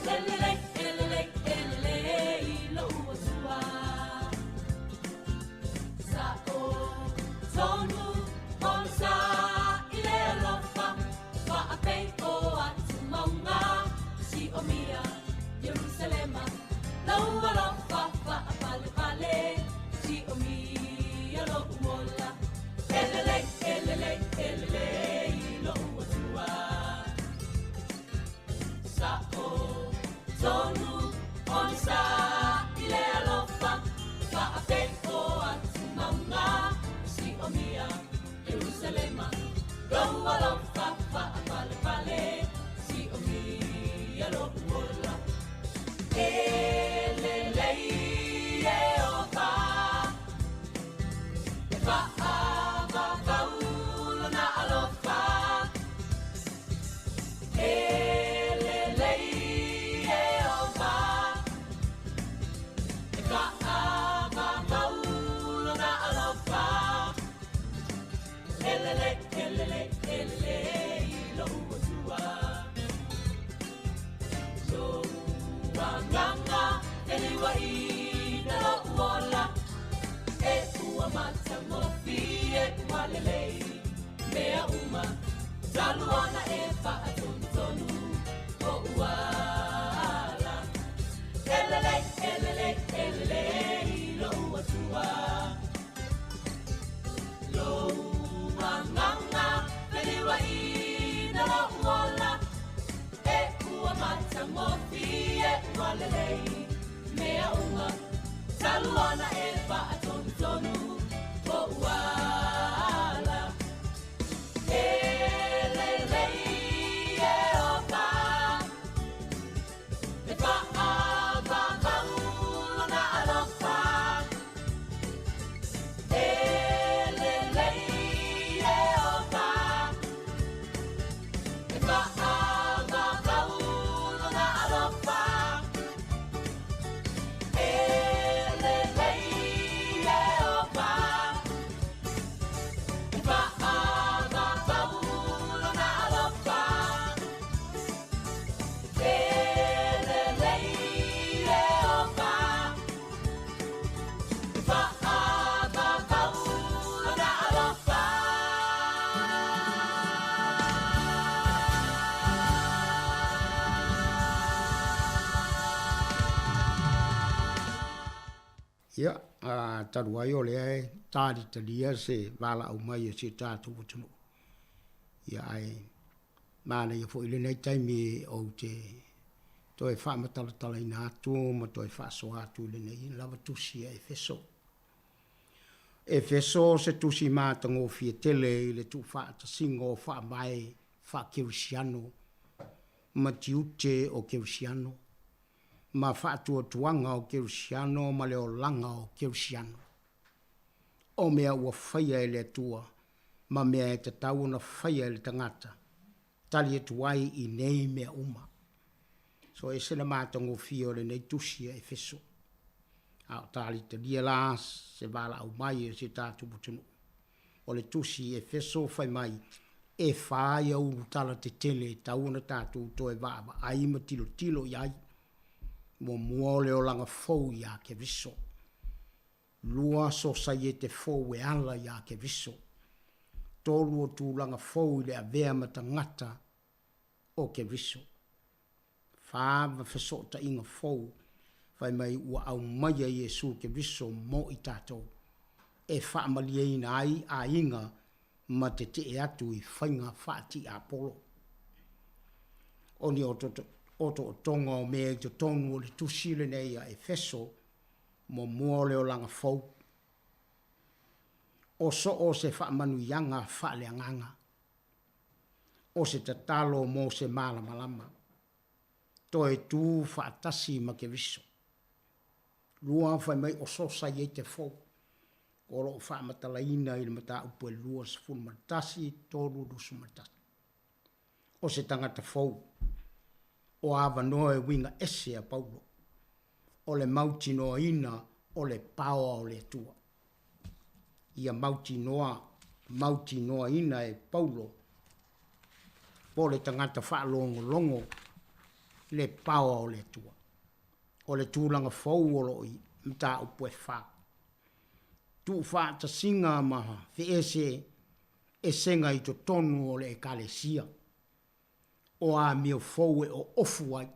S22: Ele
S5: Taruai o lea e tāri talia se wala au mai e se tātu watunu. Ia ai mana ia fo ile nei taimi o te toi wha matalatala ina atu ma toi wha so atu ile nei lava tusi e Efeso. Efeso se tusi mātango fia tele ile tu wha ta singo wha mai wha Kirisiano ma tiute o Kirisiano ma wha tua tuanga o Kirisiano ma leo langa o Kirisiano. O mea ua whaia ele tua ma mea e te tau na whaia ele tangata tali e tuai i nei mea uma. So e sena mātango fia le nei tusi e Efeso. Au tali te lia las se wala au mai e se tātu putunu. O le tusi e Efeso whai mai e whaia uru tala te tele tauna tātu toe wāwa a ima tilo tilo iai. Mo mua leo langa fau ia ke viso. Lua so sa ye te fau e ala ia ke viso. Tolu o tū langa fau i le a vea matangata o ke viso. Whaava wheso ta inga fau, whai mai ua au maia Yesu ke viso mo i tātou. E whaamalia ina ai a inga ma te te atu i whainga whaati a polo. Oni o to tonga o mea i te tonu o le tusile nei a Efeso mo mua leo langa fau. O so o se whaamanu ianga whaale anganga. O se tatalo mo se malamalama. Toi tū whaatasi ma ke viso. Lua whai mai o so sa ye te fau. O lo whaamatala ina i le mata upu e lua se funu matasi tōru dusu matasi. O se tangata fau. O awa noa e winga ese a Paulo. O le mauti noa ina o le paoa o le tua. Ia mauti noa ina e Paulo. Po le tangata whaalongo longo le paoa o le tua. O le tūlanga fau o lo i mta upu e wha. Tu wha ta singa maha fe ese e senga i to tonu o le ekalesia. O a mio fau e o ofu ai.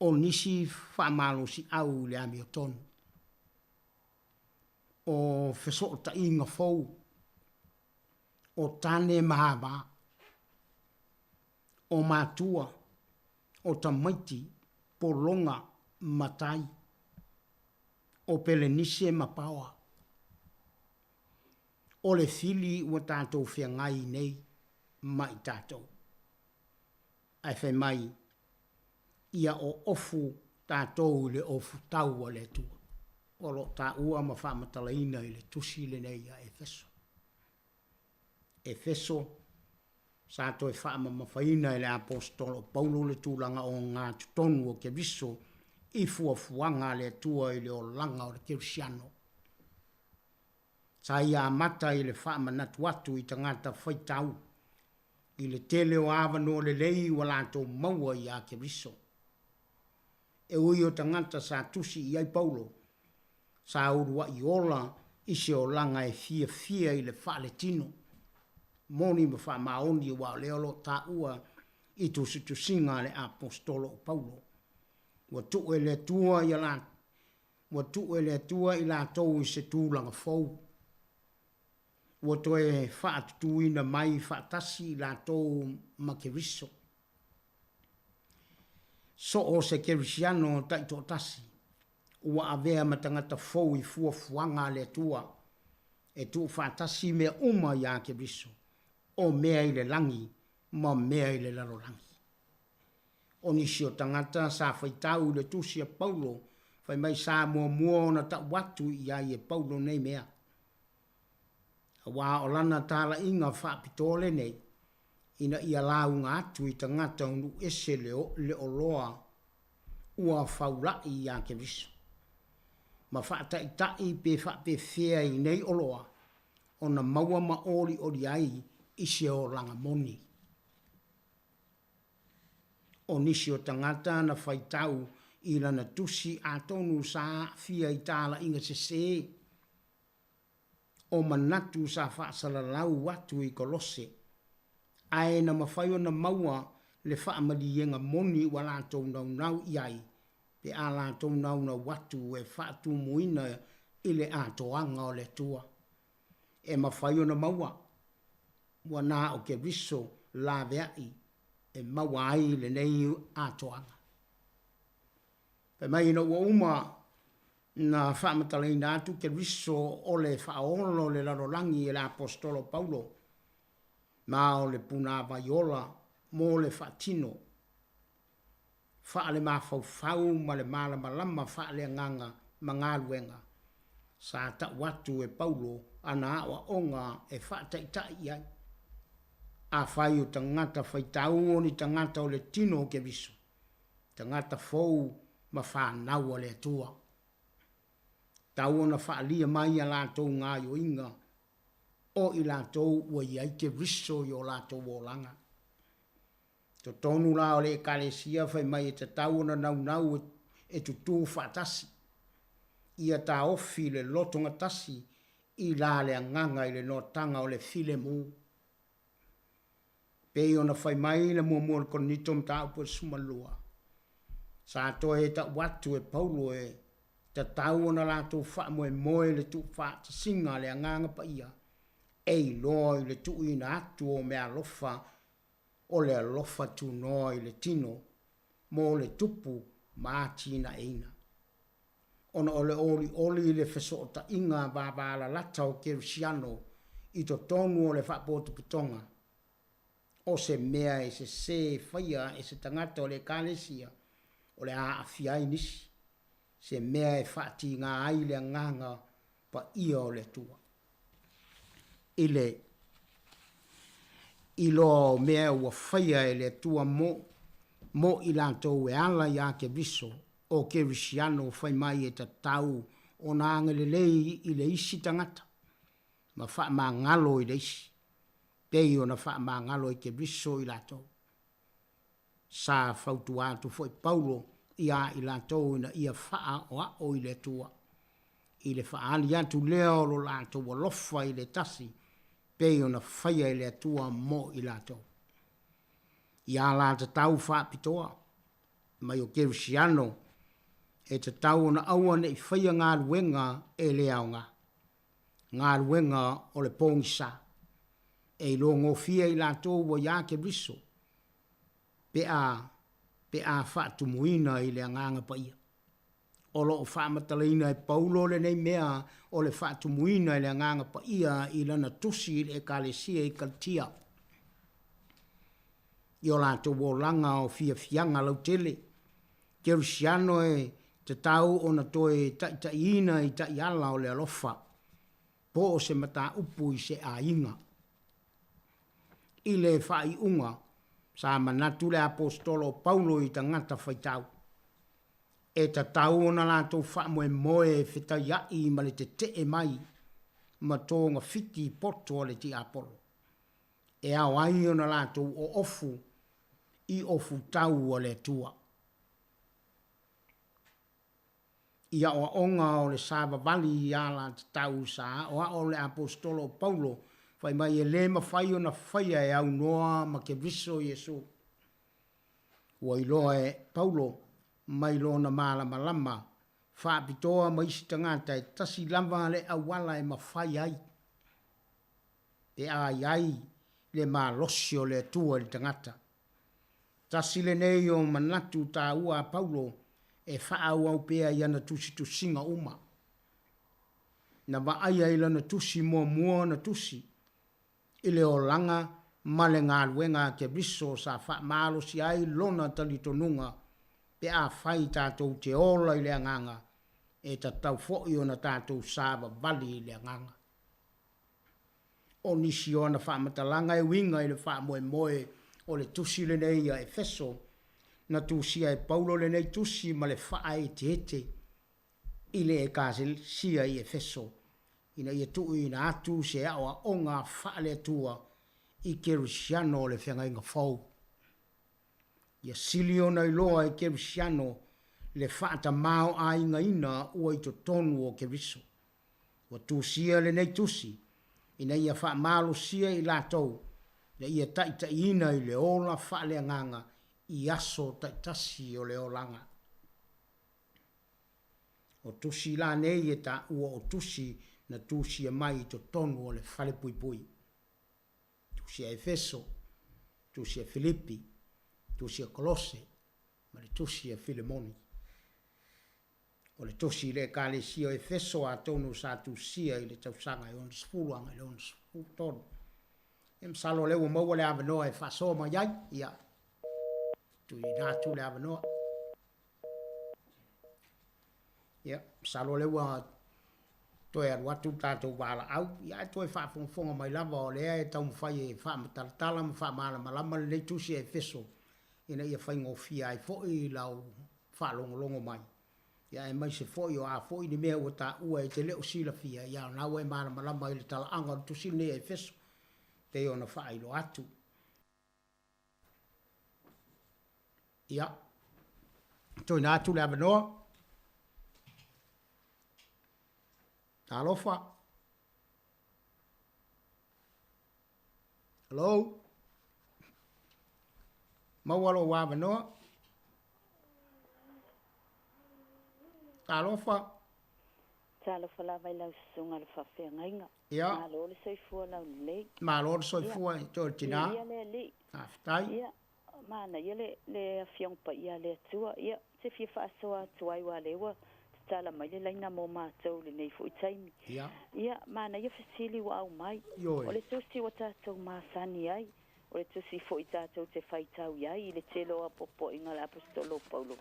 S5: O nisi whamalo si au le a mio tonu. O wheso ta inga fau. O tane mahaba. O mātua. O tamaiti polonga matai. O pele nise mapawa. O le fili ua tātou whiangai nei. Mai tātou. Ai whai mai, ia o ofu tātou le ofu taua le tua. O lo tā ua ma whamatala ina i le tusi le nei a Efeso. Efeso, sa toi whaama mawhaina i le apostolo Paulo le tūlanga o ngā tutonu o ke viso i fuafuanga le tua i le o langa o le Kirisiano. Sa ia mata i le whaama natuatu i tangata whaitau. I le tele o awa no le lei wa lato maua i a ke viso. E ui o tangata sa tusi i ai Paulo. Sa urua i ola i se o langa e fia i le whaale tino. Moni ma wha maoni wa leolo ta ua i tu singa le apostolo Paulo. Wa tu e le tua i la wa tu e le tua i la tau i se tūlanga fau. Wa toe whaatutuina mai whaatasi la tau ma ke viso. So o se Kirisiano taito tasi. Ua avea matangata fau i fuafuanga le tua. E tu whaatasi mea uma ia ke viso. O mea i le langi, ma mea i le laro langi. O nisi o tangata sa whaitau le tusia Paulo. Whai mai sa mua na ta watu ia i e Paulo nei mea. Wa o lana tala inga whaapitole nei, ina ia launga atu i tangata unu ese le o loa ua whaulai i a ke viso. Ma whaatai pe whaape whea i nei o loa, o na maua maori ori ai i se o langa moni. O nisi o tangata na whaitau i lana tusi a tonu sa fia i tala inga se o manatu sa whaasala lau watu i kolose. Ai na mawhaio na maua le whaamalienga moni wa lātou nau iai. Pe pe a lātou nauna watu e whaatu muina i le atoanga o le tua. E mawhai ona maua, wa nā o ke riso la veai e maua ai le nei atoanga. Pe mai ina ua uma na whaamatale ina atu ke riso o le whaolo le larolangi e le apostolo Paulo, ma o le puna vaiola mo le whaatino, whaale mawhauwhau ma le malamalama whaale nganga ma ngāruenga. Sa ta watu e Paulo ana awa onga e whaataitai ai. A whai o tangata whaitau o ni tangata o le tino ke riso. Tangata fou ma whanau o le atua. Tau ona whaalia mai a lātou ngā yo inga o i lātou ua iai ke riso i o lātou o langa. To tonu la o le kalesia whai mai e te tau ona nau e tutu whaatasi. Ia ta ofi le lotonga tasi i la le anganga i le notanga o le file mu. Pei ona whai mai le mua mua konito mta upo sumalua. Sa toa e ta watu e Paulo e ta tau ona lātou wha moe moe le tu wha ta singa le anganga pa ia. Ei loa i le tu ina atu o mea lofa o le alofa tu noa i le tino mo le tupu maatina eina. Ona ole oli le fesota inga babala lata o Kerisiano i to tonu o le whapotu putonga. O se mea e se whaia e se tangata o le kalesia o le aafiai nisi. Se mea e whaati ngā aile nganga pa ia o le tua. Ilo mea ua whaia e le tua mo i lantou e ala ia ke riso o Kerisiano whai mai e ta tau o nā angelelei i le isi tangata. Ma wha maa ngalo i le isi. Pei o na wha maa ngalo i ke riso i latou. Sa whautu atu fwoi Paulo ia i latou ina ia wha o i le tua. I le wha ali atu leo lo latou o lofa i le tasi. Pei o na whaia i le tua mo i latou. Ia la te tau wha pitoa. Mai o Kerisiano e te tau na awane i whaia ngā ruenga e le aonga. Ngā ruenga o le pōngisa. E lo ngofia i latou wa ia ke riso. Pe a whaatu muina i le anganga pa ia. O lo o whaamataleina e Paulo le nei mea o le whaatu muina i le anganga pa ia i lana tusi i le ekalesia i kaltia. I o latou o langa o fia fianga lau tele. Kerisiano e te tau o na toe taitaina i taiala o le alofa. Po o se mata upu i se a inga. I le whai unga. Sa manatu le apostolo Paulo i tangata whaitau. E ta tau o na latou wha moe moe whetaiai ma le te mai. Ma tōnga whiti poto le ti apolo. E au ai o na latou o ofu. I ofu tau o le tua. Ia o onga o le sava vali i ala te tau sa. O le apostolo Paulo. Whai mai e le mawhai o na whaia e au noa ma ke riso Jesu. Ua iloa e Paulo mai lo na malama lama. Whaapitoa ma isi tangata e tasi lama le awala e mawhai ai. E ai ai le ma losio le tua le tangata. Tasi le nei o manatu ta ua Paulo e whaau au pea i ana tusi tu singa uma. Na waaia ila na tusi mua na tusi. Ile o langa male ngā ruenga ke riso sa wha malo si ai lona talitonunga pe a whai tātou te ola i le anganga e ta tau fōi o na tātou sāba vali i le anganga. O nisi o na wha matalanga e winga i le wha moe moe o le tusi le nei a Efeso na tusi ai Paulo le nei tusi ma le wha e te ete i le e kāse sia i Efeso. Ina ia tuu ina atu se awa o ngā whaale atua i Kerisiano le whenga inga whau. Ia silio na iloa i Kerisiano le whaata mao a inga ina ua i to tonu o Keriso. Wa tūsia le nei tusi, ina ia wha malo sia i lātou, na ia taita ina i le ola whaale anganga i aso taitasi o le olanga. O tusi la nei e ta ua o tusi na tusi e mai to tonu o le fale pui pui. Tusi a Efeso, tusi a Filipi, tusi a Kolose, ma le tusi a Filemoni. O le tusi le kalesi o Efeso a tonu sa tusia i le tausanga i on sfuluanga i on sfulutonu. E msalo lewa maua le avanoa e faso ma iai, ia. Tui natu le avanoa. Ia, msalo lewa toe watu tātou wala au, ia toe whaafonga mai lava o lea e tau mwhai e whaamatalatala ma whaamala malama le tusi e Efeso. Ina ia whaingo fia ai fōi lau whaalongolongo mai. Ia e mai se fōi o a fōi ni mea ua tā ua e te leo sila fia, ia nau e mana malama i le tala anga o tusi ne e Efeso. Te ona whailo atu. Ia. Toi nā atu le avanoa. Alofa. Hello. Mawalo wa avanoa. Alofa.
S6: Talofa la vai lau sunga le whawhiangainga.
S5: Ia.
S6: Malo le soifua lau lei.
S5: Malo le soifua i tō tina.
S6: Ia le li.
S5: Aftai.
S6: Ia. Mana ia le afiong pa ia le atua. Ia. Te fia whaasoa tuai wa lewa. Tala mai le laina mo mātou le nei fui taimi.
S5: Ia.
S6: Ia. Mana ia fasili wa au mai.
S5: Ioi.
S6: O le tusi wa tātou māsani ai. O le tusi fui tātou te whaitau iai. I le telo a popo inga le apostolo Paulo.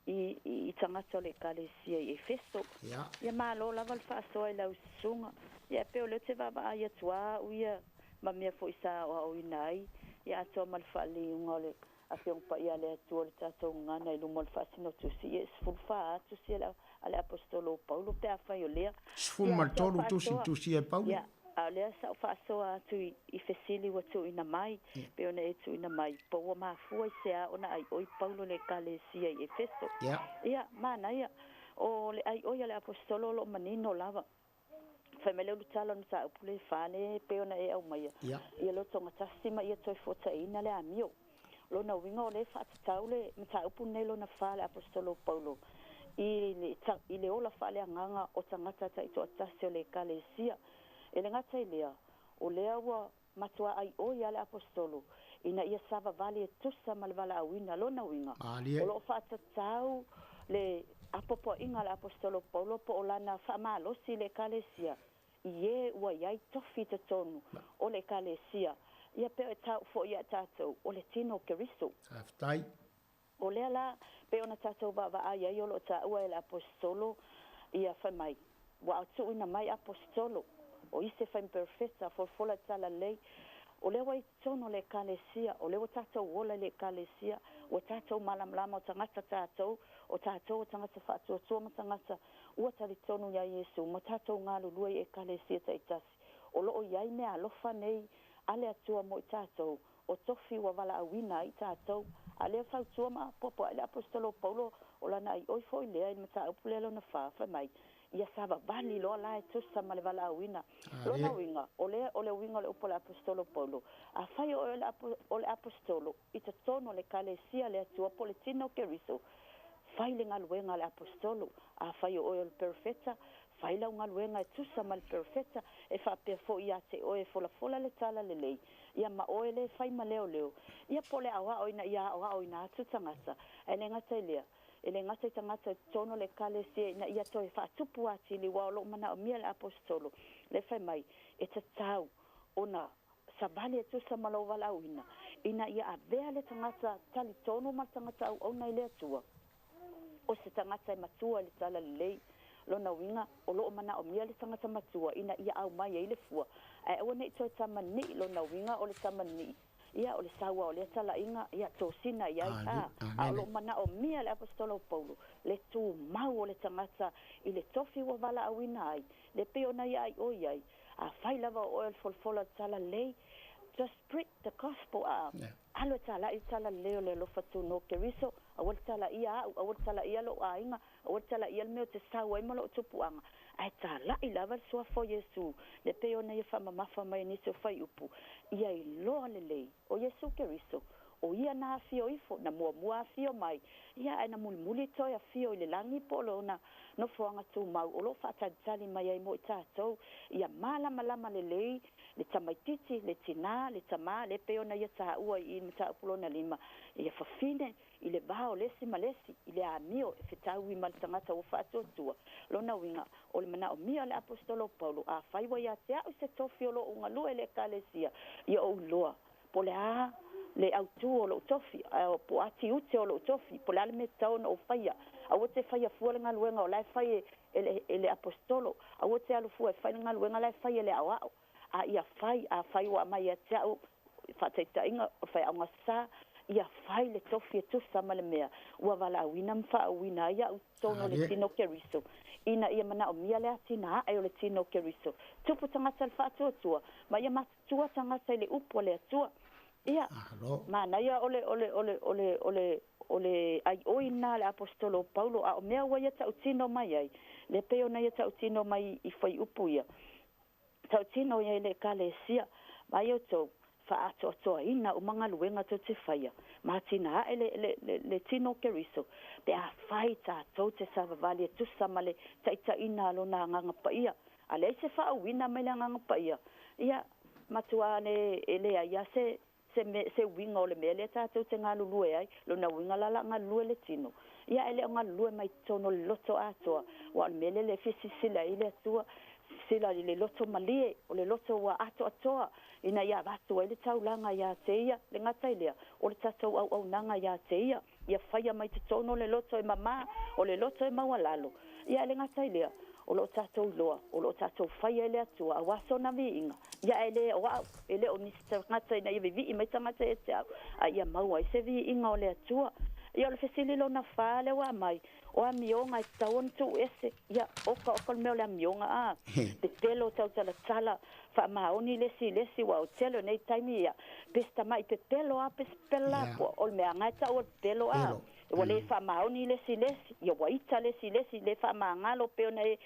S6: I tangata le kalesia i Efeso.
S5: Ia.
S6: Ia malo lava le whaasoa i lau sunga. Ia peo leo te vava ai atua uia ma mea fo isa o au inai. Ia atoa ma le whaali unga le a whiong pa ia le atua le tātou ngana i lumo le whaasino tusi. Ia sfulfa tusi ale apostolo Paulo pe a whai o lea.
S5: Sful ma tolu tusi e Paulo.
S6: Ia. A lea sa o whaasoa atu i fesili wa tu ina mai. Pe ona e tu ina mai. Po wa mafua i sea ona ai oi Paulo le kalesia i Efeso.
S5: Ia.
S6: Ia, mana ia. O le ai oi ale apostolo lo manino lava. Fai me leu lutala no sa upule fane pe ona e au mai.
S5: Ia.
S6: Ia lo tonga tasima ia toi fota ina le amio. Lo na winga o le whaatitau le mta upune lo na fale apostolo Paulo. I le ola fale anganga o tangata ta ito atasio le kalesia. E le ngata i lea, o lea ua matua ai oi ale apostolo, ina ia sava vale e tusa ma le vala awina, lona winga. O lo whaatatau le apopo inga le apostolo Paulo po o lana whaamalosi le kalesia. Ie ua iai tofi te tonu o le kalesia. Ia peo e tau fo ia tātou o le tino keriso.
S5: Aftai.
S6: O lea la, peo na tātou vava ai ai o lo ta ua ele apostolo, ia whamai. Wa atu ina mai apostolo. O ise fai perfetta fola tala lei o le wai tono le kalesia o le tātou wola le kalesia o tātou malamlama o tangata tātou o tātou o tangata whaatua tua ma tangata ua tali tonu ia Yesu ma tātou ngā lulua e kalesia taitasi o loo iai mea alofa nei ale atua mo i tātou o tofi wa wala awina i tātou ale whautua ma popo ale apostolo Paulo o lana i oifo i lea i mata upulelo na whaafa mai ia sava vali lo la e tusa ma le vala awina. Lo na winga, o le winga le upo le apostolo Paulo. A fai o le apostolo, i te tono le kalesia le atua po le tino keriso. Fai le ngaluenga le apostolo, a fai o le perfetta, fai la ngaluenga e tusa ma le perfetta, e fa pe fo ia te o e fola le tala le lei. Ia ma o le fai ma leo. Ia po le awa o ina ia awa o ina atu tangata. E le ngata ilea. Ele ngata tangata tono le kalesia na ia toi whaatupu ati li wao mana o mia le apostolo. Le fai mai, e te tau ona sabali e tusa malo wala uina. Ina ia a vea le tangata tali tono ma tangata au ona i le atua. O se tangata e matua le tala le lei. Lona winga o lo mana o mia le tangata matua. Ina ia au mai e le fua. E ona i toi tamani lona winga o le tamani. Ia o le saua o le tala inga ia tosina ia a lo mana o mia le apostolo Paulo le tu mau o le tangata i le tofi wa vala awina ai le peona ia ai oi ai a fai lava o el folfola tala lei just spread the gospel alo tala i tala leo le lo fatu no keriso a wal tala ia lo ainga a wal tala ia me te saua i malo tupuanga ai tala i lava sua fo Yesu le peona ia fama mafa mai ni so fai upu ia i loa le lei o Yesu Keriso o ia na fio ifo na mua fio mai ia ai na muli toi a fio le langi polo na no foanga tu mau o lo fa tali mai ai mo tatou ia malama le tamaititi le tina le tama le peona ia ta ua I mata polo na lima ia fa fine ile bao lesi malesi ile amio e fetau I mal tangata o fa tua lona winga o le mana o mia le apostolo Paulo a fai wa ia te o se tofio lo unga lu ele kalesia ia o loa po le a le autu o lo tofi po ati ute o lo tofi po le me tau o faia a o te faia fuale nga luenga o lai fai ele apostolo a o te alu fua fai nga luenga lai fai ele awao a ia fai wa mai a te au fa te inga o fai a ngasa ia fai le tofi tu sama le mea ua wala wina mfa wina ia utono le tino keriso ina ia mana o mia le atina ai o le tino keriso tupu tangata le fatu tua ma ia matua tangata le upo le atua ia mana ia ole ai oina le apostolo Paulo a o mea wa ia tautino mai ai le peo na ia tautino mai I fai upu ia tautino ia le kalesia mai o tau fa ato ina o manga luenga to te faia matina le tino keriso pe a faita to te savali tu samale taita ina lo na nganga paia ale se fa wina me la nganga paia ia matuane ele ia se winga o le mele ta to te ngalu lue ai lo na winga la ngalu le tino ia ele ngalu mai tono loto ato wa mele le fisisila ile tua sila le loto malie o le loto wa ato ina ia vatu ele taulanga ia teia le ngata ile o le tatou au nanga ia teia ia faia mai te tono le loto e mama o le loto e mawalalo ia le ngata ile o lo tatou loa o lo tatou faia ele atua a waso na viinga ia ele o nista ngata ina ia vi mai tangata e te a ia mau ai se viinga o le atua ia le fesili lo na fa le wa mai o a mionga I tawon tu ese ia oka meo le mionga a te pelo tala fa maoni lesi wa telo nei time ia pesta mai te pelo a pespela o me angata o pelo a o le fa maoni lesi ia wa ita lesi le fa mangalo pe nei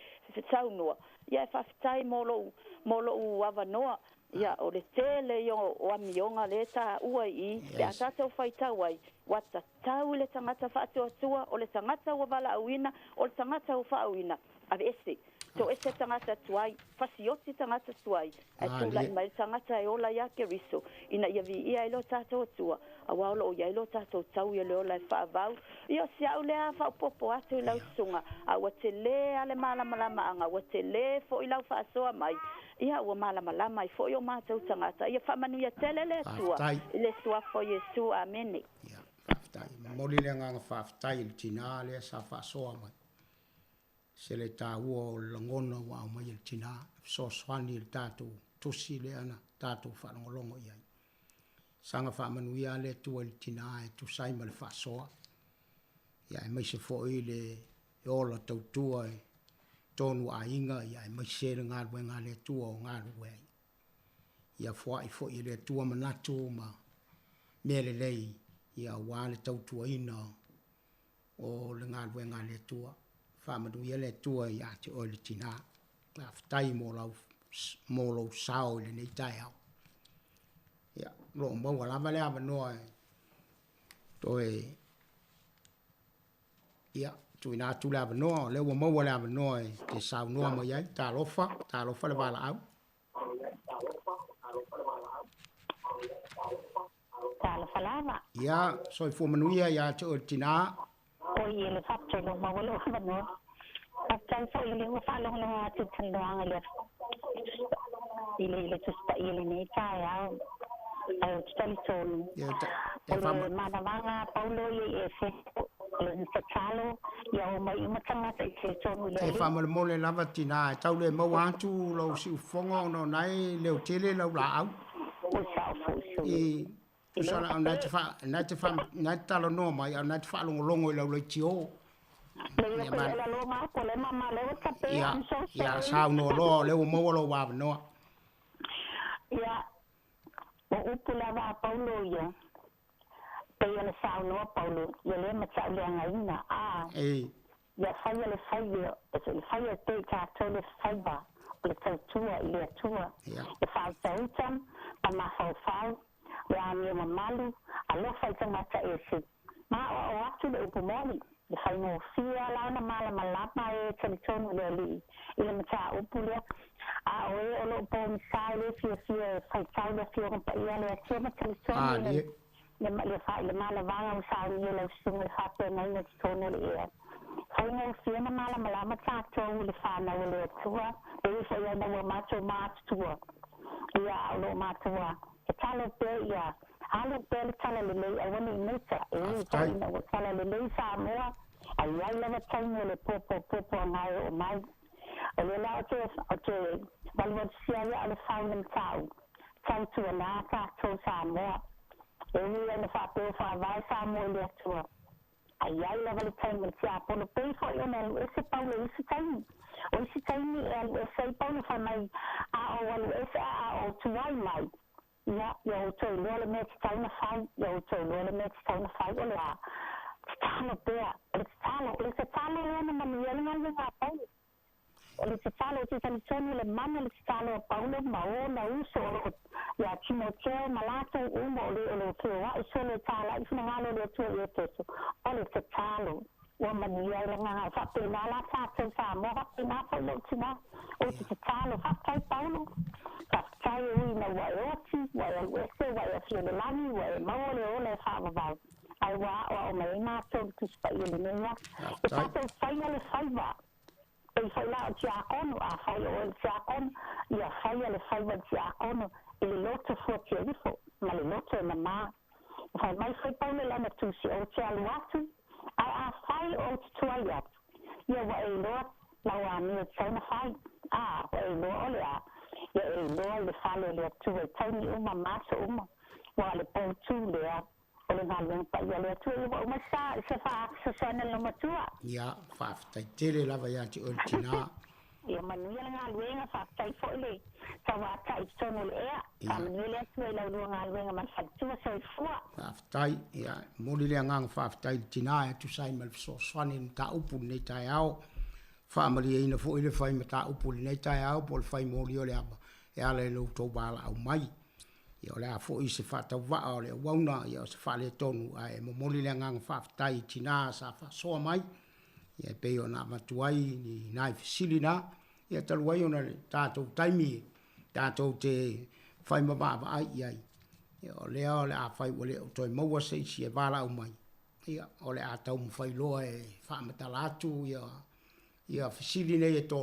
S6: tau no ia fa tai molo u avanoa ia o le tele yo o a mionga le ta uai le atata o faita wai wata tau le tangata fa atua o le tangata o vala awina o le tangata o fa awina ave ese to ese tangata tuai fasioti tangata tuai e tu lai mai tangata e ola ya keriso ina ia vi ia ilo tato tua a walo o ia ilo tato tau ia le ola fa vau ia si au le fa popo atu lau sunga a watele ale malama anga watele fo ila fa so mai ia o malama I fo yo mata tangata ia fa manu ia telele tua le tua fo Yesu amen
S5: ia faftai moli le nga faftai le tina le sa fa so mai se le ta o longono wa mai le tina so swani le tatu tusi le ana tatu fa ngolongo ia sanga fa manu ia le tua le tina e tu sai mal fa so ia mai se fo ile ola tautua tonu ainga ia mai se nga wenga le tua o nga we ia fo ile tua manatu ma mele lei ia wale tautua ina o le nga wenga le tua fa madu ia le tua ia te o le tina aftai mo lo sao le nei tai au ia lo mo wala vale ava no to ia tu ina tu la no le mo wala no te sao no mo ia ta lofa le wala au
S3: falava
S5: ia so fu manuia ia te o tina
S3: o ia le fatto no ma wala no after so ile o falo no tu tandanga ile tu sta ile nei kai au ai tali son ia madavanga Paulo e se le talo ia mai matanga se son ile
S5: e fa mo le lava tina tau le mo atu lo si fongo no nai le tele lo la au
S3: o sa
S5: e usala na te fa na talo no mai na te fa longo lo tio ia sao no lo le mo lo wa no
S3: ia o upula va Paulo ia pe ia sao no Paulo ia le mata le ngaina ia faia le faia te ka tole faiba le tua ile tua e fa tautam pa ma fa ya mi mamalu alo fai tangata e se ma o atu le upumoni le fai no fia launa mala malama e talitonu le li ile mata upulea a o e lo po misai le fia fai tau le fia con paia le tia ma talitonu le fai le mala vanga usai le sunga le fate na le tonu le e fai no fia na mala malama tato le fa na le tua e fai na wa macho tua ia lo matua e talo pe ia alu pe tala le le awani meta e fai na wa tala le le sa moa ai ai lava taino le popo ngai o mai o le la o valwa sia ya le fauna tau tu la ta to sa moa e ni na fa pe fa vai sa mo le tua ai ai lava le taino sia po no pe fo yo na ese paulo ese taino o ese taino e sei paulo fa mai a o walu ese a o tuai mai ia yo to le me taino fai yo to le me taino fai o la talo pea, le talo le manuel ngal nga Paulo. Le talo ti talitonu le mama le talo Paulo mao na uso ya Timoteo malato umo le kewa so le tala ifuna ngalo le tu e teso. O le talo o manuel nga fa pena la fa sa mo fa pena fa lo tina o ti talo fa kai Paulo. Fa kai na wa oti wa se wa se le lani wa mo le fa va ai wa o mai na to tu spa ile nea e tato faina le faiva e faila tia ono a faila o tia ono ia faila le faiva tia ono e le loto fuati e rifo ma le loto e mamā fai mai fai paule lana tusi o tia luatu a fai o tuai atu ia wa e loa lau a mea taina fai wa e loa ole a ia e loa le fale le atu e taini uma maso uma wa le poutu le a ole ngalo pa ia le tu o masa se fa se na lo matua
S5: ya fa tai tele lava ya ti ortina
S3: ia manuela ngalo nga fa tai fo le tawa tai sono le ia manuela tu la lo ngalo nga ma fa tu se fua
S5: fa tai ia moli le ngang fa tai tina tu sai mal so swanin ta upu nei tai ao fa mali ina fo ile fa mata upu nei tai ao pol fa moli ole aba e ale lo to bala au mai ia le afo i se fata wa ole wauna ia se fale tonu ai mo moli le ngang fa tai tina sa fa so mai ia pe ona matuai ni nai fisilina ia talwai ona tato taimi tato te fai ma ba ai ia ole a fai ole to mo wa se si bala o mai ia ole a tau mo fai lo e fa matalatu ia fisilina e to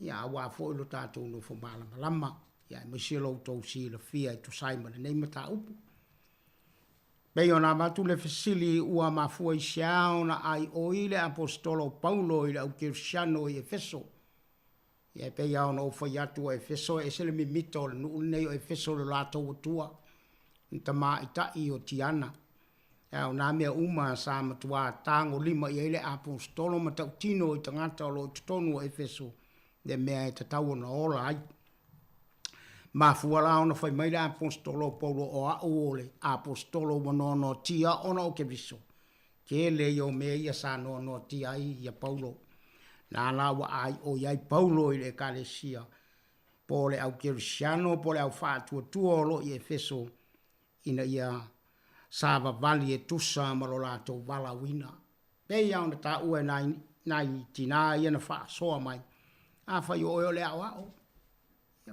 S5: ia wa fo lo tato no fo mala malama ia me silo to si le fia to Simon nei mata upu be ona matu le fisili ua mafua i siaona ai o ile apostolo Paulo ile au Cristiano e Efeso ia pe ia ona o foi atu e Efeso e sele mi mito no nei o Efeso lo lato tua ntama ita i o tiana ia ona me uma sa matua tango lima ia ile apostolo mata tino i tangata lo tonu Efeso de me te tau na ola ai ma fuala ona fai mai la apostolo Paulo o a ole apostolo no tia ona o ke viso ke le yo me ia sa no tia ia Paulo na la wa ai o ia Paulo ile kalesia pole au Cristiano pole au fatu tuolo i Efeso ina ia sava vali e tusa malola to vala wina pe ia ona ta u nai tina ia na fa so mai a fa yo le ao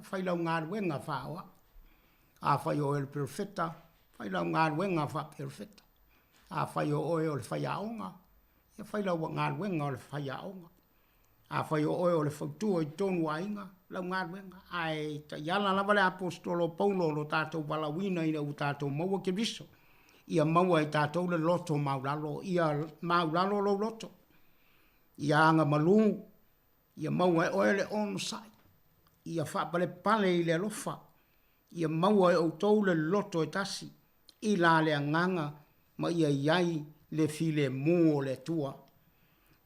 S5: fai lau ngā ruenga whaoa. A whai o el perfecta, fai lau ngā ruenga wha perfecta. A whai o le whai aonga, ia whai lau ngā ruenga o le whai aonga. A whai o le whautua i tonu ainga, lau ngā ruenga. Ai, ta iala lava le apostolo Paulo lo tātou walawina ina u tātou maua ke riso. Ia maua i tātou le loto maulalo, ia maulalo lo loto. Ia anga malu, ia maua e oele ono sai. Ia fa pale i le alofa. Ia maua e outou le loto e tasi. I la le anganga ma ia iai le file mua le tua.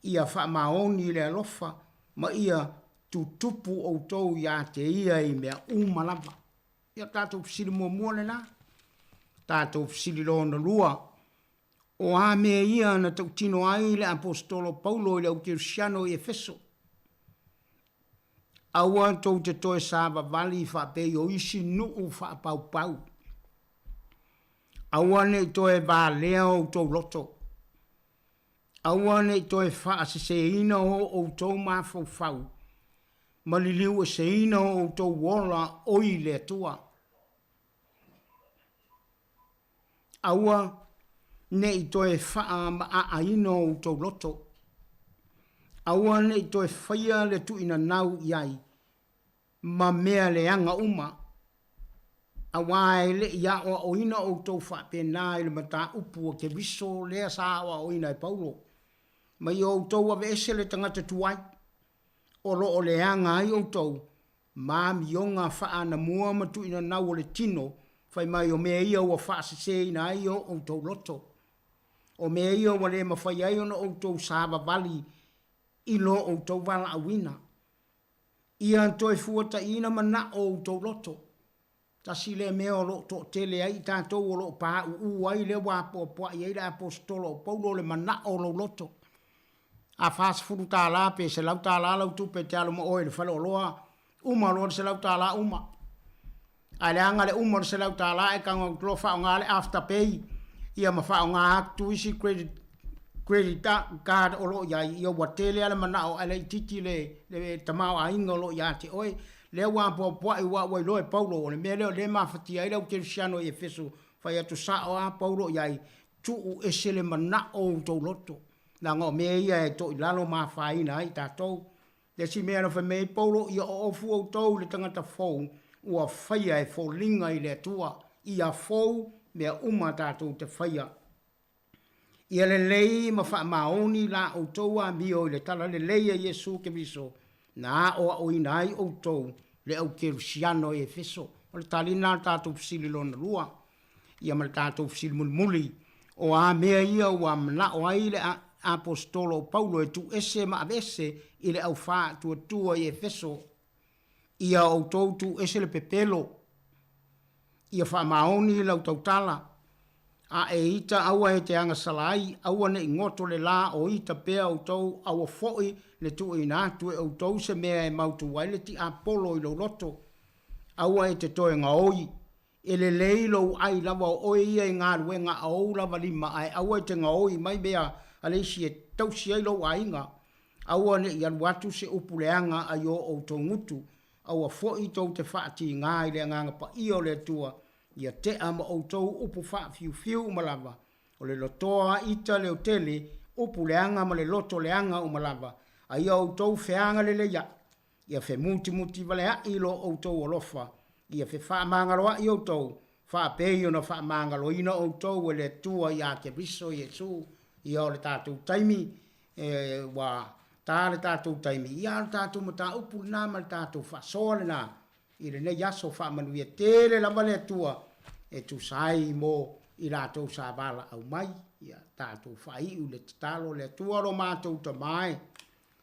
S5: Ia fa maoni le alofa ma ia tutupu outou ia te ia i mea umalava. Ia tātou fisili mua le na. Tātou fisili lo na lua. O a mea ia na tau tino ai le apostolo Paulo i le au Cristiano i Efeso. Aua tau te toe sāwa vali wha pe o isi nuu wha pau pau. Aua ne to e va leo to loto. Aua ne to e fa se ina o to ma fo fau. Maliliu se ina o to wola o i le tua. Aua ne to e fa ma a ina o to loto. Aua ne to e faia le tu ina nau iai. Ma mea le anga uma. Awa ele ia o ina o to fa pena ile mata upu ke viso le sa o ina Paulo. Ma yo to wa vese le tangata tuai. O lo o le anga ai o to. Ma mi yonga fa ana mua matu ina na o le tino. Fai mai o me ia o fa se ina ai o to loto. O me ia o le ma fai ai o to sava vali ilo o to vala awina. Ia to e fuata ina mana o to loto. Ta sile me o lo to tele ai tanto o lo pa u ai le wa po ai le apostolo Paulo le mana o lo loto. A fas fruta la pe se la ta la tu pe talo mo o le falo loa uma lo se la ta la uma. Ale anga le uma se la ta la e ka ngo fa ngale after pay. Ia ma fa nga tu isi credit card o lo ya ia wa tele ale mana o ale titi le tamao a ingo lo ya ti oi. Le wa po i wa lo e Paulo le me le ma fati ai le Cristiano e Efeso fa ya tu sa o Paulo ya tu e sele mana o to loto na ngo me ia e to lalo ma fa ina ai ta to le si me no fa me Paulo ia o fu o to le tangata fo o fa ia e fo linga i le tua ia fo me uma ta to te fa ia ia le lei ma fa maoni la o to wa mi o le tala le lei Yesu ke viso na o inai o to le au Cristiano e Efeso o le talina tatou fisili lona lua ia ma le tatou fisili mulimuli o a mea ia ua manao ai le apostolo Paulo e tu ese ma avese i le au fā tuatua i Efeso ia o tou tu ese le pepelo ia wha maoni lau tautala a e ita aua e te anga salai aua ne ingoto le la o ita pea o tou aua foi le tu ina tu e o tou se mea e mautu waile ti apolo i lo loto aua e te toe nga oi e le leilo ai lava o ia i ngā ruenga au lava lima ai aua e te nga oi mai mea alesi e tausi ai lo ainga aua ne i aluatu se upuleanga ai o tou ngutu aua foi tou te whaati ngā i le nganga pa i o le tua ia te ama o tou upu wha fiu malava o le lotoa ita leo tele upu leanga ma le loto leanga o malava ai o tou feanga le ya ia fe muti vale a ilo o tou olofa ia fe wha mangaloa i o tou wha peio na wha mangalo ina o tou le tua ia ke biso Yesu ia o le tātou taimi wa tā le tātou taimi ia le tātou mata upu na ma le tātou wha soale na i le ne yaso wha manuia tele lama le tua e tu sai mo i rātou sa wala au mai ia tātou whai u le talo le tua ro mātou ta mai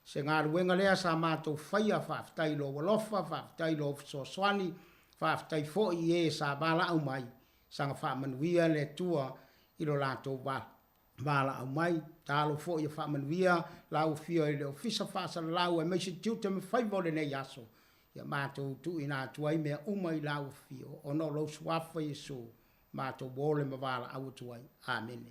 S5: se ngā ruenga lea sa mātou whaia whaftai lo walofa whaftai lo fisoswani whaftai fo i e sa wala au mai sanga wha manuia le tua i lo rātou wala au mai talo fo i wha manuia lau fio i le ofisa whasa lau e meisi tiute me whaivo le ne yaso ia mātou tu ina tuai mea umai lau fio o no lo suafa Yesu mātou bole mawala au tuai. Amen.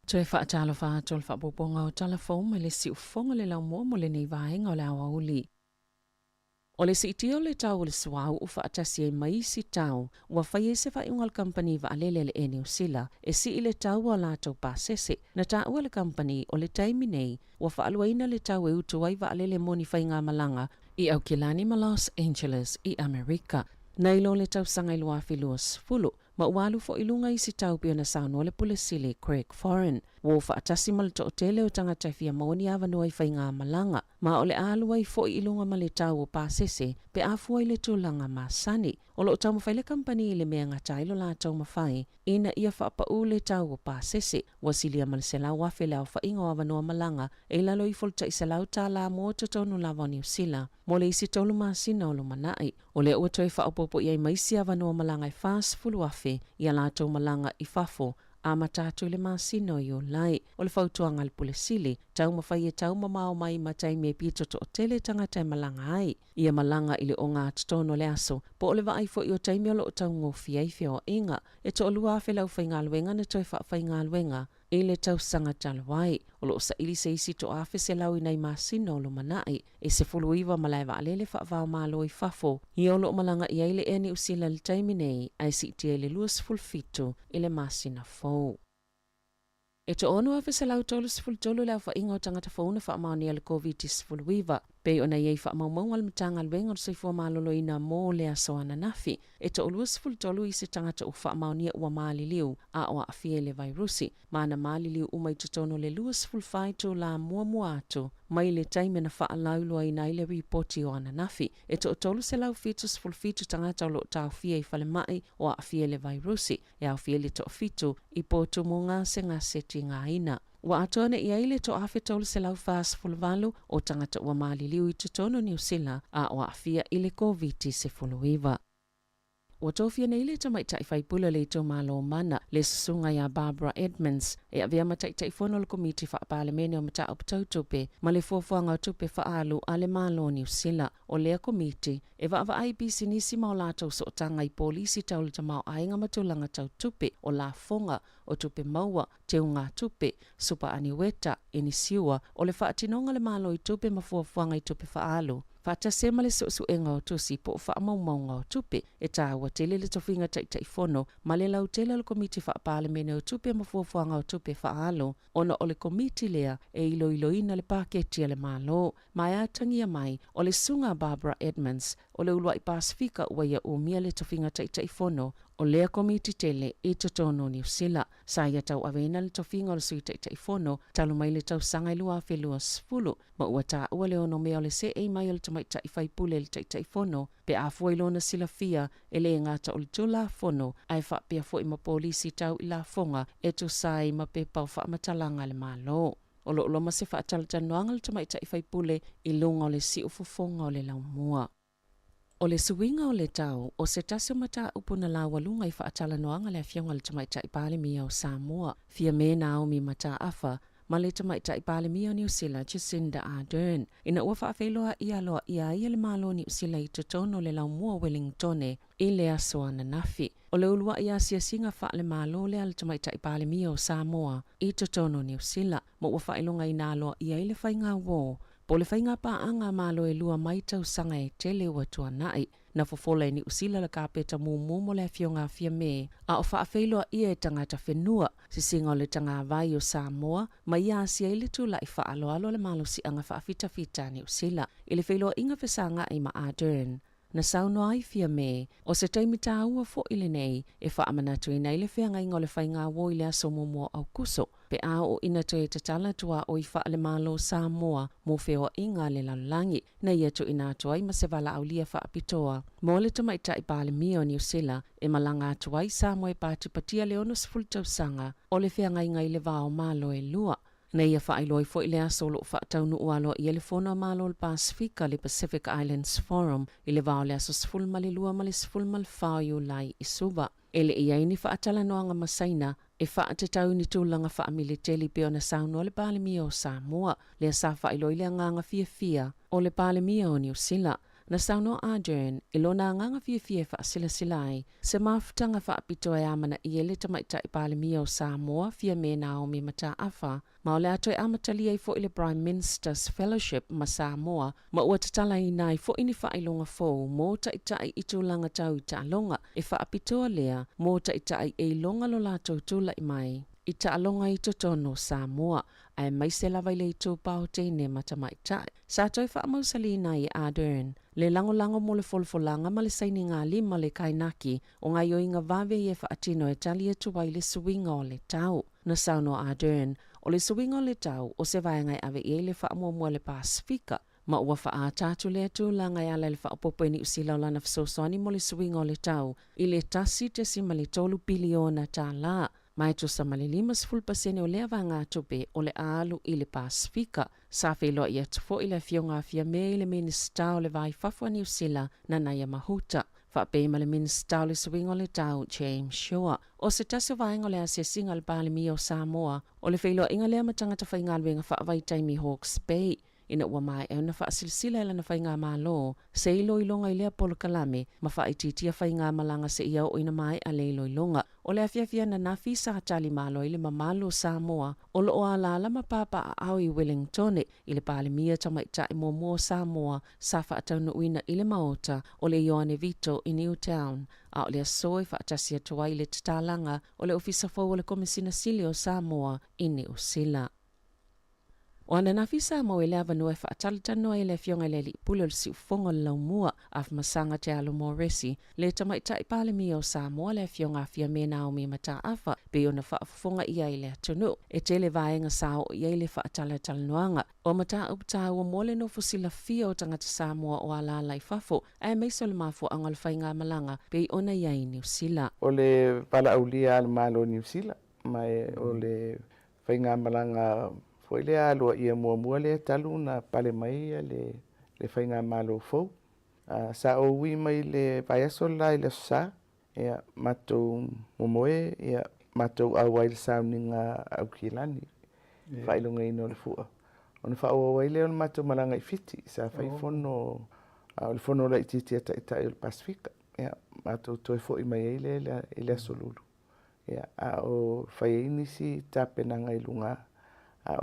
S4: Toe whaatalo whaatol whapoponga o telefon me le si ufonga le lau mua mo le nei vahenga o le awa uli. O le si itio le tau le swau u whaatasi e mai si tau ua whai e se whaiungal company wa alele le ene usila e si i le tau o lātou pāsese na tau le company o le taimi nei ua whaaluaina le tau e utuai wa alele moni whainga malanga i au kilani ma Los Angeles i Amerika. Nailo le tau sanga i lua filua sfulu ma ualu fo ilunga i si tau pia na sauno le pulesile Craig Foreign. wo whaatasi ma le to tele o tangata fia maoni awa noa i whainga malanga, ma ole alua i fo i ilunga ma le tau o pāsese, pe afua i le tūlanga ma sani. O lo tau mawhai le kampani i le mea ngata ilo la tau mawhai, ina ia whaapau le tau o pāsese, wasilia ma le selau wafe leo whainga awa noa malanga, e lalo i folta i selau tā la mo tonu la New Zealand, mo le isi tolu masina o lo manai. O le ua toi whaapopo i ai maisi awa noa malanga i whaas fulu afe, ia la tau malanga i fafo, a matatu le masino i o lai. O le whautuanga le pule sili, tau mawhai e tau mamao mai matai me pito to o tele tangata malanga ai. Ia malanga ili o ngā tutono le aso, po o le waifo i o taimi o lo o tau ngofi ai fio inga. E to o lua afe lau whainga luenga na toi whainga luenga, e le tau sanga talawai. O lo sa ili se isi to afe se lau inai masino o lo manai, e se fulu iwa malaiwa alele whaavao malo i fafo. I o lo malanga i aile eni usila le taimi nei, ai si tia le luas fulfitu i le masina fau. E to ono afe se lau tolu sifultolu lau whainga o tangata fauna whaamaoni ale COVID-19. Pei ona iei whaamaumau al matanga alwenga o seifua malolo ina mō lea soana nafi. E to olua sifultolu i se tangata o whaamaonia ua maali liu a oa afie le vairusi. Maana maali liu umai tutono le lua sifulfaitu la mua atu. Mai le taime na whaalaulua ina ile ripoti o ana nafi. E to tolu se lau fitu sifulfitu tangata o lo tau fie i whale mai o afie le vairusi. E au fie le to fitu i potu mo ngā seti ngā ina. Wa atone i aile to afe tolu se lau whaas fulvalu o tangata ua maali liu i tutono New Zealand a o afia ile COVID se fuluiva. Wa tofia nei le tamai tai pula le to malo mana le sunga ya Barbara Edmonds e avea matai tai fono le komiti fa parlemene o mata optautupe ma le fofuanga tupe fa alu ale malo New Zealand o le komiti e va ai bisinisi maulato so tanga i polisi taul tamau ainga matulanga tau tupe o la fonga o tupe maua te unga tupe supa aniweta inisiua o le whaatinonga le malo i tupe mafuafuanga i tupe fa alu. Fata sema le so enga o tusi po fa maunga o tupe e ta wa tele le tofinga tai fono ma le lau tele le komiti fa parlemene o tupe mafuafuanga o tupe fa alo ona o le komiti lea e ilo ina le paketi le malo mai atangia mai o le sunga Barbara Edmonds o le ulua i Pasifika ua ia o mia le tofinga tai fono o lea komiti tele i totono New Zealand. Sa ia tau avena le tofinga o le sui tai fono talu mai le tau sanga ilua whelua sfulu ma ua ta ua le ono mea o le se e mai o le tamai tai whaipule le tai fono pe a fua ilona sila fia e le ngata o le tula fono ai wha pia fua ima polisi tau i la fonga e tu sai ma pe pau wha matalanga le malo. O lo loma se wha atalatanuanga le tamai tai whaipule i lunga o le si ufufonga o le laumua. O le suinga o le tau, o se tasio mata upuna la walunga i whaatala noanga le afionga le tamaita i pale mia o Samoa. Fia me Naomi mata afa, ma le tamaita i pale mia o New Zealand Jacinda Ardern. Ina ua whaafeiloa ia loa ia le malo New Zealand i totono le laumua Wellingtone i le asoa na nafi. O le ulua ia siasinga wha le malo le tamaita i pale mia o Samoa i totono New Zealand. Ma ua whailonga i nā loa ia le whainga wō. Po le whainga pa anga malo e lua mai tau sanga e tele ua tua nai. Na fofola e ni usila la kapeta mumu le fionga fia me. A o whaafeiloa ia e tangata whenua. Si singa o le tanga vai o Samoa. Ma ia asia ili tu la i whaaloalo le malo si anga whaafita ni usila. Ili whailoa inga whesanga i ma Ardern. Na sauno ai fia me, o se taimita ua fo ile nei, e wha amanatu i nei le whianga ingo le whainga wo ile aso momo au kuso. Pe a o ina to e tatala tua o i wha le malo Samoa, mo whewa inga le lalangi, na ia to ina tua i masevala au lia wha apitoa. Mo le tamaita i pale mio New Zealand, e malanga tua i Samoa e pati patia le ono sfultau sanga, o le whianga inga i le vao malo e lua. Na ia whailoi fo i lea solo whaataunu ualo i ele whona malo le Pasifika le Pacific Islands Forum i le vao lea so sfulma le lua ma le sfulma le whao lai i suba. Ele ia ini whaatala noanga masaina e whaatatau ni tūlanga whaamile teli pe o na sauno le palemia o Samoa lea sa whailoi lea nganga fia o le palemia o New Zealand. Na sauno Ardern, ilona nganga fia whaasila silai, se mafutanga whaapitoa e amana i ele tamaita i palemia o Samoa fia me Naomi mata afa, ma o le ato e amatalia i fo ile Prime Minister's Fellowship ma Samoa, ma ua tatala i nai fo ini whailonga fo, mo ta itai i tūlanga tau i tālonga, e whaapitoa lea, mo ta itai e longa lo lato tūla i mai. I tālonga i totono Samoa, ai mai se lava i le tūpau te ne matamaitai. Sa toi whaamausalina i Ardern, le lango mo le folfolanga ma le saini ngā lima le kainaki o ngā yoinga vave i e whaatino e tali e tuwai le suinga o le tau. Na sauno Ardern, o le suinga o le tau o se vaengai ave i le whaamua le Pasifika, ma ua wha tātu le tūlanga i ala le whaapopeni usila o lana whasosoani mo le suinga o le tau i le tasi te sima le tolu biliona tā la. Mai to sa malilima 10% o le vanga tope o le alu i le Pasifika. Sa whelo i atu fo i le fionga fia me i le minista o le vai whafua New Zealand na Naya Mahuta. Whape ma le minista o le suinga o le tau James Shaw. O se taso vaenga o le asia singa le palemi o Samoa o le whelo inga lea matangata whainga luenga whaavai taimi Hawke's Bay. Ina ua mai e una whaasilsila ila na whainga malo, se ilo ilonga i lea polo kalame, ma whaititia whainga malanga se ia o ina mai a le ilo ilonga. O le afiafia na nafi sa hatali malo i le mamalo Samoa, o lo o alala ma papa a au i Wellington, i le palemia tamaita i mo Samoa, sa whaatau uina i le maota, o le Ioane Vito i Newtown, a o le asoi whaatasia toa i le tatalanga, o le ofisa fau o le komisina sili o Samoa i New Zealand. O ana nafisa mo ele avanu e whaatalitano e le fionga le li pule o si ufonga lau mua af masanga te alo Moresi le tamaita i palemi o Samoa le fionga fia me Naomi mata afa pe ona whaafonga ia i le atunu e te le vaenga sao i le whaatalitanoanga o mata upta ua mole no fusila fia o tangata Samoa o ala lai fafo e meiso le mafo angal whainga malanga pe ona ia i New Zealand.
S10: O le pala aulia al malo New Zealand mai o le whainga malanga foi le alo ia mua le talu na pale mai le whainga malo fau. Sa o wi mai le paiaso la i le sa, ia matou momoe, ia matou au ai le sauninga au kilani. Whailunga ino le fua. Ona whao ai le on matou malanga i fiti, sa whai fono, le fono la ititi ata ita i le Pasifika. Ia matou toi fo i mai ai le asolulu. Ia o whai inisi tapenanga i lunga.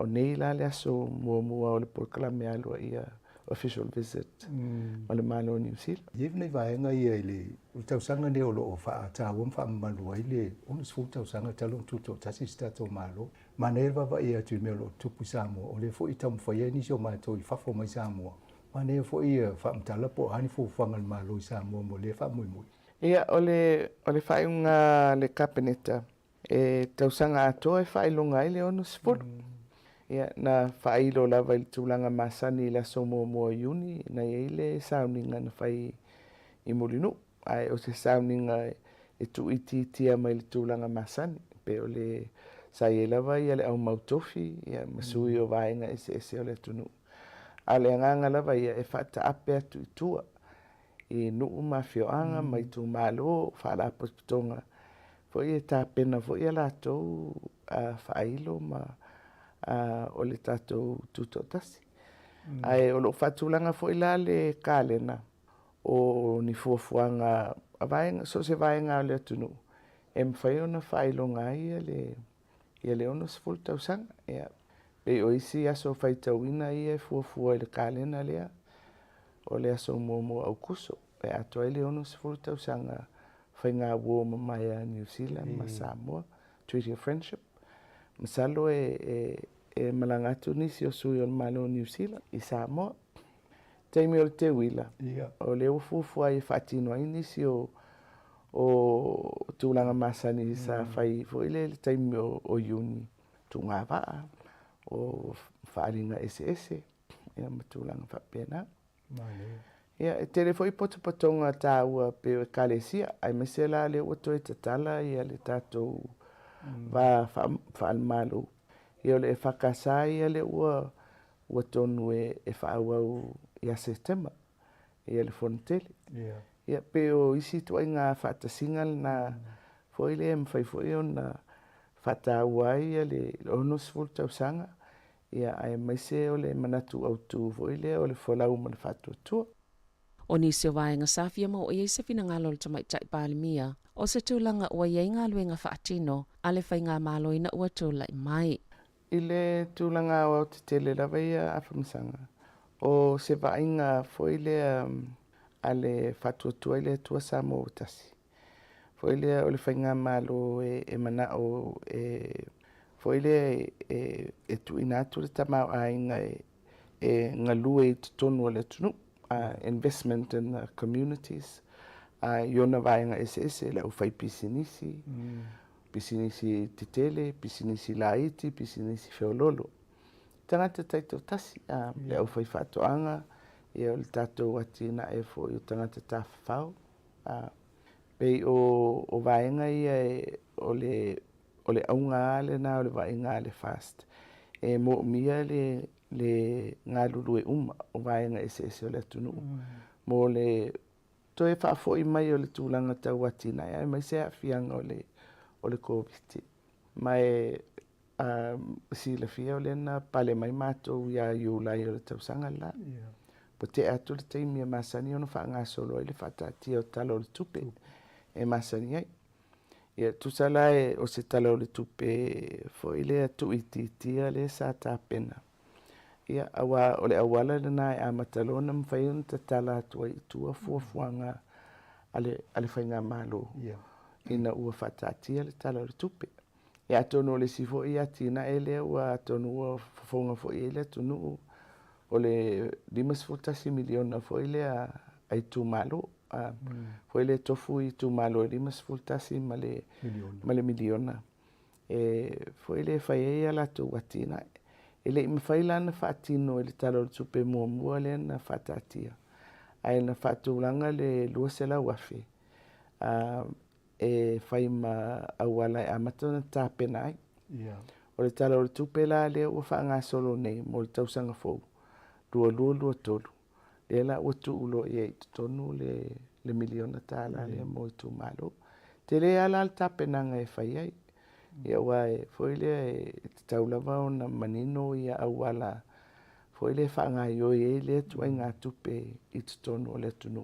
S10: O nei la le aso mua o le porkalame alua ia official visit ma le malo New Zealand.
S11: Ief nei vaenga ia i le utausanga ne o loo wha tāwam wha malua i le onus fu tausanga talong tuto tasi stato malo. Ma nei wawa ia tu me lo tupu Samoa o le fo i tamu whaia nisi o mātou i whafo mai Samoa. Ma nei fo ia wha mtala po hani fo whangal malo i Samoa mo le wha mui mui.
S10: Ia o le whainga le kapeneta e tausanga atoa e whailonga i le onus fulu. Ia na whailo lava i tūlanga masani la somo mua iuni na ile sauninga na whai i mulinu. Ai o se sauninga e tu iti tia mai le tūlanga masani. Pe o le sai lava i ale au mautofi, ia masui o vaenga ese o le tunu. A le anganga lava ia e whata ape atu i tua. I nuu mafioanga mai tu malo, whala apotonga. Fo i e tā pena fo i ala tau whailo ma o le tatou tutotasi. Ai o lo fatulanga fo ila le kalena o ni fuafuanga vaenga so se vaenga le tunu. E mwhai ona whailonga ia le ono sefulu tausanga. E o isi aso whaitauina ia fuafua le kalena lea o le aso mua au kuso. E atoa le ono sefulu tausanga whainga ua mamaya New Zealand ma Samoa, Treaty of Friendship. Masalo e malangatu nisi o sui o malo New Zealand i Samoa. Taimi o te wila. O le ufufu ai whatino ai nisi o tūlanga masani sa whai fo ile le taimi o iuni. Tūngā waa o whaaringa ese. Ia matūlanga whapena. Ia e tere fo i potopatonga tā ua pe o kalesia. Ai mesela le oto e tatala ia le tātou whaalmalu. Ia le e whakasai ia le ua tonu e whaauau ia September. Ia le fontele. Ia pe o isi tuai ngā whaatasingal na fo ile e mwhai fo i o na whataauai ia le ono sefulu tausanga. Ia ai maise o le manatu au tū fo ile o le whalau ma le whatuatua.
S4: O nisi o vaenga safia mo o iei se fina ngalo le tamaitai palimia. O se tūlanga ua iei ngā luenga whaatino a le whainga māloina ua tūlai mai.
S10: I le tūlanga o te tele lawa ia awhamasanga. O se vainga fo ile a le whatuatua ile tua Samoa o tasi. Fo ile o le whainga mālo e mana o foi le tu ina tu le tama ainga ngalue I tonu le tunu investment in communities yona vainga ese le ufai pisinisi pisinisi titele pisinisi laiti pisinisi feololo tangata taito tasi le ufai fatoanga ia o le tatou atina e fo i o tangata tafafau pei o vaenga ia o le aunga ale na o le vaenga ale fast mo mia le ngalulu e o vaenga ese o le atunu mo le to e fafo I mai o le tūlanga tau atina ia mai se afianga o le COVID mai si le fia o le na pale mai matou ia iulai o le tausanga la po te atu le teimi e masani ono whaanga solo I le whatatia o talo le tupe e masani ai ia tusala o se talo le tupe fo I le atu ititia le sa ta pena ia awa o le awala le na e amatalona mwhaion ta tala atua I tua fuafuanga ale whainga malo ina ua whatatia le talo le tupe ia atono le sifo ia tina e le ua atono ua fafonga fo I le tunu o le 5 miliona foi le ai tu malo foi le tofu I tu malo 5 male miliona foi le fai la tu watina ele me fai la na fatino ele talo tupe mo le na fatatia ai na fatulanga le luasela wafi fai ma awala amatona tapenai o le talo tupe la le o fanga solo nei mo le tausanga fo lua tolu le la o tu ulo e tonu le miliona tala le mo tu malo te le ala tapenanga e fai ai ia wai foi le taulava ona manino ia awala foi le fanga yo e le tu nga tupe I tonu le tunu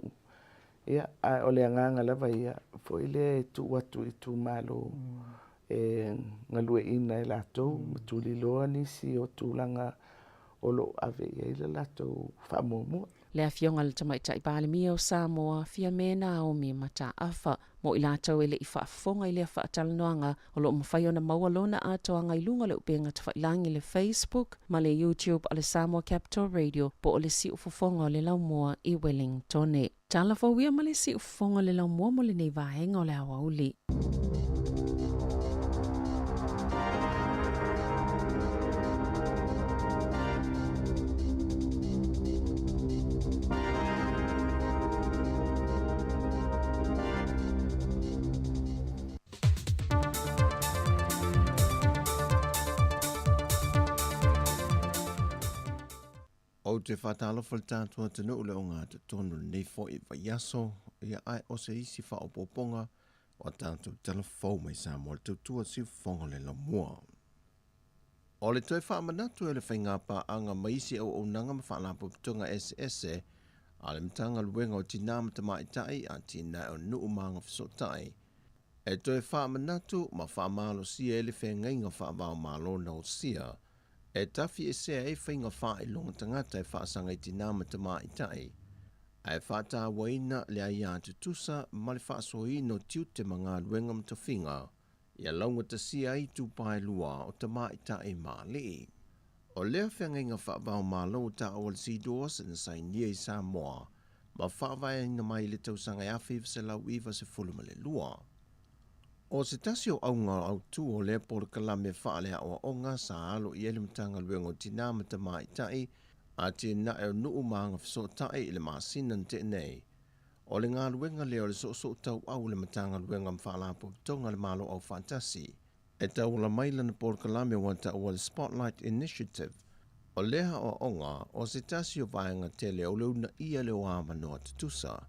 S10: ia o le nganga lava ia foi le tu watu I tu malo ngalue ina la to tu lilo ni si o tulanga olo ave ele lato famomo
S4: le afionga le tamaitai palemi o Samoa fia mena o mi mata afa mo I latou ele I whaafonga I le whaatalanoanga o lo mawhai ona maualona atoanga I lunga le upenga tawhailangi le Facebook ma le YouTube a le Samoa Capital Radio po o le si ufofonga o le laumoa I Wellington. Tala fawia ma le si ufofonga le laumoa mo le nei vahenga o le awauli.
S9: O te whatalo whal tātua tanu ule o ngā tonu nei fo I vaiaso ia ai o se isi wha opoponga o tātou telefou mai sa mo le tautua si whonga le la mua. O le toi wha manatu e le whainga pa anga maisi au nanga ma wha putunga SS a le mtanga luenga o tina mata mai tai a tina o nuu maanga whasotai. E toi wha manatu ma wha malo sia e le whenga inga wha wao malo na o sia e tafi e sea e whainga wha I longa tangata e whaasanga I tina mata mai tai. Ai whata waina le ai atu tusa ma le whaasohi no tiu te mga luenga mta whinga. Ia launga ta sia I tu pai lua o ta mai tai maa li. O lea whenga inga whaavao malo ta awal si doas na sai nia I Samoa. Ma whaavai inga mai le tausanga e awhi se lau iwa se fuluma le lua. O se tasi o aunga au tu o le por kalame whaale o onga sa alo I ele mtanga luengo tina mata mai tai a tina e nuu maanga whasotai I le maasinan te nei. O le ngā luenga leo le so tau au le matanga luenga mwhaalapo tonga le malo au fantasi. E tau la maila na por kalame wanta o le Spotlight Initiative. O leha o onga o se tasi o vaenga tele o leu na ia leo ama noa tutusa.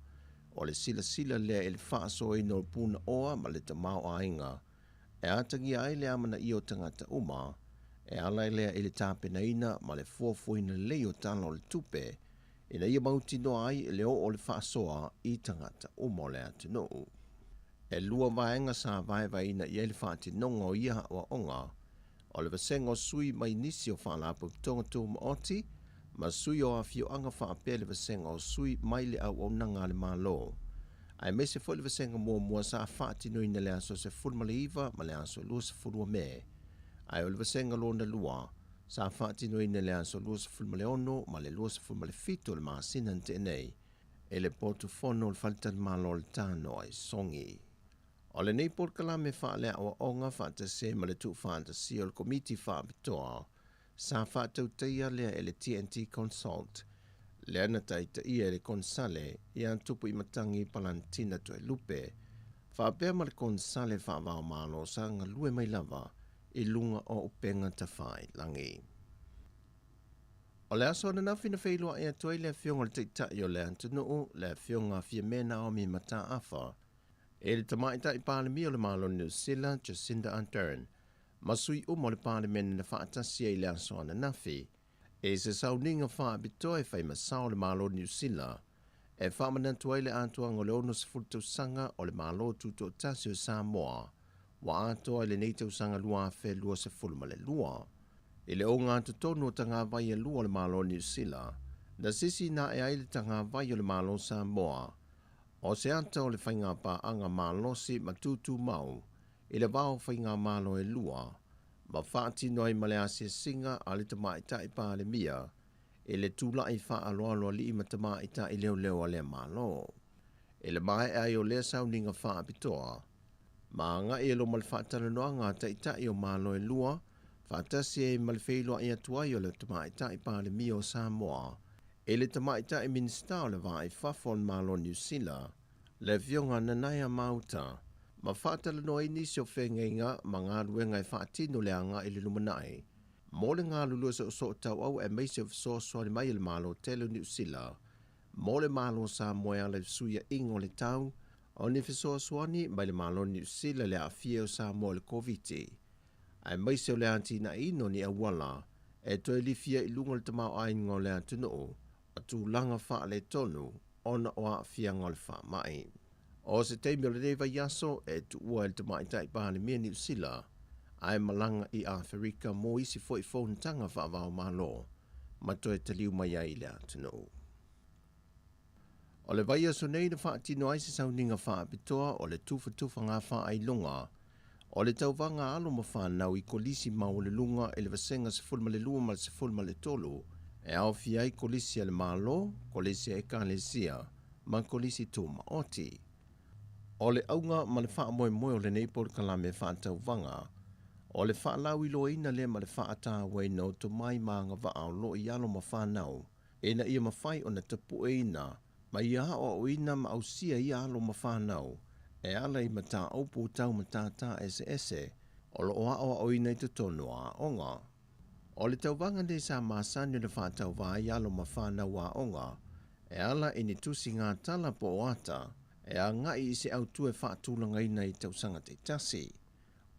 S9: O le sila lea ele whaaso I no puna oa ma le tamau ainga. E atangi ai le amana I o tangata uma. E alai lea ele tāpena ina ma le fuafuina leo tala o le tupe. Ina ia mauti no ai e leo o le whaasoa I tangata uma o le atino. E lua vaenga sa vai ina I ele whaati nonga o ia o onga. O le vasengo sui mai nisi o whaalapu tonga tu maoti. Ma sui o a fio anga whaapele vasenga o sui mai le au nanga le malo. Ai me se foli vasenga mua sa whaati no ina le aso se fulma le iwa ma le aso lua se fulua me. Ai o le vasenga lona lua, sa whaatino ina le aso lua sefulu ma le ono, ma le lua sefulu ma le fito le maasina te nei, e le portofono le falta malo le tano ai songi. O le nei por kalame wha lea o onga whaata se ma le tu whaata si o le komiti wha pitoa, sa whaatau teia lea e le TNT Consult, le ana taita ia le konsale, ia tupu i matangi palantina to e lupe, whaapea ma le konsale wha wao malo sa nga lue mai lava, i lunga o upenga ta whai langi. O le aso na nawhina whailua ea toi le whionga le teitai o le antunuu, le whionga fia mena o mi mata awha, e le tamaita i pālemi o le malo New Zealand, Jacinda Ardern, masui umo le pālemene na whaatasi e le aso ana nawhi, e se sauninga wha abitoa e whai masao le malo New Zealand, e whamanantua i le atua ngo le ono sifurtau sanga o le malo tuto tasi o Samoa, wa atoa i le neitau sanga lua awhe lua se fulma le lua. I le o ngā tutonu o tanga vai e lua le malo New Zealand, na sisi na e aile tanga vai o le malo Samoa, o se anta o le whainga pa anga malo si matutu mau, i le vao whainga malo e lua, ma whaati noi male asia singa a le tamaita i pa le mia, i le tula i wha aloaloa li i matamaita i leo leo a le malo. I le mai ai o lea sauninga wha apitoa, ma nga i lo mal whaatana noa ngā taita i o malo e lua, whaatasi e mal whailoa i atua i o le tamaita i pa le mia o Samoa, e le tamaita i minsta o le vai whafon malo New Zealand, le vionga nanaya mauta, ma whaatala noa i nisi o whengenga ma ngā ruenga i whaatino le anga i le lumanai, mo le ngā lulua sa o tau au e meisi o fisoa ni mai le malo telo New Zealand, mo le malo Samoa le suia ingo le tau, o ni fisoa swani mai le malo New Zealand le afia o Samoa le COVID-19. Ai meisi o le antina ino ni awala, e toi li fia i lunga le tamau aingo le antuno, a tu langa wha le tonu, ona o a fia ngol wha mai. O se teimi o le reva yaso, e tu ua el tamai tai pāne mea New Zealand, ai malanga i Afrika mo isi fo i fōn tanga wha wao malo, ma toi taliu mai ai le antuno. O le vai aso nei na wha tino ai se sauninga wha apitoa, o le tufa ngā wha ai lunga, o le tauvanga alo ma whanau i kolisi mau le lunga e le vasenga se fulma le lua ma se fulma le tolu, e au fia i kolisi le malo, kolisi e kalesia, ma kolisi tū ma oti. O le aunga ma le wha moe moe o le neipor kalame wha tauvanga, o le wha lau i loa ina le ma le wha ata wei no to mai maanga wa au lo i alo ma whanau, e na ia mawhai o na tapu e ina, ma ia o ina ma au sia i alo ma whanau, e ala i mata aupu tau matata ese, o lo oa o ina i te tonu a onga. O le tauvanga ne sa masani le whātau wā i alo ma whanau a onga, e ala i ni tusi ngā tala po oata, e a ngai i se au tue whaatulanga ina i tausanga te tasi.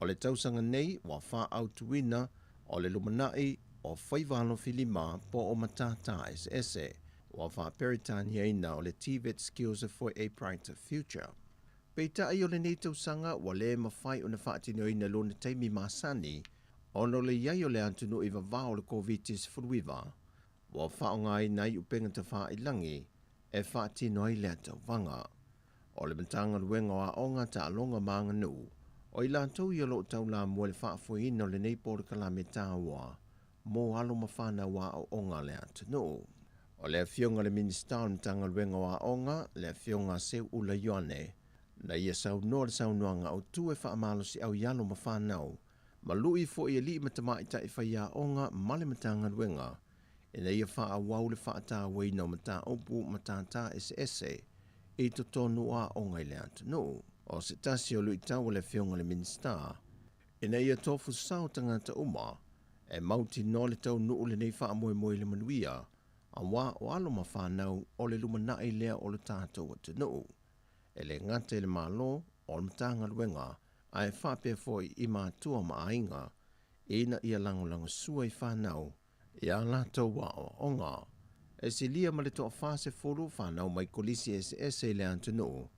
S9: O le tausanga nei, wa wha au tuina, o le lumanai, o whaiwalo filima po o matata ese, wa wha peritania ina o le TVET Skills for a Brighter Future. Peita ai o le nei tausanga, wa le mawhai o na whaatino ina lona teimi masani, ono le iai o le antunu i vavao le COVID-19 furuiva, wa whao ngai nei upenga ta wha i langi, e whaatino ai le atawanga. O le mantanga luenga o a onga ta alonga maanga nu, o i lantou i o lo tau la mua le whaafuina o le nei pōra kalame tāua, mo alo mawhana wa o onga le antunu. O le fionga le minista o mtanga luenga o a onga, le fionga seu ula yoane, na ia sau noa le sau noanga o tu e whaamalo si au yalo mawhanau, ma lui fo i li matamaita i whaia onga male matanga luenga, e na ia wha awau le whaata weina o mata opu matata ese, i to tonu a onga i le antunu. O se tasi o lui tau le fionga le minsta, e na ia tofu sao tangata uma, e mauti no le tau nuu le nei wha moe moe le manuia, a wā o alo mawhanau o le lumanai lea o le tātou atunu. E le ngate le malo o le matanga luenga, a e whape foi i mātua maainga, e na ia langolango sua i whanau, i a lātou wa o onga. E se lia ma le toa whase furu whanau mai kolisi ese le antunu,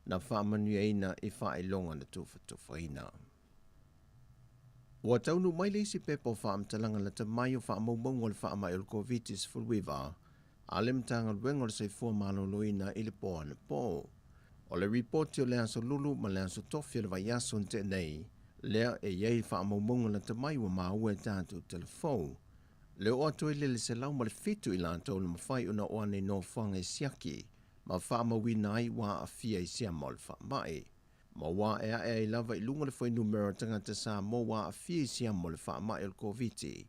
S9: na whaamanuia ina i whaelonga na tuwhatuwhaina. Ua taunu mai leisi pepo whaamtalanga la ta mai o whaamaumaunga le whaamai o le COVID-19 furuiva, a le mtanga luenga le seifua maloloina i le poa na po. O le reporti o le aso lulu ma le aso tofi o le vaiaso nte nei, Lea e iei whaamaumunga na tamai wa maua e tātou telefou. Leo o atoi le se lau ma le fitu i lantou le mawhai una o ane no whanga e siaki, ma whaamawina ai wa a fia i sia mo le whaamai. Ma wā e a e lava i lunga le whai numero tangata sa mo wā a fia i sia mo le whaamai o le COVID-19.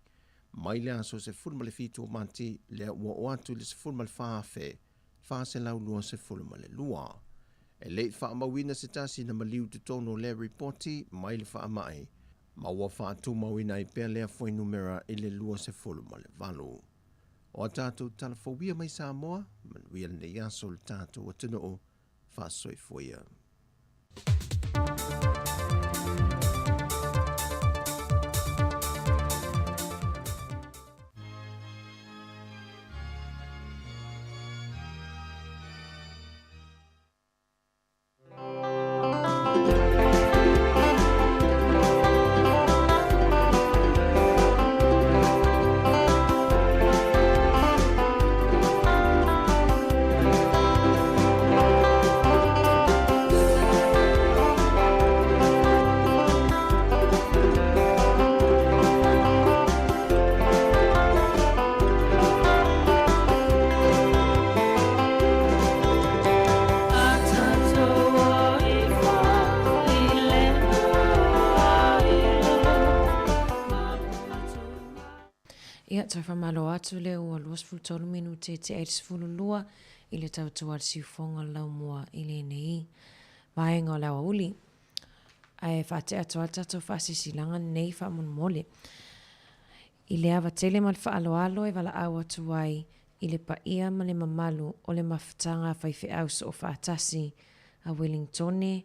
S9: Mai le aso se fulma le fitu o manti, lea ua o atu le se fulma le whaafe, wha se lau lua se fulma le lua. E leit whaamawina se tasi na maliu te tono le reporti, mai le whaamai. Ma ua whaatu mawina i pēr lea whai numera i le lua se fulma le valu. O a tātou talafowia mai Samoa, manuia le iaso le tātou atino o whaasoi fwia.
S17: Ia fa malo atu le ua 2 minute te 8 i le tautua al siufonga lau mua i le nei. Vaenga o lawa uli. Ai whate atu atatu whasisilanga nei whamun mole. I le awa tele mal whaaloalo e wala au atu ai i le paia ma le mamalu o le mawhitanga whaife au so o whaatasi a Wellingtone,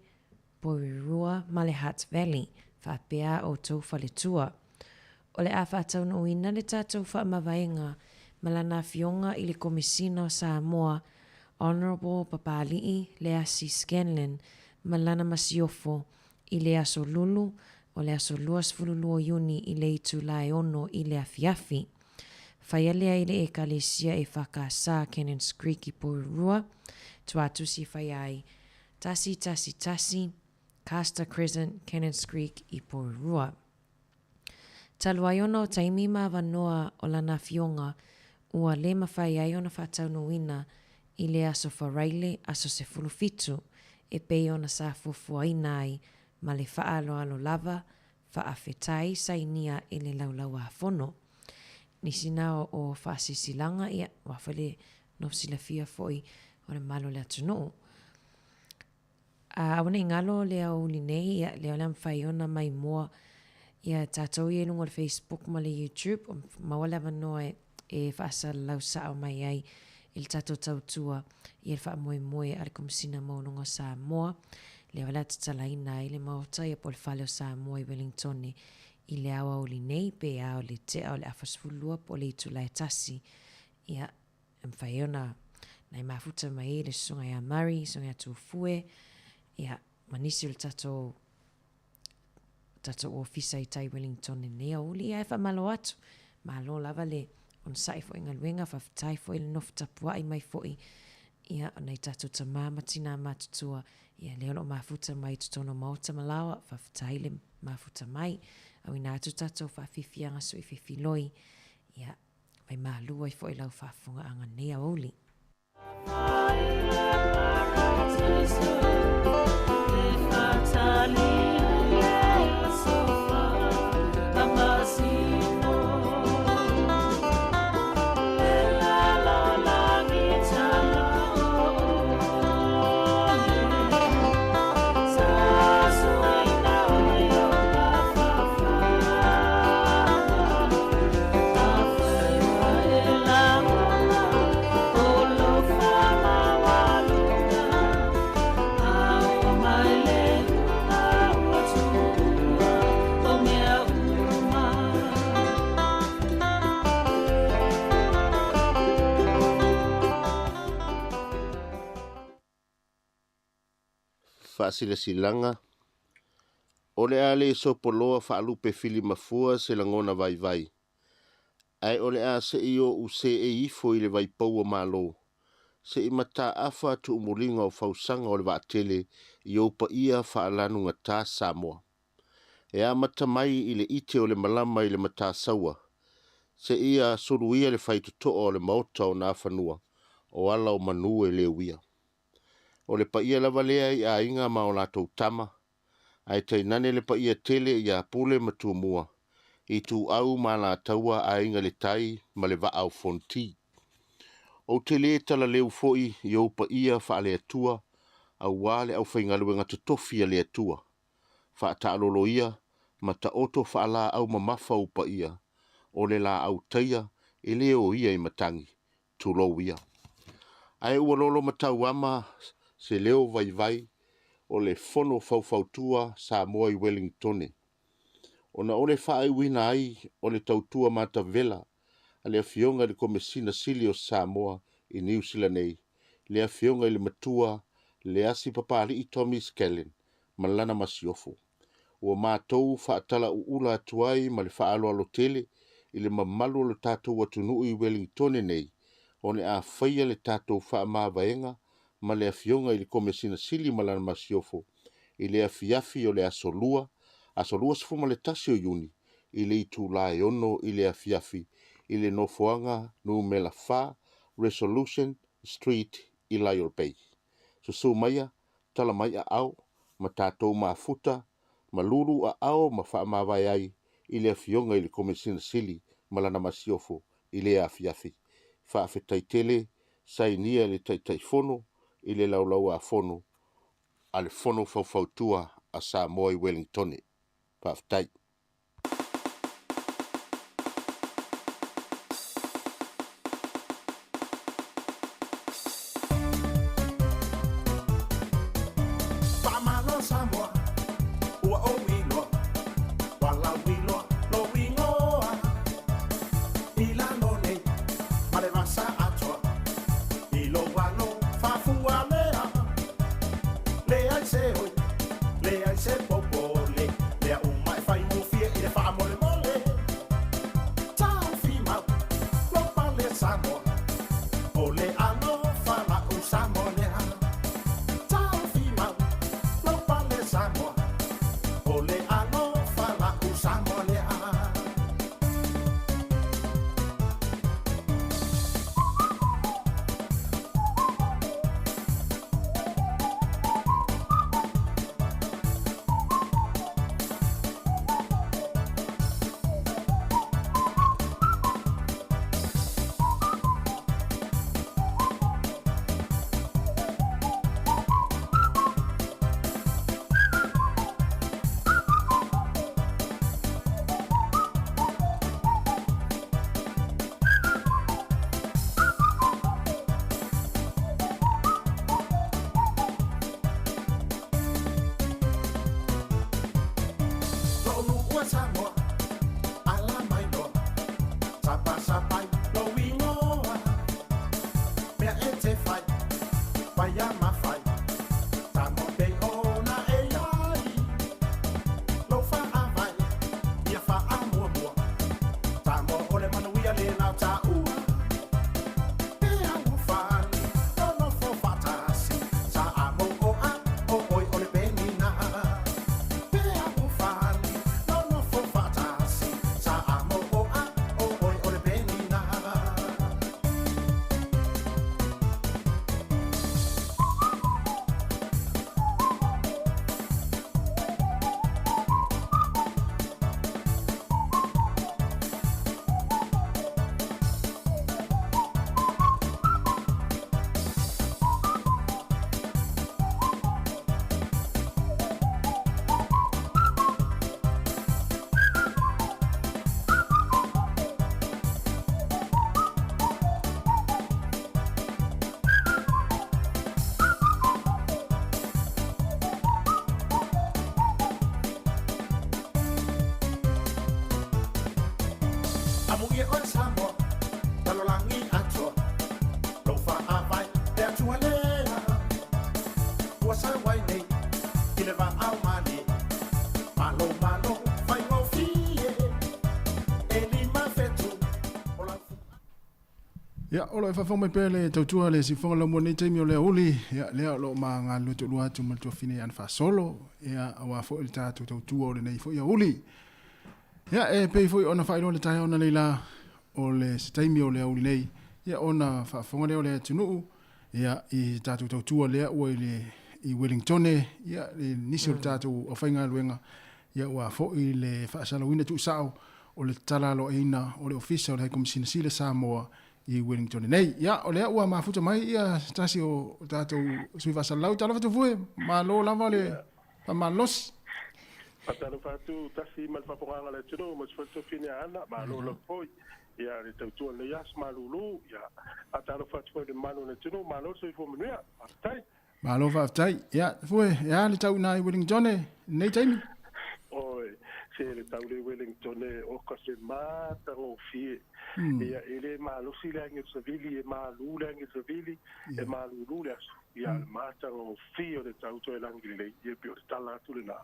S17: Porirua ma le Hutt Valley, whapea o tau whaletua. O le a whaatau no uina le tātou whaamawaenga malana fionga i le komisina o Samoa, Honourable Papali'i Leasi Scanlon, malana masiofo i le aso lulu o le aso luas fululuo Iuni i le itu lae ono i le afiafi. Whaialea i le e kalesia e whakasa Cannons Creek i Porirua, tuatusi whaiai tasi, Castor Crescent, Cannons Creek i Porirua. Taluaiona o taimi ma wanoa o lana fionga ua le mawhai ai ona whataunuina i le aso wharaile aso se fulufitu e pei ona sa fufuaina ai ma le whaaloalo lava whaafetai sainia i le laulau a fono. Nisina o whaasisilanga ia wawhale no sila fia foi o le malo le atunu. Awana ingalo le au linei ia le olam whaiona mai mua ia tātou i lunga le Facebook ma le YouTube o mawala manoa e whaasa lau sao mai ai il tātou tautua i el wha moe al komisina maununga Samoa le wala tatalaina i le mauta i apol whale o Samoa i Wellingtone i le awa o li nei pe ao le te ao le awhasfulua po le itu lai tasi ia mwhaiona nai mafuta mai le sunga ia Murray, sunga ia Tufue ia manisi le tātou ofisa i tai Wellington nei au li ai whamalo atu. Malo lava le on sai fo inga luenga whaftai fo ili nofta pua i mai fo i ia nei tatu ta matina matutua ia leono mafuta mai tutono mauta malawa whaftai le mafuta mai au ina atu tatu whafifianga so i fifiloi ia mai malua i fo i lau whafunga anga nei au li.
S13: Silanga o le ale so poloa whaalupe fili mafua se langona vai vai. Ai o le a se i o u se e ifo i le vai paua malo. Se i mata afa tu umuringa o fausanga o le vaatele i o pa ia whaalanu ngata Samoa. e amata mai i le ite o le malama i le matasaua. Se ia suruia le whaitutoa o le maota o nā whanua, o ala o manu e le uia. O le paia lava lea i a inga ma o lātou tama, ai tainane le paia tele i a pule matua i tu au ma la taua a inga le tai ma le va au fonti. O tele tala leu foi i au paia wha le atua, au wale au whaingaluenga tutofi a le atua. Wha ta alolo ia, ma ta oto wha la au mamafa u paia, o le la au taia e leo ia i matangi, tu lo ia. Ai ua lolo matau ama se leo vai o le fono faufautua sa moa i Wellingtone. Ona ole whae wina ai o le tautua mata vela a le afionga le komesina sili o Samoa i New Zealand nei, le afionga i le matua le asi papari i Tommy Skellen, malana masiofo. Ua mātou whaatala uula atuai ma le whaalo alo tele i le mamalu o le tātou atunu i Wellingtone nei, o ne a whaia le tātou wha māwaenga ma le afionga i le komesina sili malana masiofo, i le afiafi o le asolua sifuma le tasi o yuni, i le itu lae ono i le afiafi, i le nofoanga nu me la wha, Resolution Street i Lyell Bay. So maia, tala mai a au, ma tātou mafuta, ma lulu a au ma wha mawai ai, i le afionga i le komesina sili malana masiofo, i le afiafi. Wha awhetaitele, sai nia le taitaifono, i le laulau a fono, a le fono faufautua a Samoa i Wellingtone. Paftai.
S1: olo fa fome pele tautua le si fonga la mo nei taimi o le uli ya le lo ma nga lo tu lua tu malto fine an fa solo ya wa fo il tatu tautua o le nei fo ya uli ya pe fo ona fa le tai ona leila o le taimi o le uli nei ya ona fa fonga le tunu ya I tatu tautua le o le I Wellington ya le nisi o tatu o fainga luenga ya wa fo I le fa sala wina tu sao o le talalo ina o le official hai komisina sile Samoa I Wellington nei ya o le ua mafuta mai ia tasi o tatou sui va salau tala fatu fue ma lo lava le pa malos
S8: patalo fatu tasi mal fa ponga le tuno mo sfoto fine ana ma lo poi ia le tautua le yas malulu ia patalo fatu le malo le tuno ma lo sui fo menia tai
S1: ma lo fa tai ya fue ya le tau na I Wellington nei taimi
S8: oi se le tau le Wellington o ka se mata o fie ia ele malo si le ngi civili e malo le ngi civili e malo le ia mata o fie o le tau to le ngi le ia pio tala tu le na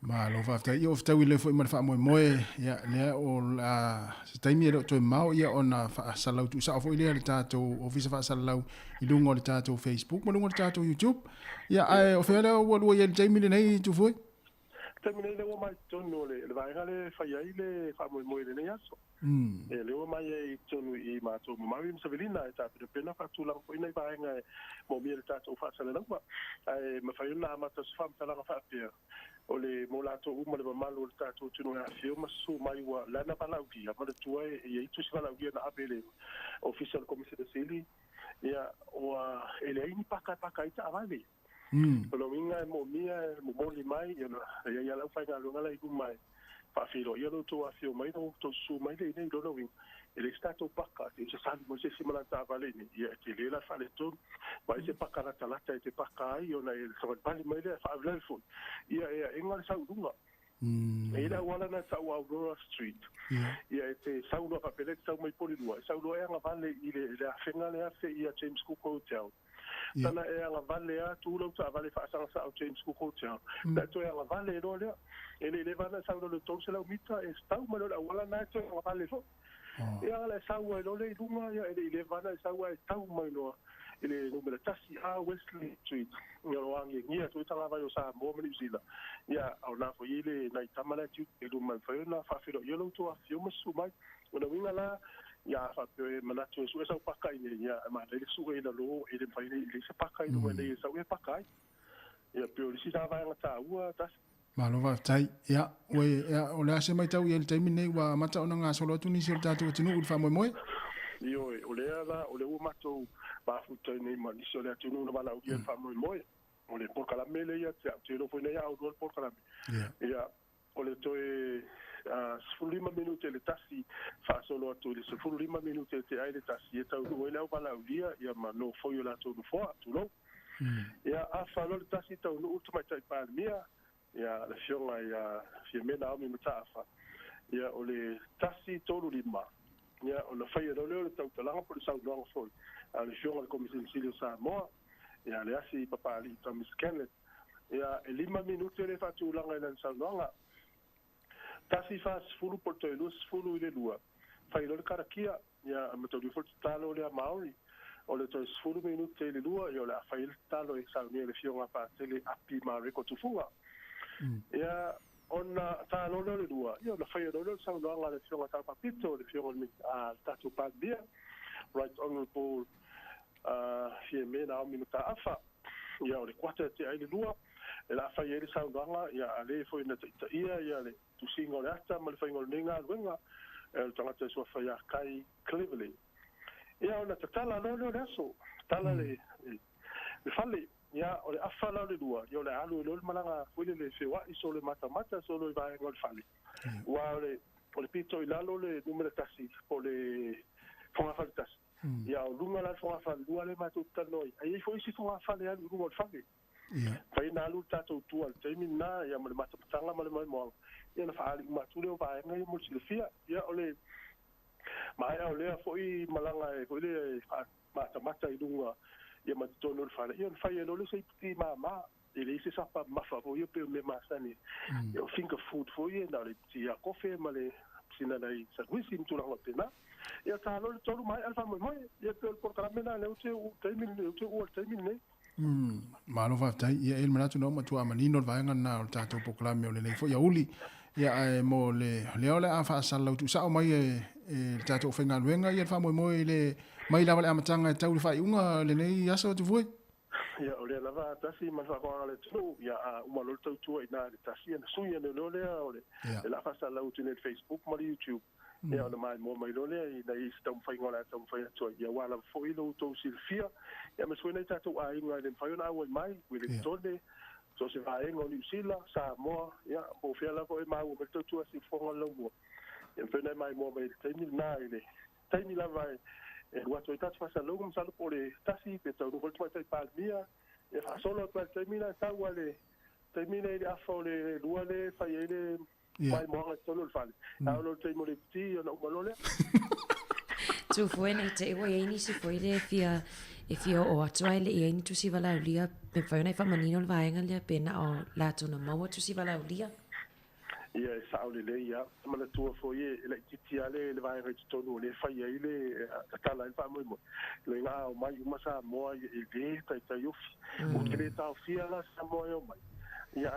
S1: ma lo fa tai o tau le foi ma fa mo ia le o la se taimi le to mau ia ona fa salau tu sa foi le tato o visa fa salau I lungo le tato Facebook mo lungo le tato YouTube ia ai o fele o lo ia taimi le nei tu foi
S8: terminei le o mai tonu le vai gale fa ia ile fa mo le nei aso le o mai e tonu I ma to mo mai se velina ta pe pena fa tu lang foi nei vai nga mo mi le tato fa sala lang ba ai ma fa una ma to fa ta lang fa pe o le mo la to mo le malo le tato tunu a fio ma su mai wa la na pala uki ma le tua e tu se la uki na abele official commission de sili ia o ele ini paka ita avale Pero minga mo mia mo mai ya la fa ga lo ngala I mai fa filo ya lo to afio mai no to su mai le nei lo wing ele stato paka e se sa mo se simala ta vale ni ya ke le la fa le to mai se paka la tala ta te paka I ona el so vale mai le fa vale fo ya engal sa dunga e la wala na sa wa Aurora Street ya te sa uno papelet sa mai poli lua sa uno nga vale ile le afenga le afe ia James Cook Hotel Tana nga vale a tu lo ta vale fa sang sa James Cook Hotel da to nga vale lo le ele le vale sa lo to se la mita e sta ma lo wala na to nga vale fo ia la sa wa lo le dunga ya ele le vale sa wa sta ma lo ele numero tasi a Wesley Street ngalo angi ngia to tanga va yo sa mo New Zealand ya ona fo ile na tamala tu e do man fa na fa filo yo lo to a fio musu mai ona winga la ya fa pe manatu su esa paka ile ya ma le su ile lo ile fa ile se paka ile ile sa we paka ya pe o si ta va ngata ua tas
S1: ma lo va tai ya we ya o la se mai tau ile taimi nei wa mata ona nga solo tu ni se tatu tinu fa mo mo
S8: yo o le ala o le o mato ba futa nei ma ni so le tunu na bala o ia fa mo mo o le por kala mele ya te lo foi nei au do por kala ya o le to sfulima minute le tasi fa solo atu le sfulima minute te ai le tasi e tau o le au bala o ia ia ma no foi la to no fo tu no ya a fa lo le tasi tau no ultima tai pa mia ya le fionga ya fiemena o mi mutafa ya o le tasi tolu lima ya o le fai lo le tau talanga por sa no foi a le fionga le comisión silio Samoa ya le asi papa ali Thomas Kenneth ya e 5 minute le fa tu langa le sa no tasi fa sfulu porto e lus sfulu ile lua fai lo karakia ya amatori fo talo le maori o le to sfulu minute ile lua yo la fai talo e sa ni le fionga pa tele api ma reko tu fuga ya ona talo le lua yo la fai lo sa no nga le fionga ta papito le fionga mi a tatu pa dia right honorable fieme na minuta afa ya o le kwata te ile lua e la fai ele sa no ya ale fo ina ta ia ya le tu singo le ata ma le fai ngol ninga wenga el tangata so fai kai cleverly ya ona tala lo so tala le fale ya o le afala le dua yo le alu lo malanga fuile le fewa iso le mata so lo va ngol fale wa le pito i lalo le numero tasi po le fonga faltas ya o lunga la fonga fal dua le matu tanoi ai fo isi fonga fale alu ngol fale fai na lu tato tu al termina ya mal mata tanga mal mo ya na fa ali matu le va ngai mo silfia ya ole mai ole foi malanga e foi le mata i lunga ya matu no fa ya fai lo le sei ti mama ele se sapa ma fa yo pe me masani yo finger food foi na le ti a coffee male sina nei sa wisi mtu la ngotena ia talo le tolu mai alfa moi ia pe por karamena le uti u taimi nei
S1: malo va tai ia el manatu no matu amanino va ngana o tato poklame o le nei fo ia uli ia mo le ole a fa sala tu sa mai e tato fenga luenga ia fa moi le mai la amatanga tau le fa unga le nei aso tu voi
S8: ia ole lava tasi ma fa ko le tu ia uma lo tu ina tasi na suya le ole ole la fa sala tu le Facebook ma le YouTube ia ona mai mo mai lole ina i stam fai ngola stam fai to ia wala fo ilo to silfia ia me suena tato ai ngai den fai ona wa mai with it tole so se vai ngo New Zealand sa mo ia po fiala ko e mau me to asi fo ngalo mo ia fena mai mo mai temi na ile temi la vai e wato i tatu fasa logo msalo po le tasi pe tau no voltma tai palmia e fa solo per termina sa wale termina ile afo le luale fai ile mai mo nga solo fale a lo temo le ti ona malole
S17: tu foi nei te wa ini si foi le fia e fia o atoa le ia ni tu si vala ulia pe fai nei fa manino le vaenga le pena o la tona mau tu si vala ulia
S8: ia sa o le ia mana tu foi le titi ale le vai re tonu le fai ile kala fa mo le nga o mai uma sa mo e de tai yo o que le ta fia la sa mo yo mai ia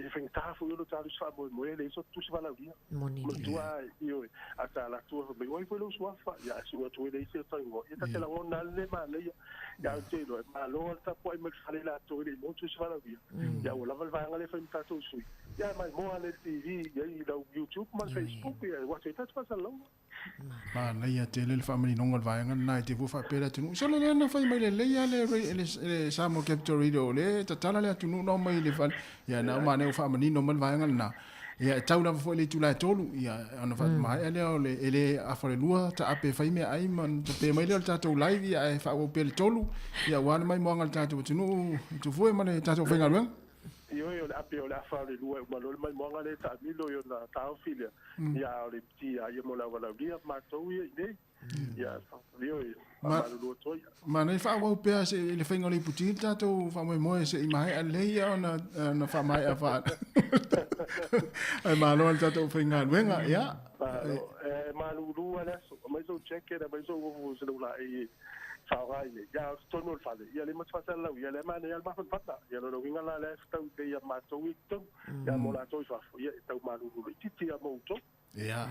S8: e fengta fu yo ta sa mo le so tu si vala ulia
S17: moni
S8: tu io ata la tu me oi foi lo swafa ia si o tu le se tai mo ia ta la ona le ma le ia te lo ma lo ta poi me fale la tu le mo tu si vala ulia ia o la va ngale fengta tu sui ia mai mo ale TV ia i la YouTube ma Facebook ia wa te ta pasa lo
S1: ma nei a te le family no ngal vai ngai te fu fa pera tu so le na fai mai le ia le samo capture video le ta tala le tu no mai le fal ia na ma ne fa mani no mal vai ngal na ia tau na fo le tu la tolu ia ona fa mai ele ele a fa le lua ta ape fai me ai man te mai le ta tu live ia fa o pe le tolu ia wa mai mo ngal ta tu tu fu ma le ta tu fai ngal
S8: io le ape o le afa le lua ma lo mai mo ngale ta milo yo na ta filia ia le ti ia mo la wala dia ma to ia ide ia io ma lo to
S1: ma nei fa o pe se le fenga le puti ta to fa mo se mai ale ia na fa mai afa ai ma lo ta to fenga wenga ia
S8: ma lu ala so mai so check da mai so wo se la e fai ya sto no fale ia le mas fata la ia le mane ia ma fata ia lo winga la le sta de ia ma to wito ia mo la to fa ia tau ma lu titi ia mo to
S1: ia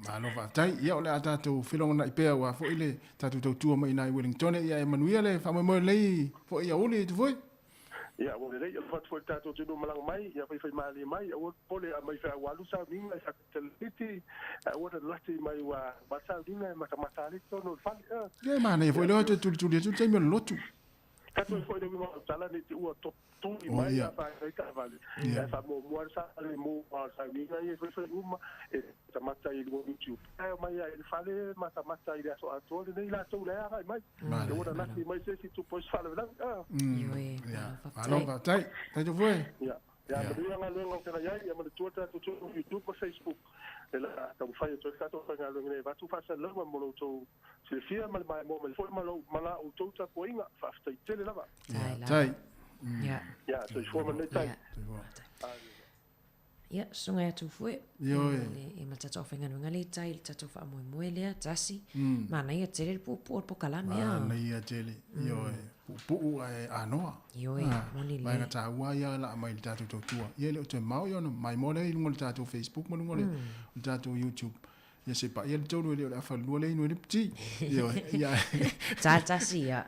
S1: ma no fa tai ia ole ata to filonga na ipea wa fo ile tatu to tu mai nai Wellington ia Emmanuel le fa mo le fo ia ole tu foi
S8: ia o le ia fa foi tatu tu no malang mai ia fai mali mai o pole mai fa walu sa ninga sa teliti o le lati mai wa basa ninga mata le to no fa
S1: ia ma ne foi le tu te mi lotu
S8: tatu foi de mo tala ni tu to tu mai fa ka vale ia fa mo sa le mo sa ninga ia foi uma ta mata i lo YouTube mai ia fa le mata ia so ato le la to le ai mai o le lati mai se si tu poi fa le
S1: no va tai tu foi
S8: ia ma dia ngalo ngau ia ia ma tu ta tu YouTube ko Facebook ela ta fai to ta to ngalo ngene va tu fa sa lo mo lo to se fia mal mai mo mal foi malo mala o to ta ko inga fa sta tele lava
S1: tai
S8: ja so ich vor man net tai
S17: ia sunga atu foi e ma tata ofenga nga le tai le tata fa mo le tasi ma na ia tele po kala me
S1: na ia tele pu anoa
S17: moni le
S1: mai ta wa ia la mai tata to tua ia le te mau yo mai mo le ngol tata Facebook mo ngol tata YouTube ia se pa ia to le fa lu le no le pti ia
S17: tata sia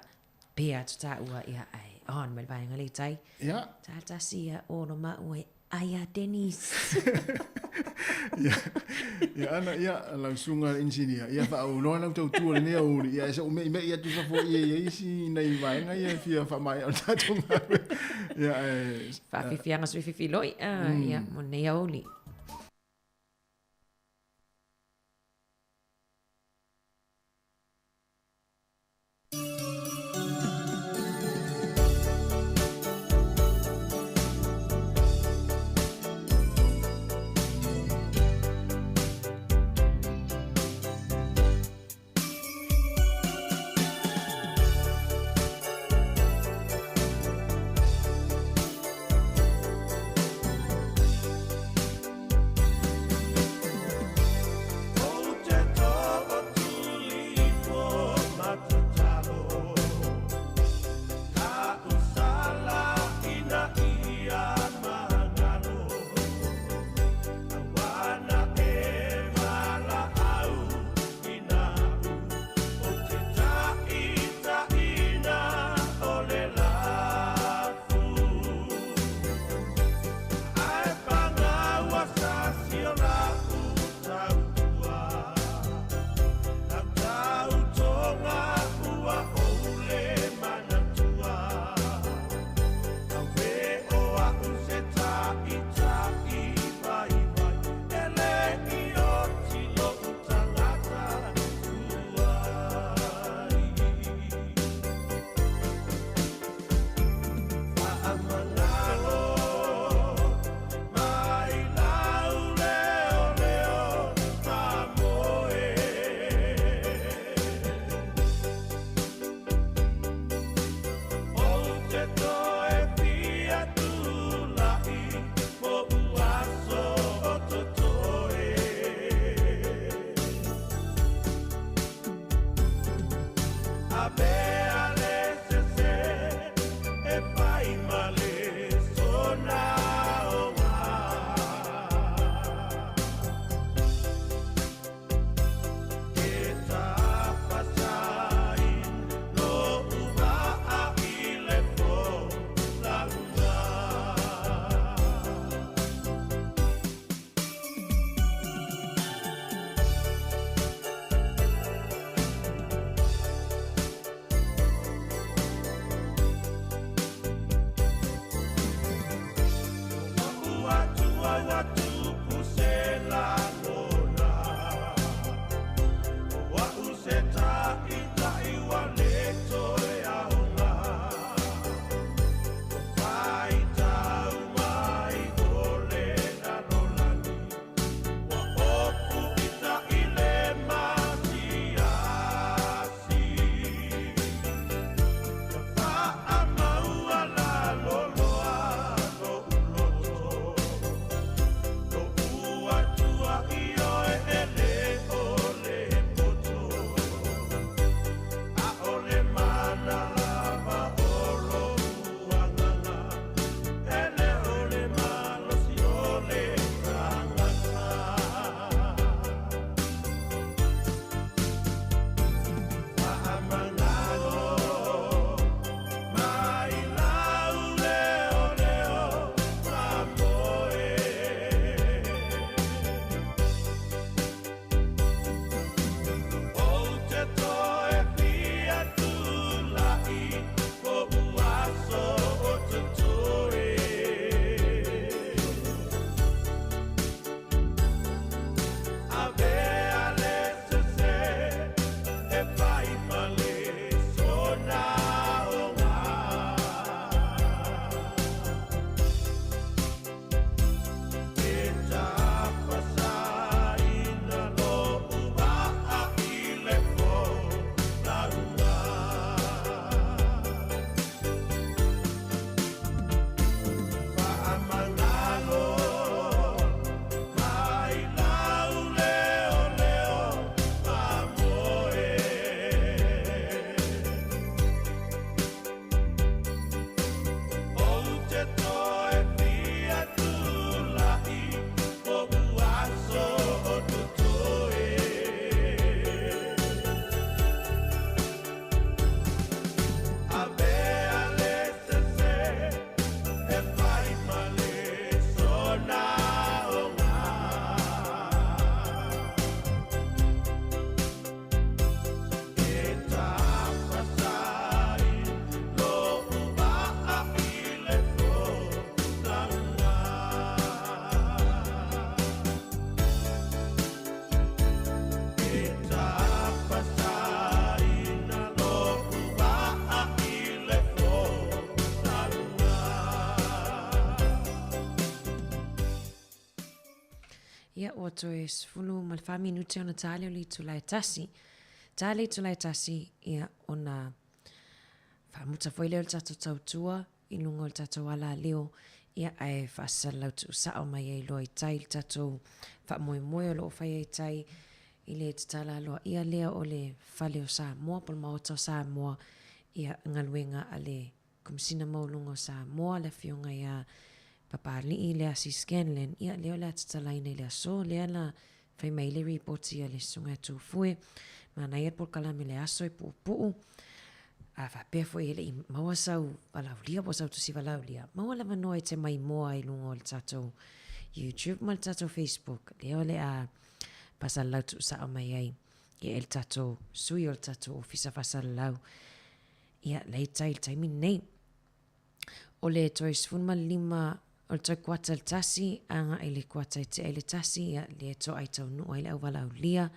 S17: pea tata ua ia ai on mai vai nga le tai
S1: ia
S17: tata sia ono ma ue Aya Dennis.
S1: Ya ana ya la sunga engineer. Ya fa o no na tu tu ne o ya so me ya tu fa fo ye si nei vai nga ya fia fa mai al tatu. Ya
S17: fa fi anga so fi loi ya mo ne oli. Ia o toi sfulu mal fa minuti ona tali o li tulai tasi. Tali tulai tasi ia ona fa muta foi leo tato tautua i lungo tato ala leo ia ai fa salau tu sao mai ai loi tai tato fa moi moi o lo fa ai tai i le tala lo ia lea o le fale o sa moa pol maota o sa moa ia ngaluenga ale kumsina maulungo sa moa le fionga ia papali i le asi Scanlan ia leo le atatala ina le aso lea la fai mai le report ia le sunga tu fue mana ia por kalame le aso i puu a fa pe foi ele i maua sau valaulia po sau tusi valaulia maua lava noa te mai moa i lungo le tato YouTube mal tato Facebook leo le a pasal lau tu sa mai ai i el tato sui o le tato ofisa pasal lau ia lei tai min nei o le toi sfun mal lima o le toi kuata le tasi anga i le kuata i te le tasi ia le to ai tau nu ai le au valaulia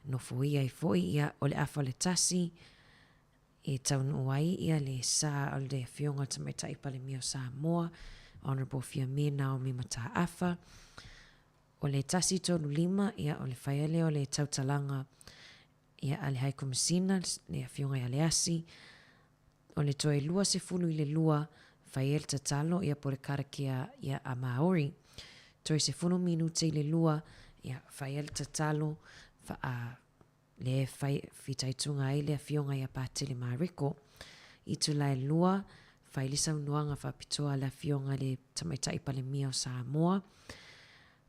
S17: no foi ai foi ia o le afa le tasi e tau nu ai ia le sa o le fionga te mai tai pale mio sa moa Honorable Fiamena Naomi Mata afa o le tasi tonu lima ia o le whaiale o le tautalanga ia ale hai komisina le fionga ia le asi o le toe lua se fulu i le lua whaiel tatalo ia pore karakia ia a Maori toe se fulu minute i le lua ia whaiel tatalo le fitaitunga ai le fionga ia patele mariko i tulai lua whailisa unuanga whapitoa la fionga le tamaitai pale mio Samoa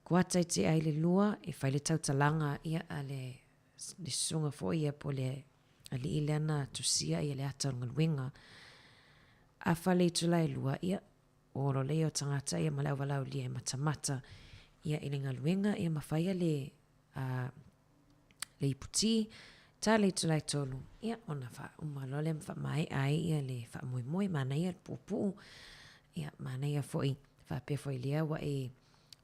S17: kuata i te ai le lua e whaile tautalanga ia le sunga fo ia po le ali ileana tusia ia le ata ngaluenga a whale i tulai lua ia oro leo tangata ia malau walau lia matamata ia i le ngaluenga ia mawhaia le le iputi ta le tulai tolu ia ona fa umalole mfa mai ai ia le fa moi moi mana ia pupu ia mana ia foi fa pe foi lia wa e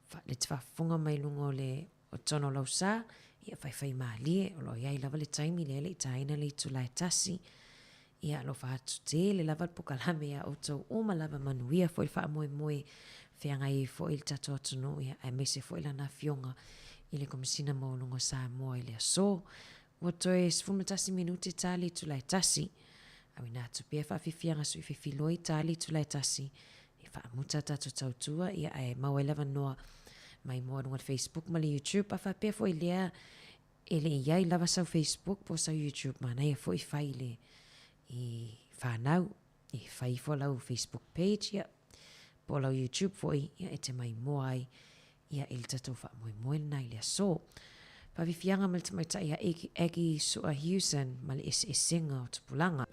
S17: fa le tfa funga mai lungo le o tono lausa ia fai mali o lo ia lava le taimi le taina le tulai tasi ia lo fa te le lava pukalame ia o to uma lava manuia foi fa moi moi fianga i foi il tato tonu ia ai mese foi la na fionga ile komisina maulungo sa moa ile so wato e sfumatasi minuti tali tulai tasi awina tu pia fa fifianga su fifiloi tali tulai tasi e fa muta tatu tautua ia ai mawelava noa mai moa no Facebook ma le YouTube fa pia foi lea ele ia lava sa Facebook po sa YouTube mana ia foi faile i fa nau i fai fo lau Facebook page ia po lau YouTube foi ia ete mai moa ai ia il tato fa moi nai le so pa vi fianga mal mai ta ia eki so a Houston mal is singa o tupulanga